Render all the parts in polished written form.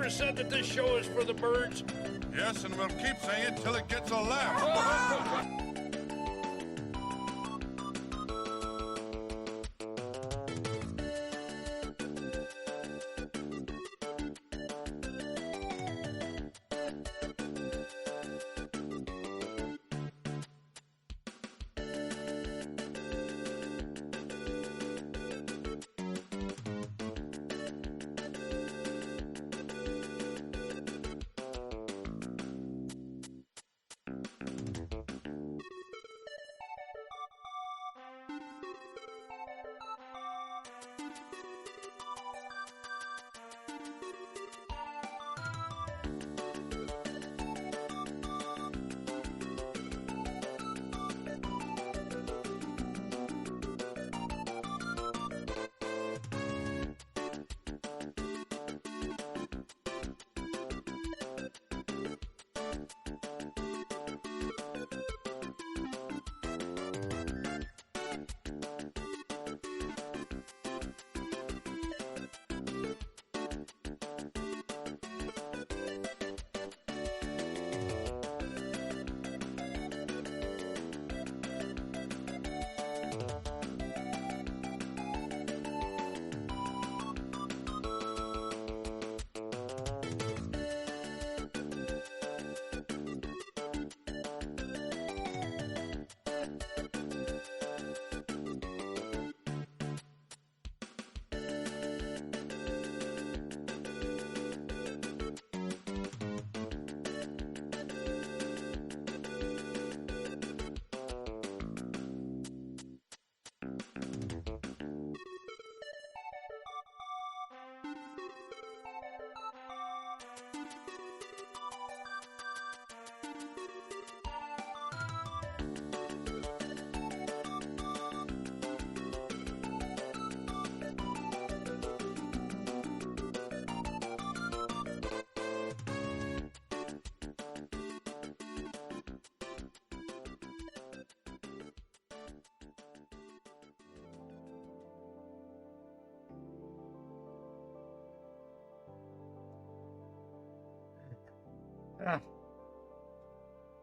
never said that this show is for the birds? Yes, and we'll keep saying it till it gets a laugh. Ah.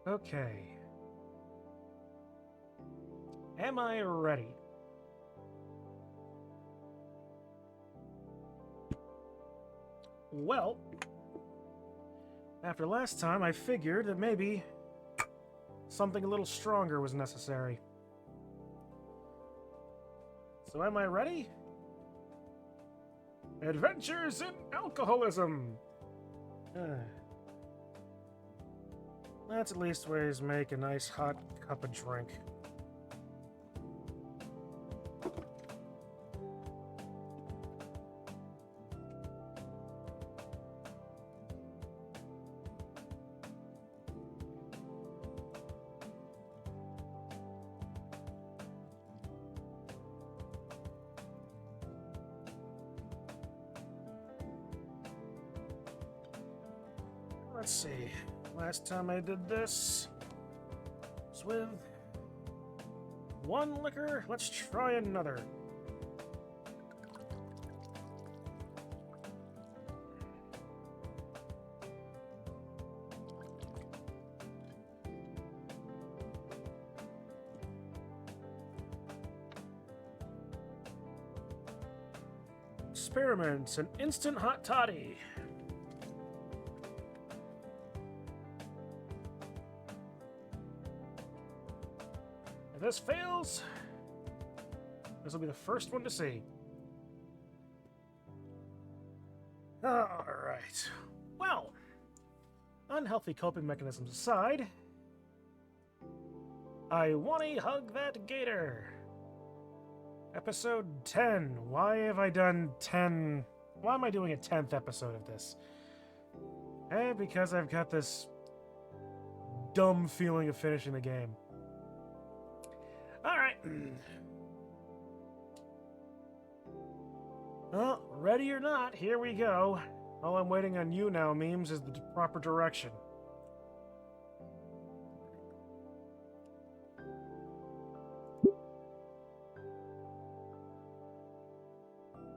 Okay. Am I ready? Well, after last time, I figured that maybe something a little stronger was necessary. So am I ready? Adventures in Alcoholism! Let's at least ways make a nice hot cup of drink. Let's see. Last time I did this was with one liquor. Let's try another. Experiments, an instant hot toddy. If this fails, this will be the first one to see. Alright. Well, unhealthy coping mechanisms aside, I Wani Hug That Gator. Episode 10. Why have I done 10? Why am I doing a 10th episode of this? Because I've got this dumb feeling of finishing the game. Alright. Well, ready or not, here we go. All I'm waiting on you now, memes, is the proper direction.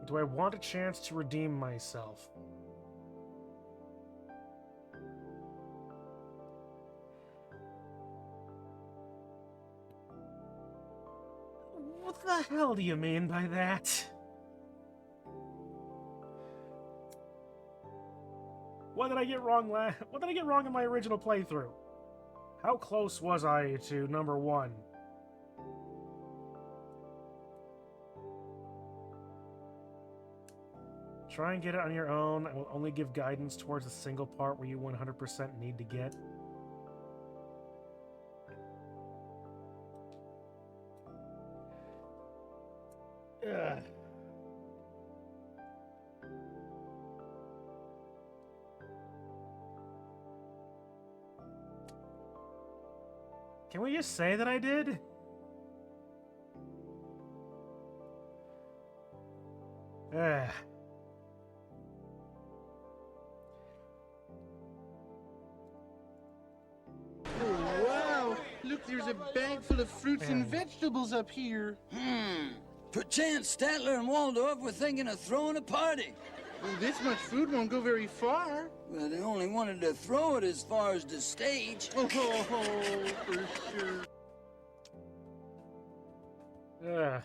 Do I want a chance to redeem myself? What the hell do you mean by that? What did I get wrong What did I get wrong in my original playthrough? How close was I to number 1? Try and get it on your own. I will only give guidance towards a single part where you 100% need to get. Ugh. Can we just say that I did? Ugh. Oh, wow! Look, there's a bag full of fruits and vegetables up here. Perchance Statler and Waldorf were thinking of throwing a party. Well, this much food won't go very far. Well, they only wanted to throw it as far as the stage. Oh, for sure. Ugh.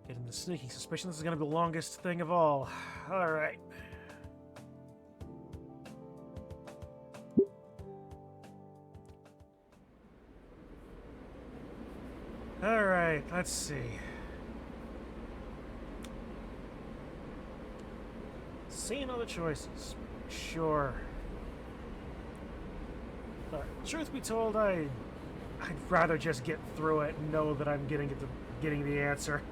Getting the sneaking suspicion this is going to be the longest thing of all. Alright. Alright, let's see. Seeing other choices. Sure. But truth be told, I'd rather just get through it and know that I'm getting the answer.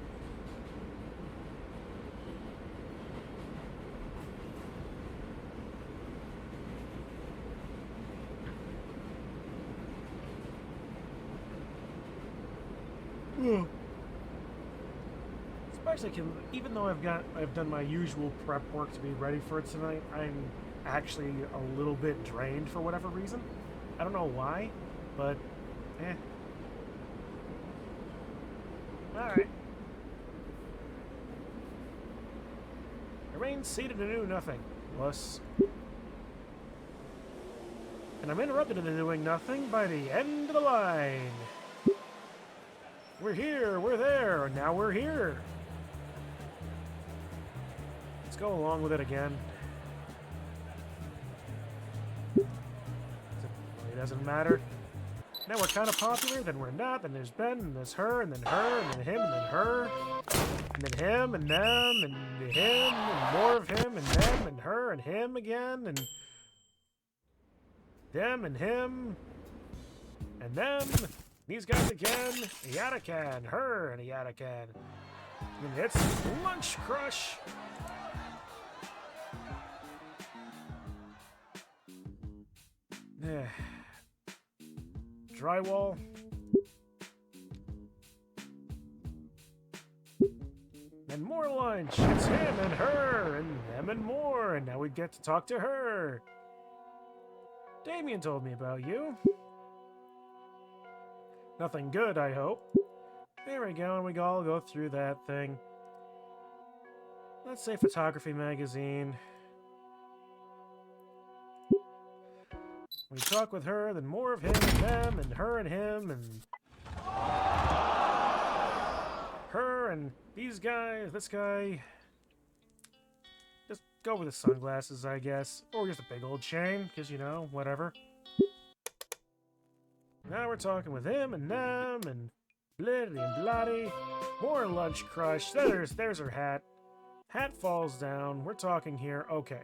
Especially even though I've done my usual prep work to be ready for it tonight, I'm actually a little bit drained for whatever reason. I don't know why, but Alright. I remain seated and do nothing. Plus. And I'm interrupted in doing nothing by the end of the line. We're here, we're there, and now we're here. Let's go along with it again. It really doesn't matter. Now we're kind of popular, then we're not, then there's Ben, and there's her, and then her, and then him, and then her, and then him, and them, and him, and more of him, and them, and her, and him again, and them, and him, and them, these guys again, a yada can, her, and a yada can. And it's Lunch Crush! Drywall. And more lunch. It's him and her and them and more. And now we get to talk to her. Damien told me about you. Nothing good, I hope. There we go, and we all go through that thing. Let's say photography magazine. We talk with her, then more of him and them, and her and him, and her and these guys, this guy. Just go with the sunglasses, I guess. Or just a big old chain, because, you know, whatever. Now we're talking with him and them, and blitty and bloody. More Lunch Crush. There's her hat. Hat falls down. We're talking here. Okay.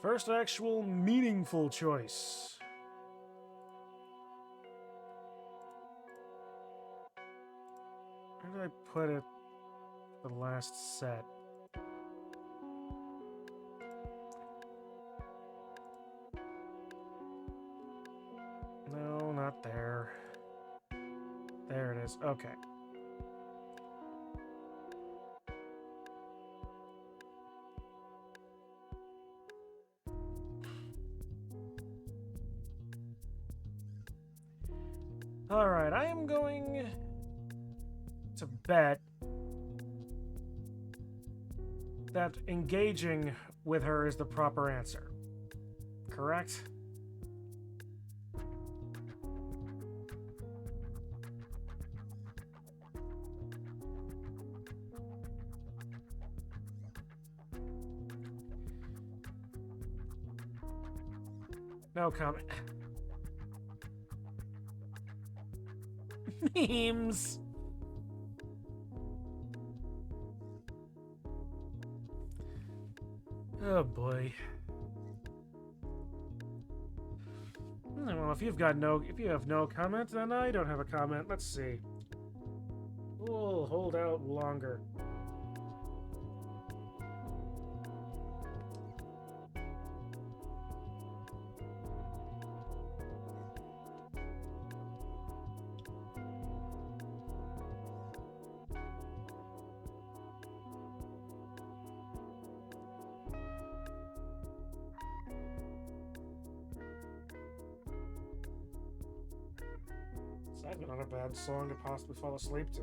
First actual meaningful choice. Where did I put it? The last set. No, not there. There it is. Okay. Alright, I am going to bet that engaging with her is the proper answer. correct? No comment. Memes. Oh boy. Well, if you have no comment, then I don't have a comment. Let's see. We'll hold out longer. That's not a bad song to possibly fall asleep to.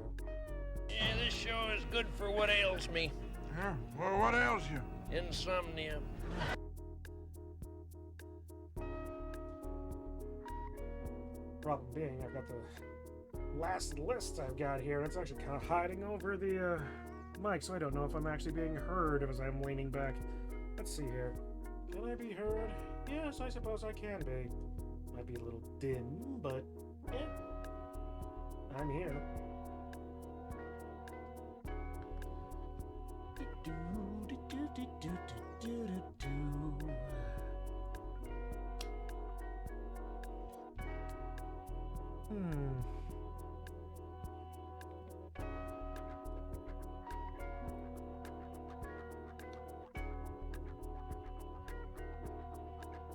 Yeah, this show is good for what ails me. Yeah? Well, what ails you? Insomnia. Problem being, I've got the last list I've got here, and it's actually kind of hiding over the mic, so I don't know if I'm actually being heard as I'm leaning back. Let's see here. Can I be heard? Yes, I suppose I can be. Might be a little dim, but yeah. I'm here.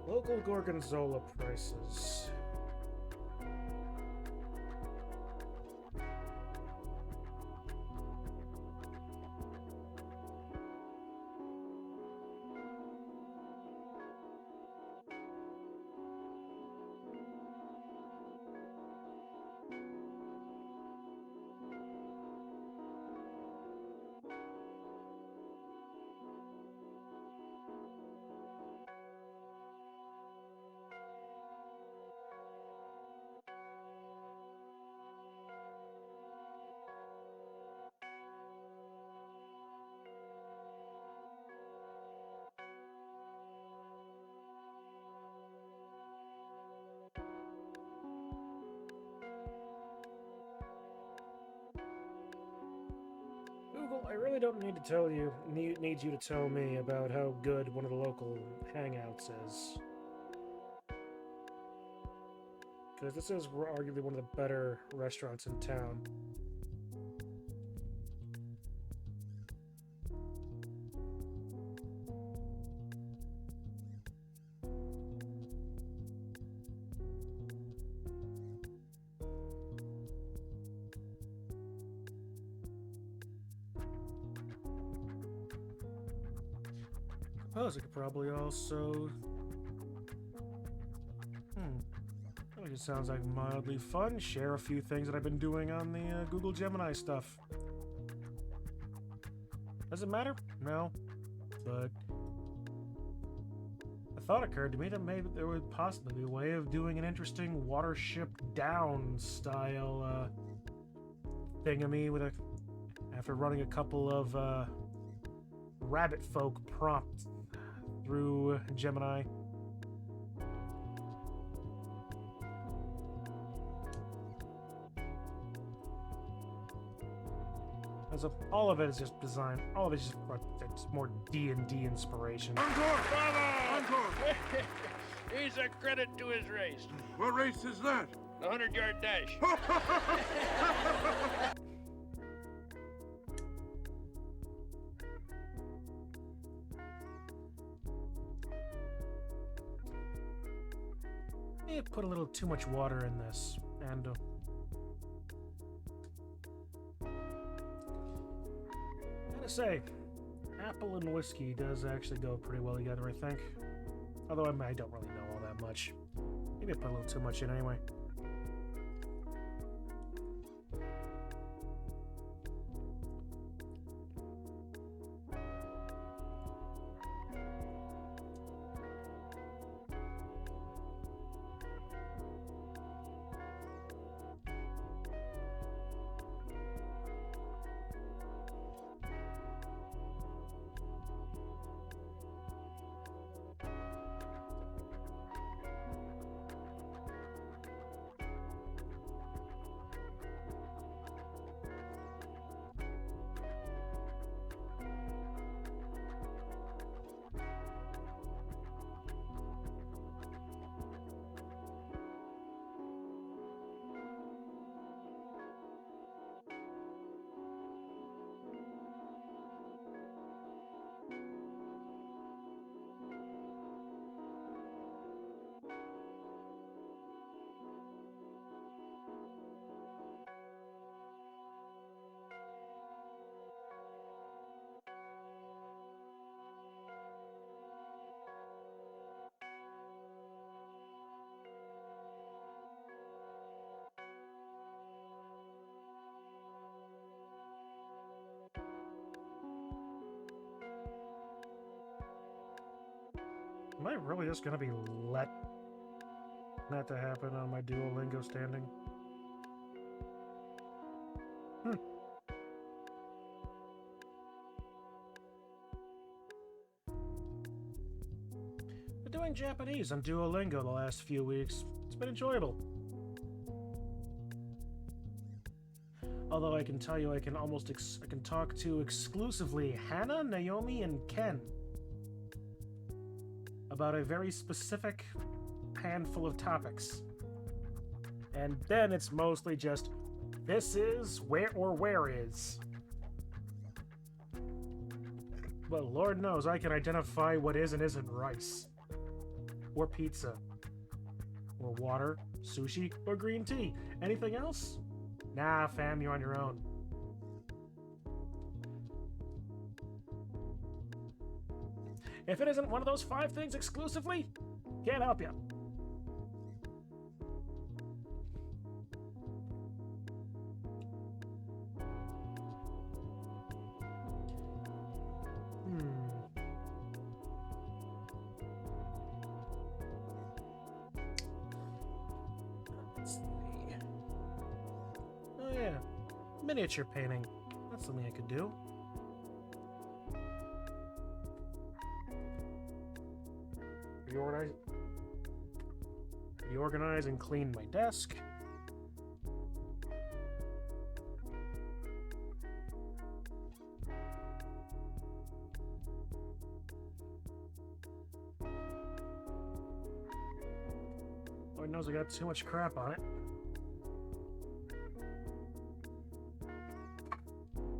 Local Gorgonzola prices. Google, I really don't need to tell you, need you to tell me about how good one of the local hangouts is. Because this is arguably one of the better restaurants in town. I suppose I could probably also... It sounds like mildly fun. Share a few things that I've been doing on the Google Gemini stuff. Does it matter? No. But a thought occurred to me that maybe there would possibly be a way of doing an interesting Watership Down style thingamy with after running a couple of rabbit folk prompts through Gemini. All of it is just design. All of it is just it's more D&D inspiration. Encore! Bravo! Encore! He's a credit to his race. What race is that? The 100-yard dash. May put a little too much water in this, and gotta say, apple and whiskey does actually go pretty well together, I think. Although I don't really know all that much. Maybe I put a little too much in anyway. Am I really just gonna be let that to happen on my Duolingo standing? Been doing Japanese on Duolingo the last few weeks. It's been enjoyable. Although I can tell you I can talk to exclusively Hannah, Naomi, and Ken about a very specific handful of topics. And then it's mostly just, this is, where is. But Lord knows I can identify what is and isn't rice. Or pizza. Or water, sushi, or green tea. Anything else? Nah, fam, you're on your own. If it isn't one of those 5 things exclusively, can't help you. Let's see. Oh yeah, miniature painting. That's something I could do. Reorganize and clean my desk. Lord knows I got too much crap on it.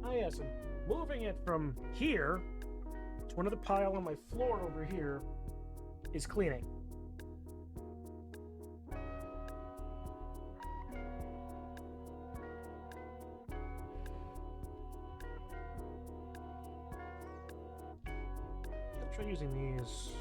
Ah yes, and moving it from here to another pile on my floor over here is cleaning. I'll try using these.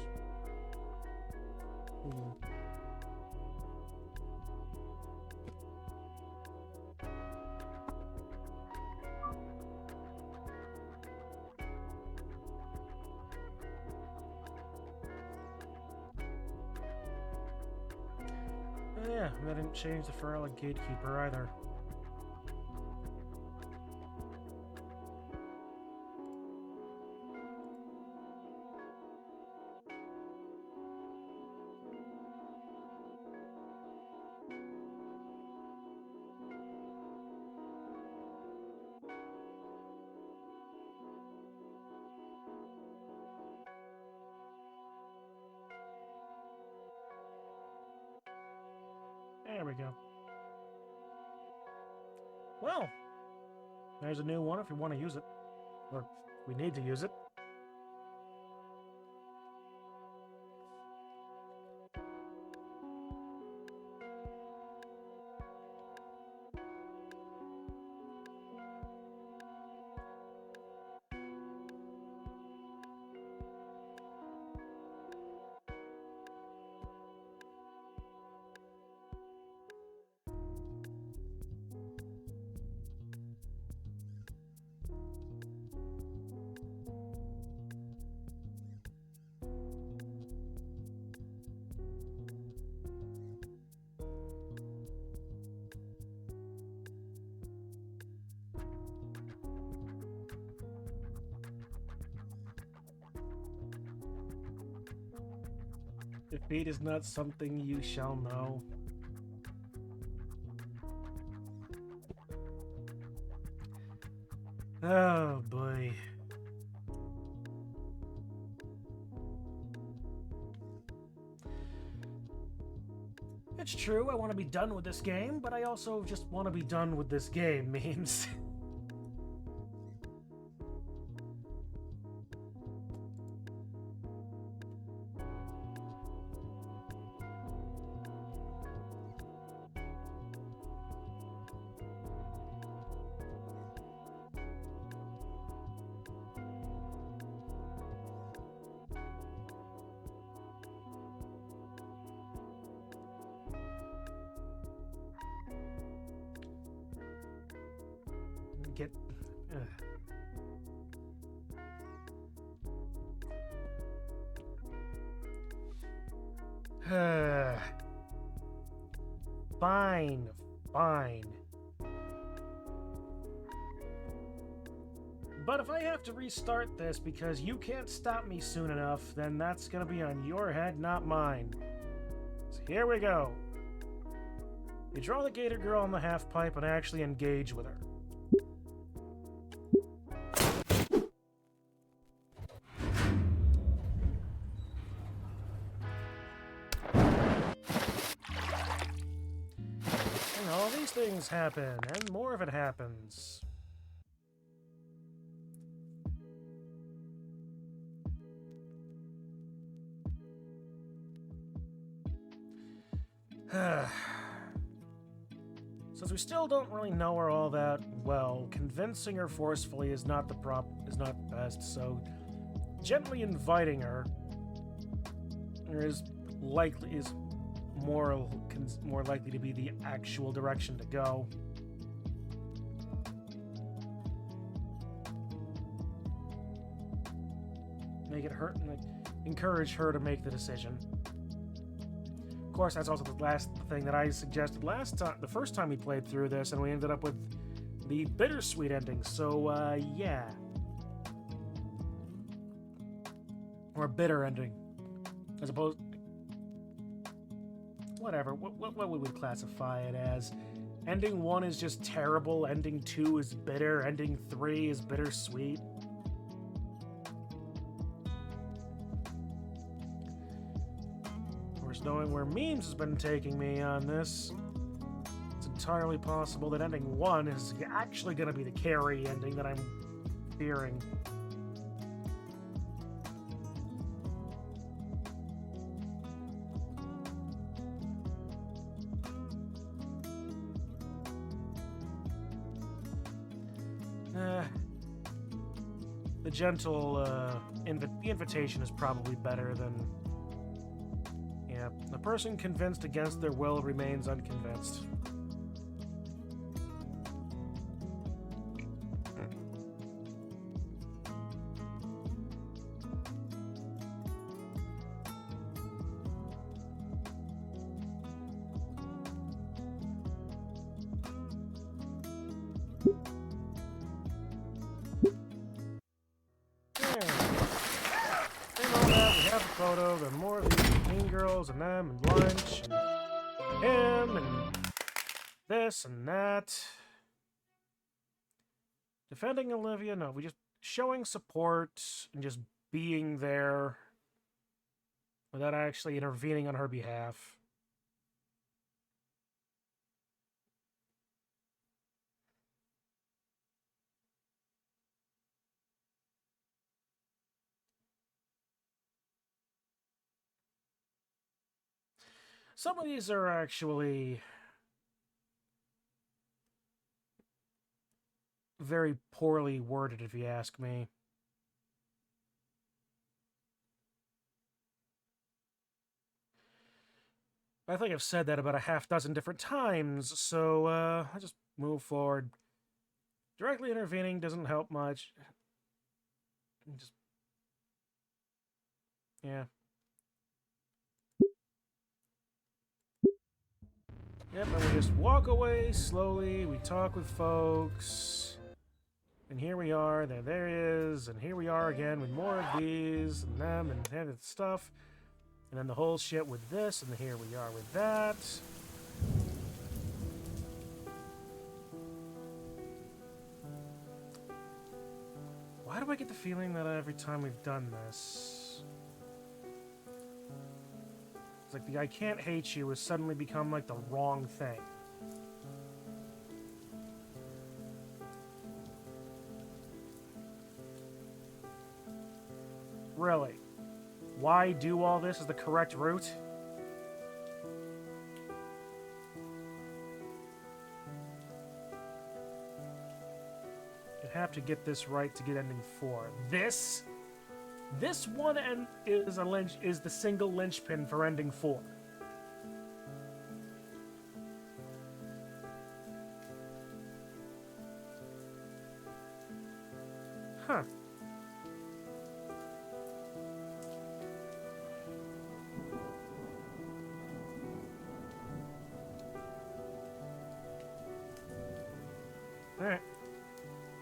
Yeah, I didn't change the Ferrella gatekeeper either. There we go. Well, there's a new one if you want to use it. Or we need to use it. Defeat is not something you shall know. Oh boy. It's true, I want to be done with this game, but I also just want to be done with this game means. Get Fine, fine. But if I have to restart this because you can't stop me soon enough, then that's gonna be on your head, not mine. So here we go. You draw the gator girl on the half pipe and actually engage with her. And all these things happen, and more of it happens. Since we still don't really know her all that well, convincing her forcefully is not best, so gently inviting her is more likely to be the actual direction to go. Make it hurt and encourage her to make the decision. Of course, that's also the last thing that I suggested last time, the first time we played through this, and we ended up with the bittersweet ending. So, yeah. Or a bitter ending. As opposed... Whatever. What would we classify it as? Ending 1 is just terrible, ending 2 is bitter, ending 3 is bittersweet. Knowing where memes has been taking me on this, it's entirely possible that ending 1 is actually going to be the carry ending that I'm fearing. The gentle, the invitation is probably better than... The person convinced against their will remains unconvinced. Photo, then more of these mean girls and them and lunch and him and this and that. Defending Olivia, no, we just showing support and just being there without actually intervening on her behalf. Some of these are actually very poorly worded, if you ask me. I think I've said that about a half-dozen different times, so I just move forward. Directly intervening doesn't help much. Just... yeah. Yep, and we just walk away slowly, we talk with folks, and here we are, there he is, and here we are again with more of these, and them, and that stuff, and then the whole shit with this, and here we are with that. Why do I get the feeling that every time we've done this... it's like the I can't hate you has suddenly become like the wrong thing. Really? Why do all this is the correct route? You have to get this right to get ending 4. This one is the single linchpin for ending 4. Huh.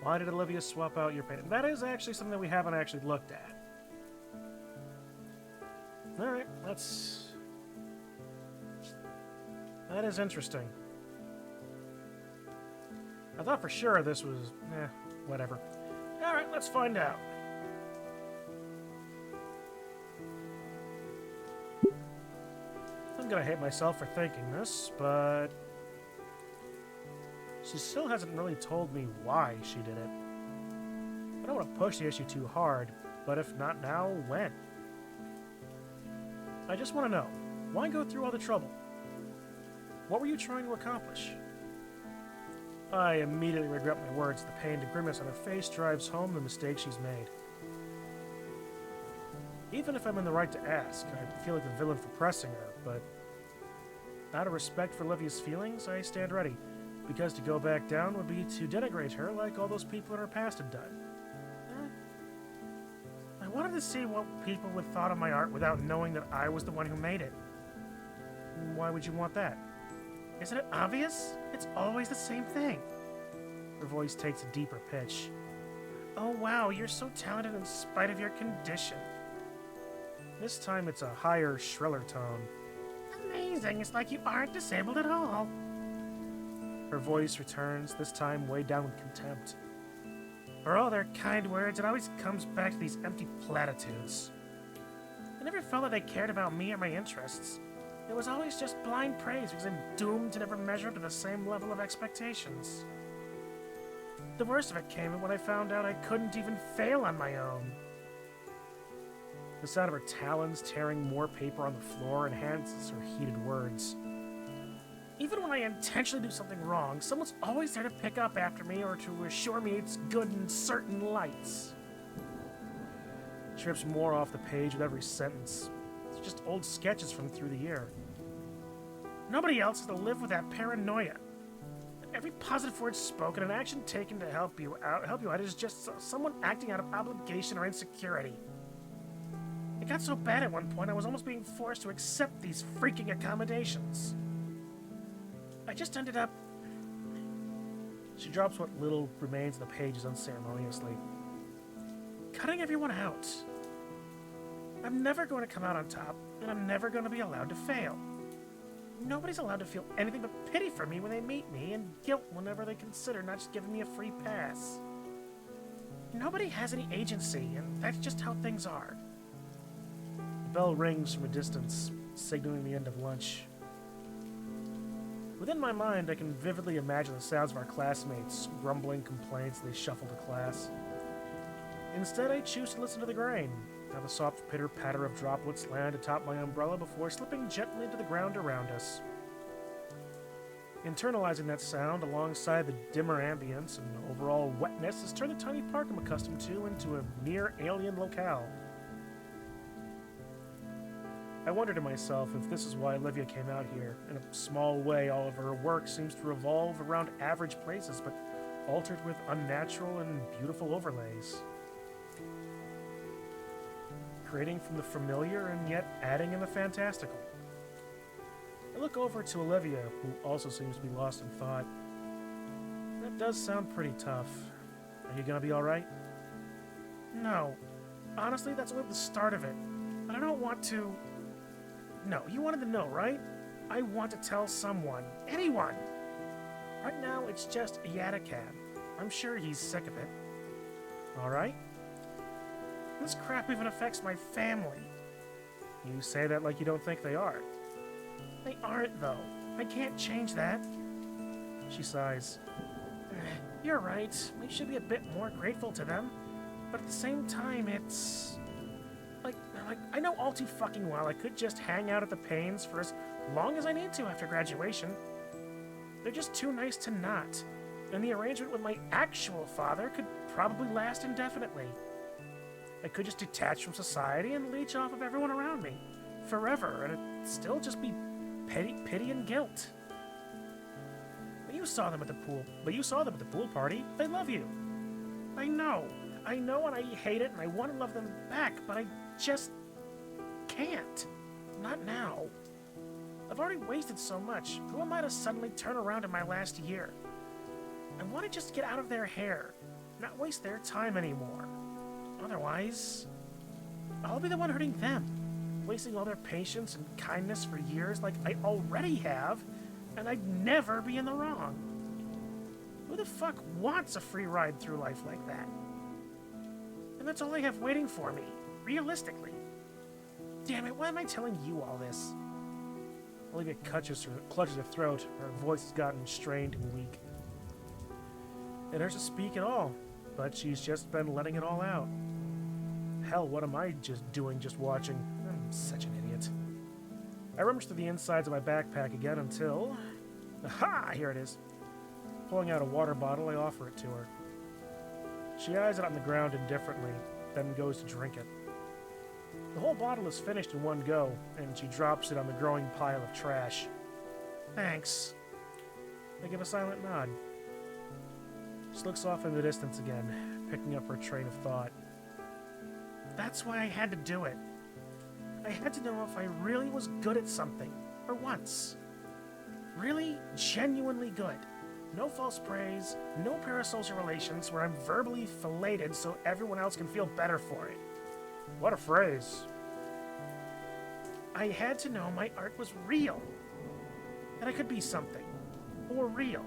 Why did Olivia swap out your painting? That is actually something that we haven't actually looked at. Alright, that is interesting. I thought for sure this was... whatever. Alright, let's find out. I'm gonna hate myself for thinking this, but... she still hasn't really told me why she did it. I don't want to push the issue too hard, but if not now, when? I just want to know, why go through all the trouble? What were you trying to accomplish? I immediately regret my words. The pained grimace on her face drives home the mistake she's made. Even if I'm in the right to ask, I feel like the villain for pressing her, but out of respect for Olivia's feelings, I stand ready, because to go back down would be to denigrate her like all those people in her past had done. I wanted to see what people would thought of my art without knowing that I was the one who made it. Why would you want that? Isn't it obvious? It's always the same thing. Her voice takes a deeper pitch. Oh wow, you're so talented in spite of your condition. This time it's a higher, shriller tone. Amazing, it's like you aren't disabled at all. Her voice returns, this time weighed down with contempt. For all their kind words, it always comes back to these empty platitudes. I never felt that they cared about me or my interests. It was always just blind praise because I'm doomed to never measure up to the same level of expectations. The worst of it came when I found out I couldn't even fail on my own. The sound of her talons tearing more paper on the floor enhances her heated words. Even when I intentionally do something wrong, someone's always there to pick up after me or to assure me it's good in certain lights. She rips more off the page with every sentence. It's just old sketches from through the year. Nobody else has to live with that paranoia. Every positive word spoken and action taken to help you out is just someone acting out of obligation or insecurity. It got so bad at one point I was almost being forced to accept these freaking accommodations. I just ended up... She drops what little remains of the pages unceremoniously. Cutting everyone out. I'm never going to come out on top, and I'm never going to be allowed to fail. Nobody's allowed to feel anything but pity for me when they meet me, and guilt whenever they consider not just giving me a free pass. Nobody has any agency, and that's just how things are. The bell rings from a distance, signaling the end of lunch. Within my mind, I can vividly imagine the sounds of our classmates grumbling complaints as they shuffle to class. Instead, I choose to listen to the grain, how the soft pitter-patter of droplets land atop my umbrella before slipping gently to the ground around us. Internalizing that sound alongside the dimmer ambience and overall wetness has turned the tiny park I'm accustomed to into a near alien locale. I wonder to myself if this is why Olivia came out here. In a small way, all of her work seems to revolve around average places, but altered with unnatural and beautiful overlays. Creating from the familiar and yet adding in the fantastical. I look over to Olivia, who also seems to be lost in thought. That does sound pretty tough. Are you gonna be alright? No. Honestly, that's only the start of it. But I don't want to... No, you wanted to know, right? I want to tell someone. Anyone! Right now, it's just Yatakan. I'm sure he's sick of it. Alright? This crap even affects my family. You say that like you don't think they are. They aren't, though. I can't change that. She sighs. You're right. We should be a bit more grateful to them. But at the same time, it's... Like, I know all too fucking well I could just hang out at the Pains for as long as I need to after graduation. They're just too nice to not. And the arrangement with my actual father could probably last indefinitely. I could just detach from society and leech off of everyone around me. Forever, and it'd still just be pity and guilt. But you saw them at the pool party. They love you. I know, and I hate it, and I want to love them back, but I just can't. Not now. I've already wasted so much. Who am I to suddenly turn around in my last year? I want to just get out of their hair. not waste their time anymore. Otherwise, I'll be the one hurting them, wasting all their patience and kindness for years like I already have, and I'd never be in the wrong. Who the fuck wants a free ride through life like that? And that's all I have waiting for me, realistically. Damn it, why am I telling you all this? Olivia clutches her throat. Her voice has gotten strained and weak. It hurts to speak at all, but she's just been letting it all out. Hell, what am I just watching? I'm such an idiot. I rummage through the insides of my backpack again until... Aha! Here it is. Pulling out a water bottle, I offer it to her. She eyes it on the ground indifferently, then goes to drink it. The whole bottle is finished in one go, and she drops it on the growing pile of trash. Thanks. I give a silent nod. She looks off in the distance again, picking up her train of thought. That's why I had to do it. I had to know if I really was good at something, for once. Really, genuinely good. No false praise, no parasocial relations where I'm verbally filleted so everyone else can feel better for it. What a phrase. I had to know my art was real. That I could be something. Or real.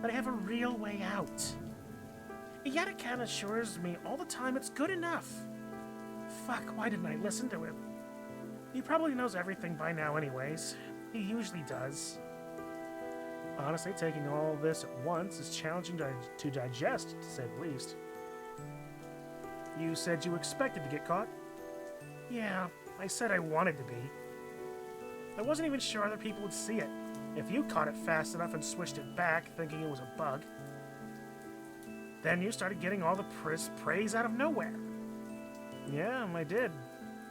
That I have a real way out. Yet it kind of assures me all the time it's good enough. Fuck, why didn't I listen to him? He probably knows everything by now anyways. He usually does. Honestly, taking all this at once is challenging to digest, to say the least. You said you expected to get caught? Yeah, I said I wanted to be. I wasn't even sure other people would see it. If you caught it fast enough and swished it back, thinking it was a bug. Then you started getting all the praise out of nowhere. Yeah, I did.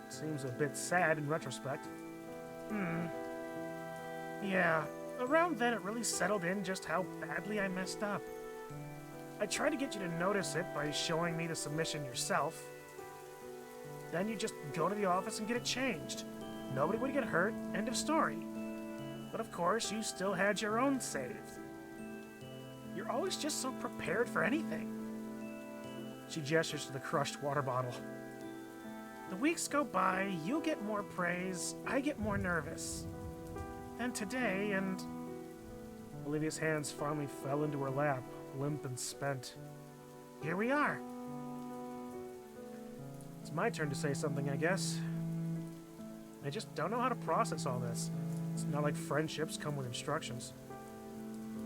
Seems a bit sad in retrospect. Yeah, around then it really settled in just how badly I messed up. I tried to get you to notice it by showing me the submission yourself. Then you just go to the office and get it changed. Nobody would get hurt, end of story. But of course, you still had your own saved. You're always just so prepared for anything. She gestures to the crushed water bottle. The weeks go by, you get more praise, I get more nervous. Then today, and... Olivia's hands finally fell into her lap, limp and spent. Here we are. It's my turn to say something, I guess. I just don't know how to process all this. It's not like friendships come with instructions.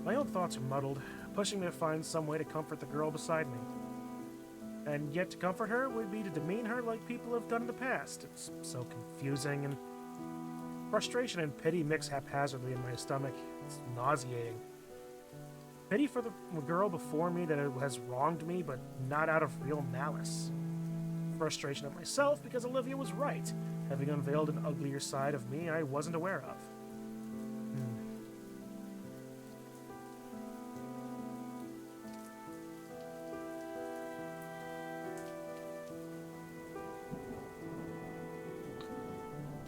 My own thoughts are muddled, pushing me to find some way to comfort the girl beside me. And yet to comfort her would be to demean her like people have done in the past. It's so confusing, and frustration and pity mix haphazardly in my stomach. It's nauseating. Pity for the girl before me that has wronged me, but not out of real malice. Frustration at myself because Olivia was right, having unveiled an uglier side of me I wasn't aware of.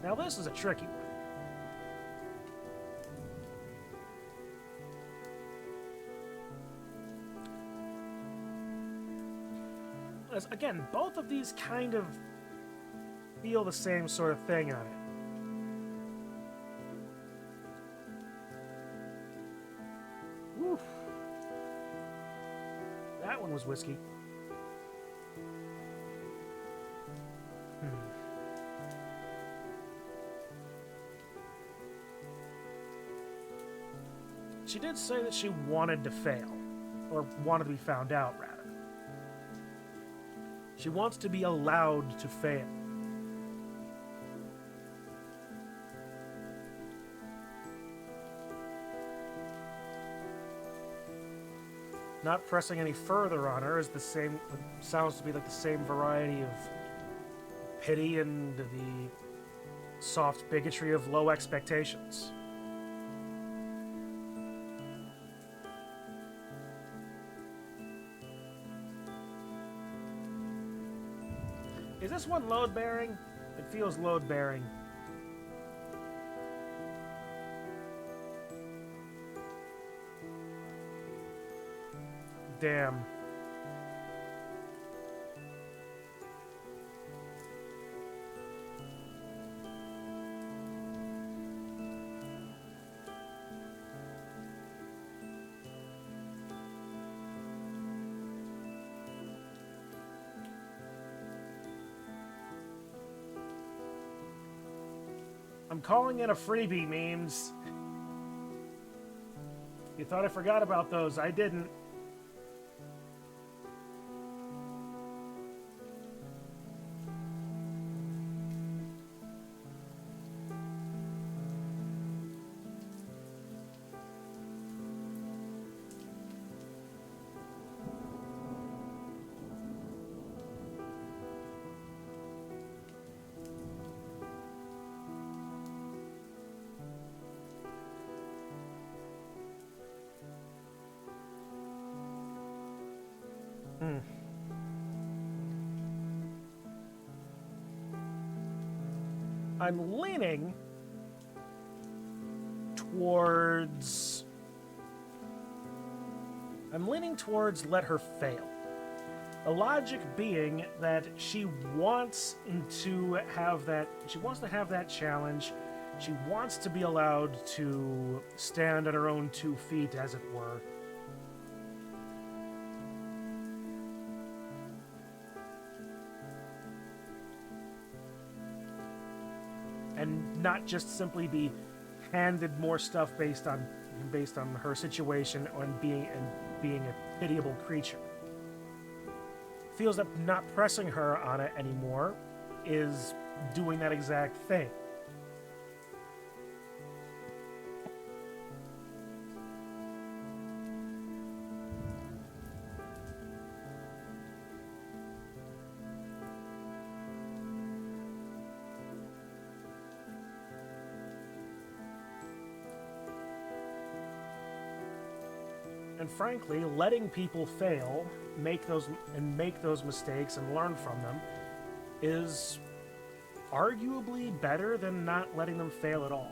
Now this is a tricky one. As, again, both of these kind of feel the same sort of thing on it. Woof. That one was whiskey. She did say that she wanted to fail, or wanted to be found out, rather. She wants to be allowed to fail. Not pressing any further on her is the same, sounds to be like the same variety of pity and the soft bigotry of low expectations. Is this one load-bearing? It feels load-bearing. Damn. I'm calling in a freebie, memes. You thought I forgot about those. I didn't. I'm leaning towards... let her fail. The logic being that she wants to have that challenge. She wants to be allowed to stand on her own 2 feet, as it were. And not just simply be handed more stuff based on her situation and being a pitiable creature. Feels that not pressing her on it anymore is doing that exact thing. And frankly, letting people fail, make those mistakes and learn from them is arguably better than not letting them fail at all.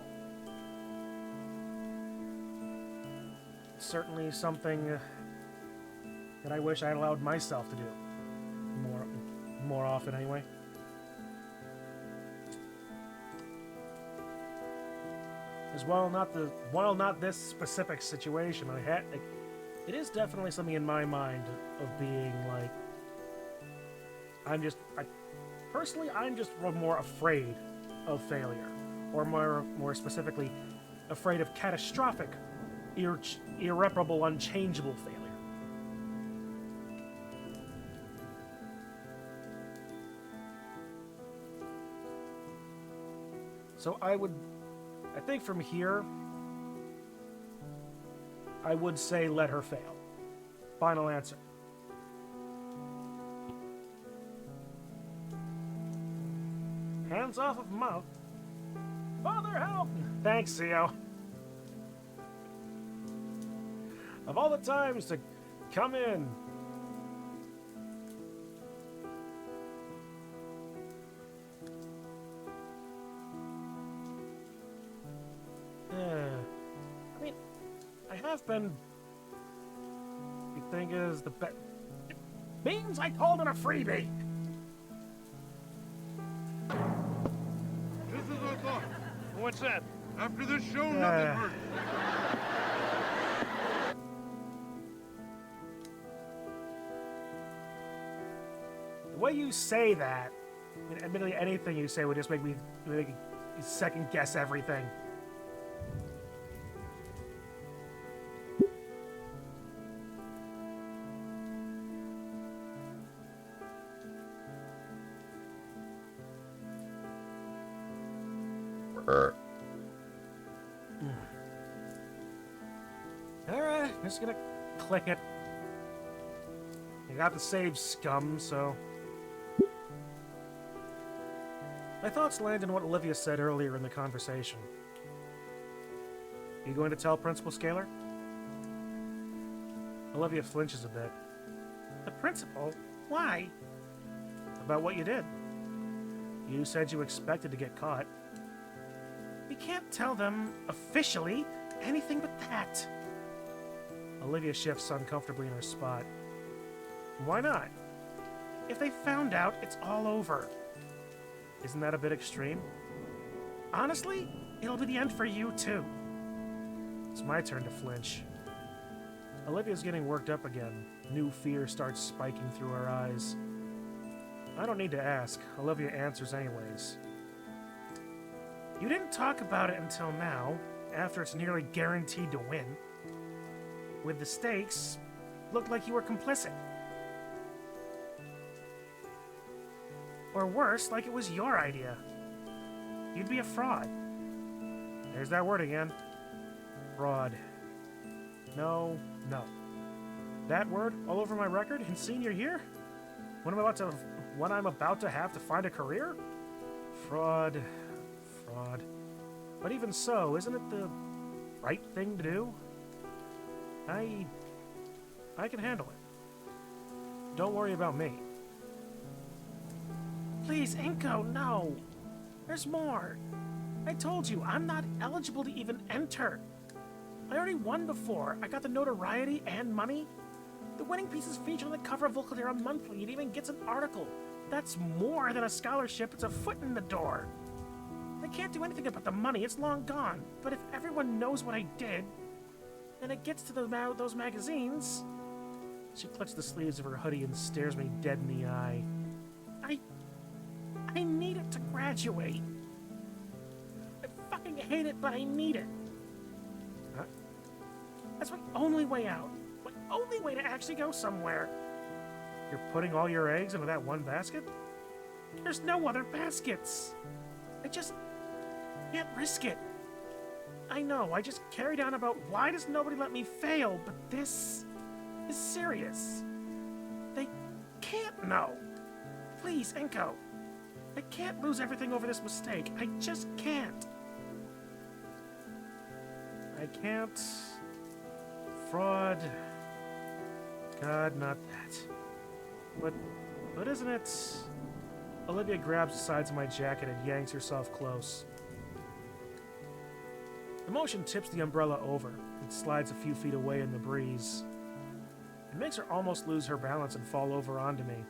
Certainly something that I wish I had allowed myself to do more often anyway. As well, while not this specific situation, it is definitely something in my mind of being like, I'm just more afraid of failure, or more specifically, afraid of catastrophic, irreparable, unchangeable failure. So I think from here, I would say let her fail. Final answer. Hands off of mouth. Father, help! Thanks, Theo. Of all the times to come in. I mean, I have been... You think is the best... Means I called it a freebie! This is our thought. What's that? After this show, nothing hurts. The way you say that, I mean, admittedly, anything you say would just make me second guess everything. Alright, just gonna click it. I got the save scum, so... My thoughts land on what Olivia said earlier in the conversation. You going to tell Principal Scalar? Olivia flinches a bit. The principal? Why? About what you did. You said you expected to get caught. We can't tell them, officially, anything but that. Olivia shifts uncomfortably in her spot. Why not? If they found out, it's all over. Isn't that a bit extreme? Honestly, it'll be the end for you, too. It's my turn to flinch. Olivia's getting worked up again. New fear starts spiking through her eyes. I don't need to ask. Olivia answers anyways. You didn't talk about it until now, after it's nearly guaranteed to win. With the stakes, looked like you were complicit. Or worse, like it was your idea. You'd be a fraud. There's that word again. Fraud. No, no. That word all over my record in senior year? When I'm about to have to find a career? Fraud. Fraud. But even so, isn't it the right thing to do? I can handle it. Don't worry about me. Please, Inko, no! There's more! I told you, I'm not eligible to even enter. I already won before. I got the notoriety and money. The winning pieces feature on the cover of Volcadera Monthly. It even gets an article. That's more than a scholarship. It's a foot in the door. I can't do anything about the money. It's long gone. But if everyone knows what I did, and it gets to those magazines... She clutched the sleeves of her hoodie and stares me dead in the eye. I need it to graduate. I fucking hate it, but I need it. Huh? That's my only way out. My only way to actually go somewhere. You're putting all your eggs into that one basket? There's no other baskets. I just can't risk it. I know, I just carried on about why does nobody let me fail, but this is serious. They can't know. Please, Inko. I can't lose everything over this mistake. I just can't. I can't. Fraud. God, not that. But isn't it? Olivia grabs the sides of my jacket and yanks herself close. The motion tips the umbrella over and slides a few feet away in the breeze. It makes her almost lose her balance and fall over onto me.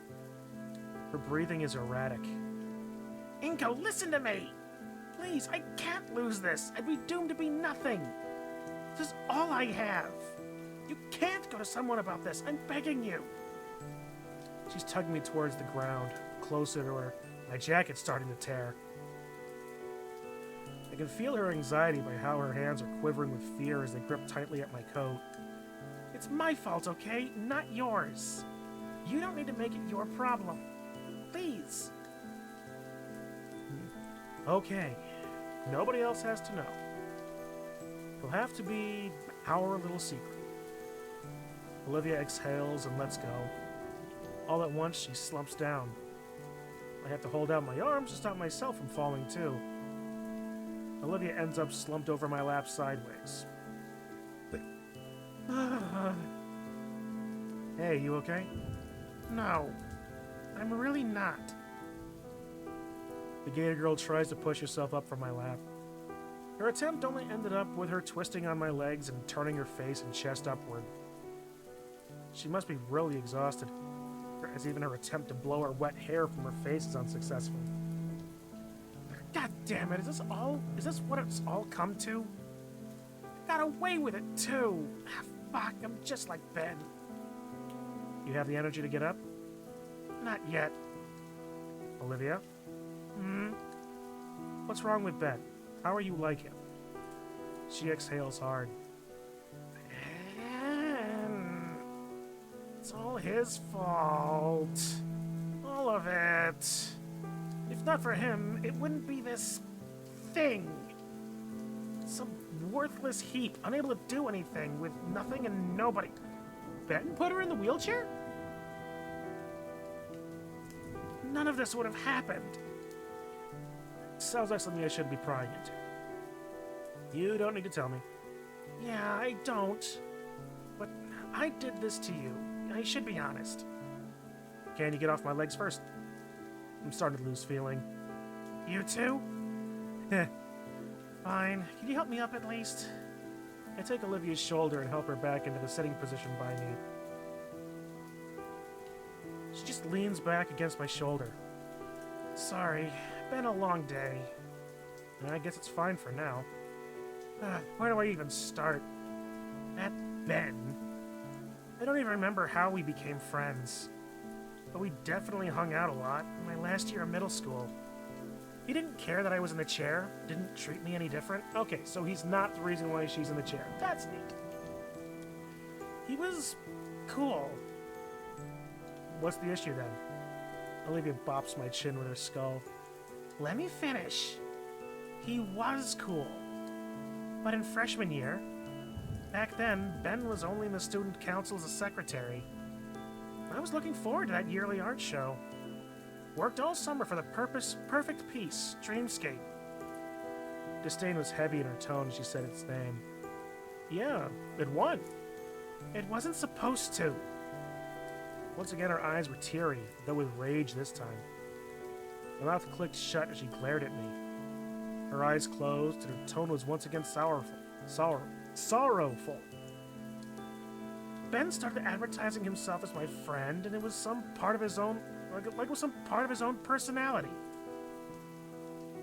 Her breathing is erratic. Inko, listen to me! Please, I can't lose this. I'd be doomed to be nothing. This is all I have. You can't go to someone about this. I'm begging you. She's tugging me towards the ground, closer to her. My jacket's starting to tear. I can feel her anxiety by how her hands are quivering with fear as they grip tightly at my coat. It's my fault, okay? Not yours. You don't need to make it your problem. Please. Okay. Nobody else has to know. It'll have to be our little secret. Olivia exhales and lets go. All at once, she slumps down. I have to hold out my arms to stop myself from falling too. Olivia ends up slumped over my lap sideways. Hey, you okay? No, I'm really not. The Gator Girl tries to push herself up from my lap. Her attempt only ended up with her twisting on my legs and turning her face and chest upward. She must be really exhausted, as even her attempt to blow her wet hair from her face is unsuccessful. God damn it, is this what it's all come to? I got away with it too. Fuck, I'm just like Ben. You have the energy to get up? Not yet. Olivia? What's wrong with Ben? How are you like him? She exhales hard. Ben. It's all his fault. All of it. If not for him, it wouldn't be this thing. Some worthless heap, unable to do anything, with nothing and nobody. Ben put her in the wheelchair? None of this would have happened. Sounds like something I shouldn't be prying into. You don't need to tell me. Yeah, I don't. But I did this to you. I should be honest. Can you get off my legs first? I'm starting to lose feeling. You too? Fine. Can you help me up at least? I take Olivia's shoulder and help her back into the sitting position by me. She just leans back against my shoulder. Sorry, been a long day. I guess it's fine for now. Where do I even start? That Ben. I don't even remember how we became friends. But we definitely hung out a lot in my last year of middle school. He didn't care that I was in the chair, didn't treat me any different. Okay, so he's not the reason why she's in the chair. That's neat. He was cool. What's the issue then? Olivia bops my chin with her skull. Let me finish. He was cool. But in freshman year, back then, Ben was only in the student council as a secretary. I was looking forward to that yearly art show. Worked all summer for the perfect piece, Dreamscape. Disdain was heavy in her tone as she said its name. Yeah, it won. It wasn't supposed to. Once again, her eyes were teary, though with rage this time. Her mouth clicked shut as she glared at me. Her eyes closed, and her tone was once again sorrowful. Ben started advertising himself as my friend, and it was some part of his own, like it was some part of his own personality.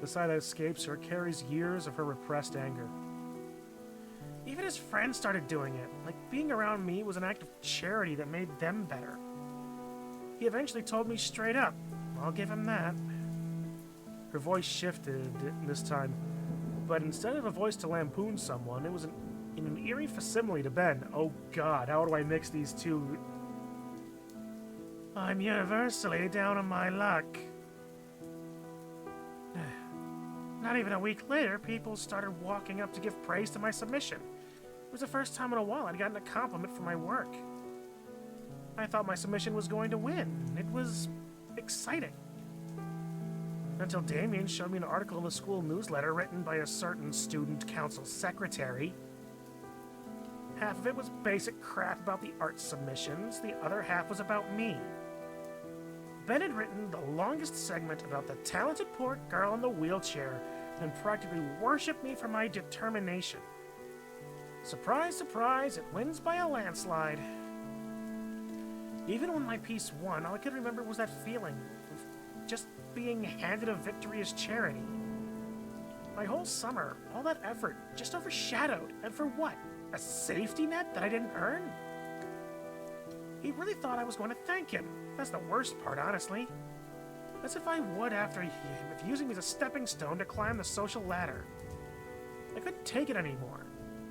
The sigh that escapes her carries years of her repressed anger. Even his friends started doing it, like being around me was an act of charity that made them better. He eventually told me straight up. I'll give him that. Her voice shifted this time, but instead of a voice to lampoon someone, it was in an eerie facsimile to Ben. Oh God, how do I mix these two? I'm universally down on my luck. Not even a week later, people started walking up to give praise to my submission. It was the first time in a while I'd gotten a compliment for my work. I thought my submission was going to win. It was exciting. Until Damien showed me an article in the school newsletter written by a certain student council secretary. Half of it was basic crap about the art submissions, the other half was about me. Ben had written the longest segment about the talented poor girl in the wheelchair and practically worshipped me for my determination. Surprise, surprise, it wins by a landslide. Even when my piece won, all I could remember was that feeling of just being handed a victory as charity. My whole summer, all that effort, just overshadowed. And for what? A safety net that I didn't earn? He really thought I was going to thank him. That's the worst part, honestly. As if I would after him, if using me as a stepping stone to climb the social ladder. I couldn't take it anymore.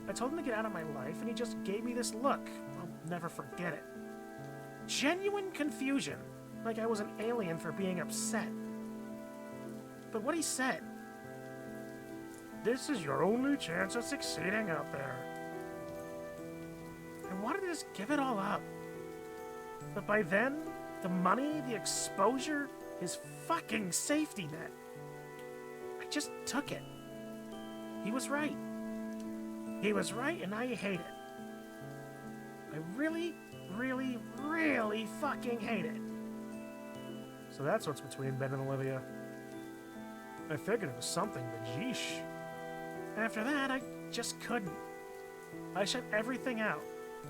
I told him to get out of my life, and he just gave me this look. I'll never forget it. Genuine confusion, like I was an alien for being upset. But what he said, this is your only chance of succeeding out there. I wanted to just give it all up. But by then, the money, the exposure, his fucking safety net, I just took it. He was right. He was right, and I hate it. I really, really, really fucking hate it. So that's what's between Ben and Olivia. I figured it was something, but yeesh. After that, I just couldn't. I shut everything out.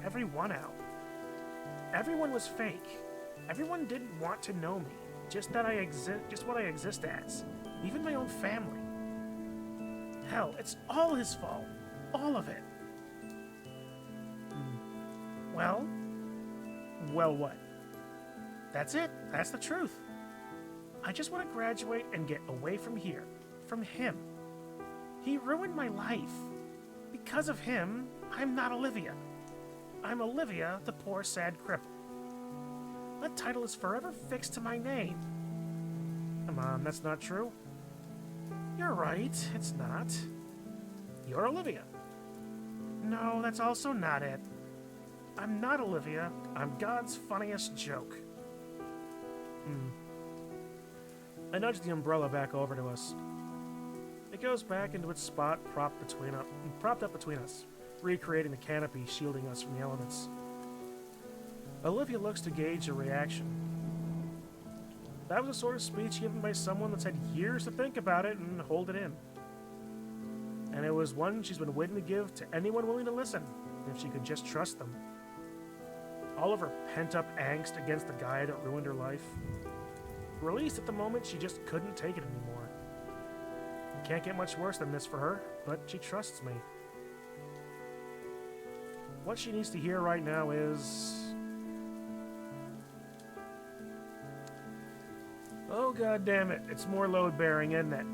Everyone out. Everyone was fake. Everyone didn't want to know me. Just that I exist, just what I exist as. Even my own family. Hell, it's all his fault. All of it. Well? Well what? That's it. That's the truth. I just want to graduate and get away from here. From him. He ruined my life. Because of him, I'm not Olivia. I'm Olivia, the poor, sad cripple. That title is forever fixed to my name. Come on, that's not true. You're right, it's not. You're Olivia. No, that's also not it. I'm not Olivia. I'm God's funniest joke. I nudged the umbrella back over to us. It goes back into its spot propped up between us, recreating the canopy shielding us from the elements. Olivia looks to gauge a reaction. That was the sort of speech given by someone that's had years to think about it and hold it in. And it was one she's been waiting to give to anyone willing to listen, if she could just trust them. All of her pent-up angst against the guy that ruined her life. Released at the moment she just couldn't take it anymore. Can't get much worse than this for her, but she trusts me. What she needs to hear right now is... Oh God damn it. It's more load-bearing, isn't it?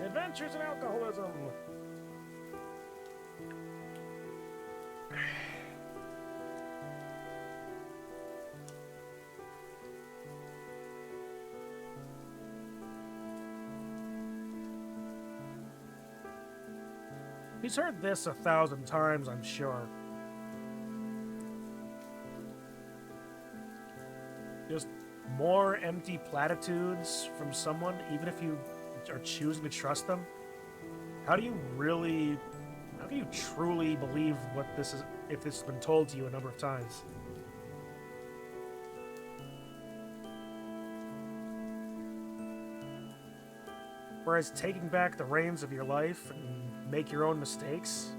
Adventures in Alcoholism. He's heard this 1,000 times, I'm sure. Just more empty platitudes from someone, even if you are choosing to trust them. How can you truly believe what this is if this has been told to you a number of times? Whereas taking back the reins of your life and make your own mistakes?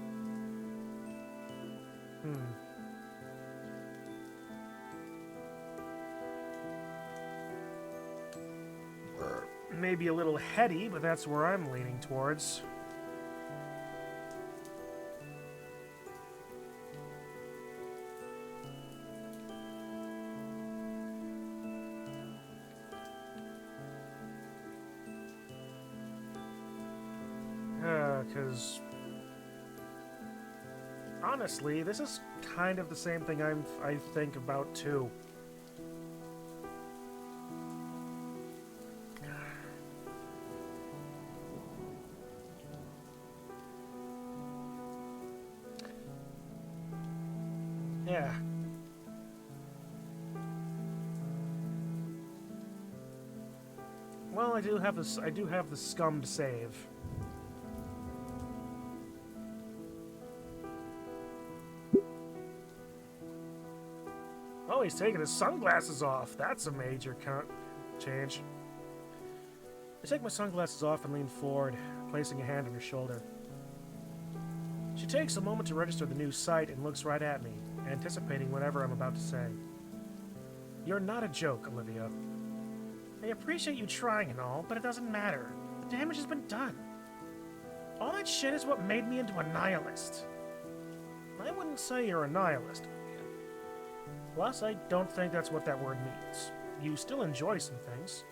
Maybe a little heady, but that's where I'm leaning towards. Because honestly, this is kind of the same thing I think about too. Yeah. Well, I do have the scum to save. Oh, he's taking his sunglasses off. That's a major change. I take my sunglasses off and lean forward, placing a hand on her shoulder. She takes a moment to register the new sight and looks right at me, anticipating whatever I'm about to say. You're not a joke, Olivia. I appreciate you trying and all, but it doesn't matter. The damage has been done. All that shit is what made me into a nihilist. I wouldn't say you're a nihilist, Olivia. Plus, I don't think that's what that word means. You still enjoy some things.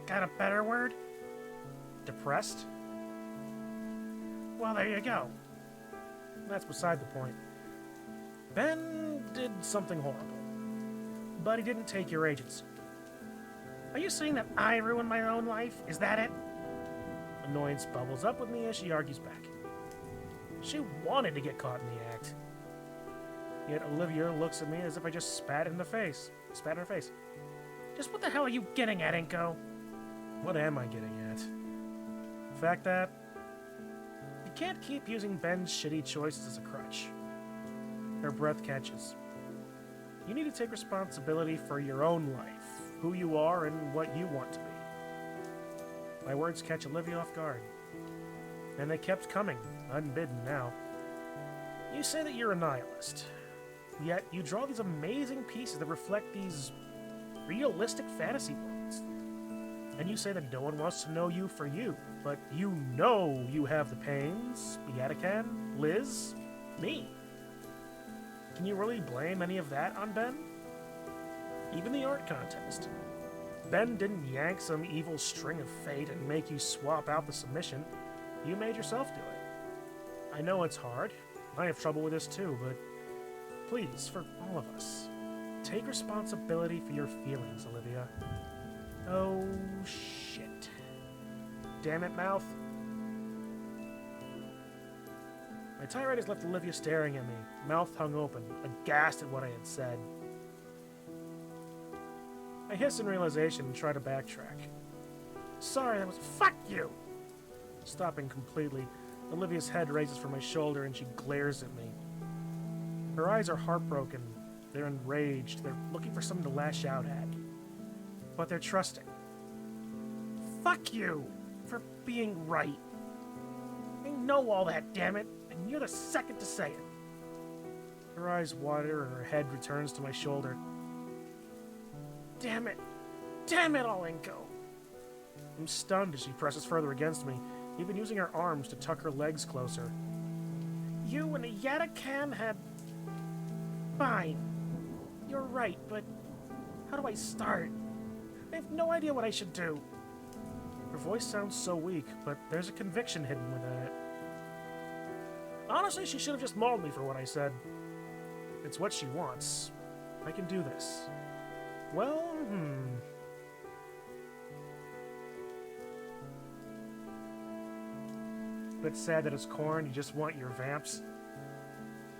Got a better word? Depressed? Well, there you go. That's beside the point. Ben did something horrible. But he didn't take your agency. Are you saying that I ruined my own life? Is that it? Annoyance bubbles up with me as she argues back. She wanted to get caught in the act. Yet Olivia looks at me as if I just spat in her face. Just what the hell are you getting at, Inko? What am I getting at? The fact that you can't keep using Ben's shitty choices as a crutch. Her breath catches. You need to take responsibility for your own life, who you are, and what you want to be. My words catch Olivia off guard. And they kept coming, unbidden now. You say that you're a nihilist, yet you draw these amazing pieces that reflect these realistic fantasy worlds. And you say that no one wants to know you for you, but you know you have the pains, Yatakan, Liz, me. Can you really blame any of that on Ben? Even the art contest. Ben didn't yank some evil string of fate and make you swap out the submission. You made yourself do it. I know it's hard. I have trouble with this too, but please, for all of us, take responsibility for your feelings, Olivia. Oh, shit. Damn it, mouth. My tirade has left Olivia staring at me, mouth hung open, aghast at what I had said. I hiss in realization and try to backtrack. Sorry, that was— fuck you! Stopping completely, Olivia's head raises from my shoulder and she glares at me. Her eyes are heartbroken, they're enraged, they're looking for something to lash out at. But they're trusting. Fuck you! For being right. I know all that, damn it, and you're the second to say it. Her eyes water and her head returns to my shoulder. Damn it! Damn it all, Inko! I'm stunned as she presses further against me, even using her arms to tuck her legs closer. You and Yatakan had Fine. You're right, but how do I start? I have no idea what I should do. Her voice sounds so weak, but there's a conviction hidden within it. Honestly, she should have just mauled me for what I said. It's what she wants. I can do this. Well, Bit sad that as Corn, you just want your vamps.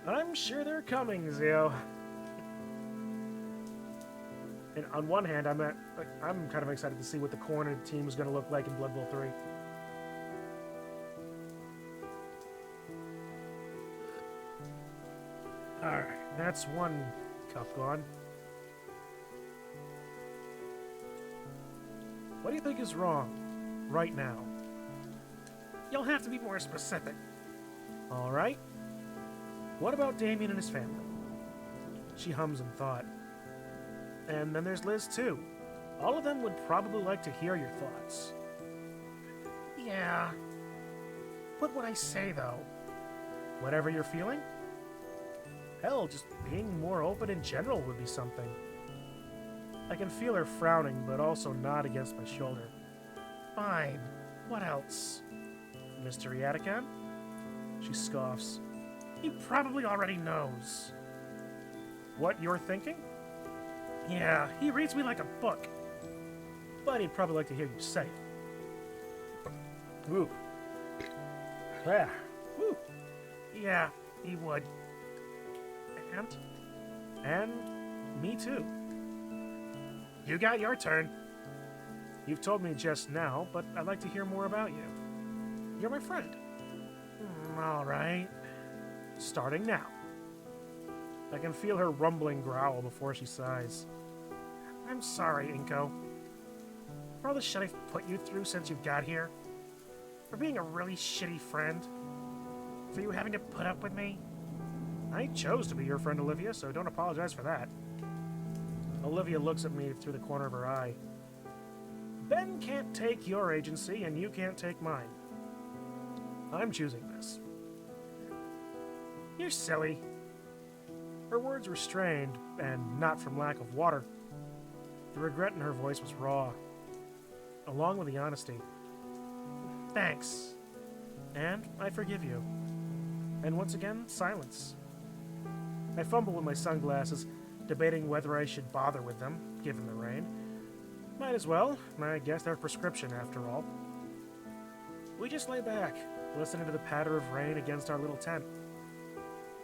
I'm sure they're coming, Zio. And on one hand, I'm kind of excited to see what the Corn team is going to look like in Blood Bowl 3. Alright, that's one cup gone. What do you think is wrong right now? You'll have to be more specific. Alright. What about Damien and his family? She hums in thought. And then there's Liz, too. All of them would probably like to hear your thoughts. Yeah. What would I say, though? Whatever you're feeling? Hell, just being more open in general would be something. I can feel her frowning, but also nod against my shoulder. Fine. What else? Mr. Yatakan? She scoffs. He probably already knows. What you're thinking? Yeah, he reads me like a book. But he'd probably like to hear you say it. Ooh. Yeah. Woo. Yeah, he would. And me too. You got your turn. You've told me just now, but I'd like to hear more about you. You're my friend. All right. Starting now. I can feel her rumbling growl before she sighs. I'm sorry, Inko. For all the shit I've put you through since you got here. For being a really shitty friend. For you having to put up with me. I chose to be your friend, Olivia, so don't apologize for that. Olivia looks at me through the corner of her eye. Ben can't take your agency, and you can't take mine. I'm choosing this. You're silly. Her words were strained, and not from lack of water. The regret in her voice was raw, along with the honesty. Thanks. And I forgive you. And once again, silence. I fumble with my sunglasses, debating whether I should bother with them, given the rain. Might as well. I guess they're prescription, after all. We just lay back, listening to the patter of rain against our little tent.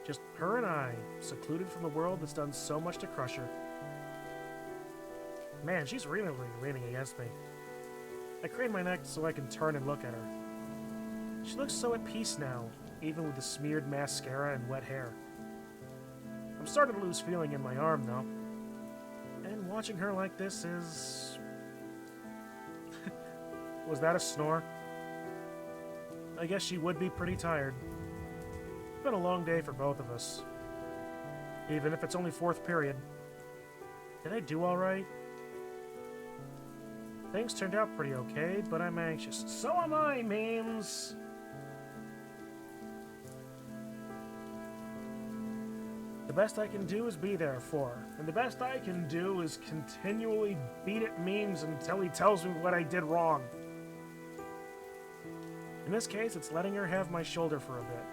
Just her and I, secluded from the world that's done so much to crush her. Man, she's really leaning against me. I crane my neck so I can turn and look at her. She looks so at peace now, even with the smeared mascara and wet hair. I'm starting to lose feeling in my arm, though. And watching her like this is... Was that a snore? I guess she would be pretty tired. It's been a long day for both of us. Even if it's only 4th period. Did I do alright? Things turned out pretty okay, but I'm anxious. So am I, memes! The best I can do is be there for her. And the best I can do is continually beat at memes until he tells me what I did wrong. In this case, it's letting her have my shoulder for a bit.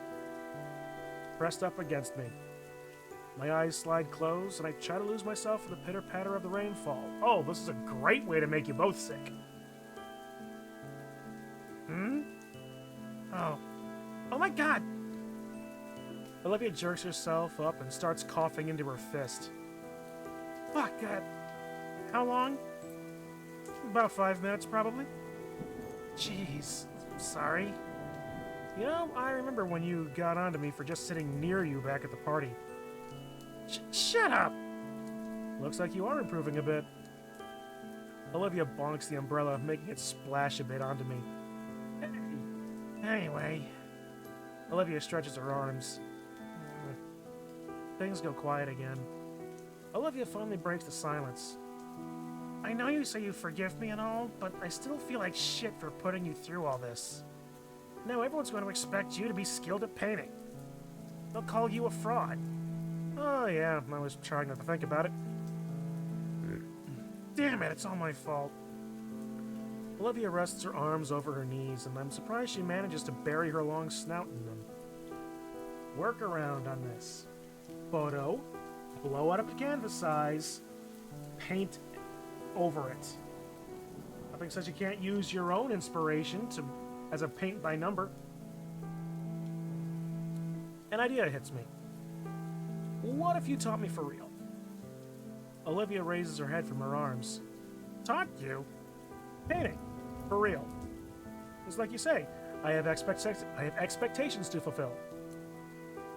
Pressed up against me. My eyes slide closed, and I try to lose myself in the pitter-patter of the rainfall. Oh, this is a great way to make you both sick. Oh my god! Olivia jerks herself up and starts coughing into her fist. Fuck that. How long? About 5 minutes, probably. Jeez. Sorry. You know, I remember when you got onto me for just sitting near you back at the party. Shut up! Looks like you are improving a bit. Olivia bonks the umbrella, making it splash a bit onto me. Anyway. Olivia stretches her arms. Things go quiet again. Olivia finally breaks the silence. I know you say you forgive me and all, but I still feel like shit for putting you through all this. Now everyone's going to expect you to be skilled at painting. They'll call you a fraud. Oh yeah, I was trying not to think about it. Damn it, it's all my fault. Olivia rests her arms over her knees, and I'm surprised she manages to bury her long snout in them. Workaround on this. Photo, blow out up to canvas size, paint over it. Nothing says you can't use your own inspiration as a paint by number. An idea hits me. What if you taught me for real? Olivia raises her head from her arms. Taught you? Painting. For real. It's like you say, I have expectations to fulfill.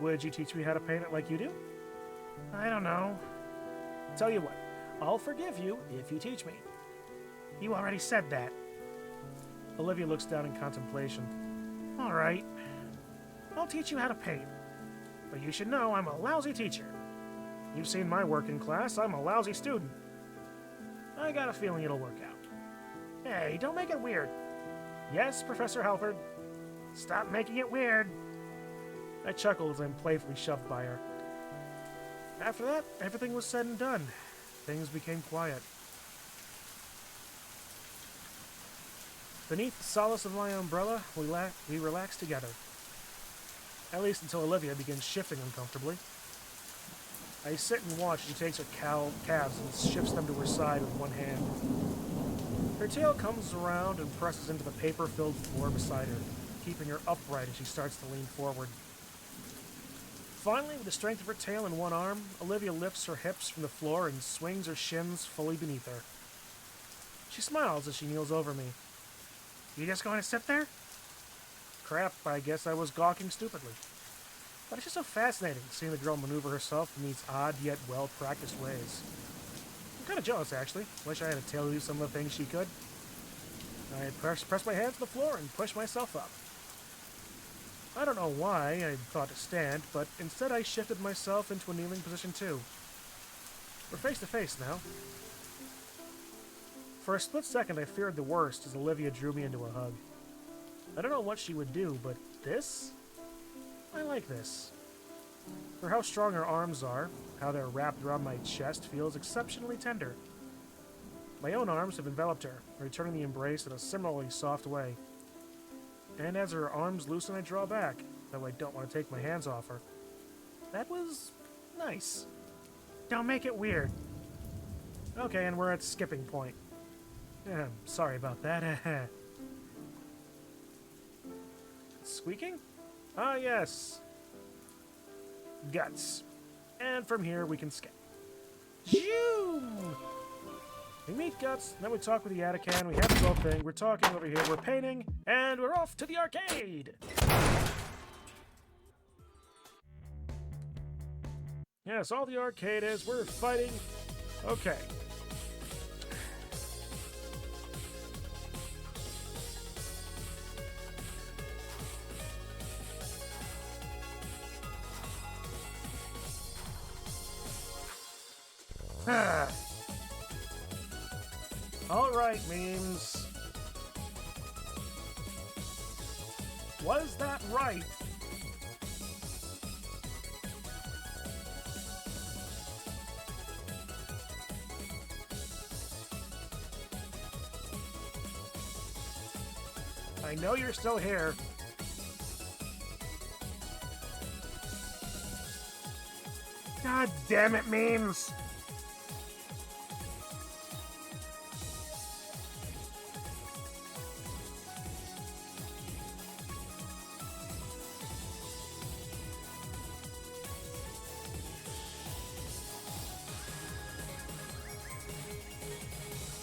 Would you teach me how to paint it like you do? I don't know. Tell you what, I'll forgive you if you teach me. You already said that. Olivia looks down in contemplation. All right. I'll teach you how to paint. But you should know I'm a lousy teacher. You've seen my work in class. I'm a lousy student. I got a feeling it'll work out. Hey, don't make it weird. Yes, Professor Halford. Stop making it weird. I chuckled as I'm playfully shoved by her. After that, everything was said and done. Things became quiet. Beneath the solace of my umbrella, we relaxed together. At least until Olivia begins shifting uncomfortably. I sit and watch as she takes her calves and shifts them to her side with one hand. Her tail comes around and presses into the paper-filled floor beside her, keeping her upright as she starts to lean forward. Finally, with the strength of her tail in one arm, Olivia lifts her hips from the floor and swings her shins fully beneath her. She smiles as she kneels over me. You just going to sit there? Crap, I guess I was gawking stupidly. But it's just so fascinating seeing the girl maneuver herself in these odd yet well-practiced ways. I'm kind of jealous, actually. Wish I had a tail to do some of the things she could. I press my hands to the floor and push myself up. I don't know why I thought to stand, but instead I shifted myself into a kneeling position too. We're face to face now. For a split second I feared the worst as Olivia drew me into a hug. I don't know what she would do, but this? I like this. For how strong her arms are, how they're wrapped around my chest feels exceptionally tender. My own arms have enveloped her, returning the embrace in a similarly soft way. And as her arms loosen, I draw back, though I don't want to take my hands off her. That was nice. Don't make it weird. Okay, and we're at skipping point. Sorry about that. Squeaking? Ah, yes. Guts. And from here, we can skip. Zoom! We meet Guts, then we talk with the Attican, we have this whole thing, we're talking over here, we're painting, and we're off to the arcade! Yes, all the arcade is, we're fighting. Okay. Alright, memes. Was that right? I know you're still here. God damn it, memes!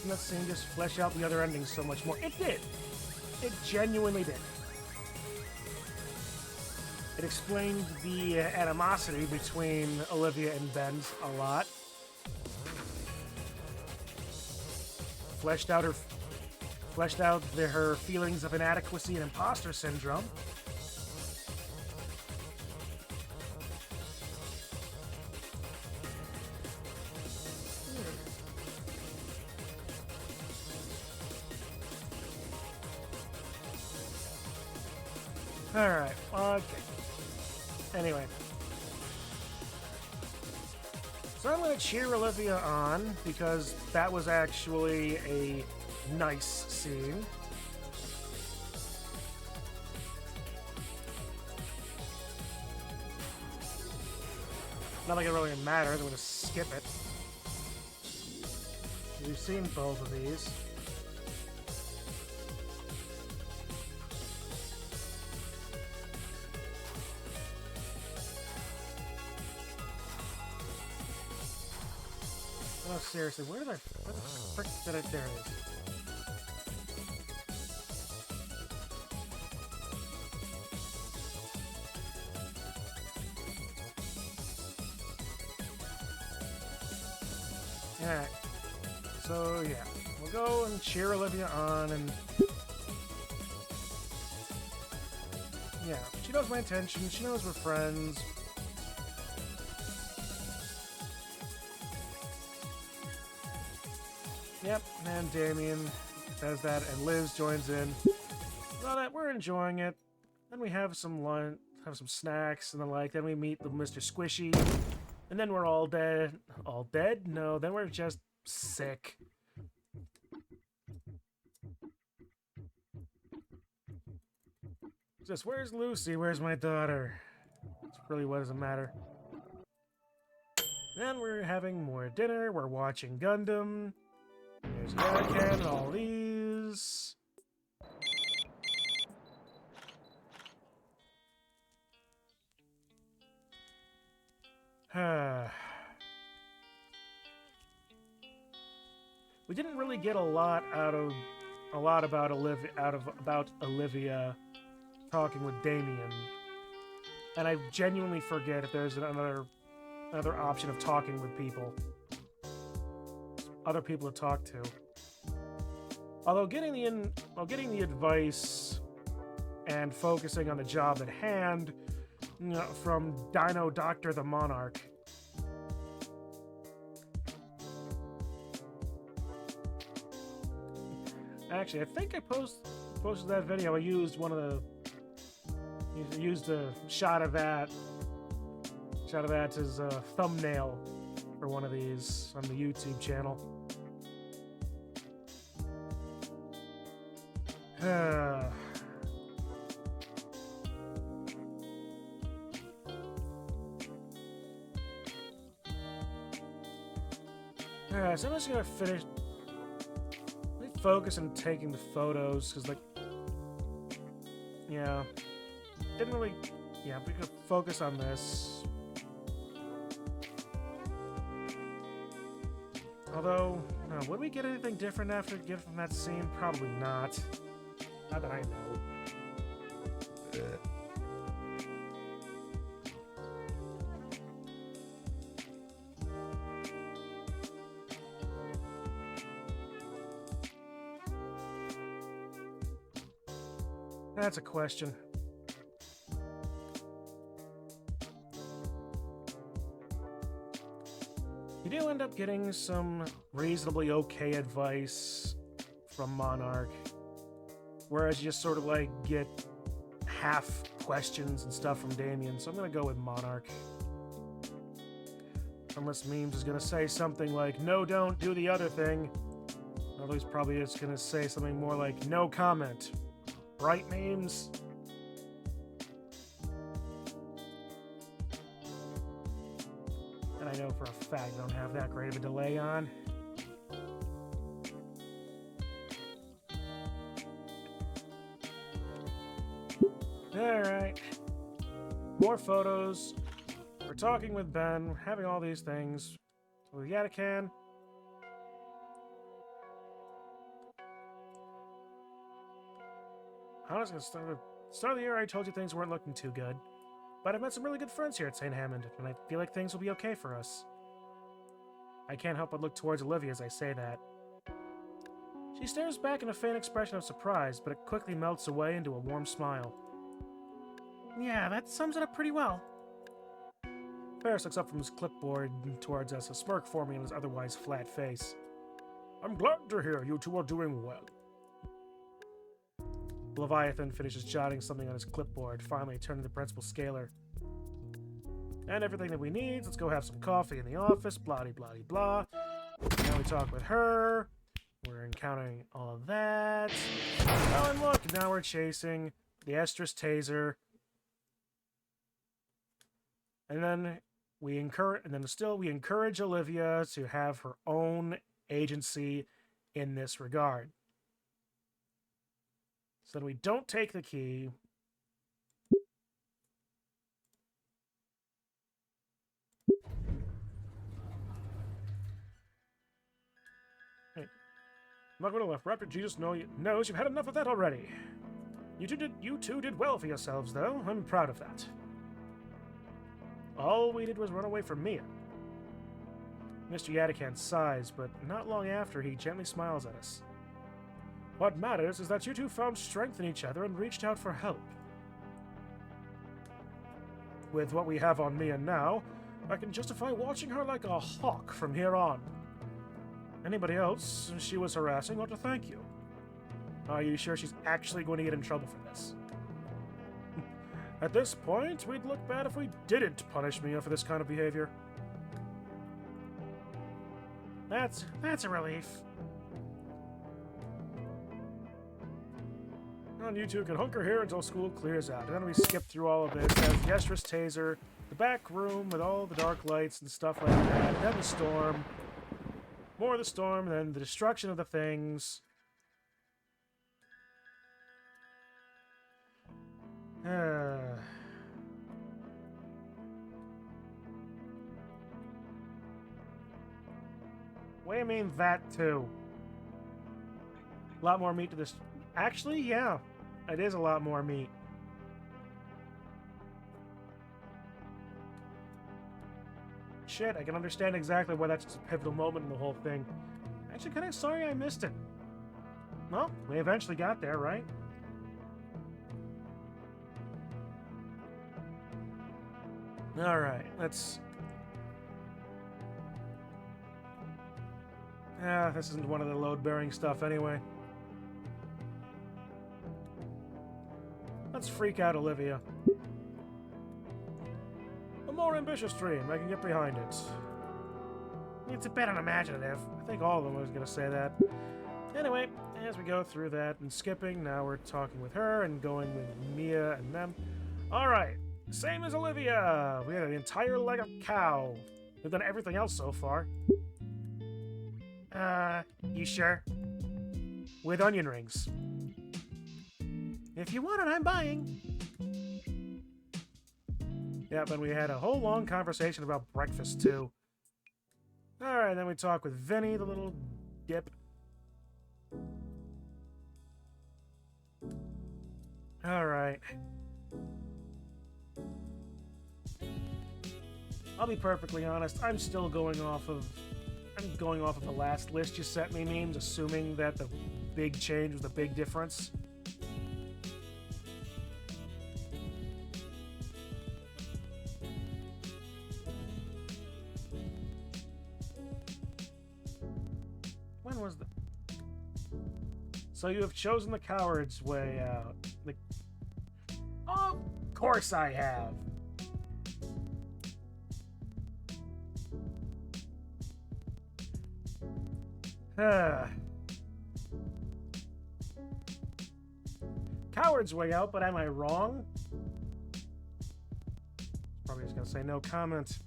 That scene just flesh out the other endings so much more. It did. It genuinely did. It explained the animosity between Olivia and Ben a lot. Fleshed out her feelings of inadequacy and imposter syndrome. Alright, okay. Anyway. So I'm going to cheer Olivia on, because that was actually a nice scene. Not like it really matters, I'm going to skip it. We've seen both of these. Oh, seriously, where the frick did it? There it is. Alright. So, yeah. We'll go and cheer Olivia on, and... yeah, she knows my intentions, she knows we're friends. Yep, and Damien does that, and Liz joins in. So that we're enjoying it. Then we have some lunch, have some snacks and the like. Then we meet the Mr. Squishy, and then we're all dead. All dead? No, then we're just sick. Just where's Lucy? Where's my daughter? It's really what doesn't matter. Then we're having more dinner. We're watching Gundam. There's Yarkan and all these. We didn't really get a lot about Olivia talking with Damien, and I genuinely forget if there's another option of talking with people. Other people to talk to. Although getting the advice and focusing on the job at hand, you know, from Dino Doctor the Monarch. Actually, I think I posted that video. I used a shot of that as a thumbnail for one of these on the YouTube channel. Alright, so I'm just gonna finish. Let me focus on taking the photos, because, like, yeah, didn't really, yeah, we could focus on this. Although, no, would we get anything different after gift from that scene? Probably not. Not that I know. That's a question. You do end up getting some reasonably okay advice from Monarch, whereas you just sort of like get half questions and stuff from Damien, so I'm gonna go with Monarch. Unless Memes is gonna say something like, no, don't do the other thing. Although he's probably just gonna say something more like, no comment. Right, Memes? And I know for a fact I don't have that great of a delay on. Alright. More photos. We're talking with Ben, having all these things. With Yatakan. Honestly, at the start of the year, I told you things weren't looking too good. But I've met some really good friends here at St. Hammond, and I feel like things will be okay for us. I can't help but look towards Olivia as I say that. She stares back in a faint expression of surprise, but it quickly melts away into a warm smile. Yeah, that sums it up pretty well. Ferris looks up from his clipboard towards us, a smirk forming on his otherwise flat face. I'm glad to hear you two are doing well. Leviathan finishes jotting something on his clipboard, finally turning to Principal Scalar. and everything that we need. Let's go have some coffee in the office, blah-de-blah-de-blah. Now we talk with her. We're encountering all of that. Oh, and look, now we're chasing the estrus taser. And then we encourage Olivia to have her own agency in this regard. So that we don't take the key. Hey, I'm not going to left. Raptor Jesus knows you've had enough of that already. You two did well for yourselves, though. I'm proud of that. All we did was run away from Mia. Mr. Yadikan sighs, but not long after, he gently smiles at us. What matters is that you two found strength in each other and reached out for help. With what we have on Mia now, I can justify watching her like a hawk from here on. Anybody else she was harassing ought to thank you. Are you sure she's actually going to get in trouble for this? At this point, we'd look bad if we didn't punish Mia for this kind of behavior. That's a relief. And you two can hunker here until school clears out. And then we skip through all of this. As the estrus taser, the back room with all the dark lights and stuff like that. And then the storm. More of the storm, and then the destruction of the things. What do you mean that too? A lot more meat to this. Actually, yeah. It is a lot more meat. Shit, I can understand exactly why that's a pivotal moment in the whole thing. Actually, kind of sorry I missed it. Well, we eventually got there, right? Alright, let's... this isn't one of the load-bearing stuff anyway. Let's freak out Olivia. A more ambitious dream, I can get behind it. It's a bit unimaginative. I think all of them was going to say that. Anyway, as we go through that and skipping, now we're talking with her and going with Mia and them. Alright, same as Olivia! We had an entire leg of cow. We've done everything else so far. You sure? With onion rings. If you want it, I'm buying. Yeah, but we had a whole long conversation about breakfast, too. Alright, then we talk with Vinny, the little dip. Alright. I'll be perfectly honest, I'm going off of the last list you sent me memes, assuming that the big change was the big difference. When was the... So you have chosen the coward's way out. Of course I have! Coward's way out, but am I wrong? Probably just gonna say no comment.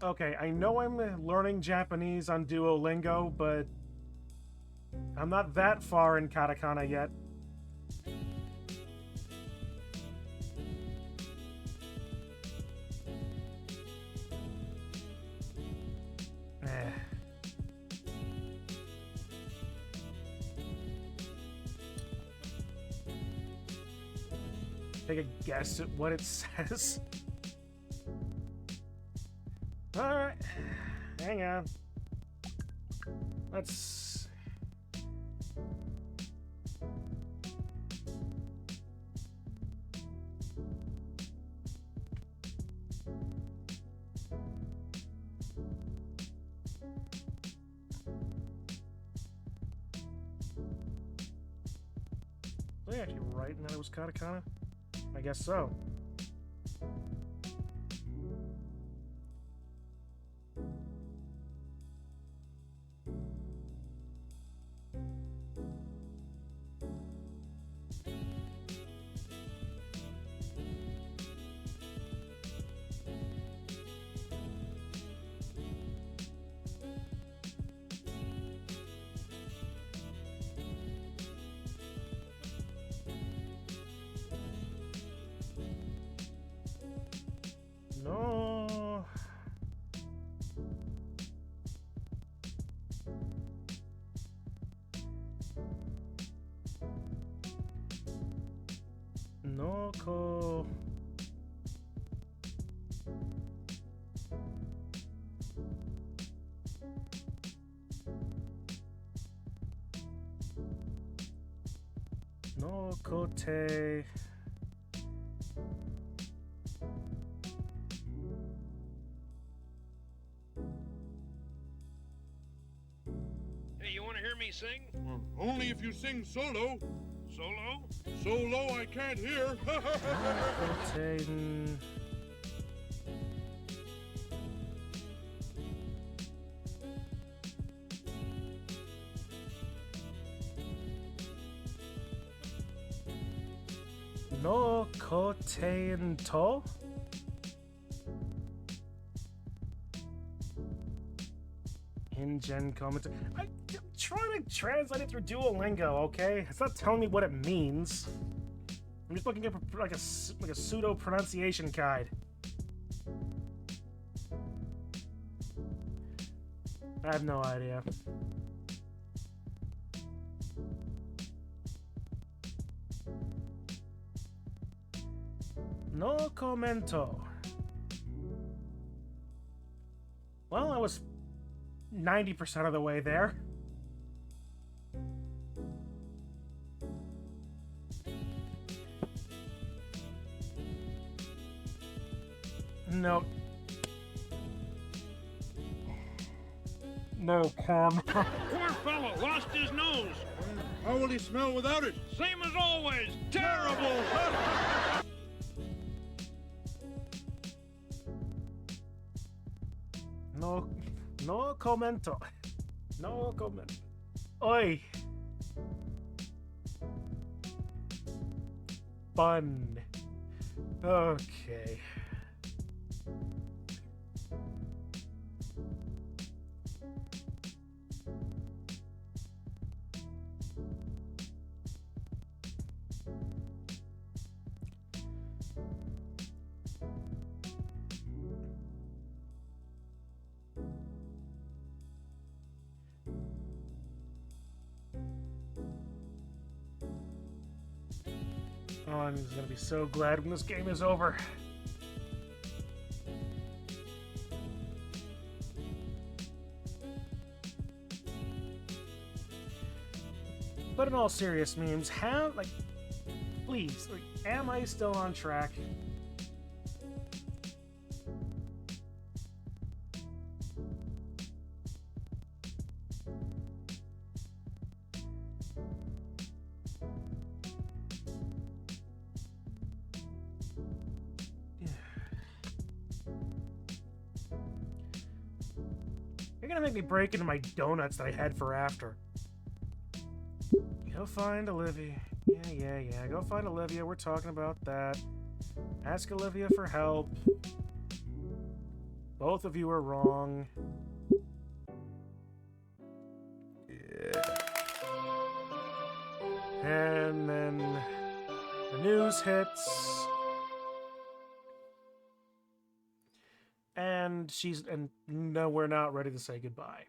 Okay, I know I'm learning Japanese on Duolingo, but I'm not that far in katakana yet. Take a guess at what it says. Alright. Hang on. Let's... Was I actually right in that it was katakana? I guess so. No. No ko. No kote. Hey, you want to hear me sing? Only if you sing solo. Solo? So low I can't hear. Kote. No kote to? In-gen comment. I'm trying to translate it through Duolingo, okay? It's not telling me what it means. I'm just looking at like a pseudo pronunciation guide. I have no idea. No commento. Well, I was 90% of the way there. No. No, Cam. Poor fellow, lost his nose. How will he smell without it? Same as always. Terrible. No commento. No comment. Oi. Fun. Okay. Oh, I'm gonna be so glad when this game is over. But in all serious memes, please, am I still on track? You're gonna make me break into my donuts that I had for after. Go find Olivia. Yeah. Go find Olivia. We're talking about that. Ask Olivia for help. Both of you are wrong. Yeah. And then the news hits. And no, we're not ready to say goodbye.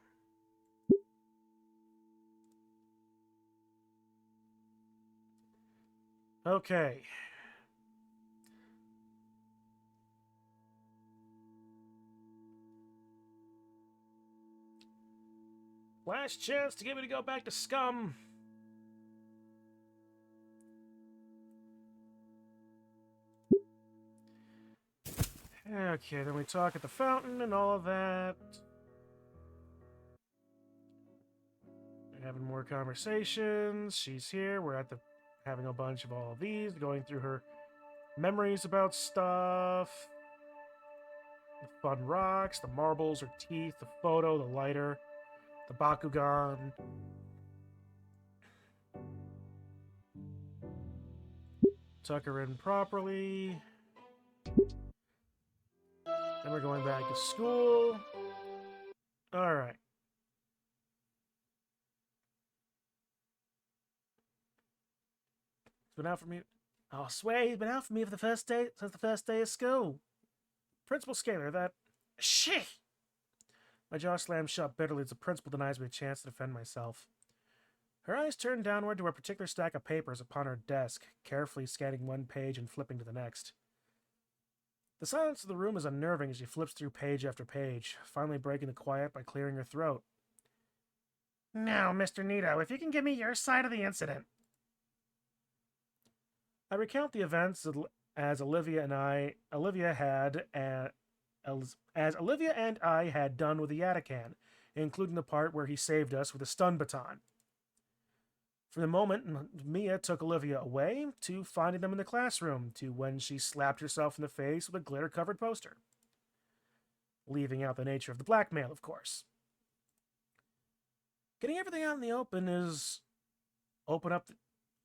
Okay. Last chance to get me to go back to Scum. Okay, then we talk at the fountain and all of that. We're having more conversations. She's here. We're at the having a bunch of all of these, going through her memories about stuff. The fun rocks, the marbles, her teeth, the photo, the lighter, the Bakugan. Tuck her in properly. Then we're going back to school. Alright. It's been out for me. Oh, Sway, he's been out for me for the first day since the first day of school. Principal Scaler, that. Shit! My jaw slams shut bitterly as the principal denies me a chance to defend myself. Her eyes turn downward to a particular stack of papers upon her desk, carefully scanning one page and flipping to the next. The silence of the room is unnerving as she flips through page after page, finally breaking the quiet by clearing her throat. Now, Mr. Nito, if you can give me your side of the incident. I recount the events as Olivia and I had done with the Yatakan, including the part where he saved us with a stun baton. From the moment Mia took Olivia away, to finding them in the classroom, to when she slapped herself in the face with a glitter-covered poster. Leaving out the nature of the blackmail, of course. Getting everything out in the open is...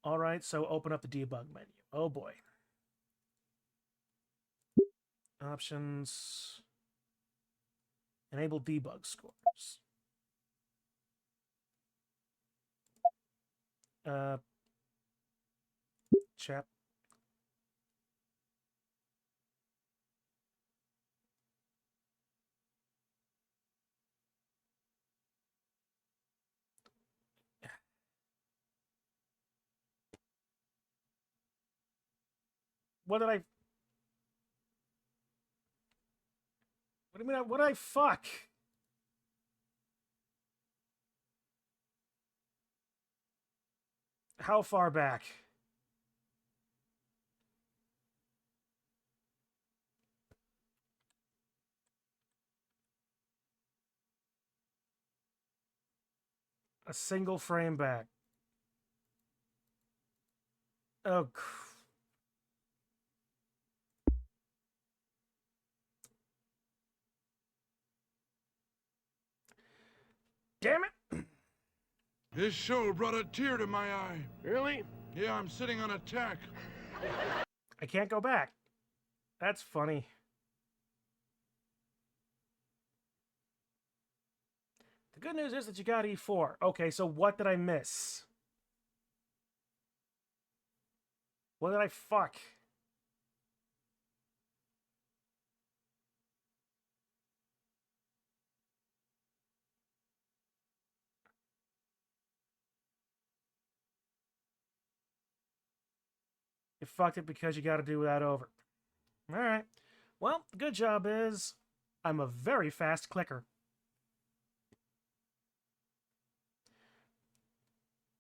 Alright, so open up the debug menu. Oh boy. Options. Enable debug scores. Chap. What did I... What do you mean? What did I fuck? How far back? A single frame back. Oh, damn it! This show brought a tear to my eye. Really? Yeah, I'm sitting on a tack. I can't go back. That's funny. The good news is that you got E4. Okay, so what did I miss? What did I fuck? You fucked it because you got to do that over. Alright. Well, the good job is I'm a very fast clicker.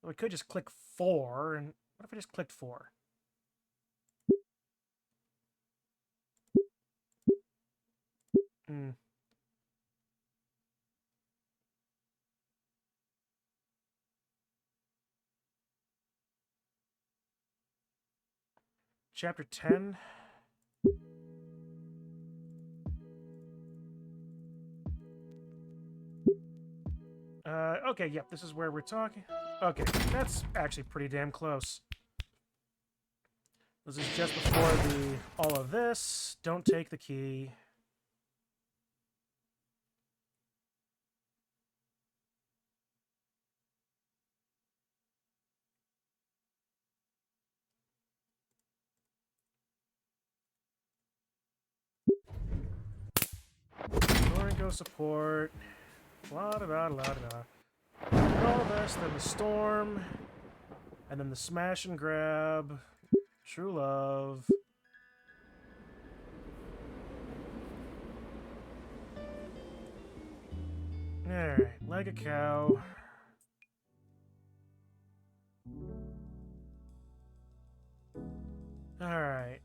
We could just click 4, and what if I just clicked 4? Chapter 10. Okay, yep, this is where we're talking. Okay, that's actually pretty damn close. This is just before all of this. Don't take the key. Go support. La da da la da da. All this, then the storm, and then the smash and grab. True love. Alright, like a cow. Alright.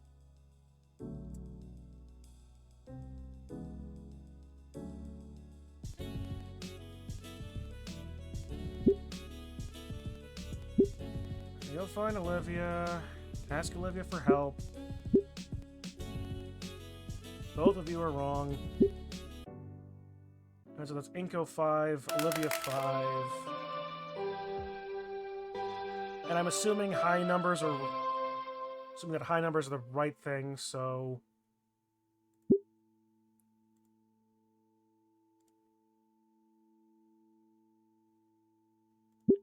go find Olivia. Ask Olivia for help. Both of you are wrong. And so that's Inko 5, Olivia 5. And I'm assuming that high numbers are the right thing, so...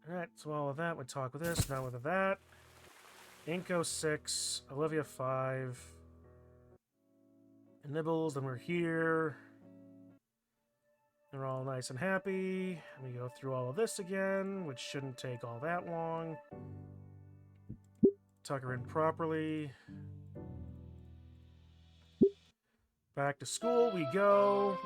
Alright, so all of that would talk with this, not with that. Inko 6, Olivia 5. Nibbles, then we're here. They're all nice and happy. We go through all of this again, which shouldn't take all that long. Tuck her in properly. Back to school we go.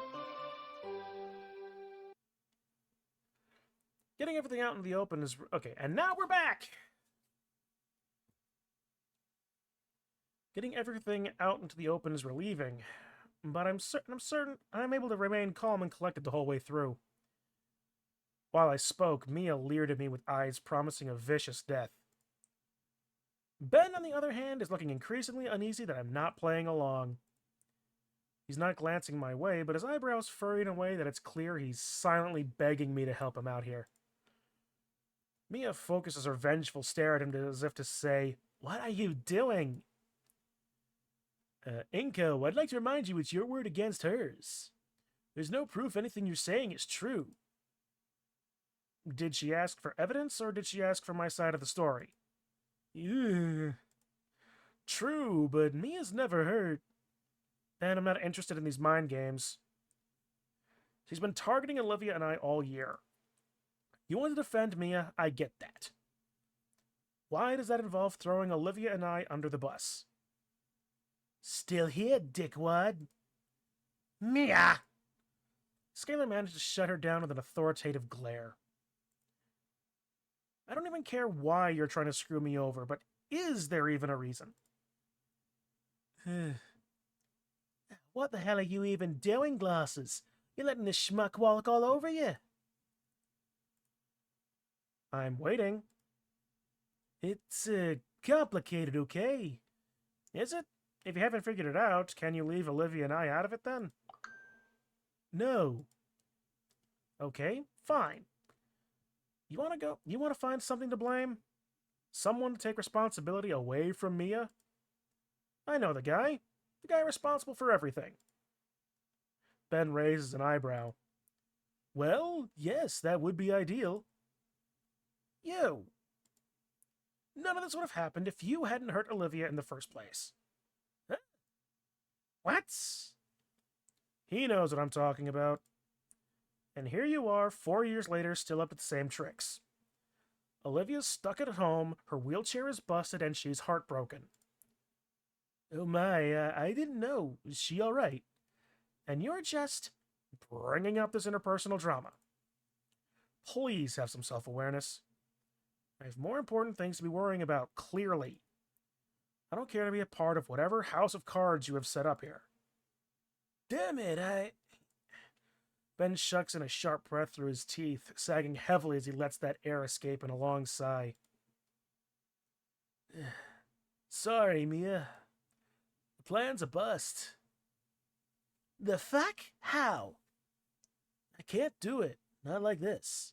Getting everything out in the open is... Okay, and now we're back! Getting everything out into the open is relieving, but I'm certain I'm able to remain calm and collected the whole way through. While I spoke, Mia leered at me with eyes promising a vicious death. Ben, on the other hand, is looking increasingly uneasy that I'm not playing along. He's not glancing my way, but his eyebrows furry in a way that it's clear he's silently begging me to help him out here. Mia focuses her vengeful stare at him as if to say, "What are you doing?" Inko, I'd like to remind you it's your word against hers. There's no proof anything you're saying is true. Did she ask for evidence, or did she ask for my side of the story? True, but Mia's never hurt. And I'm not interested in these mind games. She's been targeting Olivia and I all year. You want to defend Mia, I get that. Why does that involve throwing Olivia and I under the bus? Still here, dickwad. Mia! Scalar managed to shut her down with an authoritative glare. I don't even care why you're trying to screw me over, but is there even a reason? What the hell are you even doing, Glasses? You're letting this schmuck walk all over you. I'm waiting. It's, complicated, okay? Is it? If you haven't figured it out, can you leave Olivia and I out of it then? No. Okay, fine. You want to find something to blame? Someone to take responsibility away from Mia? I know the guy. The guy responsible for everything. Ben raises an eyebrow. Well, yes, that would be ideal. You. None of this would have happened if you hadn't hurt Olivia in the first place. Huh? What? He knows what I'm talking about. And here you are, 4 years later, still up to the same tricks. Olivia's stuck at home, her wheelchair is busted, and she's heartbroken. Oh my, I didn't know. Is she alright? And you're just bringing up this interpersonal drama. Please have some self-awareness. I have more important things to be worrying about, clearly. I don't care to be a part of whatever house of cards you have set up here. Damn it, Ben shucks in a sharp breath through his teeth, sagging heavily as he lets that air escape in a long sigh. Sorry, Mia. The plan's a bust. The fuck? How? I can't do it. Not like this.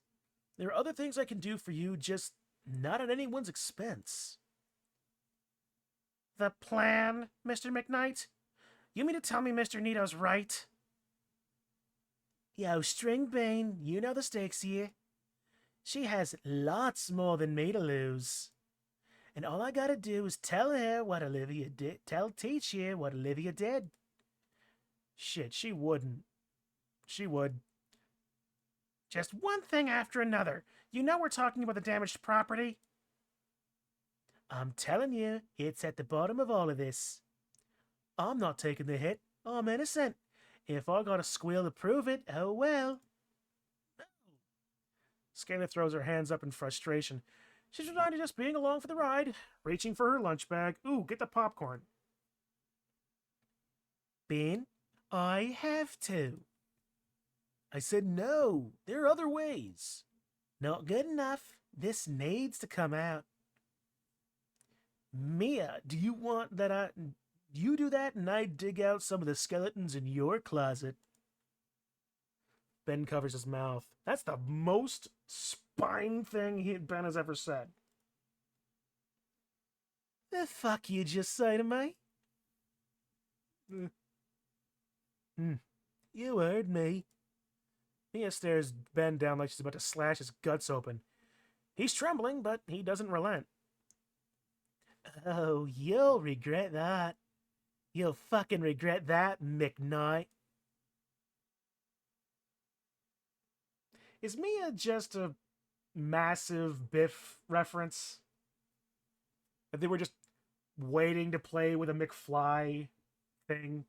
There are other things I can do for you, just not at anyone's expense. The plan, Mr. McKnight? You mean to tell me Mr. Nito's right? Yo, Stringbane, you know the stakes here. She has lots more than me to lose. And all I gotta do is tell her what Olivia did. Teach her what Olivia did. Shit, she wouldn't. She would. Just one thing after another. You know we're talking about the damaged property? I'm telling you, it's at the bottom of all of this. I'm not taking the hit. I'm innocent. If I gotta squeal to prove it, oh well. Scalar throws her hands up in frustration. She's resigned to just being along for the ride, reaching for her lunch bag. Ooh, get the popcorn. Ben, I have to. I said no. There are other ways. Not good enough. This needs to come out. Mia, do you want that you do that and I dig out some of the skeletons in your closet? Ben covers his mouth. That's the most spine thing Ben has ever said. The fuck you just say to me? You heard me. Mia stares Ben down like she's about to slash his guts open. He's trembling, but he doesn't relent. Oh, you'll regret that. You'll fucking regret that, McKnight. Is Mia just a massive Biff reference? That they were just waiting to play with a McFly thing?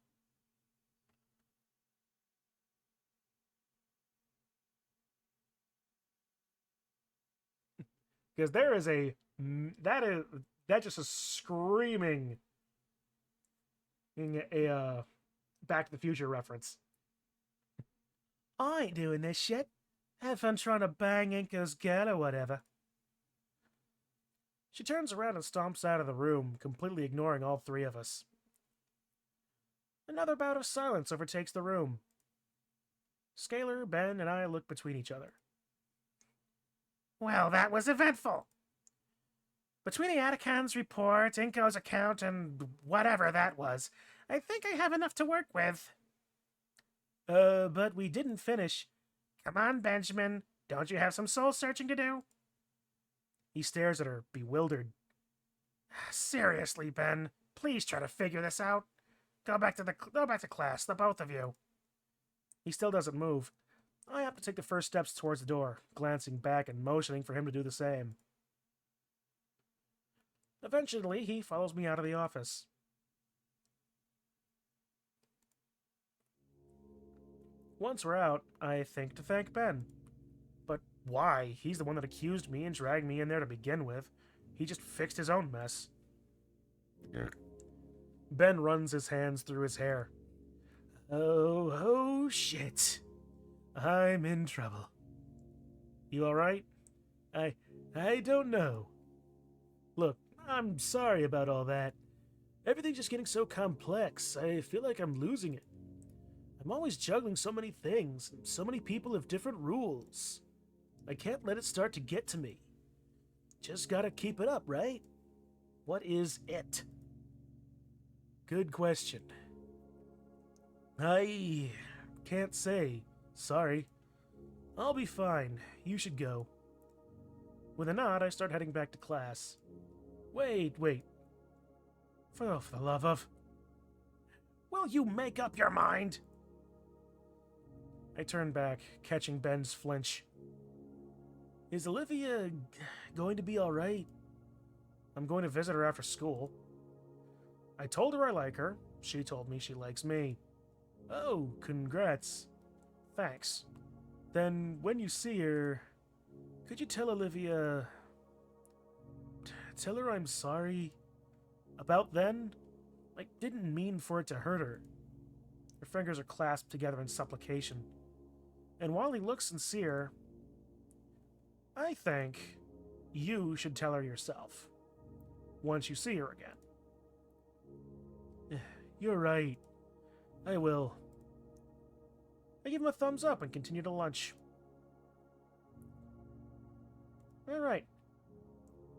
Because there is that just is screaming in a Back to the Future reference. I ain't doing this shit. Have fun trying to bang Inco's gal or whatever. She turns around and stomps out of the room, completely ignoring all three of us. Another bout of silence overtakes the room. Scalar, Ben, and I look between each other. Well, that was eventful. Between the Attican's report, Inco's account, and whatever that was, I think I have enough to work with. But we didn't finish. Come on, Benjamin. Don't you have some soul-searching to do? He stares at her, bewildered. Seriously, Ben. Please try to figure this out. Go back to class, the both of you. He still doesn't move. I have to take the first steps towards the door, glancing back and motioning for him to do the same. Eventually, he follows me out of the office. Once we're out, I think to thank Ben. But why? He's the one that accused me and dragged me in there to begin with. He just fixed his own mess. Ben runs his hands through his hair. Oh, shit. I'm in trouble. You alright? I don't know. Look, I'm sorry about all that. Everything's just getting so complex. I feel like I'm losing it. I'm always juggling so many things, and so many people have different rules. I can't let it start to get to me. Just gotta keep it up, right? What is it? Good question. I can't say. Sorry. I'll be fine. You should go. With a nod, I start heading back to class. Wait. For the love of... Will you make up your mind? I turn back, catching Ben's flinch. Is Olivia going to be alright? I'm going to visit her after school. I told her I like her. She told me she likes me. Oh, congrats. Thanks. Then, when you see her, could you tell Olivia... Tell her I'm sorry? About then? I didn't mean for it to hurt her. Her fingers are clasped together in supplication. And while he looks sincere, I think you should tell her yourself. Once you see her again. You're right. I will. I give him a thumbs up and continue to lunch. Alright.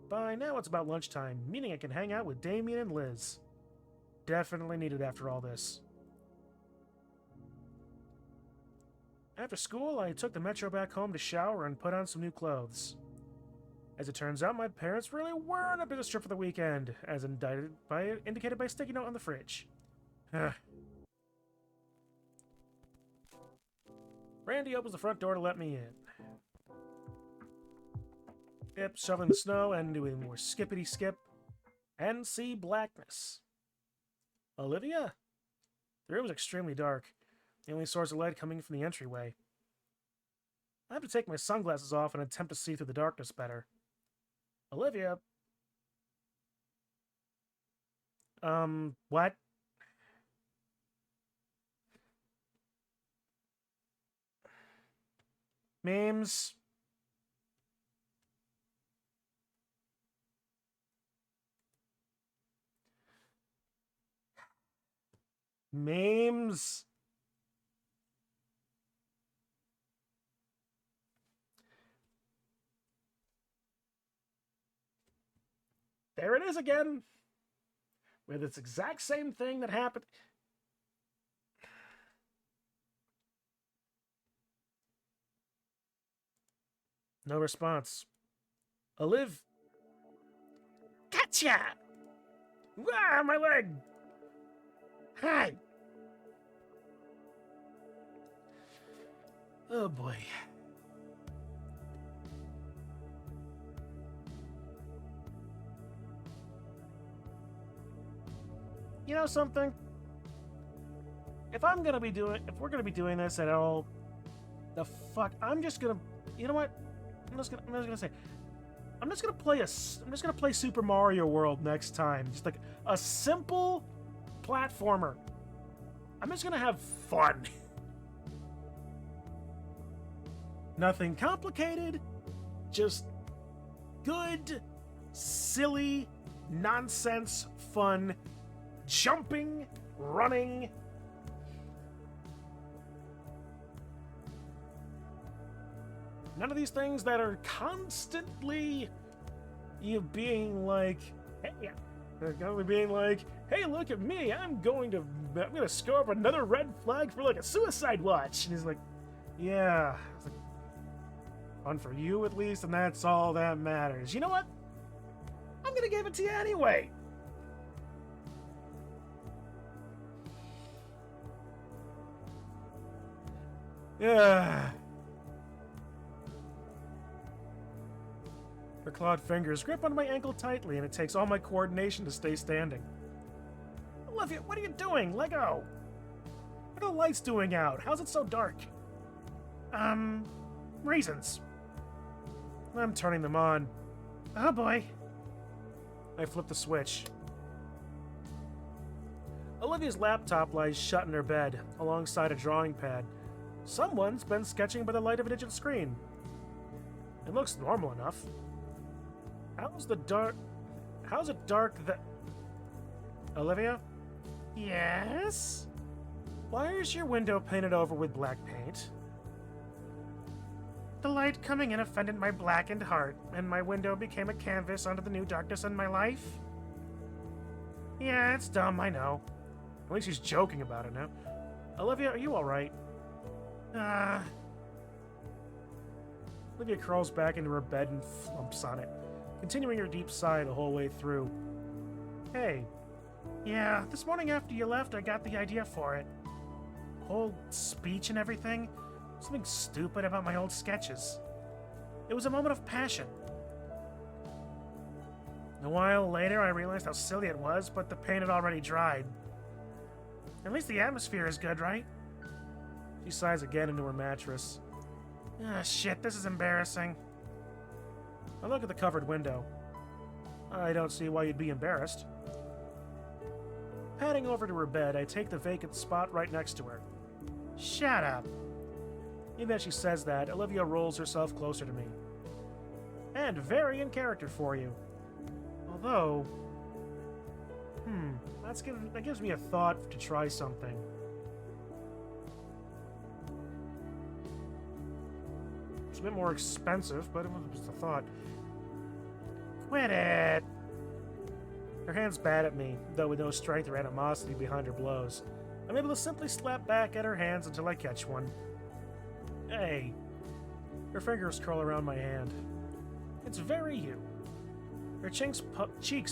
By now it's about lunchtime, meaning I can hang out with Damien and Liz. Definitely needed after all this. After school, I took the metro back home to shower and put on some new clothes. As it turns out, my parents really were on a business trip for the weekend, as indicated by a sticky note on the fridge. Randy opens the front door to let me in. Yep, shoveling the snow and doing more skippity-skip, and see blackness. Olivia? The room is extremely dark. The only source of light coming from the entryway. I have to take my sunglasses off and attempt to see through the darkness better. Olivia? What? Memes? Memes. There it is again. With its exact same thing that happened. No response. Olive. Gotcha! Ah, my leg! Hi! Oh boy. You know something? If we're gonna be doing this at all, the fuck, I'm just gonna, you know what? I'm just gonna say, I'm just gonna play Super Mario World next time. Just like a simple platformer. I'm just gonna have fun. Nothing complicated, just good, silly, nonsense, fun, jumping, running. None of these things that are constantly you being like, hey, they're going to be being like, hey, look at me, I'm gonna score up another red flag for like a suicide watch. And he's like, yeah. It's like, fun for you at least, and that's all that matters. You know what? I'm gonna give it to you anyway. Yeah. Her clawed fingers grip onto my ankle tightly, and it takes all my coordination to stay standing. Olivia, what are you doing? Let go! What are the lights doing out? How's it so dark? Reasons. I'm turning them on. Oh boy. I flip the switch. Olivia's laptop lies shut in her bed, alongside a drawing pad. Someone's been sketching by the light of a digital screen. It looks normal enough. How's it dark that... Olivia? Yes? Why is your window painted over with black paint? The light coming in offended my blackened heart, and my window became a canvas onto the new darkness in my life? Yeah, it's dumb, I know. At least she's joking about it now. Olivia, are you alright? Olivia crawls back into her bed and flumps on it, continuing her deep sigh the whole way through. Hey. Yeah, this morning after you left, I got the idea for it. Whole speech and everything. Something stupid about my old sketches. It was a moment of passion. A while later, I realized how silly it was, but the paint had already dried. At least the atmosphere is good, right? She sighs again into her mattress. Ah, shit, this is embarrassing. I look at the covered window. I don't see why you'd be embarrassed. Padding over to her bed, I take the vacant spot right next to her. Shut up. Even as she says that, Olivia rolls herself closer to me. And very in character for you. Although... that gives me a thought to try something. It's a bit more expensive, but it was just a thought. Quit it! Her hand's bad at me, though with no strength or animosity behind her blows. I'm able to simply slap back at her hands until I catch one. Hey. Her fingers curl around my hand. It's very you. Her cheeks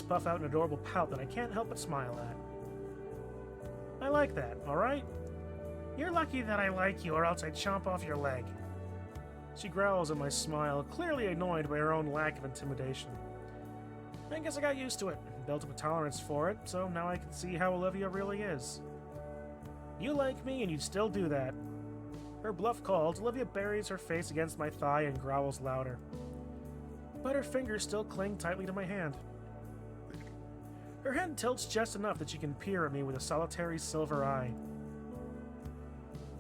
puff out an adorable pout that I can't help but smile at. I like that, alright? You're lucky that I like you, or else I'd chomp off your leg. She growls at my smile, clearly annoyed by her own lack of intimidation. I guess I got used to it, built up a tolerance for it, so now I can see how Olivia really is. You like me, and you'd still do that. Her bluff called, Olivia buries her face against my thigh and growls louder. But her fingers still cling tightly to my hand. Her head tilts just enough that she can peer at me with a solitary silver eye.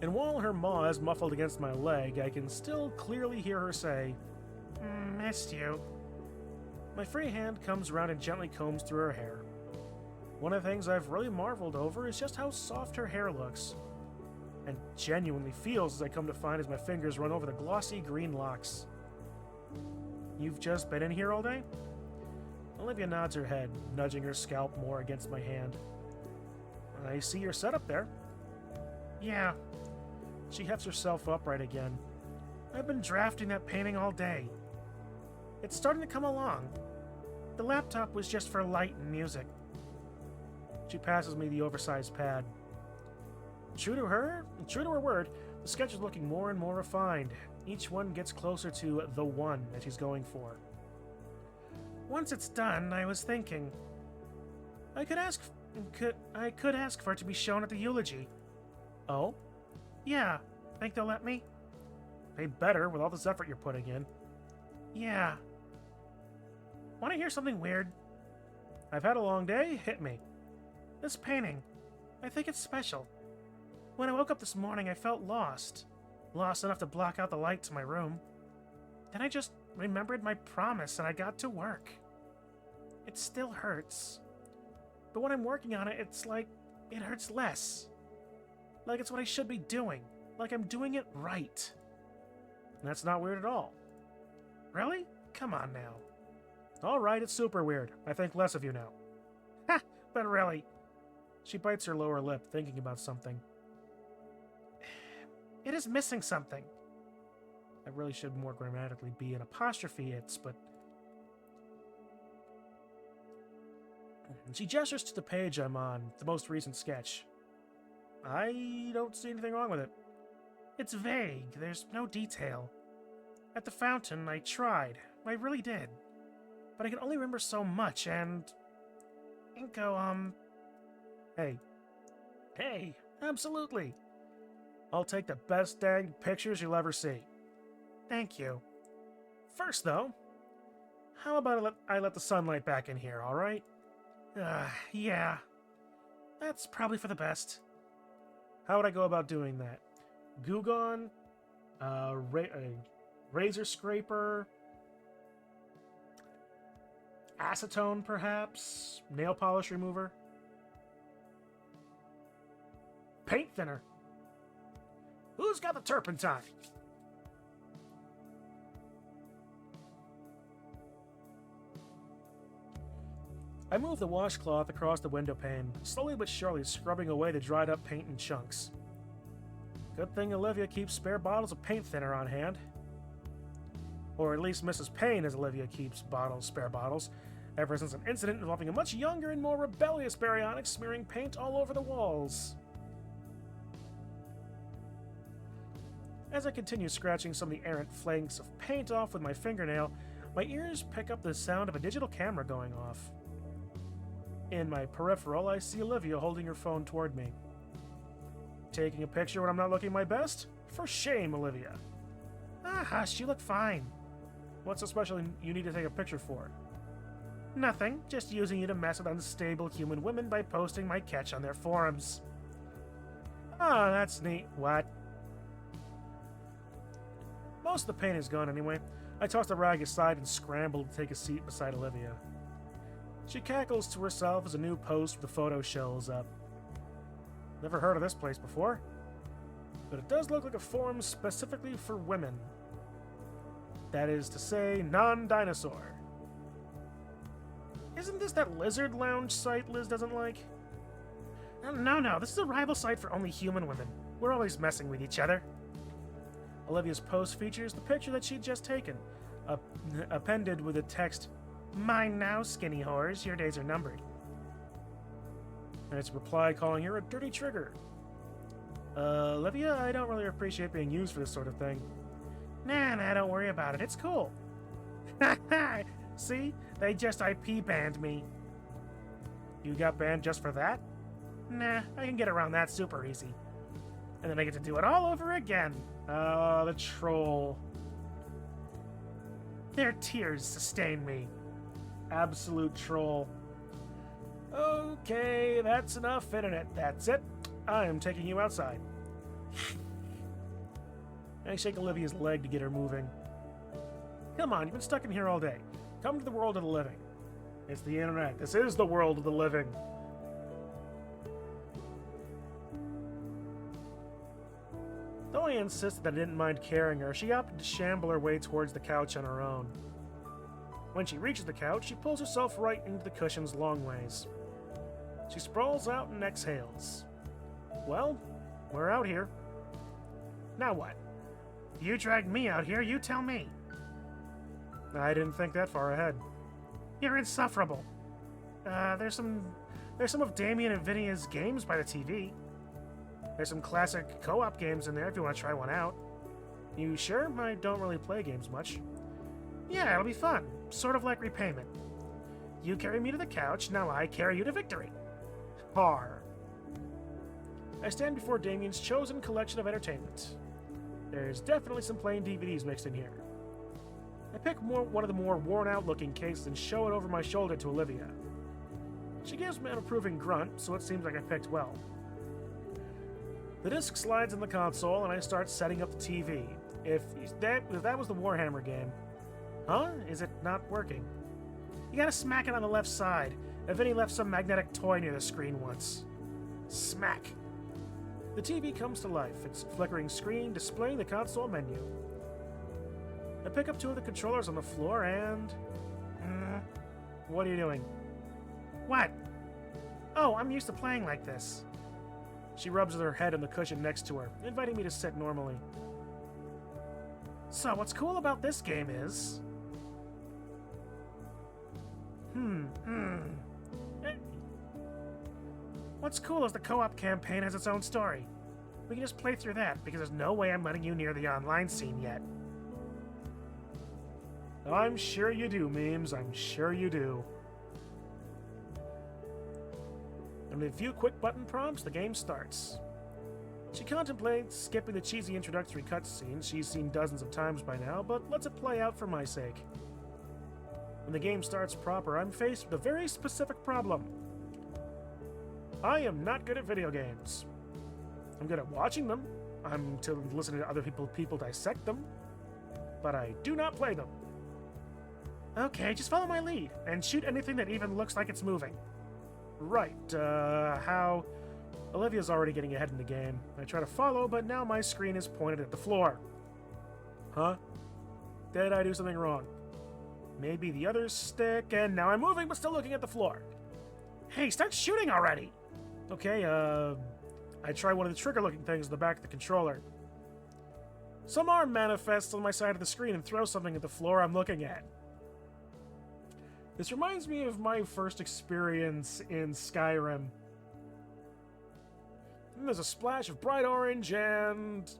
And while her maw is muffled against my leg, I can still clearly hear her say, missed you. My free hand comes around and gently combs through her hair. One of the things I've really marveled over is just how soft her hair looks. And genuinely feels as I come to find as my fingers run over the glossy green locks. You've just been in here all day? Olivia nods her head, nudging her scalp more against my hand. I see your setup there. Yeah. She hefts herself upright again. I've been drafting that painting all day. It's starting to come along. The laptop was just for light and music. She passes me the oversized pad. True to her word, the sketch is looking more and more refined. Each one gets closer to the one that she's going for. Once it's done, I was thinking, I could ask for it to be shown at the eulogy. Oh? Yeah. Think they'll let me? They better, with all this effort you're putting in. Yeah. Want to hear something weird? I've had a long day. Hit me. This painting. I think it's special. When I woke up this morning, I felt lost. Lost enough to block out the light to my room. Then I just remembered my promise and I got to work. It still hurts. But when I'm working on it, it's like it hurts less. Like it's what I should be doing. Like I'm doing it right. And that's not weird at all. Really? Come on now. Alright, it's super weird. I think less of you now. Ha! But really. She bites her lower lip, thinking about something. It is missing something. I really should more grammatically be an apostrophe it's, but... She gestures to the page I'm on, the most recent sketch. I don't see anything wrong with it. It's vague. There's no detail. At the fountain, I tried. I really did. But I can only remember so much, and... Inko, Hey. Hey, absolutely. I'll take the best dang pictures you'll ever see. Thank you. First, though, how about I let the sunlight back in here, alright? Yeah. That's probably for the best. How would I go about doing that? Goo Gone? Razor scraper? Acetone, perhaps? Nail polish remover? Paint thinner? Who's got the turpentine? I move the washcloth across the window pane, slowly but surely scrubbing away the dried up paint in chunks. Good thing Olivia keeps spare bottles of paint thinner on hand. Or at least Mrs. Payne, as Olivia keeps spare bottles, ever since an incident involving a much younger and more rebellious baryonyx smearing paint all over the walls. As I continue scratching some of the errant flakes of paint off with my fingernail, my ears pick up the sound of a digital camera going off. In my peripheral, I see Olivia holding her phone toward me. Taking a picture when I'm not looking my best? For shame, Olivia. Ah, hush, you look fine. What's so special you need to take a picture for? Nothing, just using you to mess with unstable human women by posting my catch on their forums. Oh, that's neat. What? Most of the paint is gone anyway. I toss the rag aside and scramble to take a seat beside Olivia. She cackles to herself as a new post with the photo shows up. Never heard of this place before, but it does look like a forum specifically for women. That is to say, non-dinosaur. Isn't this that lizard lounge site Liz doesn't like? No, this is a rival site for only human women. We're always messing with each other. Olivia's post features the picture that she'd just taken, appended with the text, "Mine now, skinny whores, your days are numbered." And its reply calling her a dirty trigger. Olivia, I don't really appreciate being used for this sort of thing. Nah, don't worry about it, it's cool. Haha, see? They just IP banned me. You got banned just for that? Nah, I can get around that super easy. And then I get to do it all over again. Oh, the troll. Their tears sustain me. Absolute troll. Okay, that's enough internet. That's it. I am taking you outside. I shake Olivia's leg to get her moving. Come on, you've been stuck in here all day. Come to the world of the living. It's the internet. This is the world of the living. insisted that I didn't mind carrying her, she opted to shamble her way towards the couch on her own. When she reaches the couch, she pulls herself right into the cushions long ways. She sprawls out and exhales. Well, we're out here. Now what? You dragged me out here, you tell me. I didn't think that far ahead. You're insufferable. There's some of Damien and Vinny's games by the TV. There's some classic co-op games in there if you want to try one out. You sure? I don't really play games much. Yeah, it'll be fun. Sort of like repayment. You carry me to the couch, now I carry you to victory. Har. I stand before Damien's chosen collection of entertainment. There's definitely some plain DVDs mixed in here. I pick one of the more worn-out looking cases and show it over my shoulder to Olivia. She gives me an approving grunt, so it seems like I picked well. The disc slides in the console and I start setting up the TV. If that was the Warhammer game. Huh? Is it not working? You gotta smack it on the left side. Vinny left some magnetic toy near the screen once. Smack. The TV comes to life, its flickering screen displaying the console menu. I pick up two of the controllers on the floor and... What are you doing? What? Oh, I'm used to playing like this. She rubs her head on the cushion next to her, inviting me to sit normally. So, what's cool about this game is... What's cool is the co-op campaign has its own story. We can just play through that, because there's no way I'm letting you near the online scene yet. I'm sure you do, memes. I'm sure you do. And with a few quick button prompts, the game starts. She contemplates skipping the cheesy introductory cutscenes she's seen dozens of times by now, but lets it play out for my sake. When the game starts proper, I'm faced with a very specific problem. I am not good at video games. I'm good at watching them. I'm to listening to other people dissect them. But I do not play them. Okay, just follow my lead, and shoot anything that even looks like it's moving. Right, how... Olivia's already getting ahead in the game. I try to follow, but now my screen is pointed at the floor. Huh? Did I do something wrong? Maybe the other stick, and now I'm moving, but still looking at the floor. Hey, start shooting already! Okay, I try one of the trigger-looking things in the back of the controller. Some arm manifests on my side of the screen and throws something at the floor I'm looking at. This reminds me of my first experience in Skyrim. And there's a splash of bright orange and...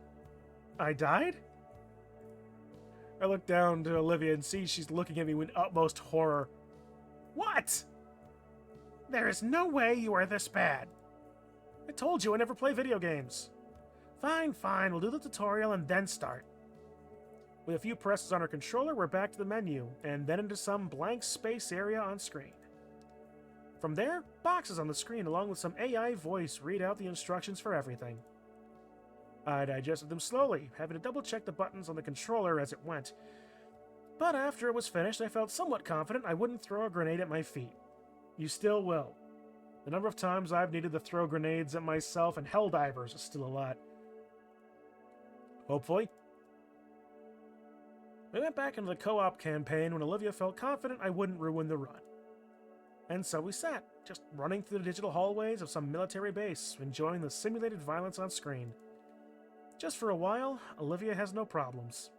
I died? I look down to Olivia and see she's looking at me with utmost horror. What? There is no way you are this bad. I told you I never play video games. Fine, we'll do the tutorial and then start. With a few presses on our controller, we're back to the menu, and then into some blank space area on screen. From there, boxes on the screen along with some AI voice read out the instructions for everything. I digested them slowly, having to double-check the buttons on the controller as it went. But after it was finished, I felt somewhat confident I wouldn't throw a grenade at my feet. You still will. The number of times I've needed to throw grenades at myself and Helldivers is still a lot. Hopefully. We went back into the co-op campaign when Olivia felt confident I wouldn't ruin the run. And so we sat, just running through the digital hallways of some military base, enjoying the simulated violence on screen. Just for a while, Olivia has no problems.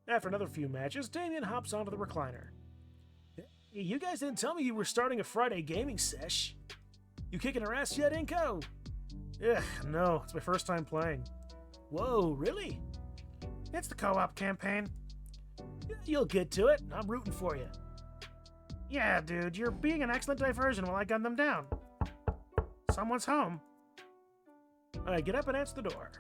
After another few matches, Damien hops onto the recliner. You guys didn't tell me you were starting a Friday gaming sesh. You kicking her ass yet, Inko? Ugh, no, it's my first time playing. Whoa, really? It's the co-op campaign. You'll get to it. I'm rooting for you. Yeah, dude, you're being an excellent diversion while I gun them down. Someone's home. I get up and answer the door.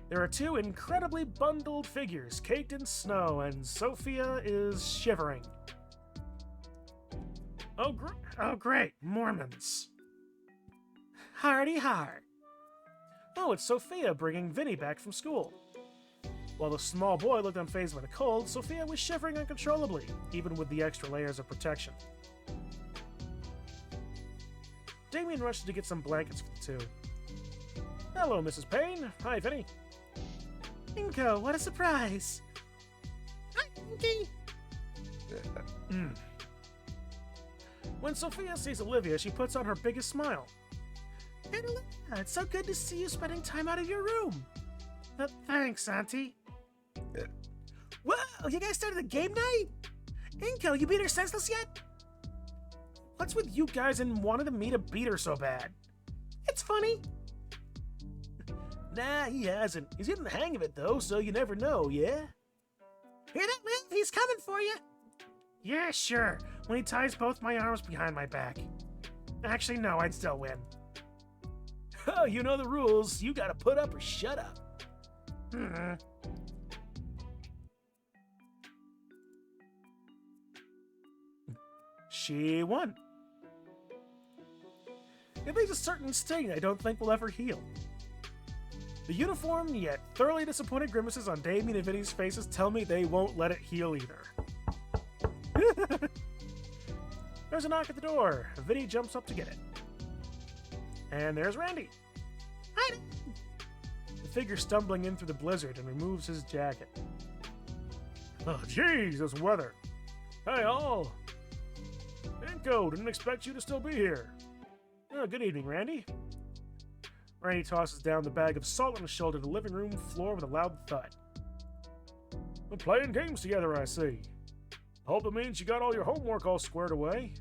There are two incredibly bundled figures caked in snow, and Sophia is shivering. Oh, great, Mormons. Hardy har. Oh, it's Sophia bringing Vinny back from school. While the small boy looked unfazed by the cold, Sophia was shivering uncontrollably, even with the extra layers of protection. Damien rushes to get some blankets for the two. Hello, Mrs. Payne. Hi, Vinny. Inko, what a surprise. Hi, Inky. When Sophia sees Olivia, she puts on her biggest smile. Hey, Olivia, it's so good to see you spending time out of your room. Thanks, Auntie. Whoa, you guys started the game night? Inko, you beat her senseless yet? What's with you guys and wanting me to beat her so bad? It's funny. Nah, he hasn't. He's getting the hang of it, though, so you never know, yeah? Hear that, Liv? He's coming for you. Yeah, sure. When he ties both my arms behind my back. Actually, no, I'd still win. Oh, you know the rules. You gotta put up or shut up. She won. It leaves a certain sting I don't think will ever heal. The uniform yet thoroughly disappointed grimaces on Damien and Vinny's faces tell me they won't let it heal either. There's a knock at the door. Vinny jumps up to get it. And there's Randy. Hi! The figure stumbling in through the blizzard and removes his jacket. Oh, jeez, this weather. Hey, all. Inko, didn't expect you to still be here. Oh, good evening, Randy. Randy tosses down the bag of salt on his shoulder to the living room floor with a loud thud. We're playing games together, I see. Hope it means you got all your homework all squared away.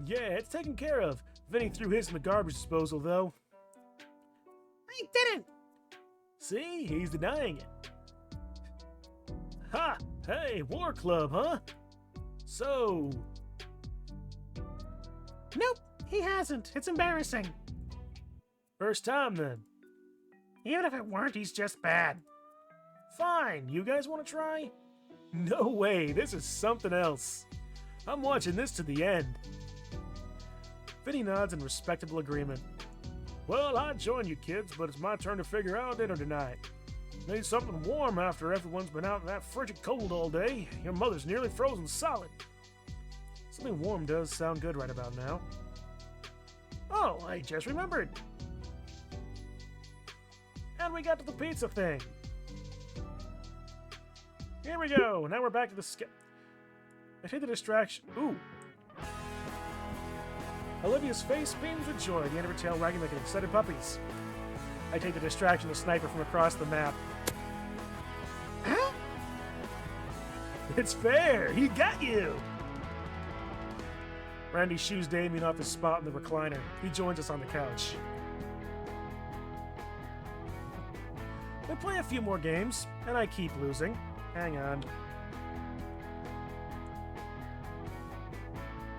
Yeah, it's taken care of. Vinny threw his in the garbage disposal, though. I didn't! See? He's denying it. Ha! Hey, War Club, huh? So... Nope, he hasn't. It's embarrassing. First time, then. Even if it weren't, he's just bad. Fine, you guys want to try? No way, this is something else. I'm watching this to the end. Vinny nods in respectable agreement. Well, I'd join you kids, but it's my turn to figure out dinner tonight. Need something warm after everyone's been out in that frigid cold all day. Your mother's nearly frozen solid. Something warm does sound good right about now. Oh, I just remembered. And we got to the pizza thing. Here we go. Now we're back to the I take the distraction. Ooh. Olivia's face beams with joy, the end of her tail wagging like an excited puppy's. I take the distraction of the sniper from across the map. Huh? It's fair. He got you. Randy shoos Damien off his spot in the recliner. He joins us on the couch. We play a few more games, and I keep losing. Hang on.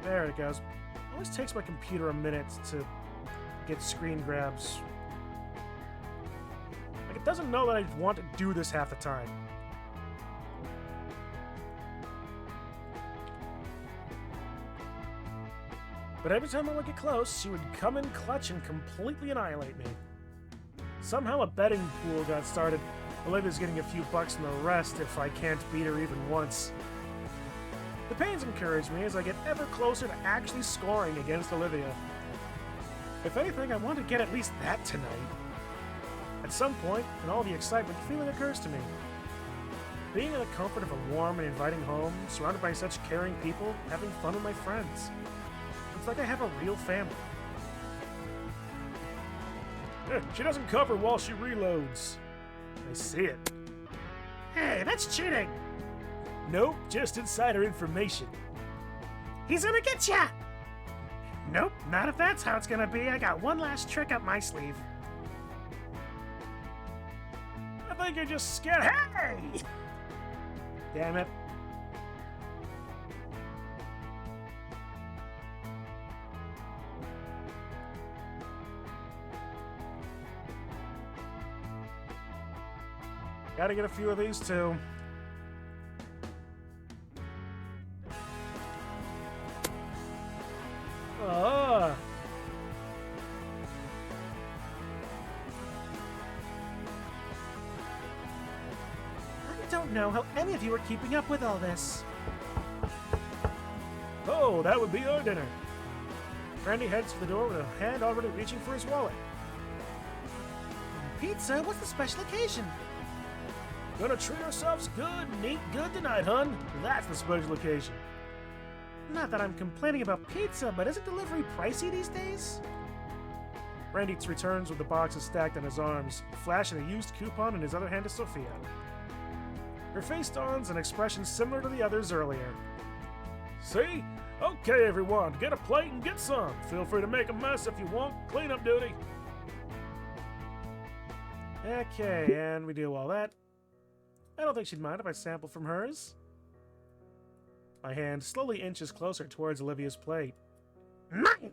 There it goes. It always takes my computer a minute to get screen grabs. Like, it doesn't know that I want to do this half the time. But every time I would get close, she would come in clutch and completely annihilate me. Somehow a betting pool got started. Olivia's getting a few bucks in the rest if I can't beat her even once. The pains encourage me as I get ever closer to actually scoring against Olivia. If anything, I want to get at least that tonight. At some point, in all the excitement, the feeling occurs to me. Being in the comfort of a warm and inviting home, surrounded by such caring people, having fun with my friends. It's like I have a real family. She doesn't cover while she reloads. I see it. Hey, that's cheating! Nope, just insider information. He's gonna get ya! Nope, not if that's how it's gonna be. I got one last trick up my sleeve. I think you're just scared. Hey! Damn it. Gotta get a few of these too. I don't know how any of you are keeping up with all this. Oh, that would be our dinner. Randy heads for the door with a hand already reaching for his wallet. Pizza? What's the special occasion? Gonna treat ourselves good and eat good tonight, hun. That's the special occasion. Not that I'm complaining about pizza, but isn't delivery pricey these days? Randy returns with the boxes stacked on his arms, flashing a used coupon in his other hand to Sophia. Her face dons an expression similar to the others earlier. See? Okay, everyone, get a plate and get some. Feel free to make a mess if you want. Cleanup duty. Okay, and we do all that. I don't think she'd mind if I sample from hers. My hand slowly inches closer towards Olivia's plate. Mine!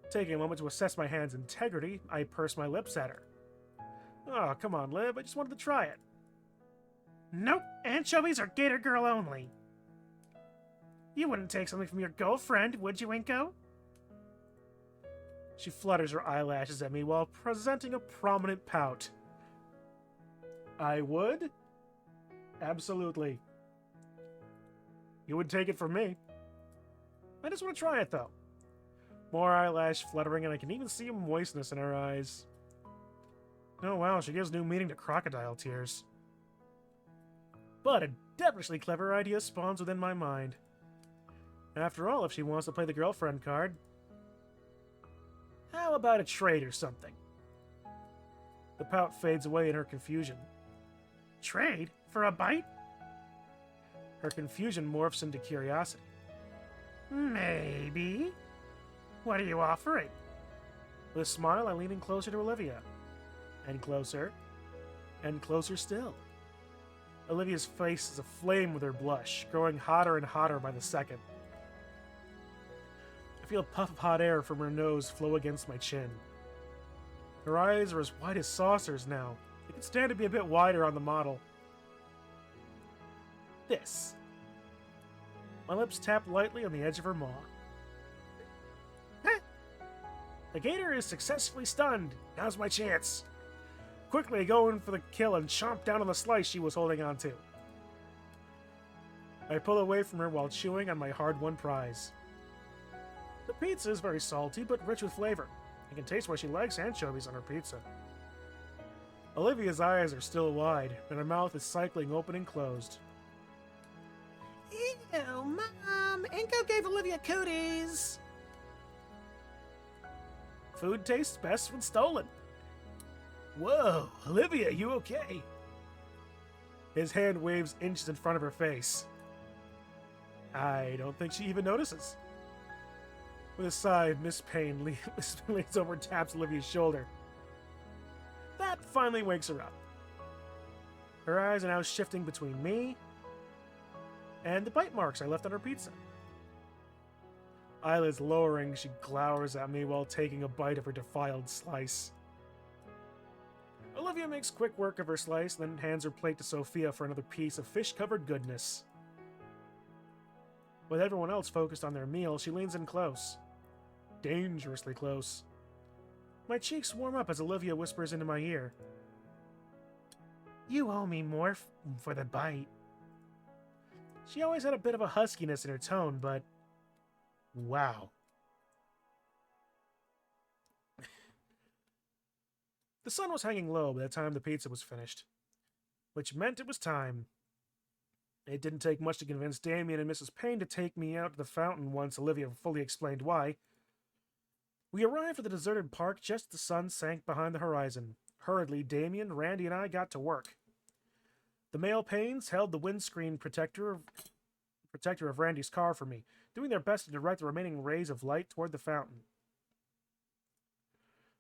Taking a moment to assess my hand's integrity, I purse my lips at her. Oh, come on, Liv, I just wanted to try it. Nope, anchovies are Gator Girl only. You wouldn't take something from your girlfriend, would you, Inko? She flutters her eyelashes at me while presenting a prominent pout. I would? Absolutely. You would take it from me. I just want to try it, though. More eyelash fluttering, and I can even see a moistness in her eyes. Oh wow, she gives new meaning to crocodile tears. But a devilishly clever idea spawns within my mind. After all, if she wants to play the girlfriend card, how about a trade or something? The pout fades away in her confusion. Trade? For a bite? Her confusion morphs into curiosity. Maybe. What are you offering? With a smile, I lean in closer to Olivia. And closer. And closer still. Olivia's face is aflame with her blush, growing hotter and hotter by the second. I feel a puff of hot air from her nose flow against my chin. Her eyes are as wide as saucers now. They could stand to be a bit wider on the model. This. My lips tap lightly on the edge of her maw. The gator is successfully stunned. Now's my chance. Quickly, I go in for the kill and chomp down on the slice she was holding on to. I pull away from her while chewing on my hard-won prize. The pizza is very salty, but rich with flavor. I can taste why she likes anchovies on her pizza. Olivia's eyes are still wide, and her mouth is cycling open and closed. Ew, Mom! Inko gave Olivia cooties! Food tastes best when stolen. Whoa, Olivia, you okay? His hand waves inches in front of her face. I don't think she even notices. With a sigh, Miss Payne leans over and taps Olivia's shoulder. That finally wakes her up. Her eyes are now shifting between me and the bite marks I left on her pizza. Eyelids lowering, she glowers at me while taking a bite of her defiled slice. Olivia makes quick work of her slice, then hands her plate to Sophia for another piece of fish-covered goodness. With everyone else focused on their meal, she leans in close. Dangerously close. My cheeks warm up as Olivia whispers into my ear. You owe me more for the bite. She always had a bit of a huskiness in her tone, but wow. The sun was hanging low by the time the pizza was finished, which meant it was time. It didn't take much to convince Damien and Mrs. Payne to take me out to the fountain once Olivia fully explained why. We arrived at the deserted park just as the sun sank behind the horizon. Hurriedly, Damien, Randy, and I got to work. The male Paynes held the windscreen protector of Randy's car for me, doing their best to direct the remaining rays of light toward the fountain.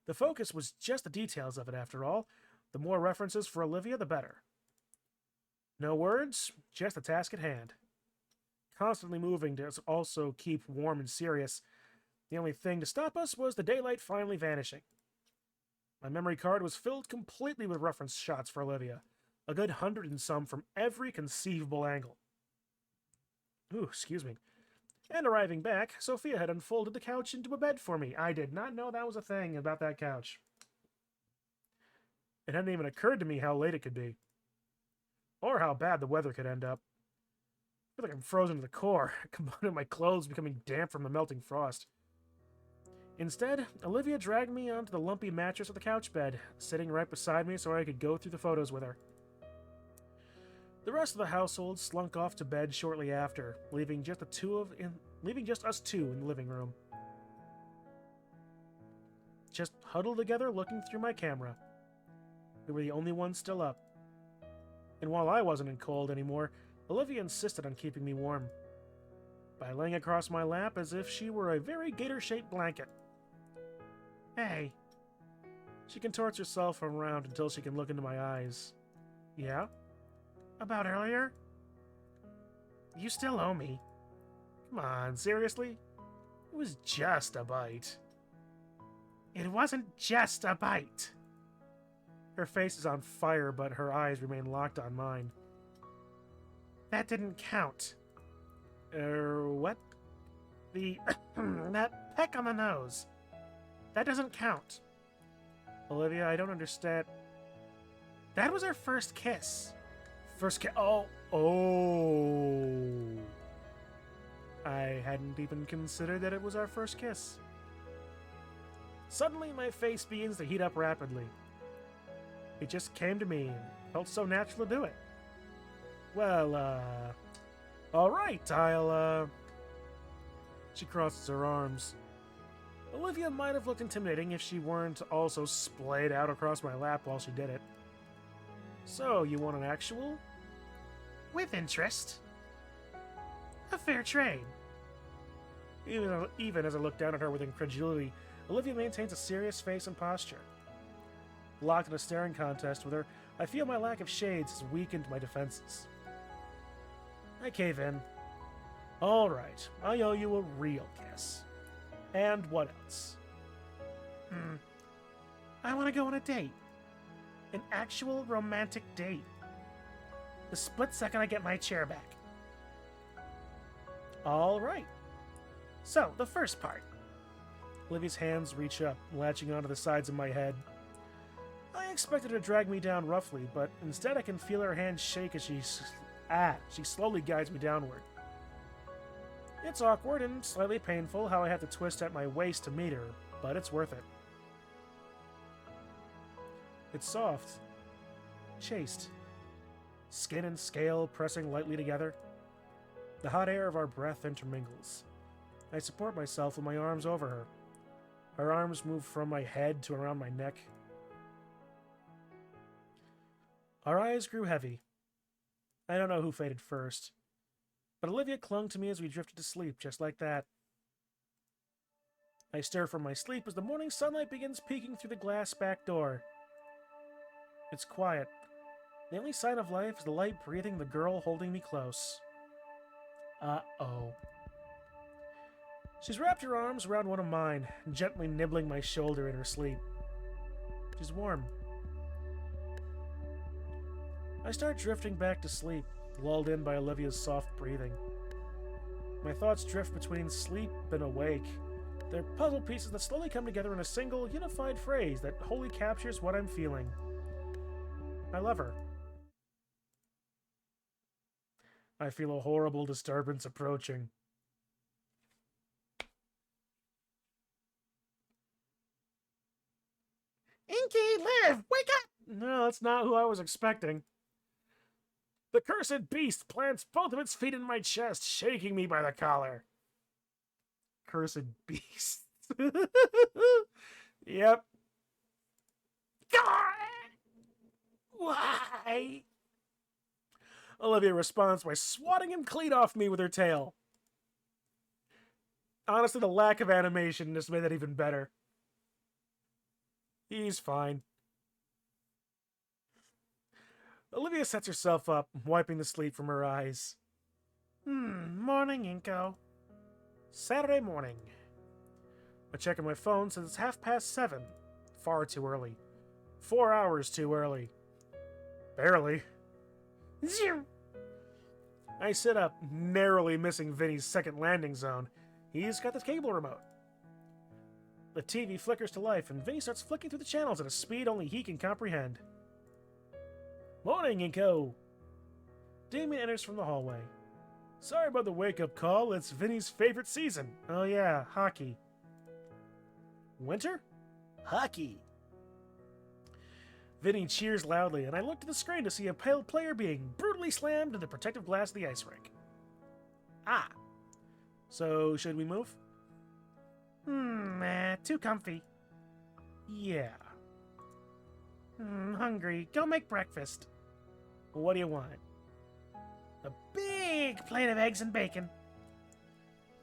The focus was just the details of it, after all. The more references for Olivia, the better. No words, just the task at hand. Constantly moving to also keep warm and serious. The only thing to stop us was the daylight finally vanishing. My memory card was filled completely with reference shots for Olivia. A good 100 and some from every conceivable angle. Ooh, excuse me. And arriving back, Sophia had unfolded the couch into a bed for me. I did not know that was a thing about that couch. It hadn't even occurred to me how late it could be. Or how bad the weather could end up. feel like I'm frozen to the core, combined with my clothes becoming damp from the melting frost. Instead, Olivia dragged me onto the lumpy mattress of the couch bed, sitting right beside me so I could go through the photos with her. The rest of the household slunk off to bed shortly after, leaving just us two in the living room. Just huddled together looking through my camera. We were the only ones still up. And while I wasn't in cold anymore, Olivia insisted on keeping me warm by laying across my lap as if she were a very gator-shaped blanket. Hey, She contorts herself around until she can look into my eyes. Yeah? about earlier? You still owe me. Come on, seriously? It was just a bite. It wasn't just a bite. Her face is on fire, but her eyes remain locked on mine. That didn't count. What? That peck on the nose. That doesn't count. Olivia, I don't understand. That was our first kiss. Oh. I hadn't even considered that it was our first kiss. Suddenly, my face begins to heat up rapidly. It just came to me and felt so natural to do it. Well, alright, She crosses her arms. Olivia might have looked intimidating if she weren't also splayed out across my lap while she did it. So, you want an actual? With interest. A fair trade. Even as I look down at her with incredulity, Olivia maintains a serious face and posture. Locked in a staring contest with her, I feel my lack of shades has weakened my defenses. I cave in. Alright, I owe you a real kiss. And what else? I want to go on a date. An actual romantic date. The split second I get my chair back. Alright. So, the first part. Olivia's hands reach up, latching onto the sides of my head. I expected her to drag me down roughly, but instead I can feel her hand shake as she slowly guides me downward. It's awkward and slightly painful how I have to twist at my waist to meet her, but it's worth it. It's soft, chaste, skin and scale pressing lightly together. The hot air of our breath intermingles. I support myself with my arms over her. Her arms move from my head to around my neck. Our eyes grew heavy. I don't know who faded first, but Olivia clung to me as we drifted to sleep, just like that. I stir from my sleep as the morning sunlight begins peeking through the glass back door. It's quiet. The only sign of life is the light breathing of the girl holding me close. Uh-oh. She's wrapped her arms around one of mine, gently nibbling my shoulder in her sleep. She's warm. I start drifting back to sleep, lulled in by Olivia's soft breathing. My thoughts drift between sleep and awake. They're puzzle pieces that slowly come together in a single, unified phrase that wholly captures what I'm feeling. I love her. I feel a horrible disturbance approaching. Inky, live! Wake up! No, that's not who I was expecting. The cursed beast plants both of its feet in my chest, shaking me by the collar. Cursed beast. Yep. Why? Olivia responds by swatting him clean off me with her tail. Honestly, the lack of animation just made that even better. He's fine. Olivia sets herself up, wiping the sleep from her eyes. Morning, Inko. Saturday morning. I check on my phone since it's 7:30. Far too early. 4 hours too early. Barely. Zoom. I sit up, narrowly missing Vinny's second landing zone. He's got the cable remote. The TV flickers to life, and Vinny starts flicking through the channels at a speed only he can comprehend. Morning, Inko! Damien enters from the hallway. Sorry about the wake-up call. It's Vinny's favorite season. Oh yeah, hockey. Winter? Hockey. Vinny cheers loudly, and I look to the screen to see a pale player being brutally slammed into the protective glass of the ice rink. Ah. So, should we move? Nah, too comfy. Yeah. Hungry. Go make breakfast. What do you want? A big plate of eggs and bacon.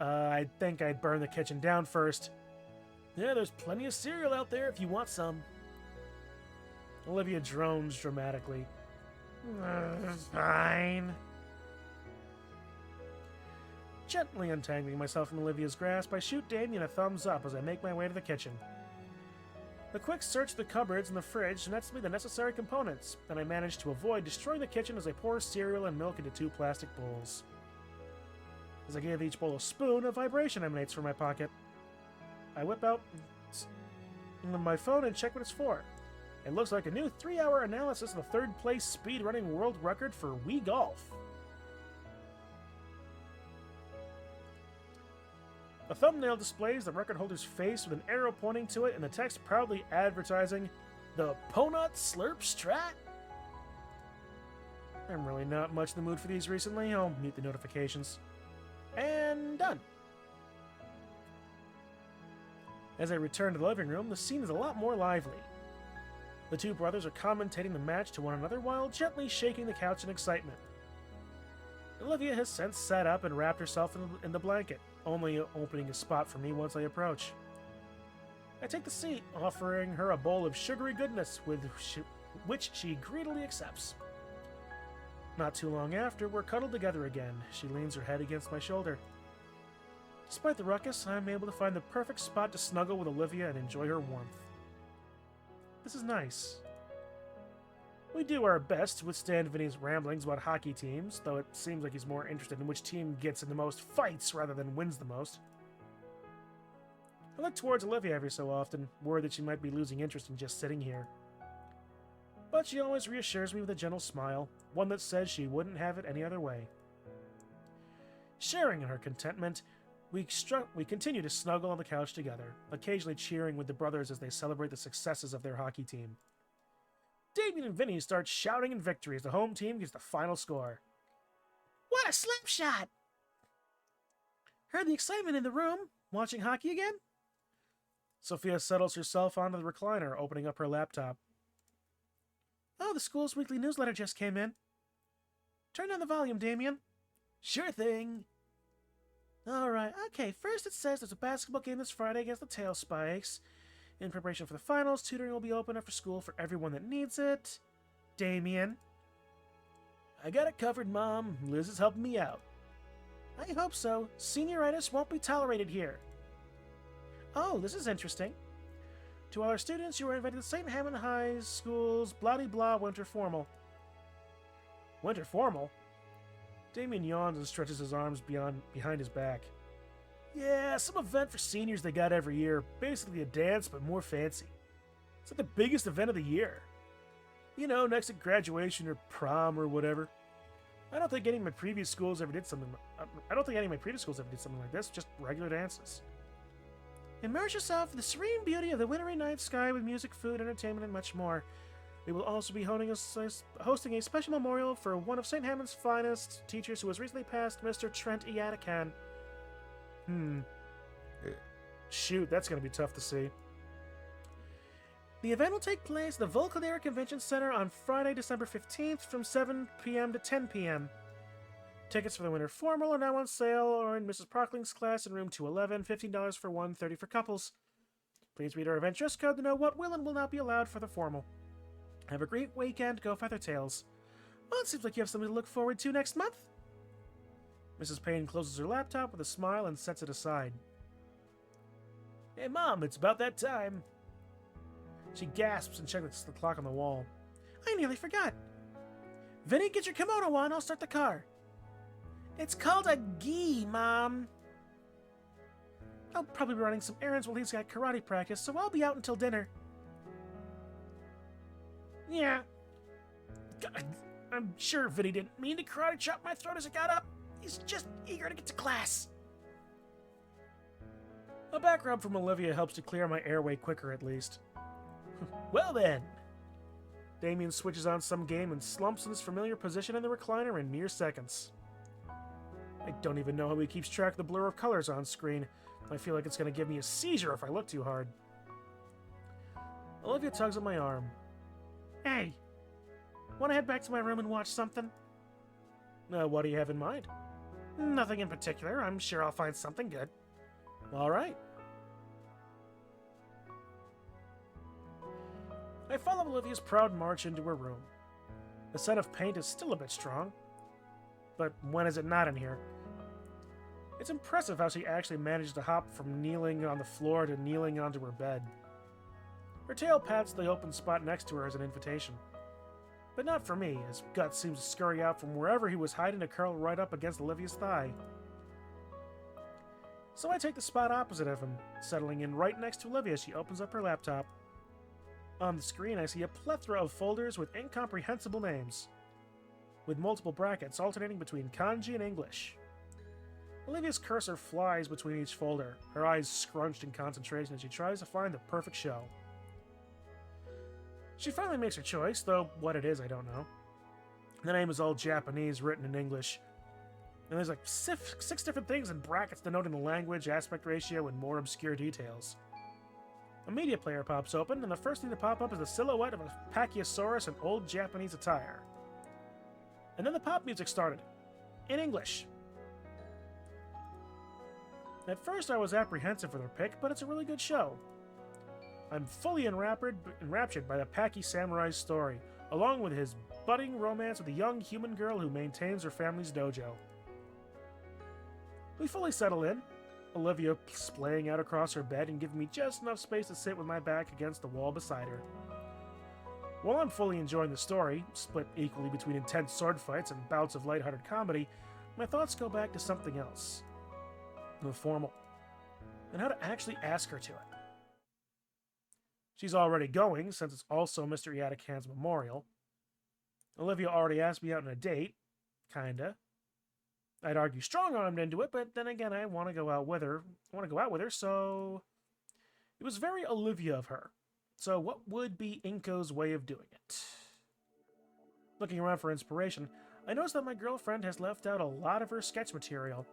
I think I'd burn the kitchen down first. Yeah, there's plenty of cereal out there if you want some. Olivia drones dramatically. Fine. Gently untangling myself from Olivia's grasp, I shoot Damien a thumbs up as I make my way to the kitchen. A quick search of the cupboards and the fridge nets me the necessary components, and I manage to avoid destroying the kitchen as I pour cereal and milk into 2 plastic bowls. As I give each bowl a spoon, a vibration emanates from my pocket. I whip out my phone and check what it's for. It looks like a new 3-hour analysis of the 3rd place speedrunning world record for Wii Golf. A thumbnail displays the record holder's face with an arrow pointing to it and the text proudly advertising the Ponut Slurp Strat. I'm really not much in the mood for these recently. I'll mute the notifications. And done. As I return to the living room, the scene is a lot more lively. The 2 brothers are commentating the match to one another while gently shaking the couch in excitement. Olivia has since sat up and wrapped herself in the blanket, only opening a spot for me once I approach. I take the seat, offering her a bowl of sugary goodness, which she greedily accepts. Not too long after, we're cuddled together again. She leans her head against my shoulder. Despite the ruckus, I'm able to find the perfect spot to snuggle with Olivia and enjoy her warmth. This is nice. We do our best to withstand Vinny's ramblings about hockey teams, though it seems like he's more interested in which team gets in the most fights rather than wins the most. I look towards Olivia every so often, worried that she might be losing interest in just sitting here. But she always reassures me with a gentle smile, one that says she wouldn't have it any other way. Sharing in her contentment, we continue to snuggle on the couch together, occasionally cheering with the brothers as they celebrate the successes of their hockey team. Damien and Vinny start shouting in victory as the home team gets the final score. What a slap shot! Heard the excitement in the room? Watching hockey again? Sophia settles herself onto the recliner, opening up her laptop. Oh, the school's weekly newsletter just came in. Turn down the volume, Damien. Sure thing. Alright, okay, first it says there's a basketball game this Friday against the Tail Spikes. In preparation for the finals, tutoring will be open after school for everyone that needs it. Damien. I got it covered, Mom. Liz is helping me out. I hope so. Senioritis won't be tolerated here. Oh, this is interesting. To all our students, you are invited to St. Hammond High School's blah-de-blah winter formal. Winter formal? Damien yawns and stretches his arms behind his back. Yeah, some event for seniors they got every year. Basically a dance, but more fancy. It's like the biggest event of the year. You know, next to graduation or prom or whatever. I don't think any of my previous schools ever did something like this, just regular dances. Immerse yourself in the serene beauty of the wintry night sky with music, food, entertainment, and much more. We will also be hosting a special memorial for one of St. Hammond's finest teachers who has recently passed, Mr. Trent Iadican. Shoot, that's going to be tough to see. The event will take place at the Volcanair Convention Center on Friday, December 15th from 7 p.m. to 10 p.m. Tickets for the winter formal are now on sale or in Mrs. Prockling's class in room 211, $15 for one, $30 for couples. Please read our event dress code to know what will and will not be allowed for the formal. Have a great weekend, go Feathertails. Well, it seems like you have something to look forward to next month. Mrs. Payne closes her laptop with a smile and sets it aside. Hey, Mom, it's about that time. She gasps and checks the clock on the wall. I nearly forgot. Vinny, get your kimono on, I'll start the car. It's called a gi, Mom. I'll probably be running some errands while he's got karate practice, so I'll be out until dinner. Yeah. God, I'm sure Vinny didn't mean to karate chop my throat as it got up. He's just eager to get to class. A back rub from Olivia helps to clear my airway quicker, at least. Well then. Damien switches on some game and slumps in his familiar position in the recliner in mere seconds. I don't even know how he keeps track of the blur of colors on screen. I feel like it's going to give me a seizure if I look too hard. Olivia tugs at my arm. Hey, want to head back to my room and watch something? What do you have in mind? Nothing in particular. I'm sure I'll find something good. All right. I follow Olivia's proud march into her room. The scent of paint is still a bit strong. But when is it not in here? It's impressive how she actually managed to hop from kneeling on the floor to kneeling onto her bed. Her tail pats the open spot next to her as an invitation. But not for me, as Guts seems to scurry out from wherever he was hiding to curl right up against Olivia's thigh. So I take the spot opposite of him, settling in right next to Olivia as she opens up her laptop. On the screen, I see a plethora of folders with incomprehensible names, with multiple brackets alternating between kanji and English. Olivia's cursor flies between each folder, her eyes scrunched in concentration as she tries to find the perfect show. She finally makes her choice, though what it is I don't know. The name is all Japanese, written in English. And there's like six different things in brackets denoting the language, aspect ratio, and more obscure details. A media player pops open, and the first thing to pop up is the silhouette of a Pachyosaurus in old Japanese attire. And then the pop music started. In English. At first I was apprehensive for their pick, but it's a really good show. I'm fully enraptured by the Paki Samurai's story, along with his budding romance with a young human girl who maintains her family's dojo. We fully settle in, Olivia splaying out across her bed and giving me just enough space to sit with my back against the wall beside her. While I'm fully enjoying the story, split equally between intense sword fights and bouts of lighthearted comedy, my thoughts go back to something else. The formal. And how to actually ask her to it. She's already going, since it's also Mr. Yadakan's memorial. Olivia already asked me out on a date. Kinda. I'd argue strong-armed into it, but then again, I want to go out with her, so... It was very Olivia of her. So what would be Inko's way of doing it? Looking around for inspiration, I noticed that my girlfriend has left out a lot of her sketch material.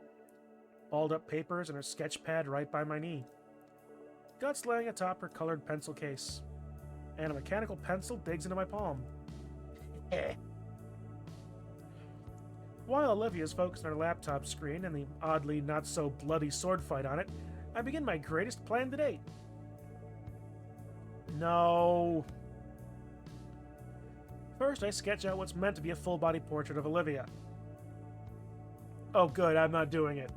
Balled-up papers and her sketch pad right by my knee. Guts laying atop her colored pencil case. And a mechanical pencil digs into my palm. While Olivia's focused on her laptop screen and the oddly not-so-bloody sword fight on it, I begin my greatest plan to date. No. First, I sketch out what's meant to be a full-body portrait of Olivia. Oh good, I'm not doing it.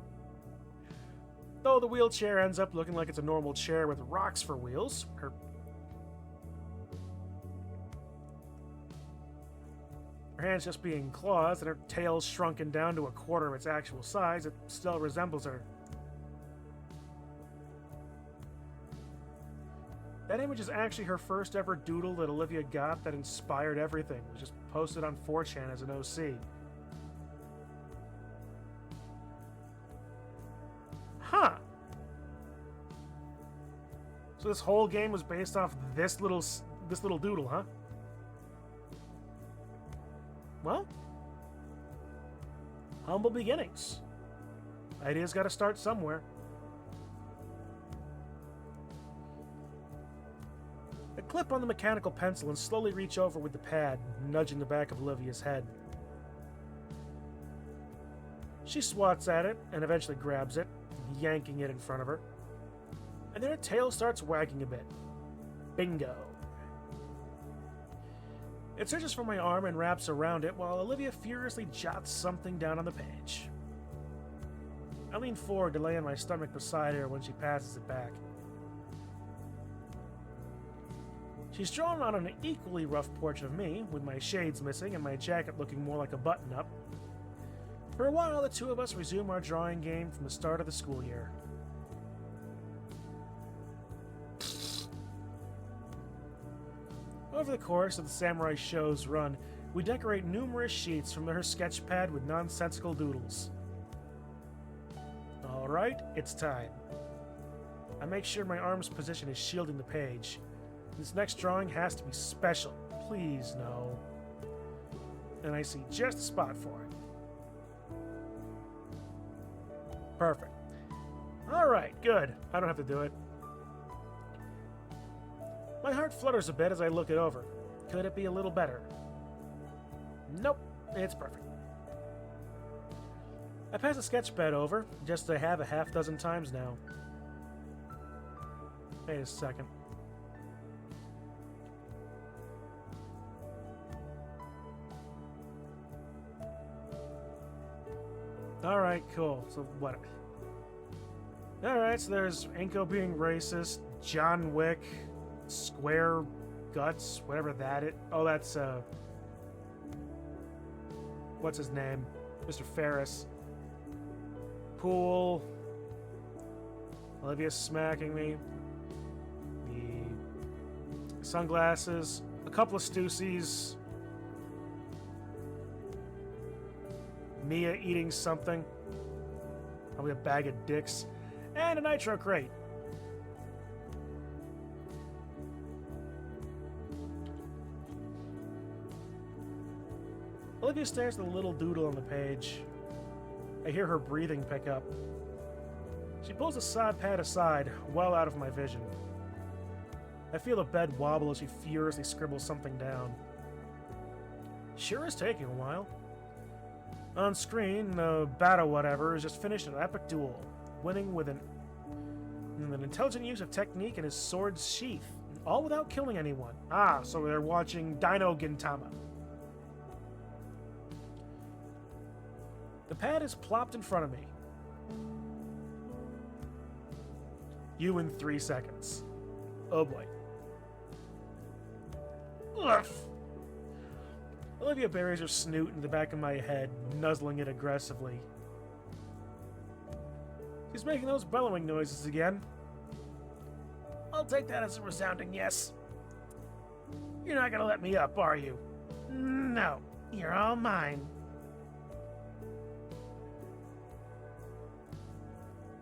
Though the wheelchair ends up looking like it's a normal chair with rocks for wheels, her hands just being claws and her tail shrunken down to a quarter of its actual size, it still resembles her. That image is actually her first ever doodle that Olivia got that inspired everything. It was just posted on 4chan as an OC. Huh. So this whole game was based off this little doodle, huh? Well, humble beginnings. Ideas gotta start somewhere. I clip on the mechanical pencil and slowly reach over with the pad, nudging the back of Olivia's head. She swats at it and eventually grabs it, yanking it in front of her. And then her tail starts wagging a bit. Bingo. It searches for my arm and wraps around it while Olivia furiously jots something down on the page. I lean forward to lay on my stomach beside her when she passes it back. She's drawn on an equally rough portrait of me, with my shades missing and my jacket looking more like a button-up. For a while, the two of us resume our drawing game from the start of the school year. Over the course of the Samurai Show's run, we decorate numerous sheets from her sketch pad with nonsensical doodles. Alright, it's time. I make sure my arm's position is shielding the page. This next drawing has to be special. Please, no. And I see just a spot for it. Perfect. Alright, good. I don't have to do it. My heart flutters a bit as I look it over. Could it be a little better? Nope, it's perfect. I pass a sketch pad over, just to have a half dozen times now. Wait a second. Alright, cool. So what? Alright, so there's Inko being racist, John Wick, Square Guts, whatever that is. Oh, that's, what's his name? Mr. Ferris. Pool. Olivia smacking me. The sunglasses. A couple of Stussies. Mia eating something. Probably a bag of dicks. And a nitro crate. Olivia stares at the little doodle on the page. I hear her breathing pick up. She pulls the side pad aside, well out of my vision. I feel the bed wobble as she furiously scribbles something down. Sure is taking a while. On screen, the battle whatever has just finished an epic duel, winning with an intelligent use of technique in his sword's sheath, all without killing anyone. Ah, so they're watching Dino Gintama. The pad is plopped in front of me. You in 3 seconds. Oh boy. Ugh. Olivia buries her snoot in the back of my head, nuzzling it aggressively. She's making those bellowing noises again. I'll take that as a resounding yes. You're not gonna let me up, are you? No, you're all mine.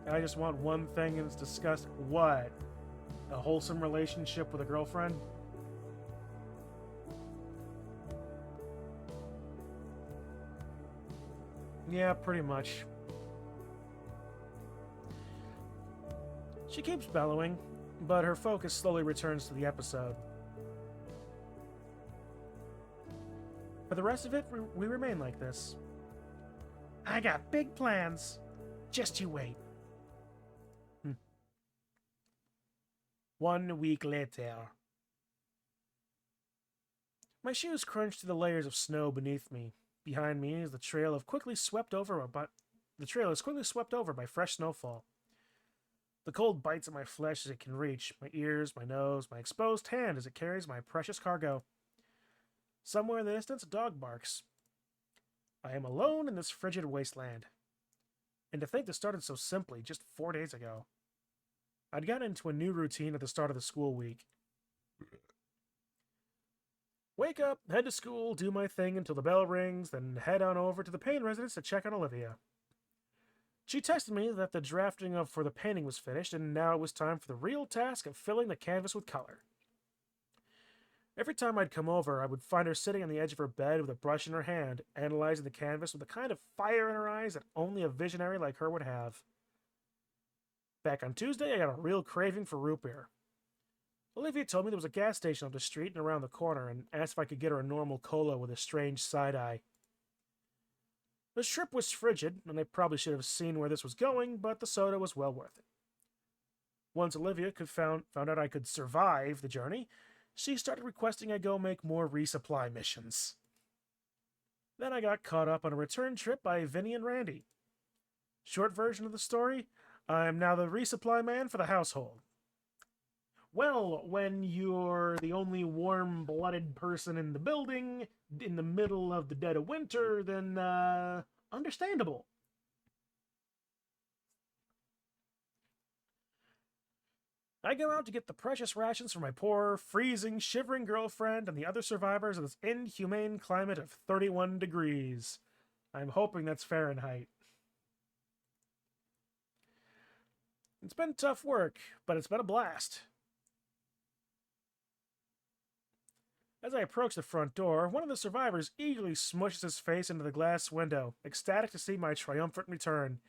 I just want one thing and it's disgusting. What? A wholesome relationship with a girlfriend? Yeah, pretty much. She keeps bellowing, but her focus slowly returns to the episode. For the rest of it, we remain like this. I got big plans. Just you wait. 1 week later. My shoes crunch to the layers of snow beneath me. Behind me is the trail is quickly swept over by fresh snowfall. The cold bites at my flesh as it can reach, my ears, my nose, my exposed hand as it carries my precious cargo. Somewhere in the distance, a dog barks. I am alone in this frigid wasteland. And to think this started so simply just 4 days ago. I'd gotten into a new routine at the start of the school week. Wake up, head to school, do my thing until the bell rings, then head on over to the Payne residence to check on Olivia. She texted me that the drafting for the painting was finished, and now it was time for the real task of filling the canvas with color. Every time I'd come over, I would find her sitting on the edge of her bed with a brush in her hand, analyzing the canvas with the kind of fire in her eyes that only a visionary like her would have. Back on Tuesday, I got a real craving for root beer. Olivia told me there was a gas station up the street and around the corner, and asked if I could get her a normal cola with a strange side-eye. The trip was frigid, and I probably should have seen where this was going, but the soda was well worth it. Once Olivia found out I could survive the journey, she started requesting I go make more resupply missions. Then I got caught up on a return trip by Vinny and Randy. Short version of the story, I am now the resupply man for the household. Well, when you're the only warm-blooded person in the building, in the middle of the dead of winter, then, understandable. I go out to get the precious rations for my poor, freezing, shivering girlfriend and the other survivors of this inhumane climate of 31 degrees. I'm hoping that's Fahrenheit. It's been tough work, but it's been a blast. As I approach the front door, one of the survivors eagerly smushes his face into the glass window, ecstatic to see my triumphant return.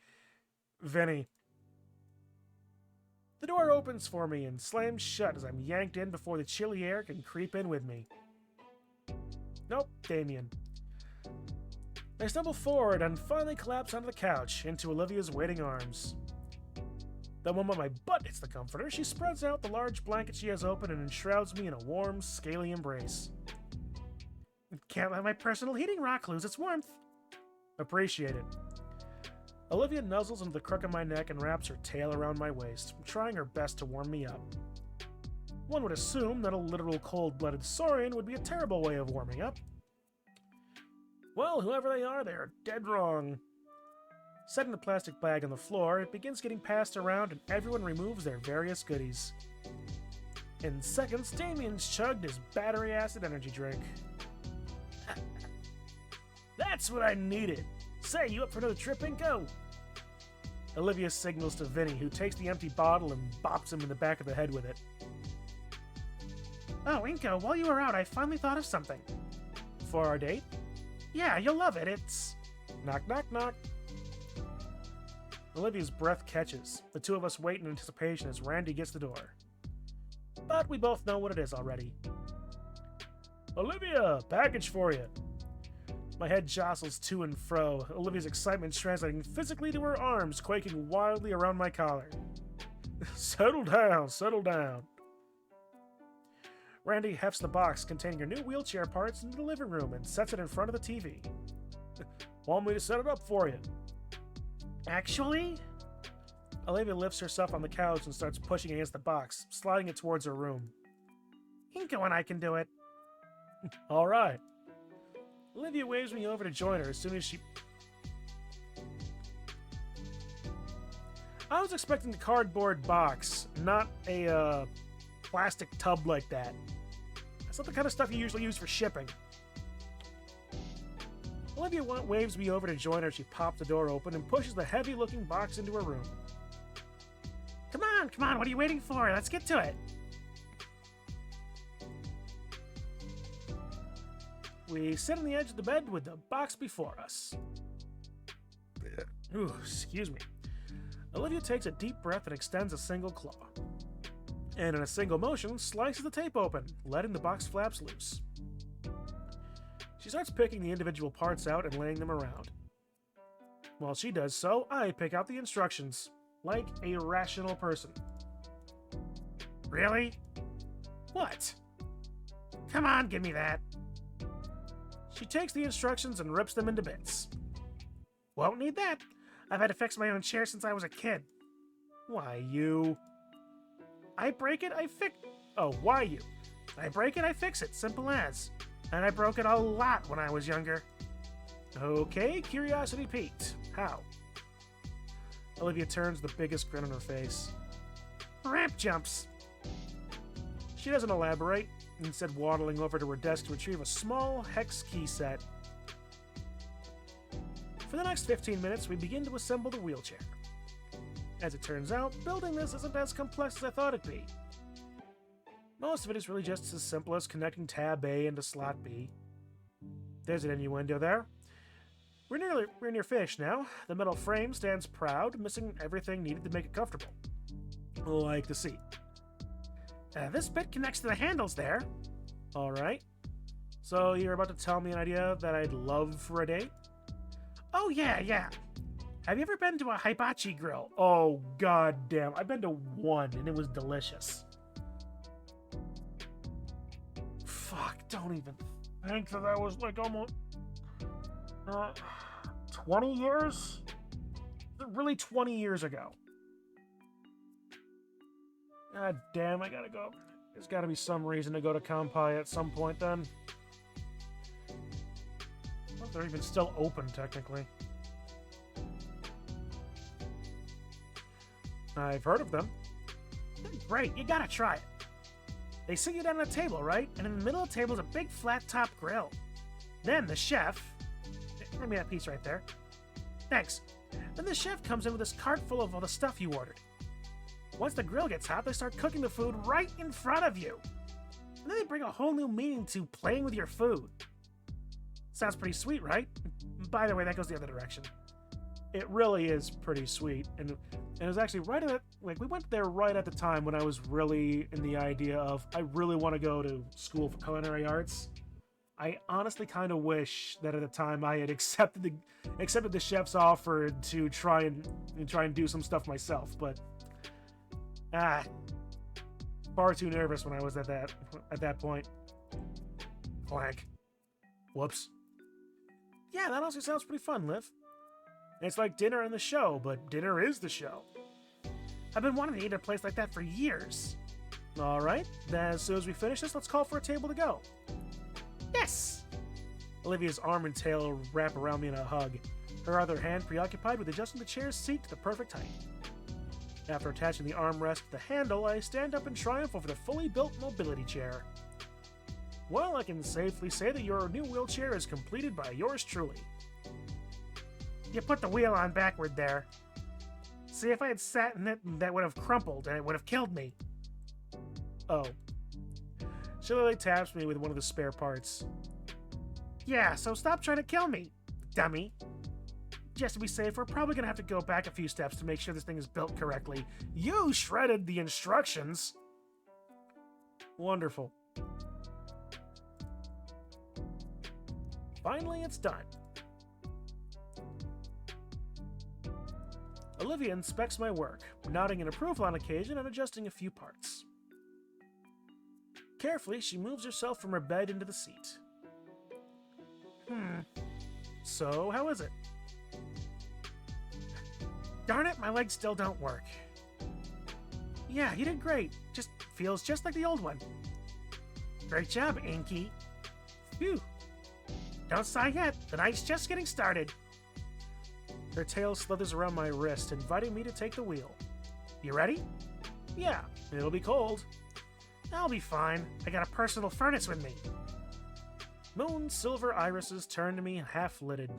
Vinny. The door opens for me and slams shut as I'm yanked in before the chilly air can creep in with me. Nope, Damien. I stumble forward and finally collapse onto the couch into Olivia's waiting arms. The moment my butt hits the comforter, she spreads out the large blanket she has open and enshrouds me in a warm, scaly embrace. Can't let my personal heating rock lose its warmth. Appreciate it. Olivia nuzzles into the crook of my neck and wraps her tail around my waist, trying her best to warm me up. One would assume that a literal cold-blooded saurian would be a terrible way of warming up. Well, whoever they are dead wrong. Setting the plastic bag on the floor, it begins getting passed around and everyone removes their various goodies. In seconds, Damien's chugged his battery acid energy drink. That's what I needed! Say, you up for another trip, Inko? Olivia signals to Vinny, who takes the empty bottle and bops him in the back of the head with it. Oh, Inko, while you were out, I finally thought of something. For our date? Yeah, you'll love it. It's... Knock, knock, knock. Olivia's breath catches. The two of us wait in anticipation as Randy gets the door. But we both know what it is already. Olivia, package for you. My head jostles to and fro, Olivia's excitement translating physically to her arms, quaking wildly around my collar. Settle down, settle down. Randy hefts the box containing her new wheelchair parts into the living room and sets it in front of the TV. Want me to set it up for you? Actually? Olivia lifts herself on the couch and starts pushing against the box, sliding it towards her room. Inko and I can do it. All right. Olivia waves me over to join her as soon as she... I was expecting the cardboard box, not a plastic tub like that. That's not the kind of stuff you usually use for shipping. Olivia waves me over to join her as she pops the door open and pushes the heavy-looking box into her room. Come on, what are you waiting for? Let's get to it. We sit on the edge of the bed with the box before us. Ooh, excuse me. Olivia takes a deep breath and extends a single claw. And in a single motion, slices the tape open, letting the box flaps loose. She starts picking the individual parts out and laying them around. While she does so, I pick out the instructions, like a rational person. Really? What? Come on, give me that. She takes the instructions and rips them into bits. Won't need that. I've had to fix my own chair since I was a kid. Why, you... I break it, I fix... Oh, why you? I break it, I fix it. Simple as. And I broke it a lot when I was younger. Okay, curiosity piqued. How? Olivia turns the biggest grin on her face. Ramp jumps. She doesn't elaborate, instead waddling over to her desk to retrieve a small hex key set. For the next 15 minutes, we begin to assemble the wheelchair. As it turns out, building this isn't as complex as I thought it'd be. Most of it is really just as simple as connecting tab A into slot B. There's an innuendo there. We're near finished now. The metal frame stands proud, missing everything needed to make it comfortable. Like the seat. This bit connects to the handles there. Alright. So you're about to tell me an idea that I'd love for a date? Oh yeah. Have you ever been to a hibachi grill? Oh god damn, I've been to one and it was delicious. Fuck, don't even think that was like almost 20 years? Really 20 years ago. God damn, I gotta go. There's gotta be some reason to go to Kampai at some point then. I don't know if they're even still open, technically. I've heard of them. They're great, you gotta try it. They sit you down at a table, right? And in the middle of the table is a big flat-top grill. Then the chef... Give me that piece right there. Thanks. Then the chef comes in with this cart full of all the stuff you ordered. Once the grill gets hot, they start cooking the food right in front of you. And then they bring a whole new meaning to playing with your food. Sounds pretty sweet, right? By the way, that goes the other direction. It really is pretty sweet. And it was actually right at, like, we went there right at the time when I was really in the idea of, I really want to go to school for culinary arts. I honestly kind of wish that at the time I had accepted the chef's offer to try and do some stuff myself, but far too nervous when I was at that point. Blank. Whoops. Yeah, that honestly sounds pretty fun, Liv. It's like dinner in the show, but dinner is the show. I've been wanting to eat at a place like that for years. All right, then as soon as we finish this, let's call for a table to go. Yes! Olivia's arm and tail wrap around me in a hug, her other hand preoccupied with adjusting the chair's seat to the perfect height. After attaching the armrest to the handle, I stand up in triumph over the fully built mobility chair. Well, I can safely say that your new wheelchair is completed by yours truly. You put the wheel on backward there. See, if I had sat in it, that would have crumpled and it would have killed me. Oh. She literally taps me with one of the spare parts. Yeah, so stop trying to kill me, dummy. Just to be safe, we're probably gonna have to go back a few steps to make sure this thing is built correctly. You shredded the instructions. Wonderful. Finally, it's done. Olivia inspects my work, nodding in approval on occasion and adjusting a few parts. Carefully, she moves herself from her bed into the seat. So, how is it? Darn it, my legs still don't work. Yeah, you did great. Just feels just like the old one. Great job, Inky. Phew. Don't sigh yet. The night's just getting started. Her tail slithers around my wrist, inviting me to take the wheel. You ready? Yeah, it'll be cold. I'll be fine. I got a personal furnace with me. Moon silver irises turn to me half-lidded,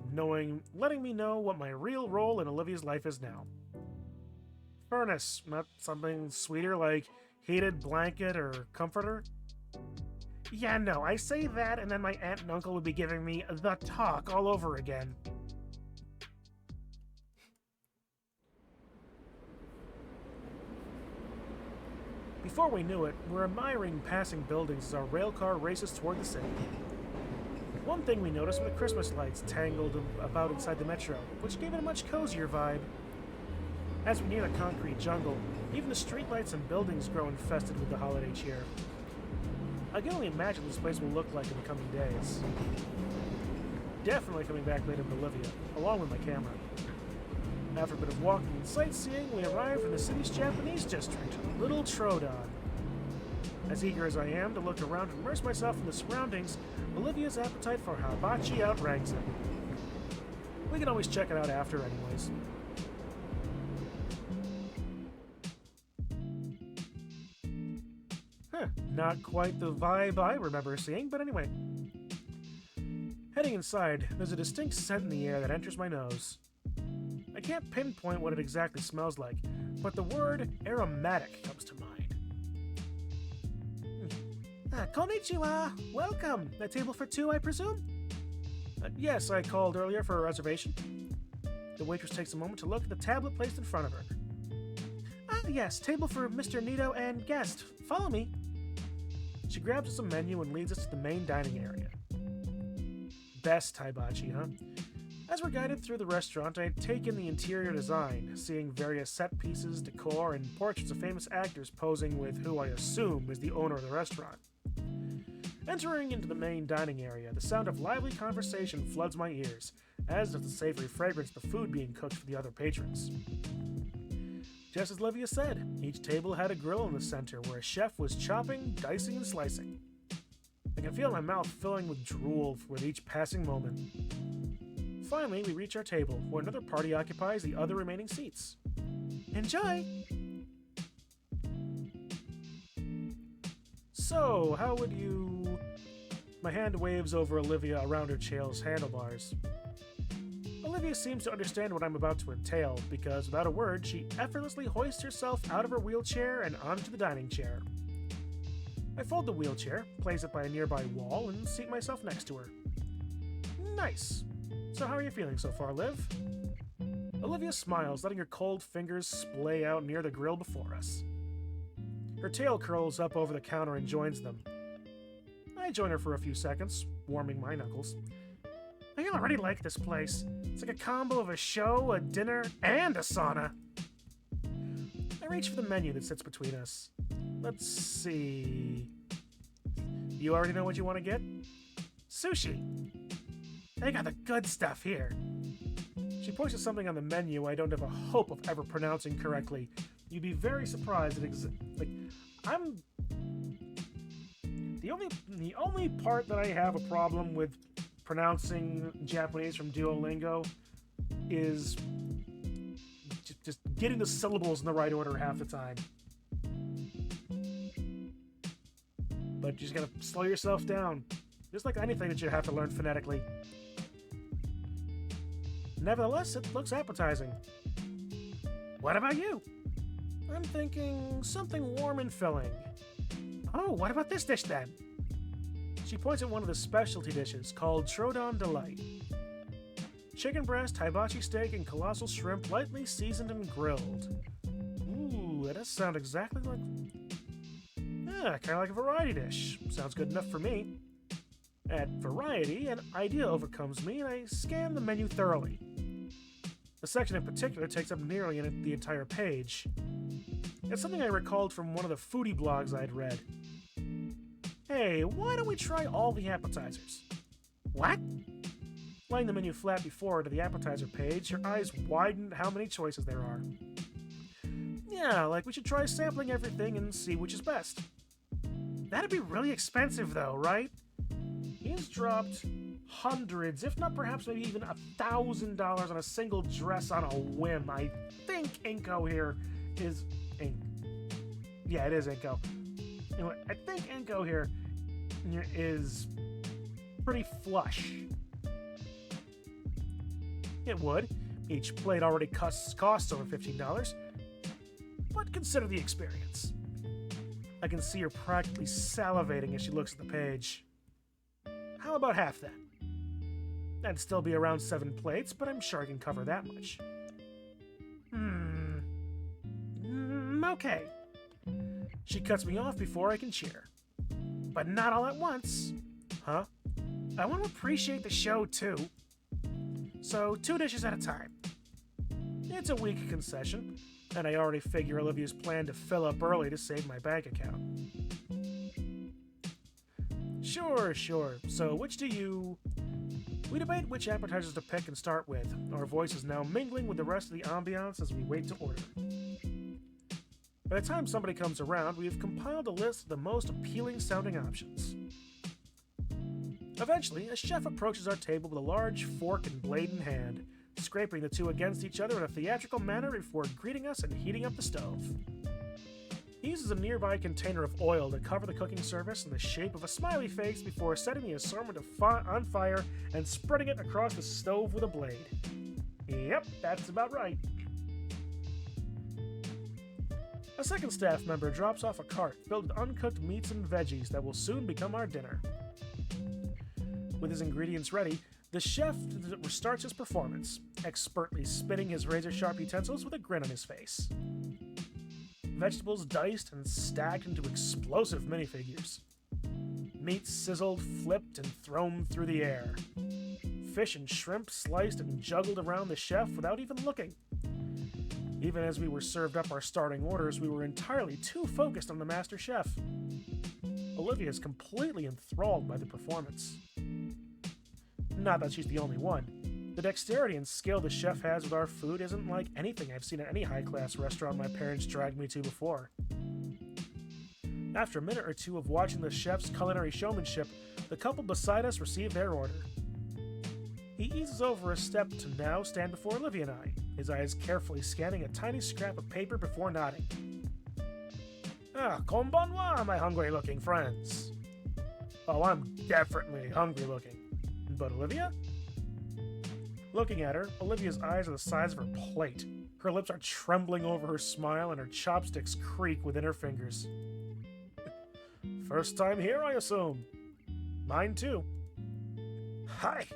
letting me know what my real role in Olivia's life is now. Furnace, not something sweeter like heated blanket or comforter? Yeah, no, I say that and then my aunt and uncle would be giving me the talk all over again. Before we knew it, we're admiring passing buildings as our railcar races toward the city. One thing we noticed were the Christmas lights tangled about inside the metro, which gave it a much cozier vibe. As we near the concrete jungle, even the streetlights and buildings grow infested with the holiday cheer. I can only imagine what this place will look like in the coming days. Definitely coming back later with Olivia, along with my camera. After a bit of walking and sightseeing, we arrive in the city's Japanese district, Little Trodan. As eager as I am to look around and immerse myself in the surroundings, Olivia's appetite for hibachi outranks it. We can always check it out after anyways. Not quite the vibe I remember seeing, but anyway. Heading inside, there's a distinct scent in the air that enters my nose. I can't pinpoint what it exactly smells like, but the word aromatic comes to mind. Konnichiwa! Welcome! A table for two, I presume? Yes, I called earlier for a reservation. The waitress takes a moment to look at the tablet placed in front of her. Yes, table for Mr. Nito and guest. Follow me. She grabs us a menu and leads us to the main dining area. Best hibachi, huh? As we're guided through the restaurant, I take in the interior design, seeing various set pieces, decor, and portraits of famous actors posing with who I assume is the owner of the restaurant. Entering into the main dining area, the sound of lively conversation floods my ears, as does the savory fragrance of the food being cooked for the other patrons. Just as Livia said, each table had a grill in the center where a chef was chopping, dicing, and slicing. I can feel my mouth filling with drool with each passing moment. Finally, we reach our table, where another party occupies the other remaining seats. Enjoy! So, how would you... My hand waves over Olivia around her chair's handlebars. Olivia seems to understand what I'm about to entail, because without a word, she effortlessly hoists herself out of her wheelchair and onto the dining chair. I fold the wheelchair, place it by a nearby wall, and seat myself next to her. Nice. So how are you feeling so far, Liv? Olivia smiles, letting her cold fingers splay out near the grill before us. Her tail curls up over the counter and joins them. I join her for a few seconds, warming my knuckles. I already like this place. It's like a combo of a show, a dinner, and a sauna. I reach for the menu that sits between us. Let's see. You already know what you want to get? Sushi. They got the good stuff here. She points to something on the menu I don't have a hope of ever pronouncing correctly. You'd be very surprised at I'm the only part that I have a problem with pronouncing Japanese from Duolingo is just getting the syllables in the right order half the time. But you just gotta slow yourself down. Just like anything that you have to learn phonetically. Nevertheless, it looks appetizing. What about you? I'm thinking something warm and filling. Oh, what about this dish then? She points at one of the specialty dishes called Troodon Delight. Chicken breast, hibachi steak, and colossal shrimp lightly seasoned and grilled. Ooh, that does sound exactly like... kind of like a variety dish. Sounds good enough for me. At variety, an idea overcomes me, and I scan the menu thoroughly. The section in particular takes up nearly the entire page. It's something I recalled from one of the foodie blogs I'd read. Hey, why don't we try all the appetizers? What? Laying the menu flat before her to the appetizer page, her eyes widen at how many choices there are. Yeah, like we should try sampling everything and see which is best. That'd be really expensive though, right? He's dropped hundreds, if not perhaps maybe even $1,000 on a single dress on a whim. I think Inko here is... Yeah, it is Inko. Anyway, I think Inko here is pretty flush. It would. Each plate already costs over $15. But consider the experience. I can see her practically salivating as she looks at the page. How about half that? That'd still be around 7 plates, but I'm sure I can cover that much. Okay. She cuts me off before I can cheer. But not all at once. Huh? I want to appreciate the show, too. So, 2 dishes at a time. It's a weak concession, and I already figure Olivia's plan to fill up early to save my bank account. Sure. So, which do you... We debate which appetizers to pick and start with, our voices now mingling with the rest of the ambiance as we wait to order. By the time somebody comes around, we have compiled a list of the most appealing sounding options. Eventually, a chef approaches our table with a large fork and blade in hand, scraping the two against each other in a theatrical manner before greeting us and heating up the stove. He uses a nearby container of oil to cover the cooking surface in the shape of a smiley face before setting the assortment on fire and spreading it across the stove with a blade. Yep, that's about right. A second staff member drops off a cart filled with uncooked meats and veggies that will soon become our dinner. With his ingredients ready, the chef starts his performance, expertly spinning his razor-sharp utensils with a grin on his face. Vegetables diced and stacked into explosive minifigures. Meat sizzled, flipped, and thrown through the air. Fish and shrimp sliced and juggled around the chef without even looking. Even as we were served up our starting orders, we were entirely too focused on the master chef. Olivia is completely enthralled by the performance. Not that she's the only one. The dexterity and skill the chef has with our food isn't like anything I've seen at any high-class restaurant my parents dragged me to before. After a minute or two of watching the chef's culinary showmanship, the couple beside us receive their order. He eases over a step to now stand before Olivia and I, his eyes carefully scanning a tiny scrap of paper before nodding. Konbanwa, my hungry-looking friends. Oh, I'm definitely hungry-looking. But Olivia? Looking at her, Olivia's eyes are the size of her plate. Her lips are trembling over her smile, and her chopsticks creak within her fingers. First time here, I assume. Mine too. Hi.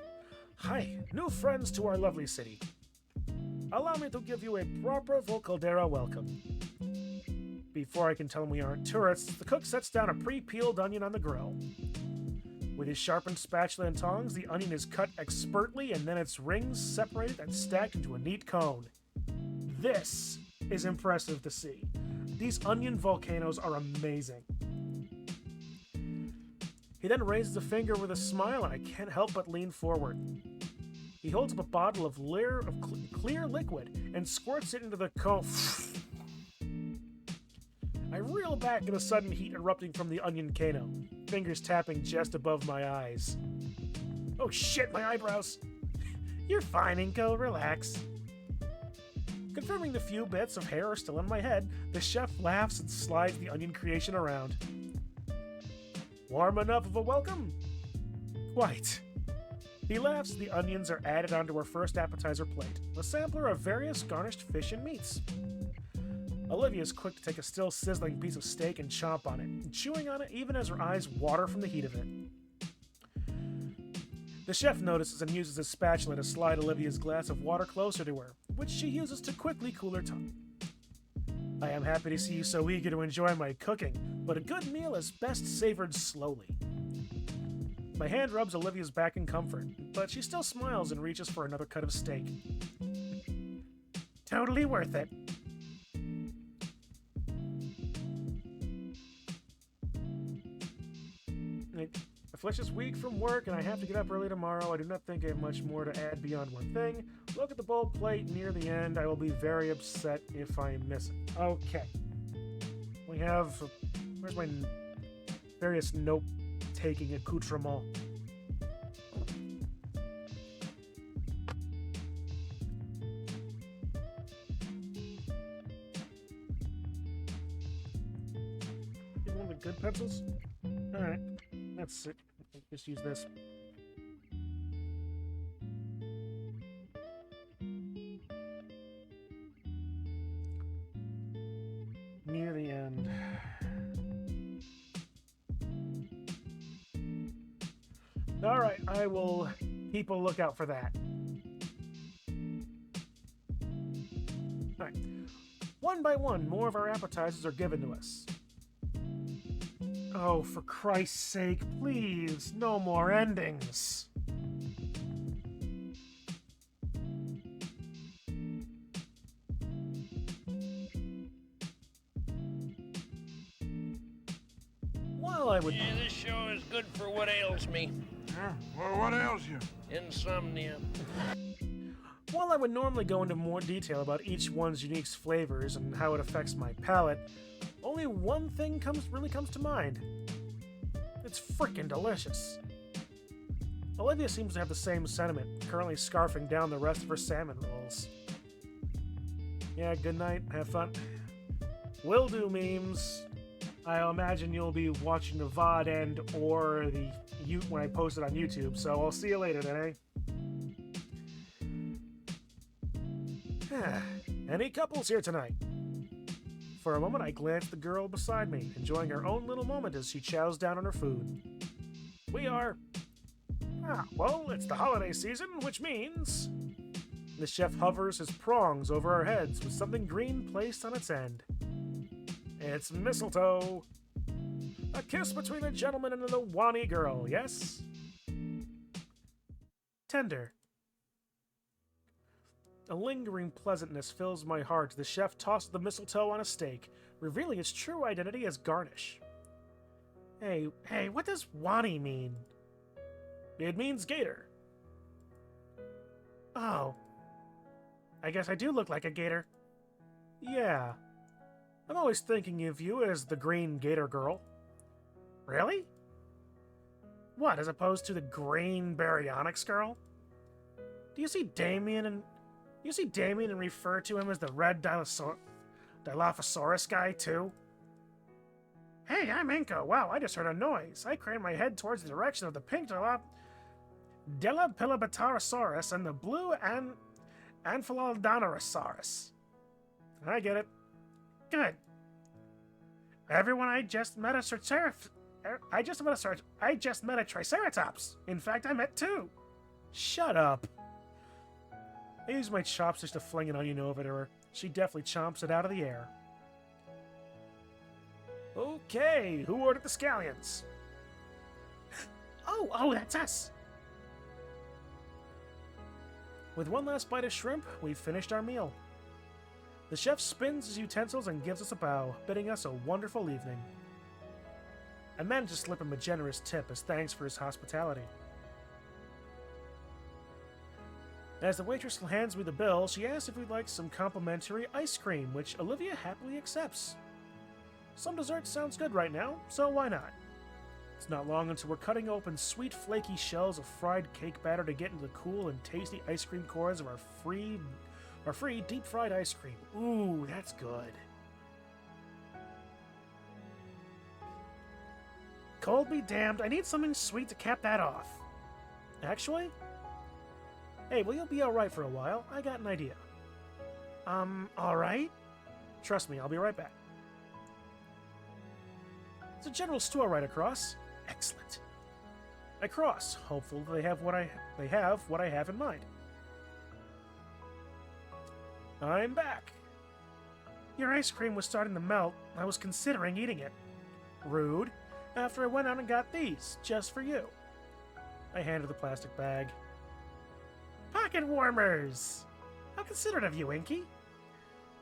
Hi, new friends to our lovely city. Allow me to give you a proper Volcaldera welcome. Before I can tell him we aren't tourists, the cook sets down a pre-peeled onion on the grill. With his sharpened spatula and tongs, the onion is cut expertly and then its rings separated and stacked into a neat cone. This is impressive to see. These onion volcanoes are amazing. He then raises a finger with a smile, and I can't help but lean forward. He holds up a bottle of clear liquid and squirts it into the cone. I reel back in the sudden heat erupting from the onion cano, fingers tapping just above my eyes. Oh shit, my eyebrows! You're fine, Inko, relax. Confirming the few bits of hair are still in my head, the chef laughs and slides the onion creation around. Warm enough of a welcome? Quite. He laughs as the onions are added onto our first appetizer plate, a sampler of various garnished fish and meats. Olivia's quick to take a still sizzling piece of steak and chomp on it, chewing on it even as her eyes water from the heat of it. The chef notices and uses his spatula to slide Olivia's glass of water closer to her, which she uses to quickly cool her tongue. I am happy to see you so eager to enjoy my cooking, but a good meal is best savored slowly. My hand rubs Olivia's back in comfort, but she still smiles and reaches for another cut of steak. Totally worth it. A fleshless week from work, and I have to get up early tomorrow. I do not think I have much more to add beyond one thing. Look at the bold plate near the end. I will be very upset if I miss it. Okay. We have... Where's my various note-taking accoutrement? One of the good pencils? Alright. That's it. Just use this. Near the end. Alright, I will keep a lookout for that. Alright. One by one, more of our appetizers are given to us. Oh, for Christ's sake, please, no more endings. While I would... Yeah, this show is good for what ails me. Yeah? Well, what ails you? Insomnia. While I would normally go into more detail about each one's unique flavors and how it affects my palate, only one thing really comes to mind. It's frickin' delicious. Olivia seems to have the same sentiment, currently scarfing down the rest of her salmon rolls. Yeah, good night, have fun. Will do, memes. I imagine you'll be watching the VOD and or the when I post it on YouTube, so I'll see you later then, eh? Any couples here tonight? For a moment, I glanced at the girl beside me, enjoying her own little moment as she chows down on her food. We are... well, it's the holiday season, which means... The chef hovers his prongs over our heads with something green placed on its end. It's mistletoe. A kiss between a gentleman and the Wani girl, yes? Tender. A lingering pleasantness fills my heart as the chef tosses the mistletoe on a steak, revealing its true identity as garnish. Hey, what does Wani mean? It means gator. Oh. I guess I do look like a gator. Yeah. I'm always thinking of you as the green gator girl. Really? What, as opposed to the green baryonyx girl? Do you see Damien and refer to him as the red Dilophosaurus guy, too? Hey, I'm Inko. Wow, I just heard a noise. I craned my head towards the direction of the pink Delapilobatarosaurus and the blue Amphilodontorosaurus. I get it. Good. Everyone, I just met a Triceratops. In fact, I met two. Shut up. I use my chopsticks to fling an onion over to her. She definitely chomps it out of the air. Okay, who ordered the scallions? Oh, that's us. With one last bite of shrimp, we've finished our meal. The chef spins his utensils and gives us a bow, bidding us a wonderful evening. I managed to slip him a generous tip as thanks for his hospitality. As the waitress hands me the bill, she asks if we'd like some complimentary ice cream, which Olivia happily accepts. Some dessert sounds good right now, so why not? It's not long until we're cutting open sweet, flaky shells of fried cake batter to get into the cool and tasty ice cream cores of our free deep-fried ice cream. Ooh, that's good. Cold be damned, I need something sweet to cap that off. Actually? Hey, well, you'll be alright for a while. I got an idea. Alright? Trust me, I'll be right back. It's a general store right across. Excellent. I cross, hopeful they have what I have in mind. I'm back. Your ice cream was starting to melt. I was considering eating it. Rude. After I went out and got these, just for you. I handed the plastic bag. Pocket warmers! How considerate of you, Inky.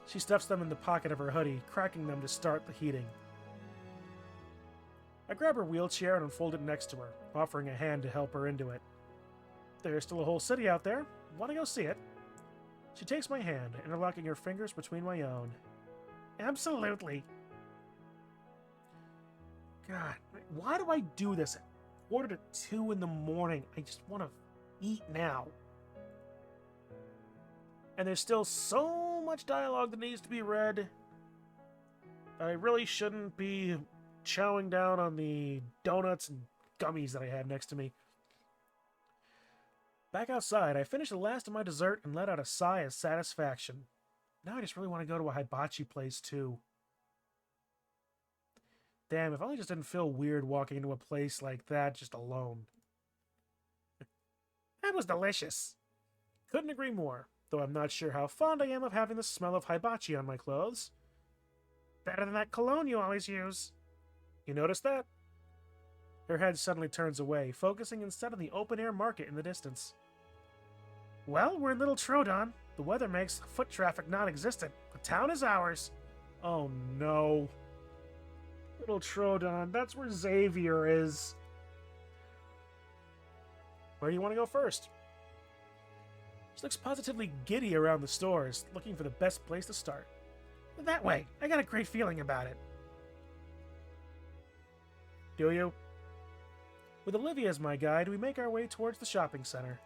She stuffs them in the pocket of her hoodie, cracking them to start the heating. I grab her wheelchair and unfold it next to her, offering a hand to help her into it. There's still a whole city out there. Want to go see it? She takes my hand, interlocking her fingers between my own. Absolutely. God, why do I do this? I ordered at 2 in the morning. I just want to eat now. And there's still so much dialogue that needs to be read. I really shouldn't be chowing down on the donuts and gummies that I have next to me. Back outside, I finished the last of my dessert and let out a sigh of satisfaction. Now I just really want to go to a hibachi place, too. Damn, if I only just didn't feel weird walking into a place like that just alone. That was delicious. Couldn't agree more, though I'm not sure how fond I am of having the smell of hibachi on my clothes. Better than that cologne you always use. You notice that? Her head suddenly turns away, focusing instead on the open-air market in the distance. Well, we're in Little Trodon. The weather makes foot traffic non-existent. The town is ours. Oh no. Little Trodon, that's where Xavier is. Where do you want to go first? She looks positively giddy around the stores, looking for the best place to start. That way. I got a great feeling about it. Do you? With Olivia as my guide, we make our way towards the shopping center.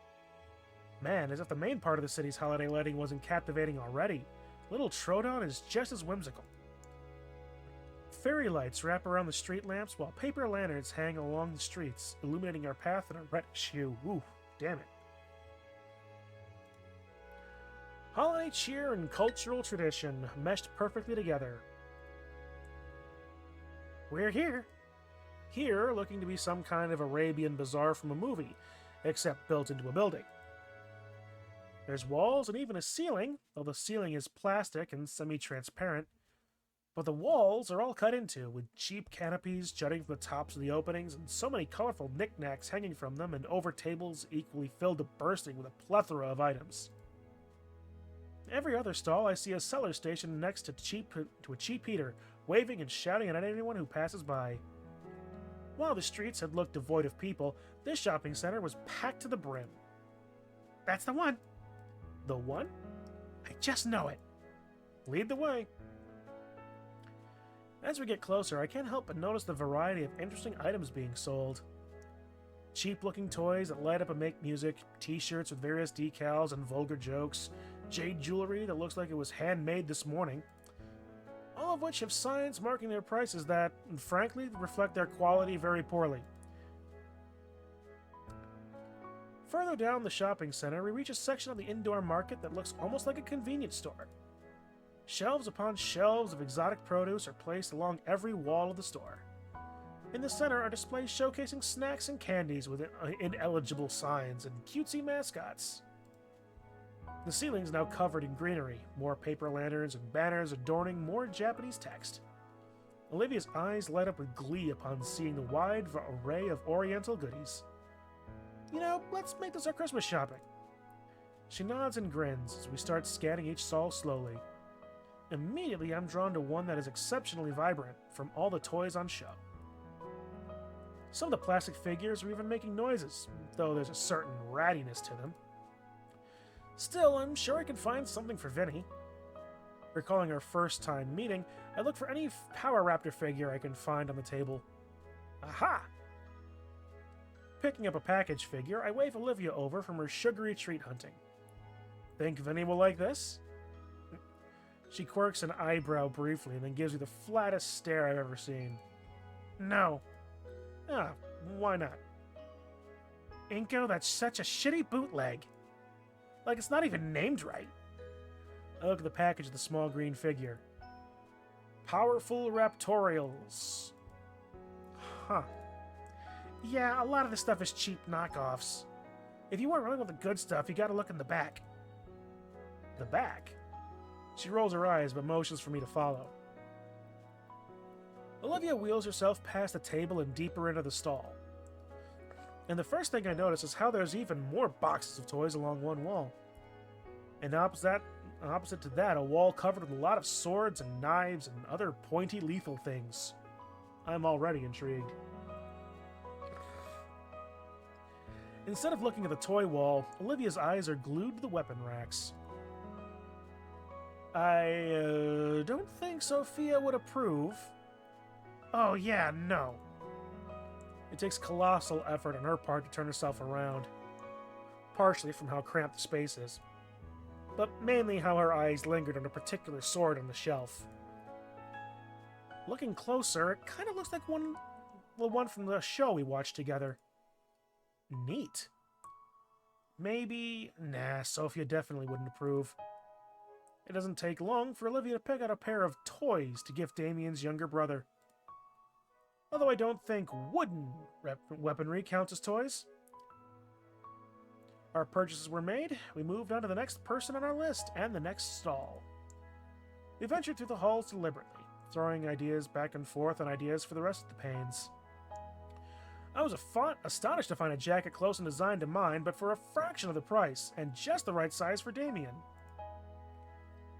Man, as if the main part of the city's holiday lighting wasn't captivating already, Little Trodon is just as whimsical. Fairy lights wrap around the street lamps while paper lanterns hang along the streets, illuminating our path in a reddish hue. Ooh, damn it. Holiday cheer and cultural tradition meshed perfectly together. We're here. Here, looking to be some kind of Arabian bazaar from a movie, except built into a building. There's walls and even a ceiling, though the ceiling is plastic and semi-transparent. But the walls are all cut into, with cheap canopies jutting from the tops of the openings, and so many colorful knickknacks hanging from them, and over tables equally filled to bursting with a plethora of items. Every other stall I see a seller stationed next to a cheap heater, waving and shouting at anyone who passes by. While the streets had looked devoid of people, this shopping center was packed to the brim. That's the one. The one? I just know it. Lead the way. As we get closer, I can't help but notice the variety of interesting items being sold. Cheap-looking toys that light up and make music, t-shirts with various decals and vulgar jokes, jade jewelry that looks like it was handmade this morning, all of which have signs marking their prices that, frankly, reflect their quality very poorly. Further down the shopping center, we reach a section of the indoor market that looks almost like a convenience store. Shelves upon shelves of exotic produce are placed along every wall of the store. In the center are displays showcasing snacks and candies with ineligible signs and cutesy mascots. The ceiling is now covered in greenery, more paper lanterns and banners adorning more Japanese text. Olivia's eyes light up with glee upon seeing the wide array of oriental goodies. You know, let's make this our Christmas shopping. She nods and grins as we start scanning each stall slowly. Immediately, I'm drawn to one that is exceptionally vibrant from all the toys on show. Some of the plastic figures are even making noises, though there's a certain rattiness to them. Still, I'm sure I can find something for Vinny. Recalling our first time meeting, I look for any Power Raptor figure I can find on the table. Aha! Picking up a package figure, I wave Olivia over from her sugary treat hunting. Think Vinny will like this? She quirks an eyebrow briefly and then gives me the flattest stare I've ever seen. No. Ah, why not? Inko, that's such a shitty bootleg. Like, it's not even named right. I look at the package of the small green figure. Powerful Raptorials. Huh. Yeah, a lot of this stuff is cheap knockoffs. If you want really want the good stuff, you gotta look in the back. The back? She rolls her eyes, but motions for me to follow. Olivia wheels herself past the table and deeper into the stall. And the first thing I notice is how there's even more boxes of toys along one wall. And opposite to that, a wall covered with a lot of swords and knives and other pointy lethal things. I'm already intrigued. Instead of looking at the toy wall, Olivia's eyes are glued to the weapon racks. I don't think Sophia would approve. Oh yeah, no. It takes colossal effort on her part to turn herself around. Partially from how cramped the space is, but mainly how her eyes lingered on a particular sword on the shelf. Looking closer, it kind of looks like the one from the show we watched together. Neat. Maybe... Nah, Sophia definitely wouldn't approve. It doesn't take long for Olivia to pick out a pair of toys to gift Damien's younger brother. Although I don't think wooden weaponry counts as toys. Our purchases were made, we moved on to the next person on our list and the next stall. We ventured through the halls deliberately, throwing ideas back and forth on ideas for the rest of the panes. I was astonished to find a jacket close in design to mine, but for a fraction of the price, and just the right size for Damien.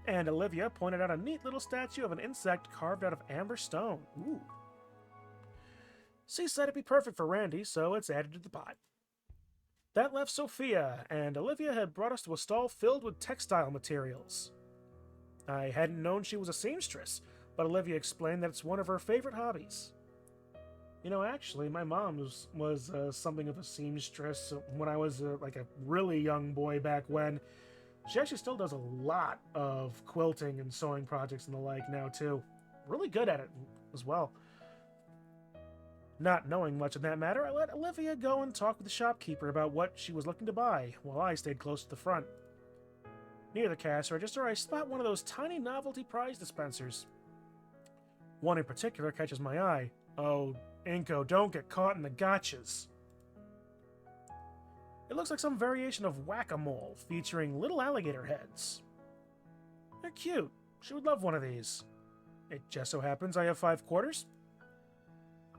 And Olivia pointed out a neat little statue of an insect carved out of amber stone. Ooh. She said it'd be perfect for Randy, so it's added to the pot. That left Sophia, and Olivia had brought us to a stall filled with textile materials. I hadn't known she was a seamstress, but Olivia explained that it's one of her favorite hobbies. You know, actually, my mom was something of a seamstress when I was like a really young boy back when. She actually still does a lot of quilting and sewing projects and the like now, too. Really good at it as well. Not knowing much in that matter, I let Olivia go and talk with the shopkeeper about what she was looking to buy, while I stayed close to the front. Near the cash register, I spot one of those tiny novelty prize dispensers. One in particular catches my eye. Oh, Inko, don't get caught in the gotchas. It looks like some variation of whack-a-mole, featuring little alligator heads. They're cute. She would love one of these. It just so happens I have 5 quarters.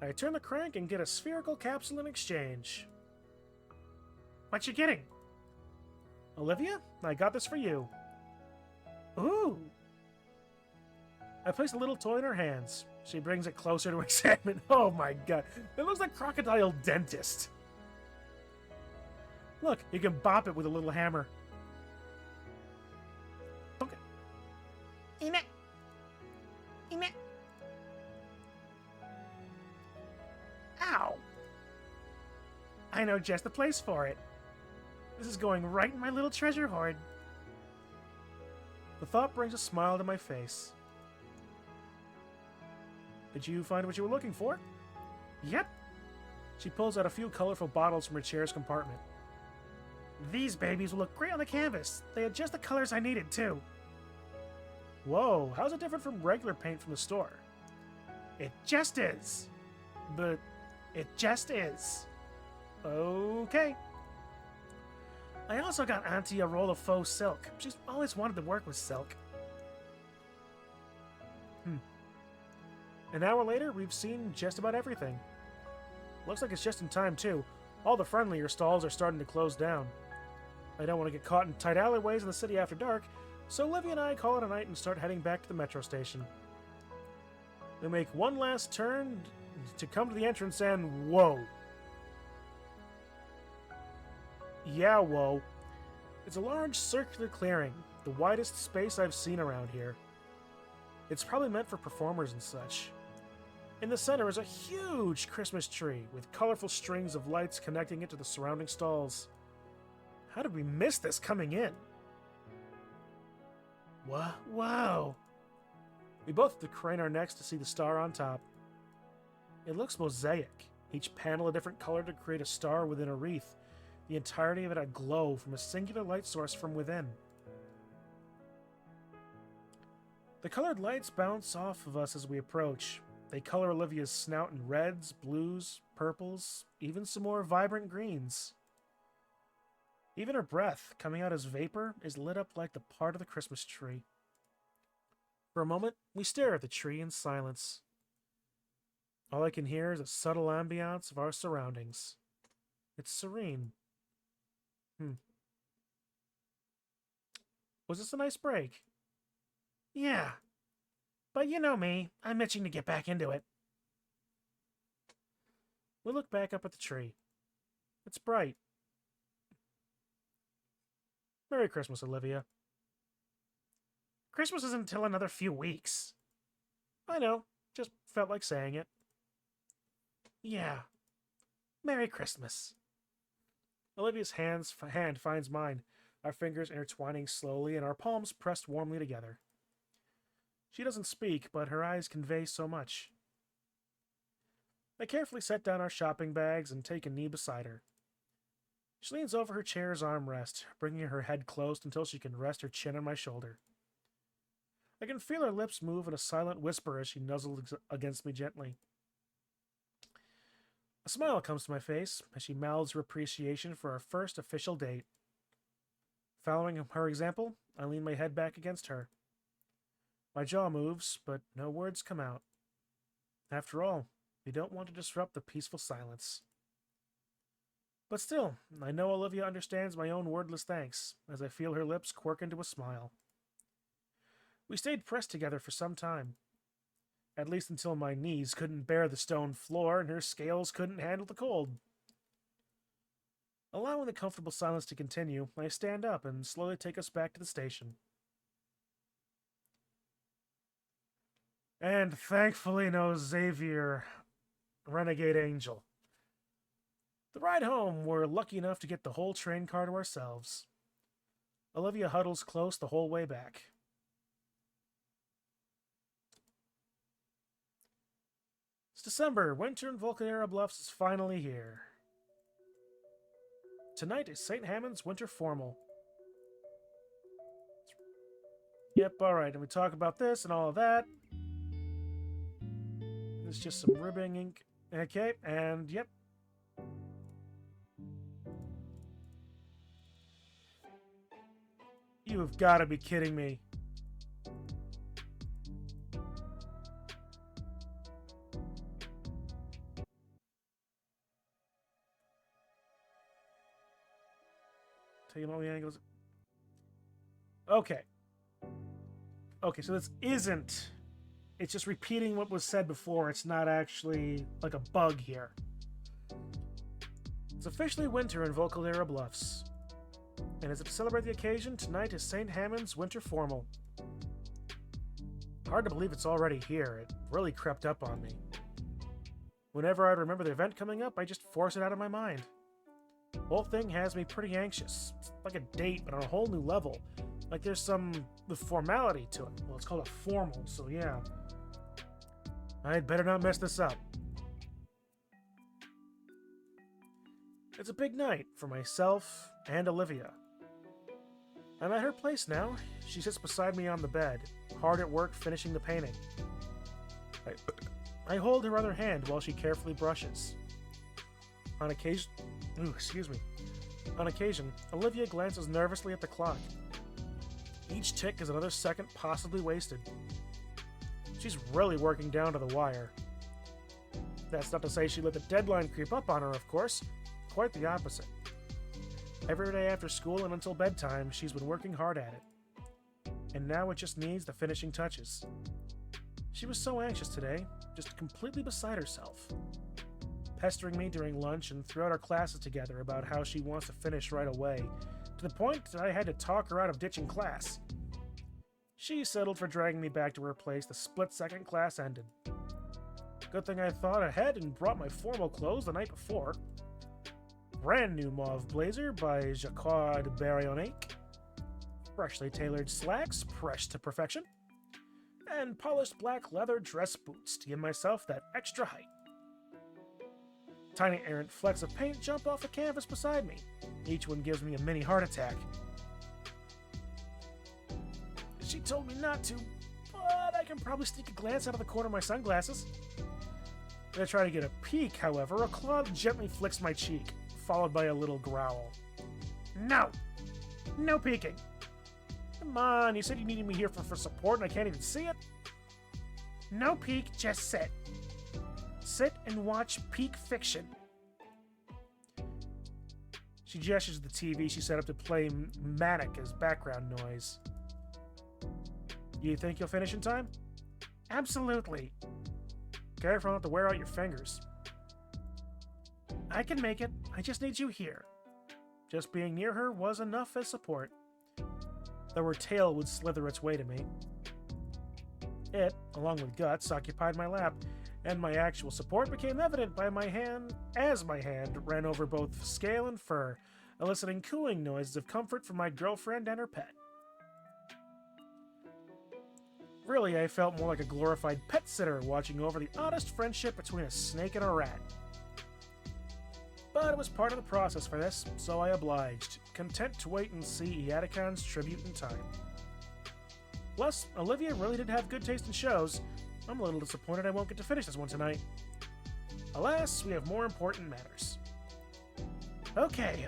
I turn the crank and get a spherical capsule in exchange. What you getting? Olivia, I got this for you. Ooh. I place a little toy in her hands. She brings it closer to examine. Oh my god. It looks like Crocodile Dentist. Look, you can bop it with a little hammer. Okay. Ine. Ine. Ow. I know just the place for it. This is going right in my little treasure hoard. The thought brings a smile to my face. Did you find what you were looking for? Yep. She pulls out a few colorful bottles from her chair's compartment. These babies will look great on the canvas. They had just the colors I needed, too. Whoa, how's it different from regular paint from the store? It just is. But it just is. Okay. I also got Auntie a roll of faux silk. She's always wanted to work with silk. An hour later, we've seen just about everything. Looks like it's just in time, too. All the friendlier stalls are starting to close down. I don't want to get caught in tight alleyways in the city after dark, so Olivia and I call it a night and start heading back to the metro station. We make one last turn to come to the entrance and whoa. Yeah, whoa. It's a large circular clearing, the widest space I've seen around here. It's probably meant for performers and such. In the center is a huge Christmas tree with colorful strings of lights connecting it to the surrounding stalls. How did we miss this coming in? Wow. We both have to crane our necks to see the star on top. It looks mosaic, each panel a different color to create a star within a wreath, the entirety of it aglow from a singular light source from within. The colored lights bounce off of us as we approach. They color Olivia's snout in reds, blues, purples, even some more vibrant greens. Even her breath, coming out as vapor, is lit up like the part of the Christmas tree. For a moment, we stare at the tree in silence. All I can hear is a subtle ambiance of our surroundings. It's serene. Was this a nice break? Yeah. But you know me, I'm itching to get back into it. We look back up at the tree. It's bright. Merry Christmas, Olivia. Christmas isn't until another few weeks. I know, just felt like saying it. Yeah. Merry Christmas. Olivia's hand finds mine, our fingers intertwining slowly and our palms pressed warmly together. She doesn't speak, but her eyes convey so much. I carefully set down our shopping bags and take a knee beside her. She leans over her chair's armrest, bringing her head close until she can rest her chin on my shoulder. I can feel her lips move in a silent whisper as she nuzzles against me gently. A smile comes to my face as she mouths her appreciation for our first official date. Following her example, I lean my head back against her. My jaw moves, but no words come out. After all, we don't want to disrupt the peaceful silence. But still, I know Olivia understands my own wordless thanks, as I feel her lips quirk into a smile. We stayed pressed together for some time. At least until my knees couldn't bear the stone floor and her scales couldn't handle the cold. Allowing the comfortable silence to continue, I stand up and slowly take us back to the station. And thankfully no Xavier, renegade angel. The ride home, we're lucky enough to get the whole train car to ourselves. Olivia huddles close the whole way back. It's December. Winter in Volcanera Bluffs is finally here. Tonight is St. Hammond's Winter Formal. Yep, alright, and we talk about this and all of that. There's just some ribbing ink. Okay, and yep. You have got to be kidding me. Taking all the angles. Okay. Okay, so this isn't... It's just repeating what was said before. It's not actually like a bug here. It's officially winter in Volcanera Bluffs. And as to celebrate the occasion, tonight is St. Hammond's Winter Formal. Hard to believe it's already here. It really crept up on me. Whenever I remember the event coming up, I just force it out of my mind. The whole thing has me pretty anxious. It's like a date, but on a whole new level. Like there's some formality to it. Well, it's called a formal, so yeah. I'd better not mess this up. It's It's a big night for myself and Olivia. I'm at her place now. She sits beside me on the bed, hard at work finishing the painting. I hold her other hand while she carefully brushes. On occasion, Olivia glances nervously at the clock. Each tick is another second possibly wasted. She's really working down to the wire. That's not to say she let the deadline creep up on her, of course. Quite the opposite. Every day after school and until bedtime, she's been working hard at it. And now it just needs the finishing touches. She was so anxious today, just completely beside herself, pestering me during lunch and throughout our classes together about how she wants to finish right away, to the point that I had to talk her out of ditching class. She settled for dragging me back to her place the split second class ended. Good thing I thought ahead and brought my formal clothes the night before. Brand new mauve blazer by Jacquard Barrionique, freshly tailored slacks pressed to perfection, and polished black leather dress boots to give myself that extra height. Tiny errant flecks of paint jump off the canvas beside me. Each one gives me a mini heart attack. She told me not to, but I can probably sneak a glance out of the corner of my sunglasses. When I try to get a peek, however, a claw gently flicks my cheek, followed by a little growl. No! No peeking! Come on, you said you needed me here for support and I can't even see it? No peek, just sit. Sit and watch peak fiction. She gestures to the TV she set up to play Manic as background noise. You think you'll finish in time? Absolutely. Careful not to wear out your fingers. I can make it. I just need you here. Just being near her was enough as support, though her tail would slither its way to me. It, along with Guts, occupied my lap, and my actual support became evident by my hand as my hand ran over both scale and fur, eliciting cooing noises of comfort from my girlfriend and her pet. Really, I felt more like a glorified pet sitter watching over the oddest friendship between a snake and a rat. But it was part of the process for this, so I obliged, content to wait and see Eadicon's tribute in time. Plus, Olivia really did have good taste in shows. I'm a little disappointed I won't get to finish this one tonight. Alas, we have more important matters. Okay.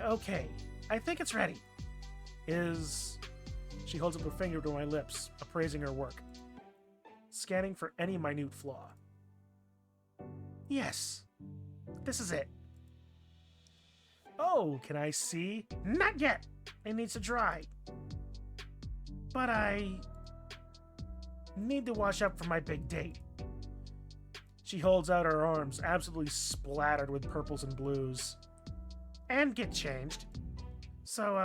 I think it's ready. She holds up her finger to my lips, appraising her work, scanning for any minute flaw. Yes. This is it. Oh, can I see? Not yet! It needs to dry. But I need to wash up for my big date. She holds out her arms, absolutely splattered with purples and blues. And get changed. So,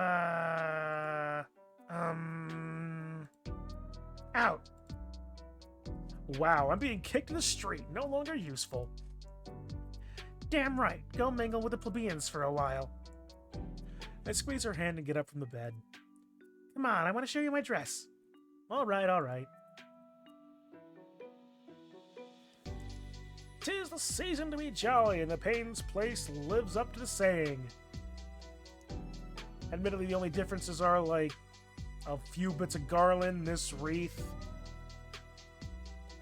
out. Wow, I'm being kicked to the street, no longer useful. Damn right, go mingle with the plebeians for a while. I squeeze her hand and get up from the bed. Come on, I want to show you my dress. All right. 'Tis the season to be jolly, and the Payne's place lives up to the saying. Admittedly, the only differences are, like, a few bits of garland, this wreath.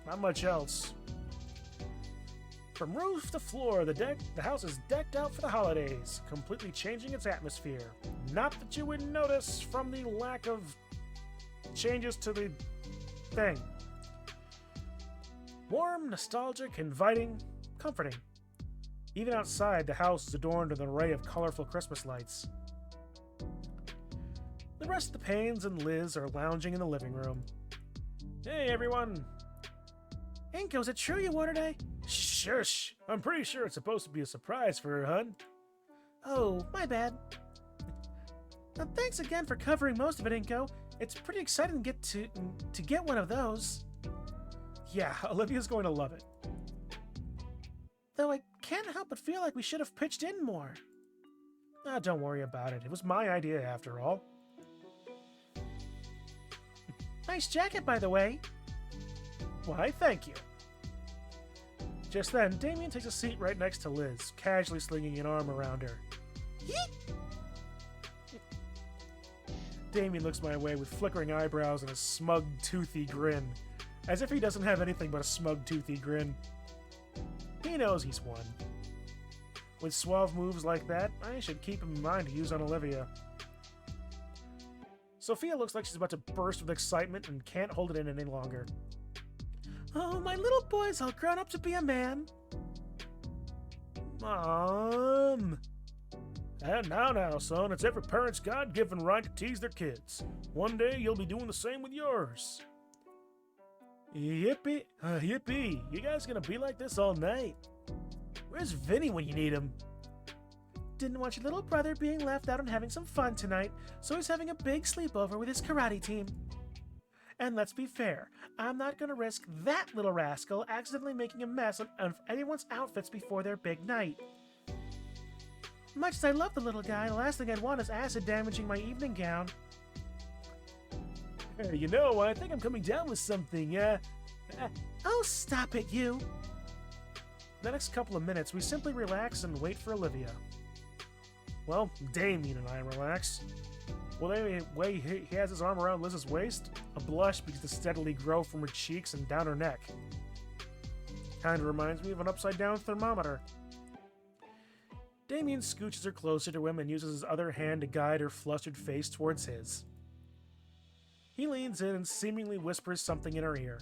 Not much else. From roof to floor, the house is decked out for the holidays, completely changing its atmosphere. Not that you would notice from the lack of changes to the thing. Warm, nostalgic, inviting, comforting. Even outside, the house is adorned with an array of colorful Christmas lights. The rest of the Paynes and Liz are lounging in the living room. Hey, everyone! Inko, is it true you ordered a... Shush! I'm pretty sure it's supposed to be a surprise for her, hun. Oh, my bad. Thanks again for covering most of it, Inko. It's pretty exciting to get one of those. Yeah, Olivia's going to love it. Though I can't help but feel like we should have pitched in more. Don't worry about it. It was my idea, after all. Nice jacket, by the way. Why, thank you. Just then, Damien takes a seat right next to Liz, casually slinging an arm around her. Damien looks my way with flickering eyebrows and a smug, toothy grin. As if he doesn't have anything but a smug, toothy grin. He knows he's won. With suave moves like that, I should keep him in mind to use on Olivia. Sophia looks like she's about to burst with excitement and can't hold it in any longer. Oh, my little boy's all grown up to be a man. Mom! And now, son, it's every parent's God-given right to tease their kids. One day you'll be doing the same with yours. Yippee! Yippee! You guys gonna be like this all night? Where's Vinny when you need him? Didn't want your little brother being left out and having some fun tonight, so he's having a big sleepover with his karate team. And let's be fair, I'm not gonna risk that little rascal accidentally making a mess of anyone's outfits before their big night. Much as I love the little guy, the last thing I'd want is acid damaging my evening gown. Hey, you know, I think I'm coming down with something, Oh, stop it, you! The next couple of minutes, we simply relax and wait for Olivia. Well, Damien and I relax. Well, the way he has his arm around Liz's waist, a blush begins to steadily grow from her cheeks and down her neck. Kinda reminds me of an upside-down thermometer. Damien scooches her closer to him and uses his other hand to guide her flustered face towards his. He leans in and seemingly whispers something in her ear.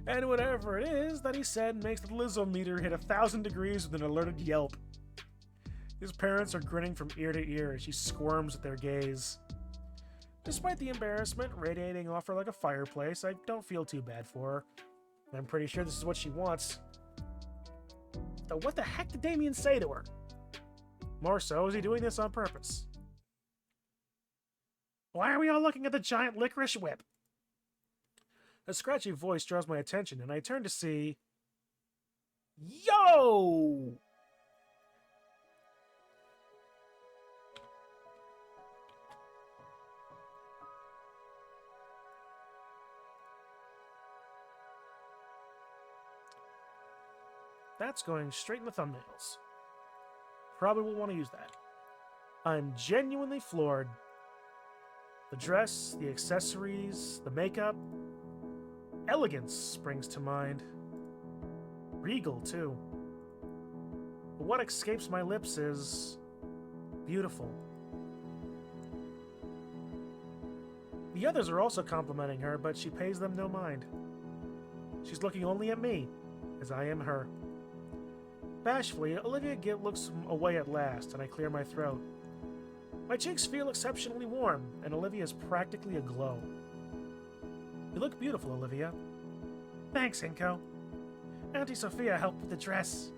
And whatever it is that he said makes the Lizzo meter hit 1,000 degrees with an alerted yelp. His parents are grinning from ear to ear as she squirms at their gaze. Despite the embarrassment radiating off her like a fireplace, I don't feel too bad for her. I'm pretty sure this is what she wants. Though what the heck did Damien say to her? More so, is he doing this on purpose? Why are we all looking at the giant licorice whip? A scratchy voice draws my attention, and I turn to see... Yo! That's going straight in the thumbnails. Probably will want to use that. I'm genuinely floored. The dress, the accessories, the makeup. Elegance springs to mind. Regal, too. But what escapes my lips is... beautiful. The others are also complimenting her, but she pays them no mind. She's looking only at me, as I am her. Bashfully, Olivia looks away at last, and I clear my throat. My cheeks feel exceptionally warm, and Olivia is practically aglow. You look beautiful, Olivia. Thanks, Inko. Auntie Sophia helped with the dress.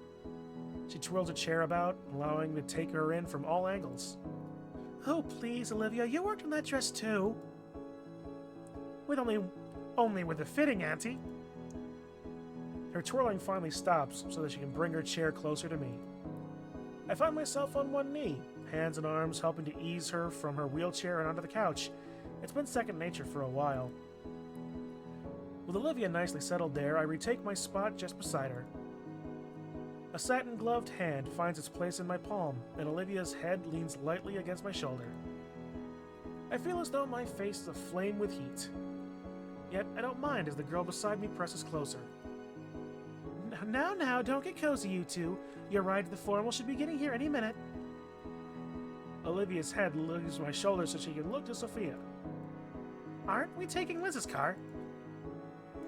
She twirls a chair about, allowing me to take her in from all angles. Oh, please, Olivia, you worked on that dress too. With only with the fitting, Auntie. Her twirling finally stops so that she can bring her chair closer to me. I find myself on one knee, hands and arms helping to ease her from her wheelchair and onto the couch. It's been second nature for a while. With Olivia nicely settled there, I retake my spot just beside her. A satin-gloved hand finds its place in my palm, and Olivia's head leans lightly against my shoulder. I feel as though my face is aflame with heat. Yet I don't mind as the girl beside me presses closer. Now, don't get cozy, you two. Your ride to the formal should be getting here any minute. Olivia's head leaves my shoulder so she can look to Sophia. Aren't we taking Liz's car?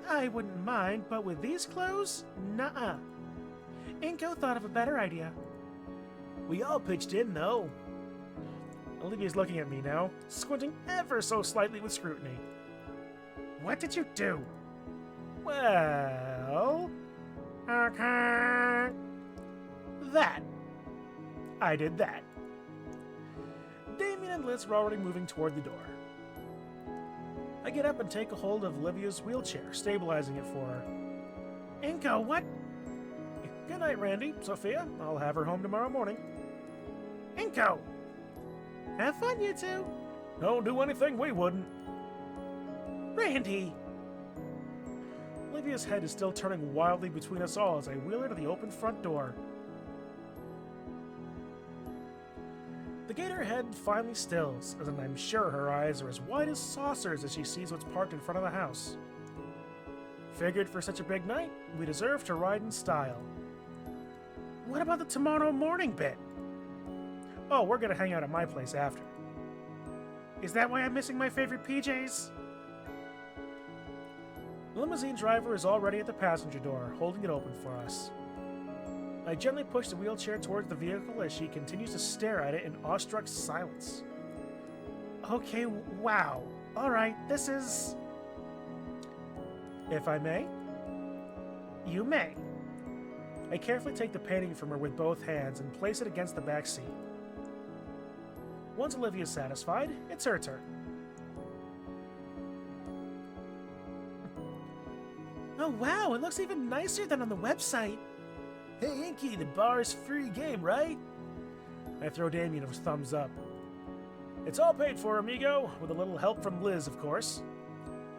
I wouldn't mind, but with these clothes? Nuh-uh. Inko thought of a better idea. We all pitched in, though. Olivia's looking at me now, squinting ever so slightly with scrutiny. What did you do? Well... okay. That. I did that. Damien and Liz are already moving toward the door. I get up and take a hold of Olivia's wheelchair, stabilizing it for her. Inko, what? Good night, Randy. Sophia, I'll have her home tomorrow morning. Inko! Have fun, you two. Don't do anything we wouldn't. Randy! Olivia's head is still turning wildly between us all as I wheel her to the open front door. The gator head finally stills, and I'm sure her eyes are as wide as saucers as she sees what's parked in front of the house. Figured for such a big night, we deserve to ride in style. What about the tomorrow morning bit? Oh, we're gonna hang out at my place after. Is that why I'm missing my favorite PJs? The limousine driver is already at the passenger door, holding it open for us. I gently push the wheelchair towards the vehicle as she continues to stare at it in awestruck silence. Okay, wow. Alright, this is... If I may? You may. I carefully take the painting from her with both hands and place it against the back seat. Once Olivia's satisfied, it's her turn. Oh wow, it looks even nicer than on the website. Hey Inky, the bar is free game, right? I throw Damien a thumbs up. It's all paid for, amigo, with a little help from Liz, of course.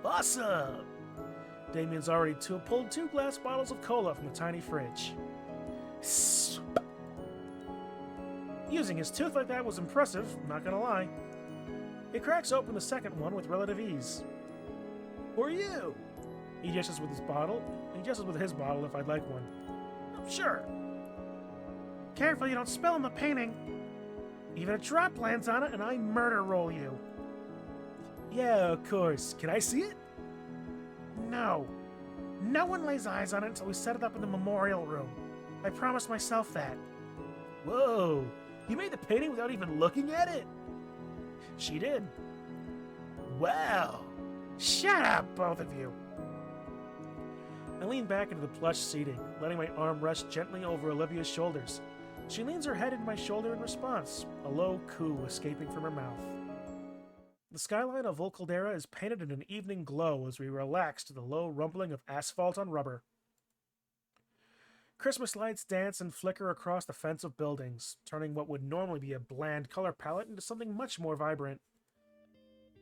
Awesome! Damien's already pulled 2 glass bottles of cola from the tiny fridge. Using his tooth like that was impressive, not gonna lie. He cracks open the second one with relative ease. For you! He gestures with his bottle. He gestures with his bottle if I'd like one. Sure. Careful you don't spill on the painting. Even a drop lands on it and I murder roll you. Yeah, of course. Can I see it? No. No one lays eyes on it until we set it up in the memorial room. I promised myself that. Whoa. You made the painting without even looking at it? She did. Wow. Shut up, both of you. I lean back into the plush seating, letting my arm rest gently over Olivia's shoulders. She leans her head into my shoulder in response, a low coo escaping from her mouth. The skyline of Volcaldera is painted in an evening glow as we relax to the low rumbling of asphalt on rubber. Christmas lights dance and flicker across the fence of buildings, turning what would normally be a bland color palette into something much more vibrant.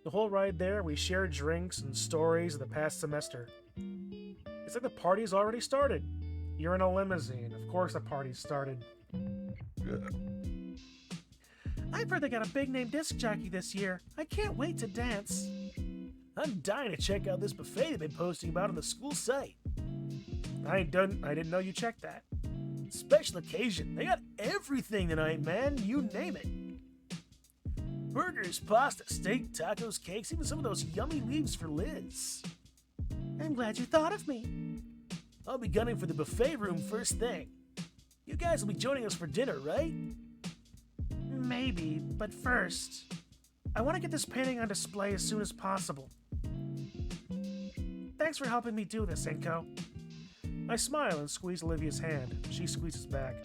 The whole ride there, we shared drinks and stories of the past semester. It's like the party's already started. You're in a limousine. Of course the party's started. I've heard they got a big-name disc jockey this year. I can't wait to dance. I'm dying to check out this buffet they've been posting about on the school site. I didn't know you checked that. Special occasion. They got everything tonight, man. You name it. Burgers, pasta, steak, tacos, cakes, even some of those yummy leaves for Liz. I'm glad you thought of me. I'll be gunning for the buffet room first thing. You guys will be joining us for dinner, right? Maybe, but first, I want to get this painting on display as soon as possible. Thanks for helping me do this, Inko. I smile and squeeze Olivia's hand. She squeezes back.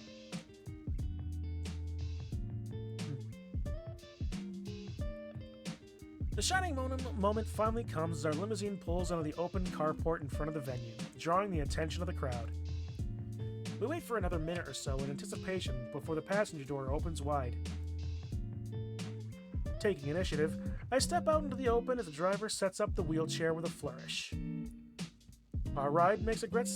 The shining moment finally comes as our limousine pulls onto the open carport in front of the venue, drawing the attention of the crowd. We wait for another minute or so in anticipation before the passenger door opens wide. Taking initiative, I step out into the open as the driver sets up the wheelchair with a flourish. Our ride makes a great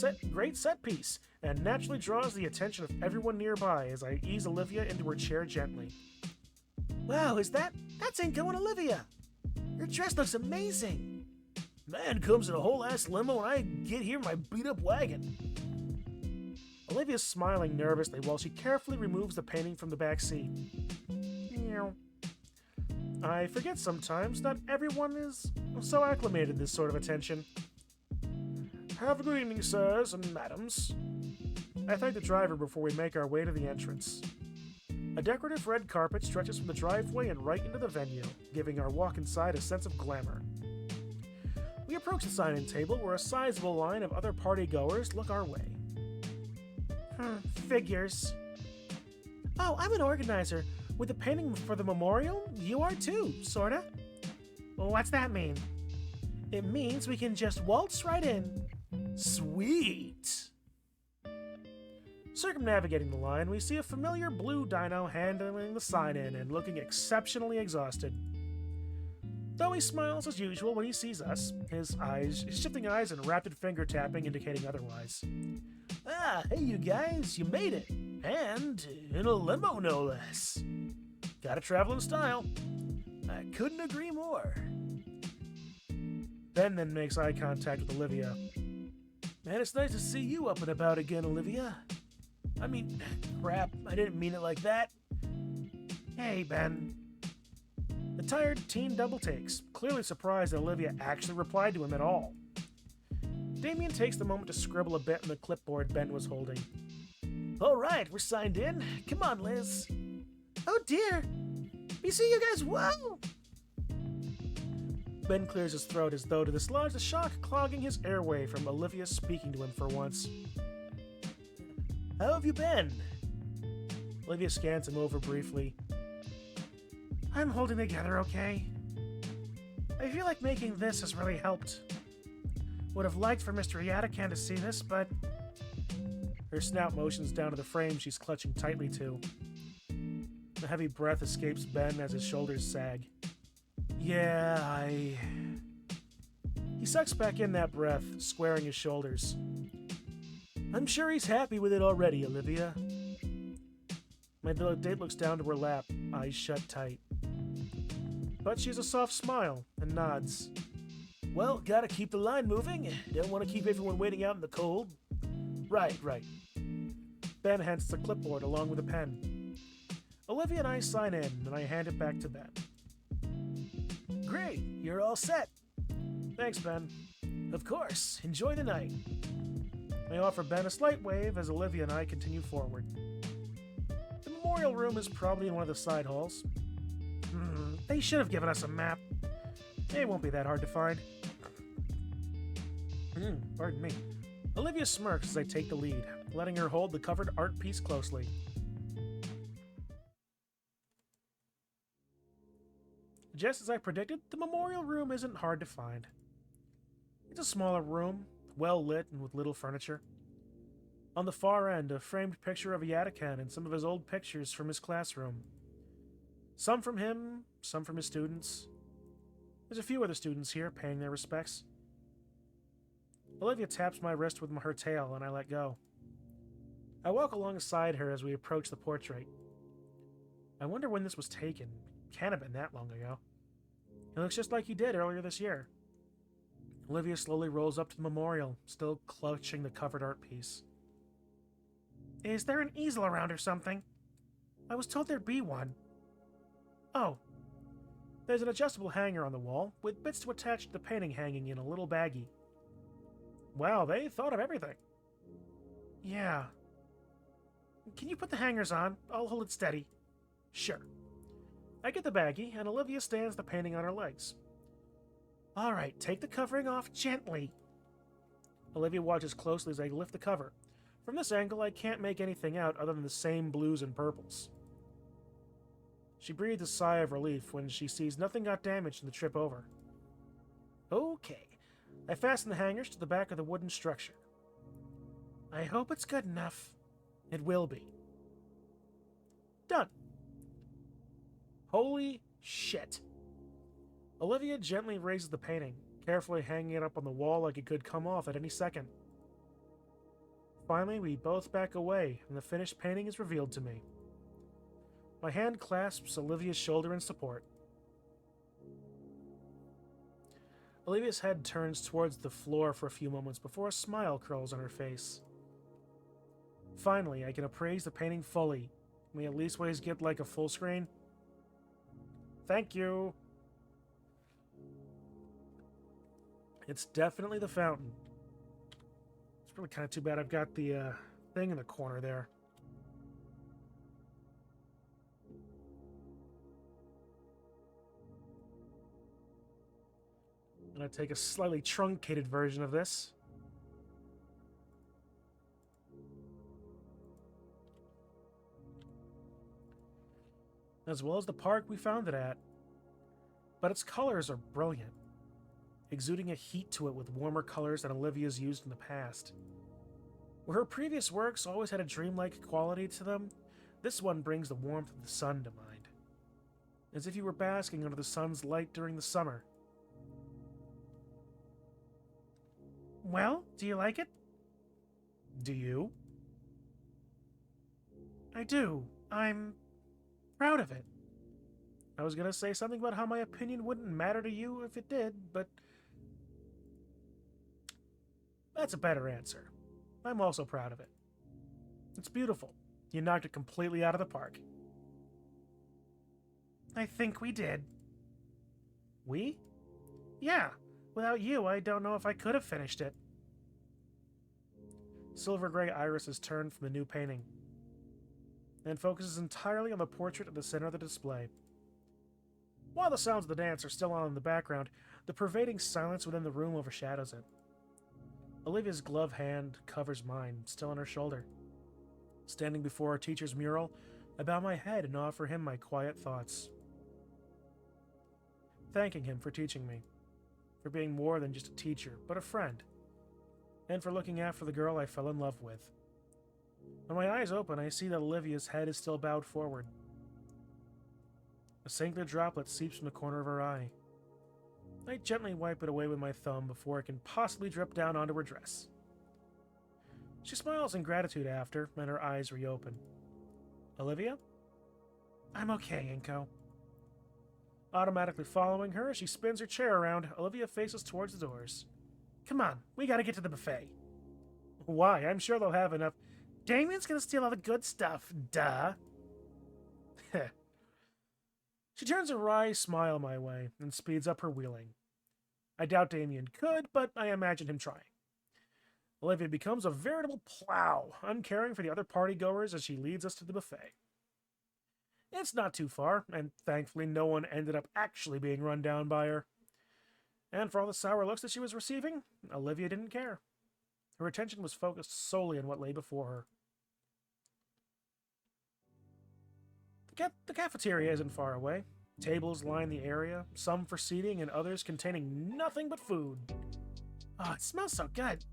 set piece and naturally draws the attention of everyone nearby as I ease Olivia into her chair gently. Wow, that's Inko and Olivia! Your dress looks amazing! Man comes in a whole-ass limo and I get here in my beat-up wagon. Olivia's smiling nervously while she carefully removes the painting from the back seat. Meow. I forget sometimes not everyone is so acclimated to this sort of attention. Have a good evening, sirs and madams. I thank the driver before we make our way to the entrance. A decorative red carpet stretches from the driveway and right into the venue, giving our walk inside a sense of glamour. We approach the sign-in table where a sizable line of other partygoers look our way. Figures. Oh, I'm an organizer. With the painting for the memorial, you are too, sorta. What's that mean? It means we can just waltz right in. Sweet! Circumnavigating the line, we see a familiar blue dino handling the sign-in and looking exceptionally exhausted. Though he smiles as usual when he sees us, his shifting eyes and rapid finger tapping indicating otherwise. Ah, hey you guys, you made it! And in a limo, no less. Gotta travel in style. I couldn't agree more. Ben then makes eye contact with Olivia. Man, it's nice to see you up and about again, Olivia. I mean, crap, I didn't mean it like that. Hey, Ben. The tired teen double takes, clearly surprised that Olivia actually replied to him at all. Damien takes the moment to scribble a bit on the clipboard Ben was holding. All right, we're signed in. Come on, Liz. Oh dear. We see you guys. Whoa! Ben clears his throat as though to dislodge the shock clogging his airway from Olivia speaking to him for once. How have you been? Olivia scans him over briefly. I'm holding together okay. I feel like making this has really helped. Would have liked for Mr. Yatakan to see this, but... Her snout motions down to the frame she's clutching tightly to. A heavy breath escapes Ben as his shoulders sag. Yeah, He sucks back in that breath, squaring his shoulders. I'm sure he's happy with it already, Olivia. My date looks down to her lap, eyes shut tight. But she has a soft smile and nods. Well, gotta keep the line moving. Don't want to keep everyone waiting out in the cold. Right. Ben hands the clipboard along with a pen. Olivia and I sign in, and I hand it back to Ben. Great, you're all set. Thanks, Ben. Of course, enjoy the night. I offer Ben a slight wave as Olivia and I continue forward. The memorial room is probably in one of the side halls. They should have given us a map. It won't be that hard to find. Pardon me. Olivia smirks as I take the lead, letting her hold the covered art piece closely. Just as I predicted, the memorial room isn't hard to find. It's a smaller room, well lit and with little furniture. On the far end, a framed picture of Yatakan and some of his old pictures from his classroom. Some from him, some from his students. There's a few other students here paying their respects. Olivia taps my wrist with her tail and I let go. I walk alongside her as we approach the portrait. I wonder when this was taken. Can't have been that long ago. It looks just like he did earlier this year. Olivia slowly rolls up to the memorial, still clutching the covered art piece. Is there an easel around or something? I was told there'd be one. Oh. There's an adjustable hanger on the wall, with bits to attach to the painting hanging in a little baggie. Wow, they thought of everything. Yeah. Can you put the hangers on? I'll hold it steady. Sure. I get the baggie, and Olivia stands the painting on her legs. All right, take the covering off gently. Olivia watches closely as I lift the cover. From this angle, I can't make anything out other than the same blues and purples. She breathes a sigh of relief when she sees nothing got damaged in the trip over. Okay. I fasten the hangers to the back of the wooden structure. I hope it's good enough. It will be. Done. Holy shit. Olivia gently raises the painting, carefully hanging it up on the wall like it could come off at any second. Finally, we both back away, and the finished painting is revealed to me. My hand clasps Olivia's shoulder in support. Olivia's head turns towards the floor for a few moments before a smile curls on her face. Finally, I can appraise the painting fully. Can we at least ways get like a full screen? Thank you. It's definitely the fountain. It's really kind of too bad I've got the thing in the corner there. I'm going to take a slightly truncated version of this. As well as the park we found it at. But its colors are brilliant, exuding a heat to it with warmer colors than Olivia's used in the past. Where her previous works always had a dreamlike quality to them, this one brings the warmth of the sun to mind. As if you were basking under the sun's light during the summer. Well, do you like it? Do you? I do. I'm proud of it. I was gonna say something about how my opinion wouldn't matter to you if it did, but that's a better answer. I'm also proud of it. It's beautiful. You knocked it completely out of the park. I think we did. We? Yeah. Without you, I don't know if I could have finished it. Silver gray irises turn from the new painting and focuses entirely on the portrait at the center of the display. While the sounds of the dance are still on in the background, the pervading silence within the room overshadows it. Olivia's gloved hand covers mine, still on her shoulder. Standing before our teacher's mural, I bow my head and offer him my quiet thoughts. Thanking him for teaching me, for being more than just a teacher, but a friend, and for looking after the girl I fell in love with. When my eyes open, I see that Olivia's head is still bowed forward. A singular droplet seeps from the corner of her eye. I gently wipe it away with my thumb before it can possibly drip down onto her dress. She smiles in gratitude after, and her eyes reopen. Olivia? I'm okay, Inko. Automatically following her as she spins her chair around, Olivia faces towards the doors. Come on, we gotta get to the buffet. Why? I'm sure they'll have enough. Damien's gonna steal all the good stuff, duh. She turns a wry smile my way and speeds up her wheeling. I doubt Damien could, but I imagine him trying. Olivia becomes a veritable plow, uncaring for the other partygoers as she leads us to the buffet. It's not too far, and thankfully no one ended up actually being run down by her. And for all the sour looks that she was receiving, Olivia didn't care. Her attention was focused solely on what lay before her. The cafeteria isn't far away. Tables line the area, some for seating and others containing nothing but food. Oh, it smells so good.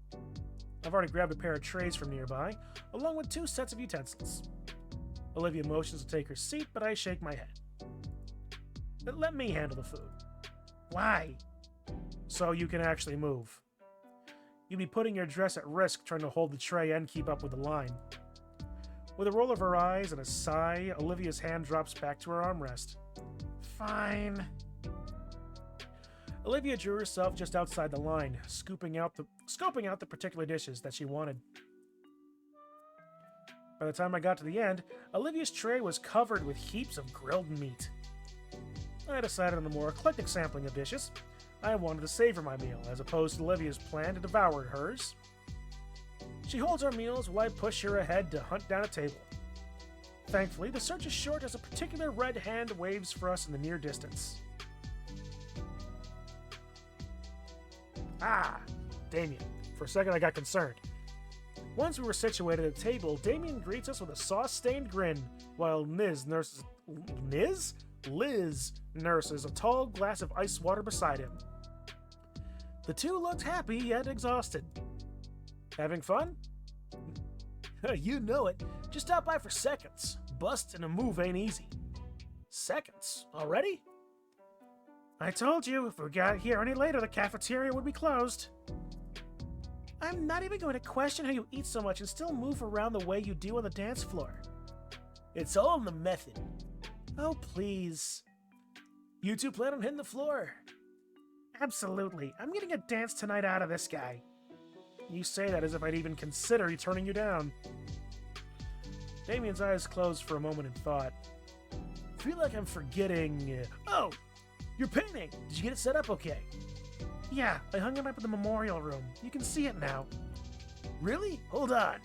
I've already grabbed a pair of trays from nearby, along with 2 sets of utensils. Olivia motions to take her seat, but I shake my head. Let me handle the food. Why? So you can actually move. You'd be putting your dress at risk trying to hold the tray and keep up with the line. With a roll of her eyes and a sigh, Olivia's hand drops back to her armrest. Fine. Olivia drew herself just outside the line, scoping out the particular dishes that she wanted. By the time I got to the end, Olivia's tray was covered with heaps of grilled meat. I decided on the more eclectic sampling of dishes. I wanted to savor my meal, as opposed to Olivia's plan to devour hers. She holds our meals while I push her ahead to hunt down a table. Thankfully, the search is short as a particular red hand waves for us in the near distance. Ah, Damien. For a second I got concerned. Once we were situated at the table, Damien greets us with a sauce-stained grin, while Liz nurses a tall glass of ice water beside him. The two looked happy yet exhausted. Having fun? You know it. Just stop by for seconds. Busting a move ain't easy. Seconds? Already? I told you, if we got here any later, the cafeteria would be closed. I'm not even going to question how you eat so much and still move around the way you do on the dance floor. It's all in the method. Oh, please. You two plan on hitting the floor? Absolutely. I'm getting a dance tonight out of this guy. You say that as if I'd even consider turning you down. Damien's eyes closed for a moment in thought. Feel like I'm forgetting... Oh! Your painting! Did you get it set up okay? Yeah, I hung it up in the memorial room. You can see it now. Really? Hold on.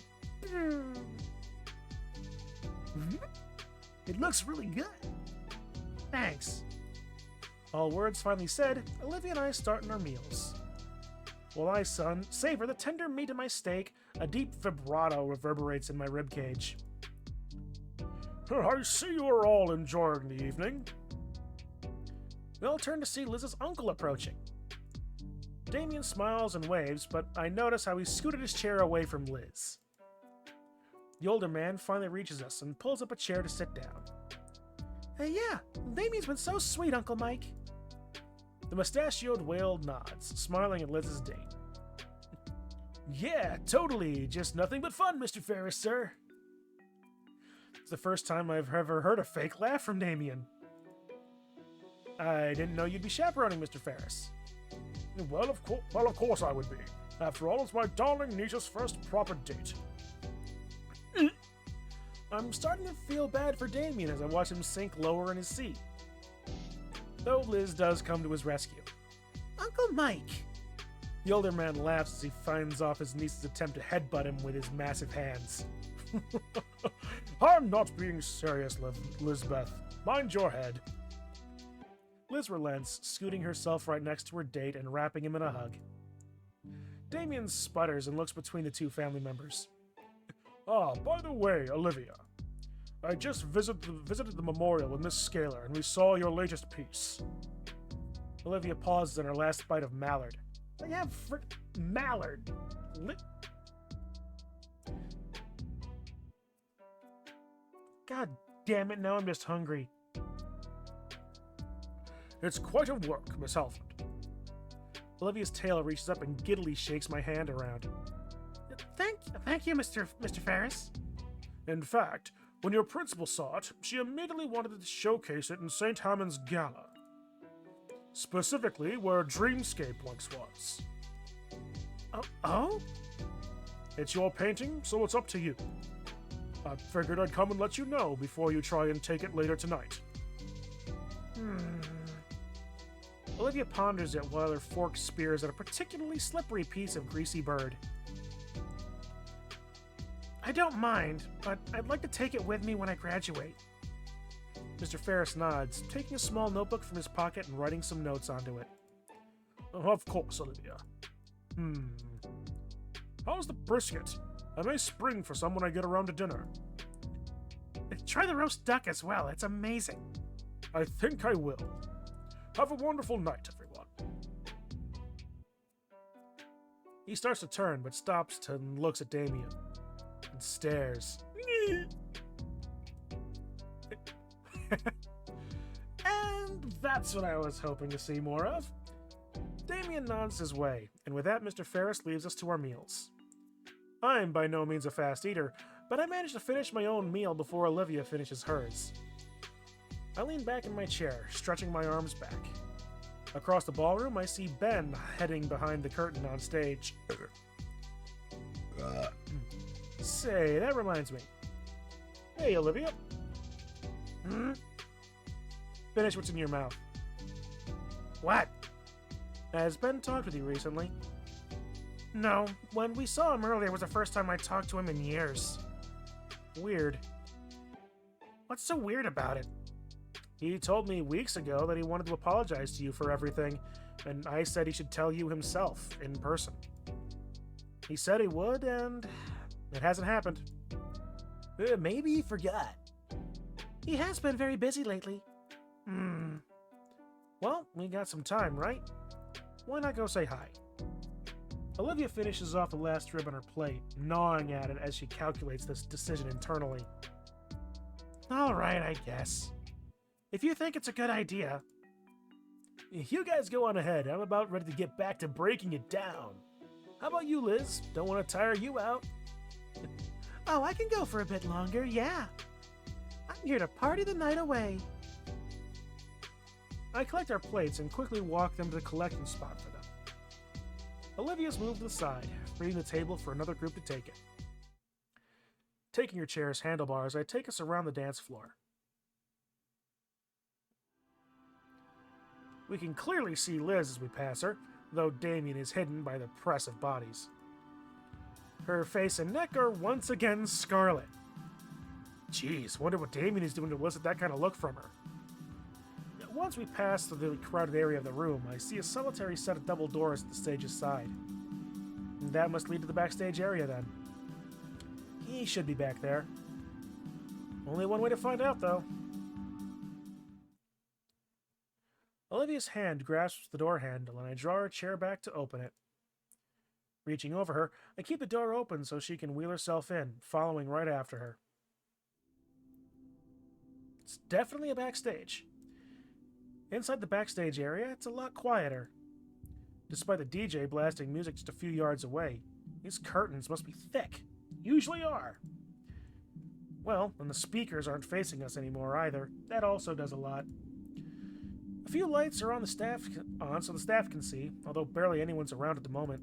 It looks really good. Thanks. All words finally said, Olivia and I start on our meals. While I savor the tender meat of my steak, a deep vibrato reverberates in my ribcage. I see you are all enjoying the evening. We all turn to see Liz's uncle approaching. Damien smiles and waves, but I notice how he scooted his chair away from Liz. The older man finally reaches us and pulls up a chair to sit down. Yeah, Damien's been so sweet, Uncle Mike. The mustachioed whale nods, smiling at Liz's date. Yeah, totally. Just nothing but fun, Mr. Ferris, sir. It's the first time I've ever heard a fake laugh from Damien. I didn't know you'd be chaperoning Mr. Ferris. Well, of course I would be. After all, it's my darling niece's first proper date. I'm starting to feel bad for Damien as I watch him sink lower in his seat. Though Liz does come to his rescue. Uncle Mike! The older man laughs as he finds off his niece's attempt to headbutt him with his massive hands. I'm not being serious, Lizbeth. Mind your head. Liz relents, scooting herself right next to her date and wrapping him in a hug. Damien sputters and looks between the two family members. Ah, by the way, Olivia. I just visited the memorial with Miss Scaler, and we saw your latest piece. Olivia pauses in her last bite of mallard. I have mallard. God damn it, now I'm just hungry. It's quite a work, Miss Halford. Olivia's tail reaches up and giddily shakes my hand around. Thank you, Mr. Ferris. In fact, when your principal saw it, she immediately wanted to showcase it in St. Hammond's Gala. Specifically, where Dreamscape once was. Oh? It's your painting, so it's up to you. I figured I'd come and let you know before you try and take it later tonight. Olivia ponders it while her fork spears at a particularly slippery piece of greasy bird. I don't mind, but I'd like to take it with me when I graduate. Mr. Ferris nods, taking a small notebook from his pocket and writing some notes onto it. Of course, Olivia. How's the brisket? I may spring for some when I get around to dinner. Try the roast duck as well, it's amazing. I think I will. Have a wonderful night, everyone. He starts to turn, but stops and looks at Damien. And stares. And that's what I was hoping to see more of. Damien nods his way, and with that Mr. Ferris leaves us to our meals. I'm by no means a fast eater, but I managed to finish my own meal before Olivia finishes hers. I lean back in my chair, stretching my arms back. Across the ballroom, I see Ben heading behind the curtain on stage. Say, that reminds me. Hey, Olivia. Finish what's in your mouth. What? Has Ben talked with you recently? No, when we saw him earlier was the first time I talked to him in years. Weird. What's so weird about it? He told me weeks ago that he wanted to apologize to you for everything, and I said he should tell you himself, in person. He said he would, and it hasn't happened. Maybe he forgot. He has been very busy lately. Well, we got some time, right? Why not go say hi? Olivia finishes off the last rib on her plate, gnawing at it as she calculates this decision internally. Alright, I guess. If you think it's a good idea. You guys go on ahead. I'm about ready to get back to breaking it down. How about you, Liz? Don't want to tire you out. Oh, I can go for a bit longer, yeah. I'm here to party the night away. I collect our plates and quickly walk them to the collecting spot for them. Olivia's moved to the side, freeing the table for another group to take it. Taking her chair's handlebars, I take us around the dance floor. We can clearly see Liz as we pass her, though Damien is hidden by the press of bodies. Her face and neck are once again scarlet. Jeez, wonder what Damien is doing to elicit that kind of look from her. Once we pass through the crowded area of the room, I see a solitary set of double doors at the stage's side. That must lead to the backstage area then. He should be back there. Only one way to find out, though. Olivia's hand grasps the door handle, and I draw her chair back to open it. Reaching over her, I keep the door open so she can wheel herself in, following right after her. It's definitely a backstage. Inside the backstage area, it's a lot quieter. Despite the DJ blasting music just a few yards away, these curtains must be thick. Usually are. Well, and the speakers aren't facing us anymore either. That also does a lot. A few lights are on the staff on so the staff can see, although barely anyone's around at the moment.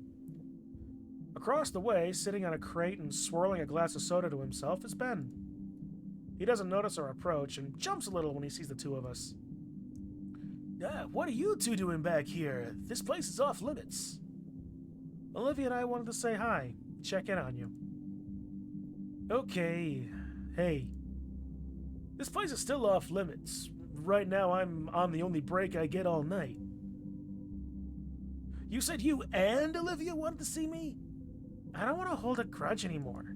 Across the way, sitting on a crate and swirling a glass of soda to himself, is Ben. He doesn't notice our approach and jumps a little when he sees the two of us. What are you two doing back here? This place is off limits. Olivia and I wanted to say hi, check in on you. Okay, hey. This place is still off limits. Right now I'm on the only break I get all night. You said you and Olivia wanted to see me? I don't want to hold a grudge anymore.